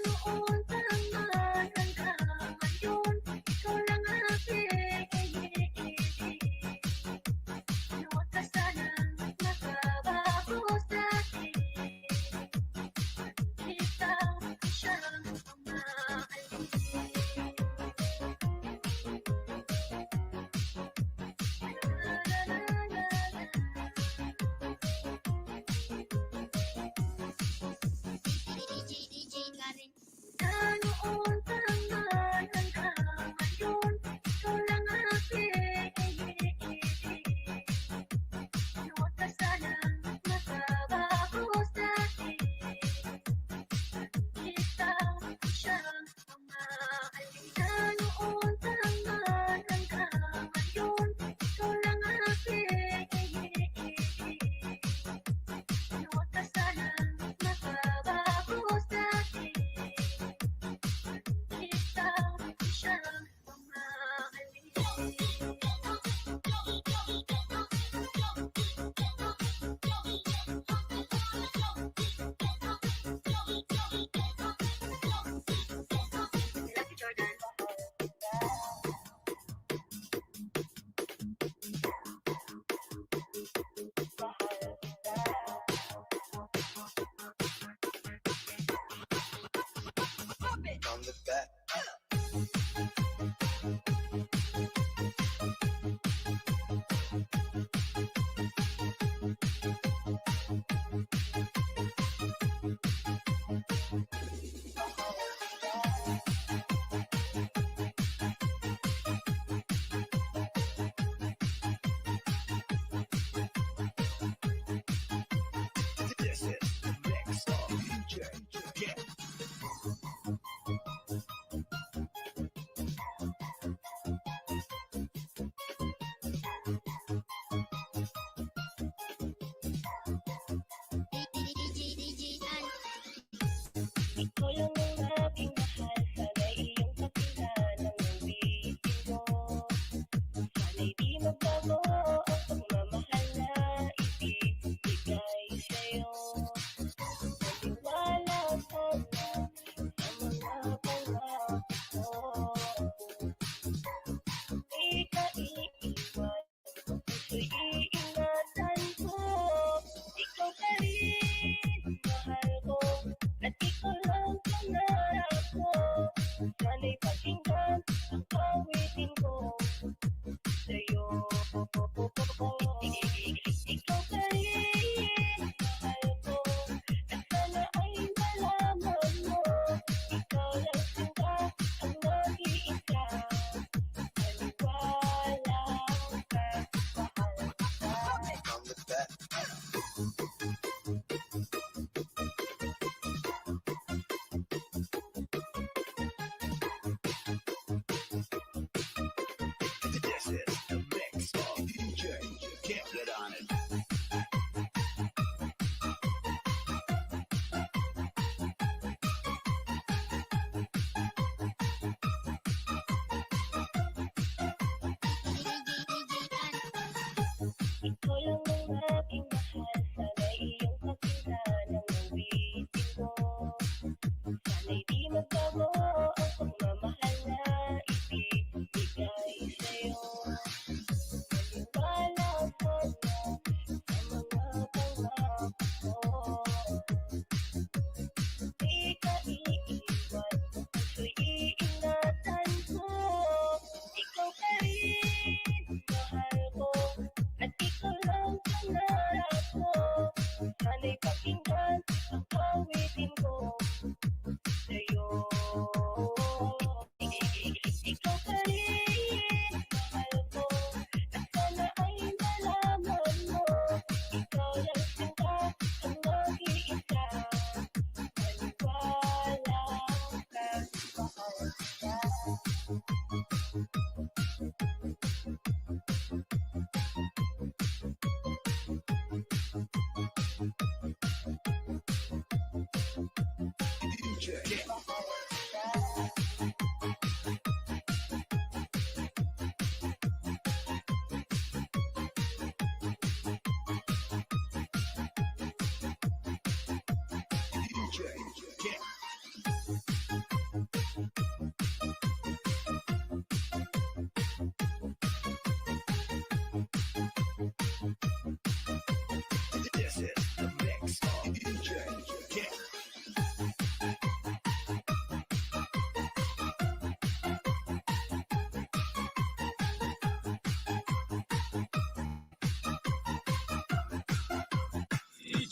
Noon tangan hanggang ngayon, ikaw lang aking iniibig. Huwag ka sanang magbabago sa'kin. Ikaw siyang mahalin. DJ Karen. Noon tangan hanggang ngayon, ikaw lang aking iniibig. Huwag ka sanang magbabago sa'kin. Ikaw siyang mahalin. Noon tangan hanggang ngayon, ikaw lang aking iniibig. Huwag ka sanang magbabago sa'kin. Ikaw siyang mahalin. Lucky Jordan. From the back. this is the mix of DJ, get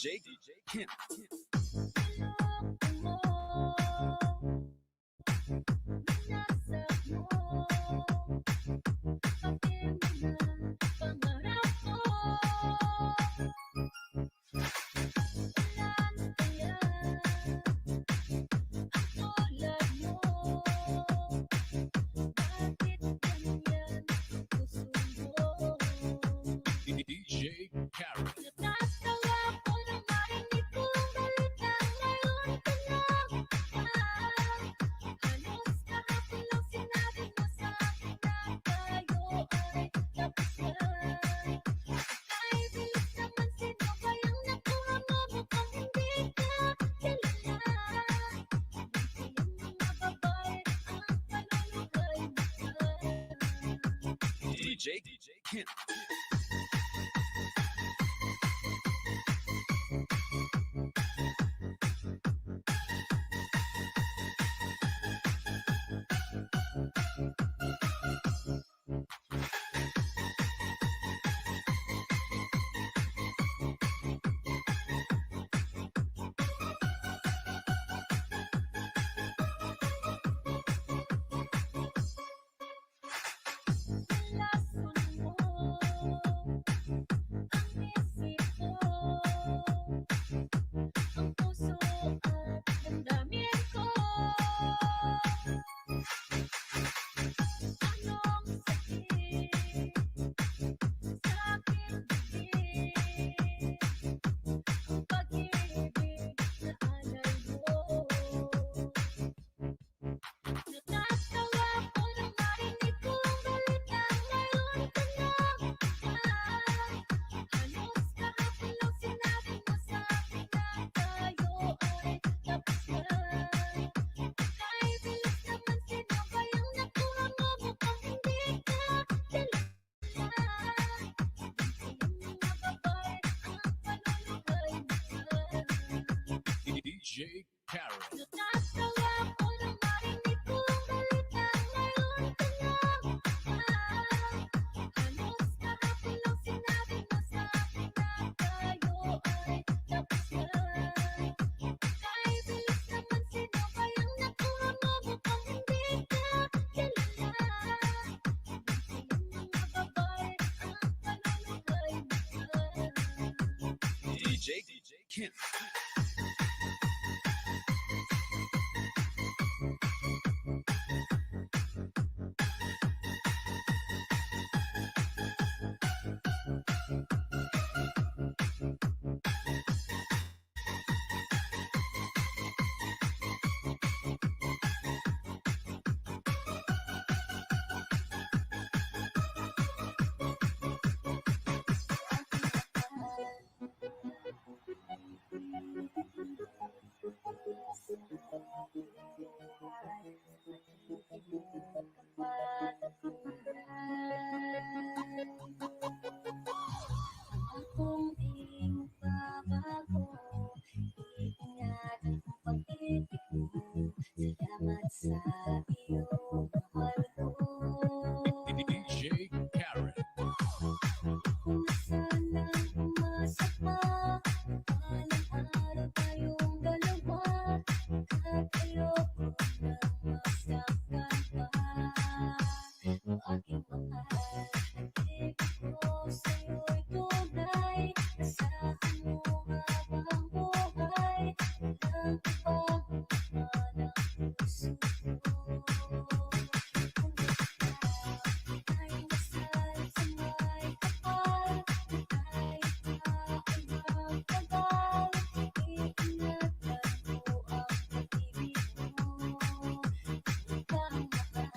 DJ Kent. DJ Karen. Natatawa ko nang marinig ko ang balita ngayon ka lang. Halos kahapon lang sinabi mo sa akin na tayo ay tapos na. Ay bilis naman, sino kayang nakuha mo? Mukhang hindi ka kilala. Minsan mga babae ang panulugay mo. DJ Kent. Lason mo ang isip ko, ang puso at damdamin ko. Anong sakit sa aking bibig, ang pag-ibig na alay mo. Natatawa ko nang marinig ko ang balita ngayon ka lang. Halos kahapon lang sinabi mo sa akin na tayo ay tapos na. Ay bilis naman, sino kayang nakuha mo? Mukhang hindi ka kilala. Minsan mga babae ang panulugay mo. DJ Karen. Natatawa ko nang marinig ko ang balita ngayon ka lang. Halos kahapon lang sinabi mo sa akin na tayo ay tapos na. Ay bilis naman, sino kayang nakuha mo? Mukhang hindi ka kilala. Minsan mga babae ang panulugay mo. DJ Kent. Kung di mo babago, iingatan ang pag-ibig mo. Salamat sa iyong mahal ko. DJ Karen. Kung sana'y umasa pa, balang araw tayong dalawa. At ayoko na masaktan pa. O aking mahal, ibig ko sa'yo'y tunay. Asahan mo habang buhay. Walang ibang laman ang puso ko. Kung ikaw ay nasal sa may kapal, kahit pa ay magtagal, iingatan mo ang pag-ibig mo. Hindi ka ang mahal,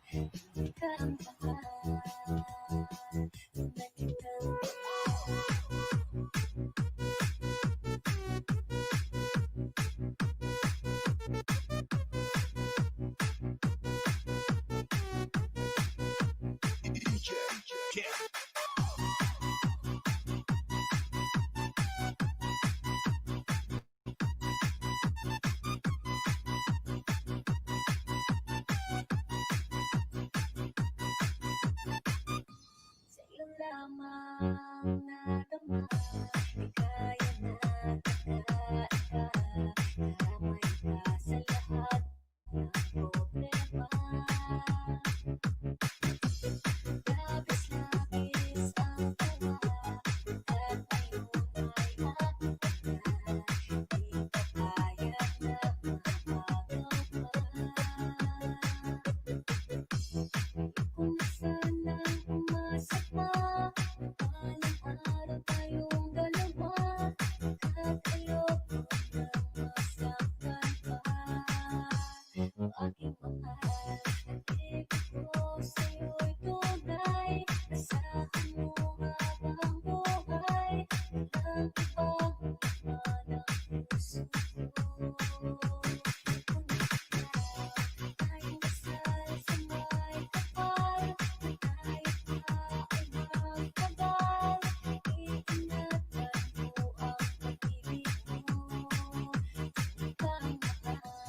hindi ka ang mahal, tunay kang DJ Kent. sa'yo lamang nadama. Kaya na damay ka sa lahat ng problema. Labis-labis ang tawa at ngayon ay ako na. Di ka kaya na makagawa. Kung sanang umasa pa, balang araw tayong dalawa. At ayoko na masaktan pa. Ang aking mahal, pag-ibig ko sa'yo'y tunay. Asahan mo habang buhay, walang ibang laman ang puso ko. Ngunit tayong kasal sa may kapal, kahit pa ay magtagal. Iingatan mo ang pag-ibig mo. Di ka ang mahal,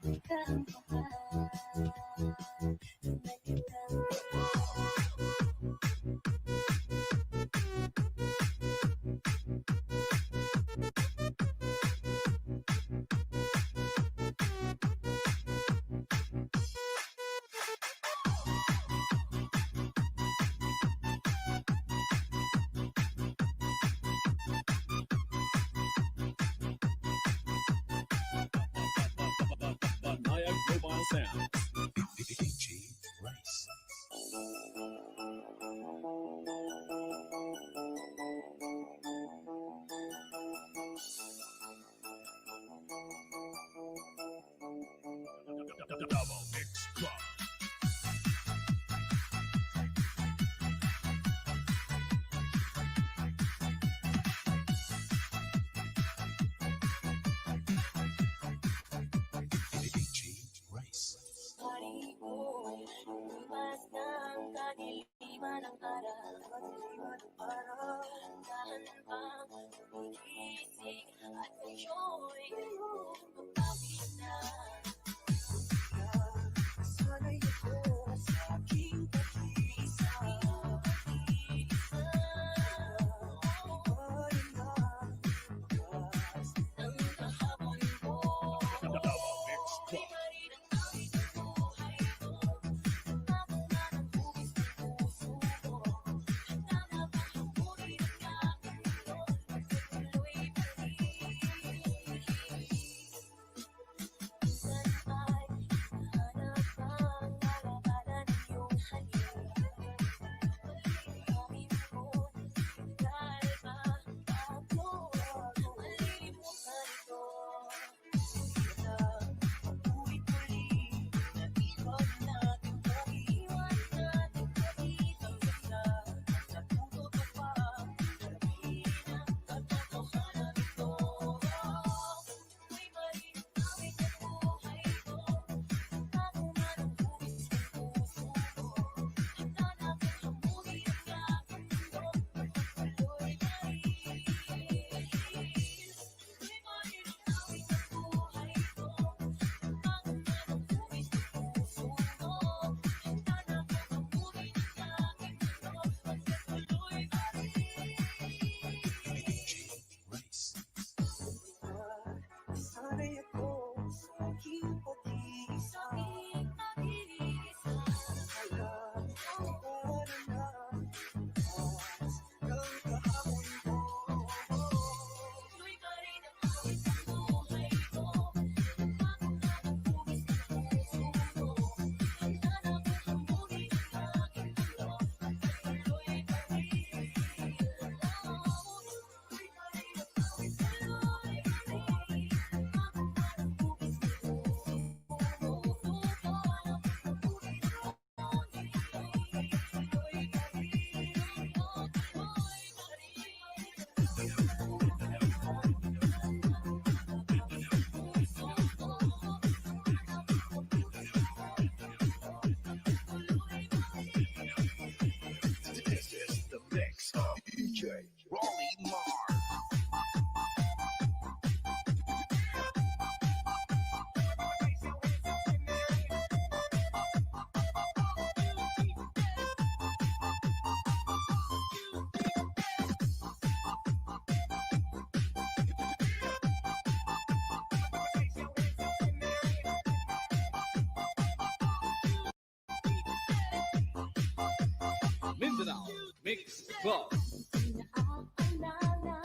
di ka ang mahal, tunay kitang Banayad Mobile Sound. DJ Rice. Double Mix Club. DJ Rice. Hari ko'y lumipas ng kadiliman ng araw. Dahan bang umigising at ngayon'y mabawi na. Sana'y ako sa aking pag-iisa. Ang kahabol mo. Double Mix Club. Club. Inaalala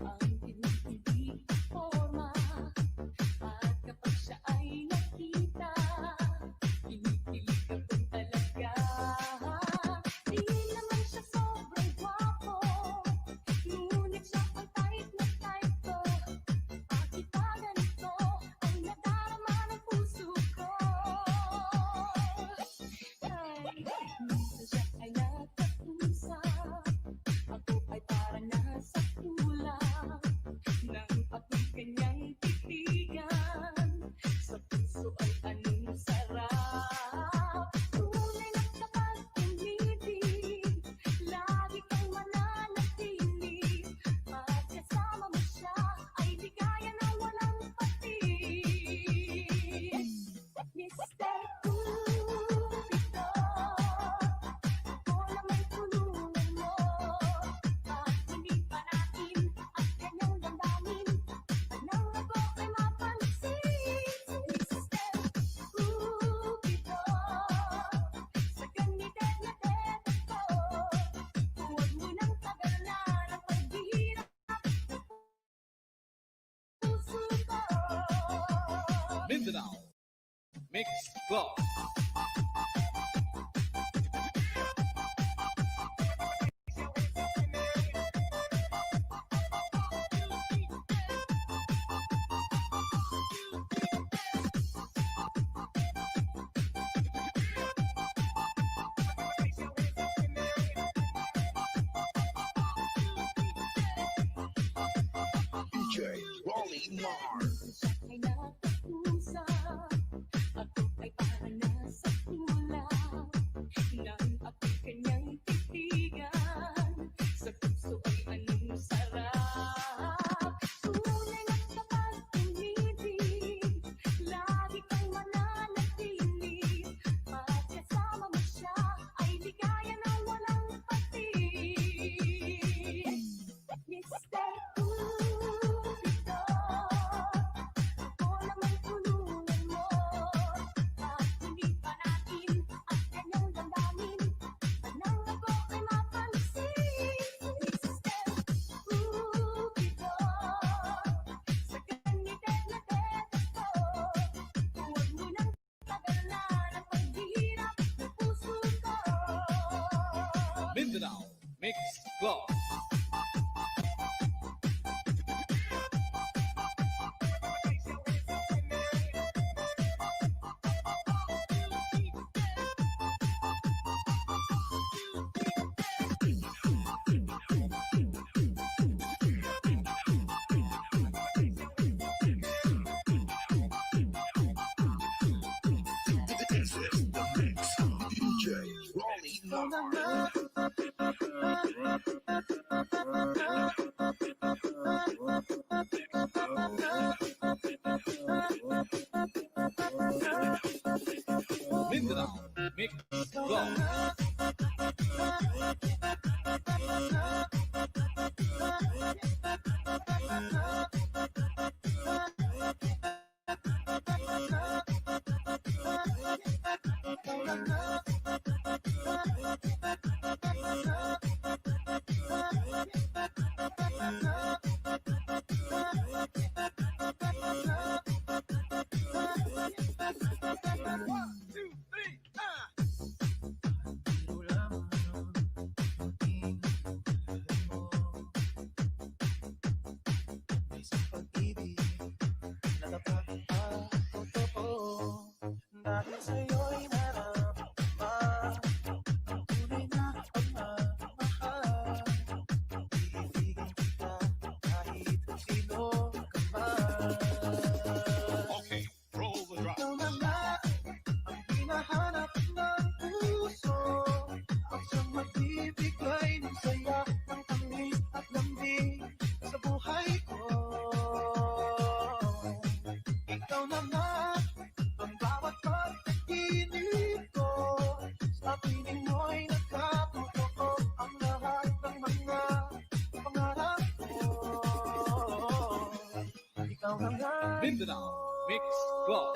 ang pinipili forma at kapag siya ay nakita, kinikilig ako talaga. Di naman siya sobrang gwapo, ngunit siya ang type na type ko. Bakit ba ganito ang nadarama ng puso ko? Ay, minsan siya ay nagkatusa, ako ay parang nasa kulang nang ako'y kanyang titigan. Sa puso ay anong sarap, tunay na kapag umibig, lagi kang mananatili. At kasama mo siya ay ligaya na walang patig. Mr. Cupido, ako naman tulungan mo at hindi pa natin ang kanyang damdamin. Nang ako ay mapansin, Mr. Cupido, sa ganitong na dete ko, huwag mo nang tagalan ang paghihirap ng puso ko. Mindanao Mix Club. DJ Rolly Mars. Ay nagkatusa, ako ay parang nasa kulang nang ako'y kanyang titigan. Sa puso ay anong sarap, tunay na kapag umibig, lagi kang mananatili. At kasama mo siya ay ligaya na walang patig. Mr. Cupido, ako naman tulungan mo at hindi pa natin ang kanyang damdamin. Nang ako ay mapansin, Mr. Cupido, sa ganitong na dete ko, huwag mo nang tagalan ang paghihirap ng puso ko. Mindanao Mix Club. This is the mix. DJ Rolly Mars. Mindanao Mix Club. Isang pag-ibig na dapat totoo, dahil sa'yo'y narama ang tunay na pagmamahal. Iibigin kita kahit sino ka man. Okay, roll the drop. Ikaw na nga ang hinahanap ng puso, ang siyang magbibigay ng saya, ng tamis at lambing sa buhay ko. Ikaw na nga ang bawat pagkakinig ko, sa piling mo'y nagkatotoo ang lahat ng mga pangarap ko. Ikaw na nga Mindanao Mix Club.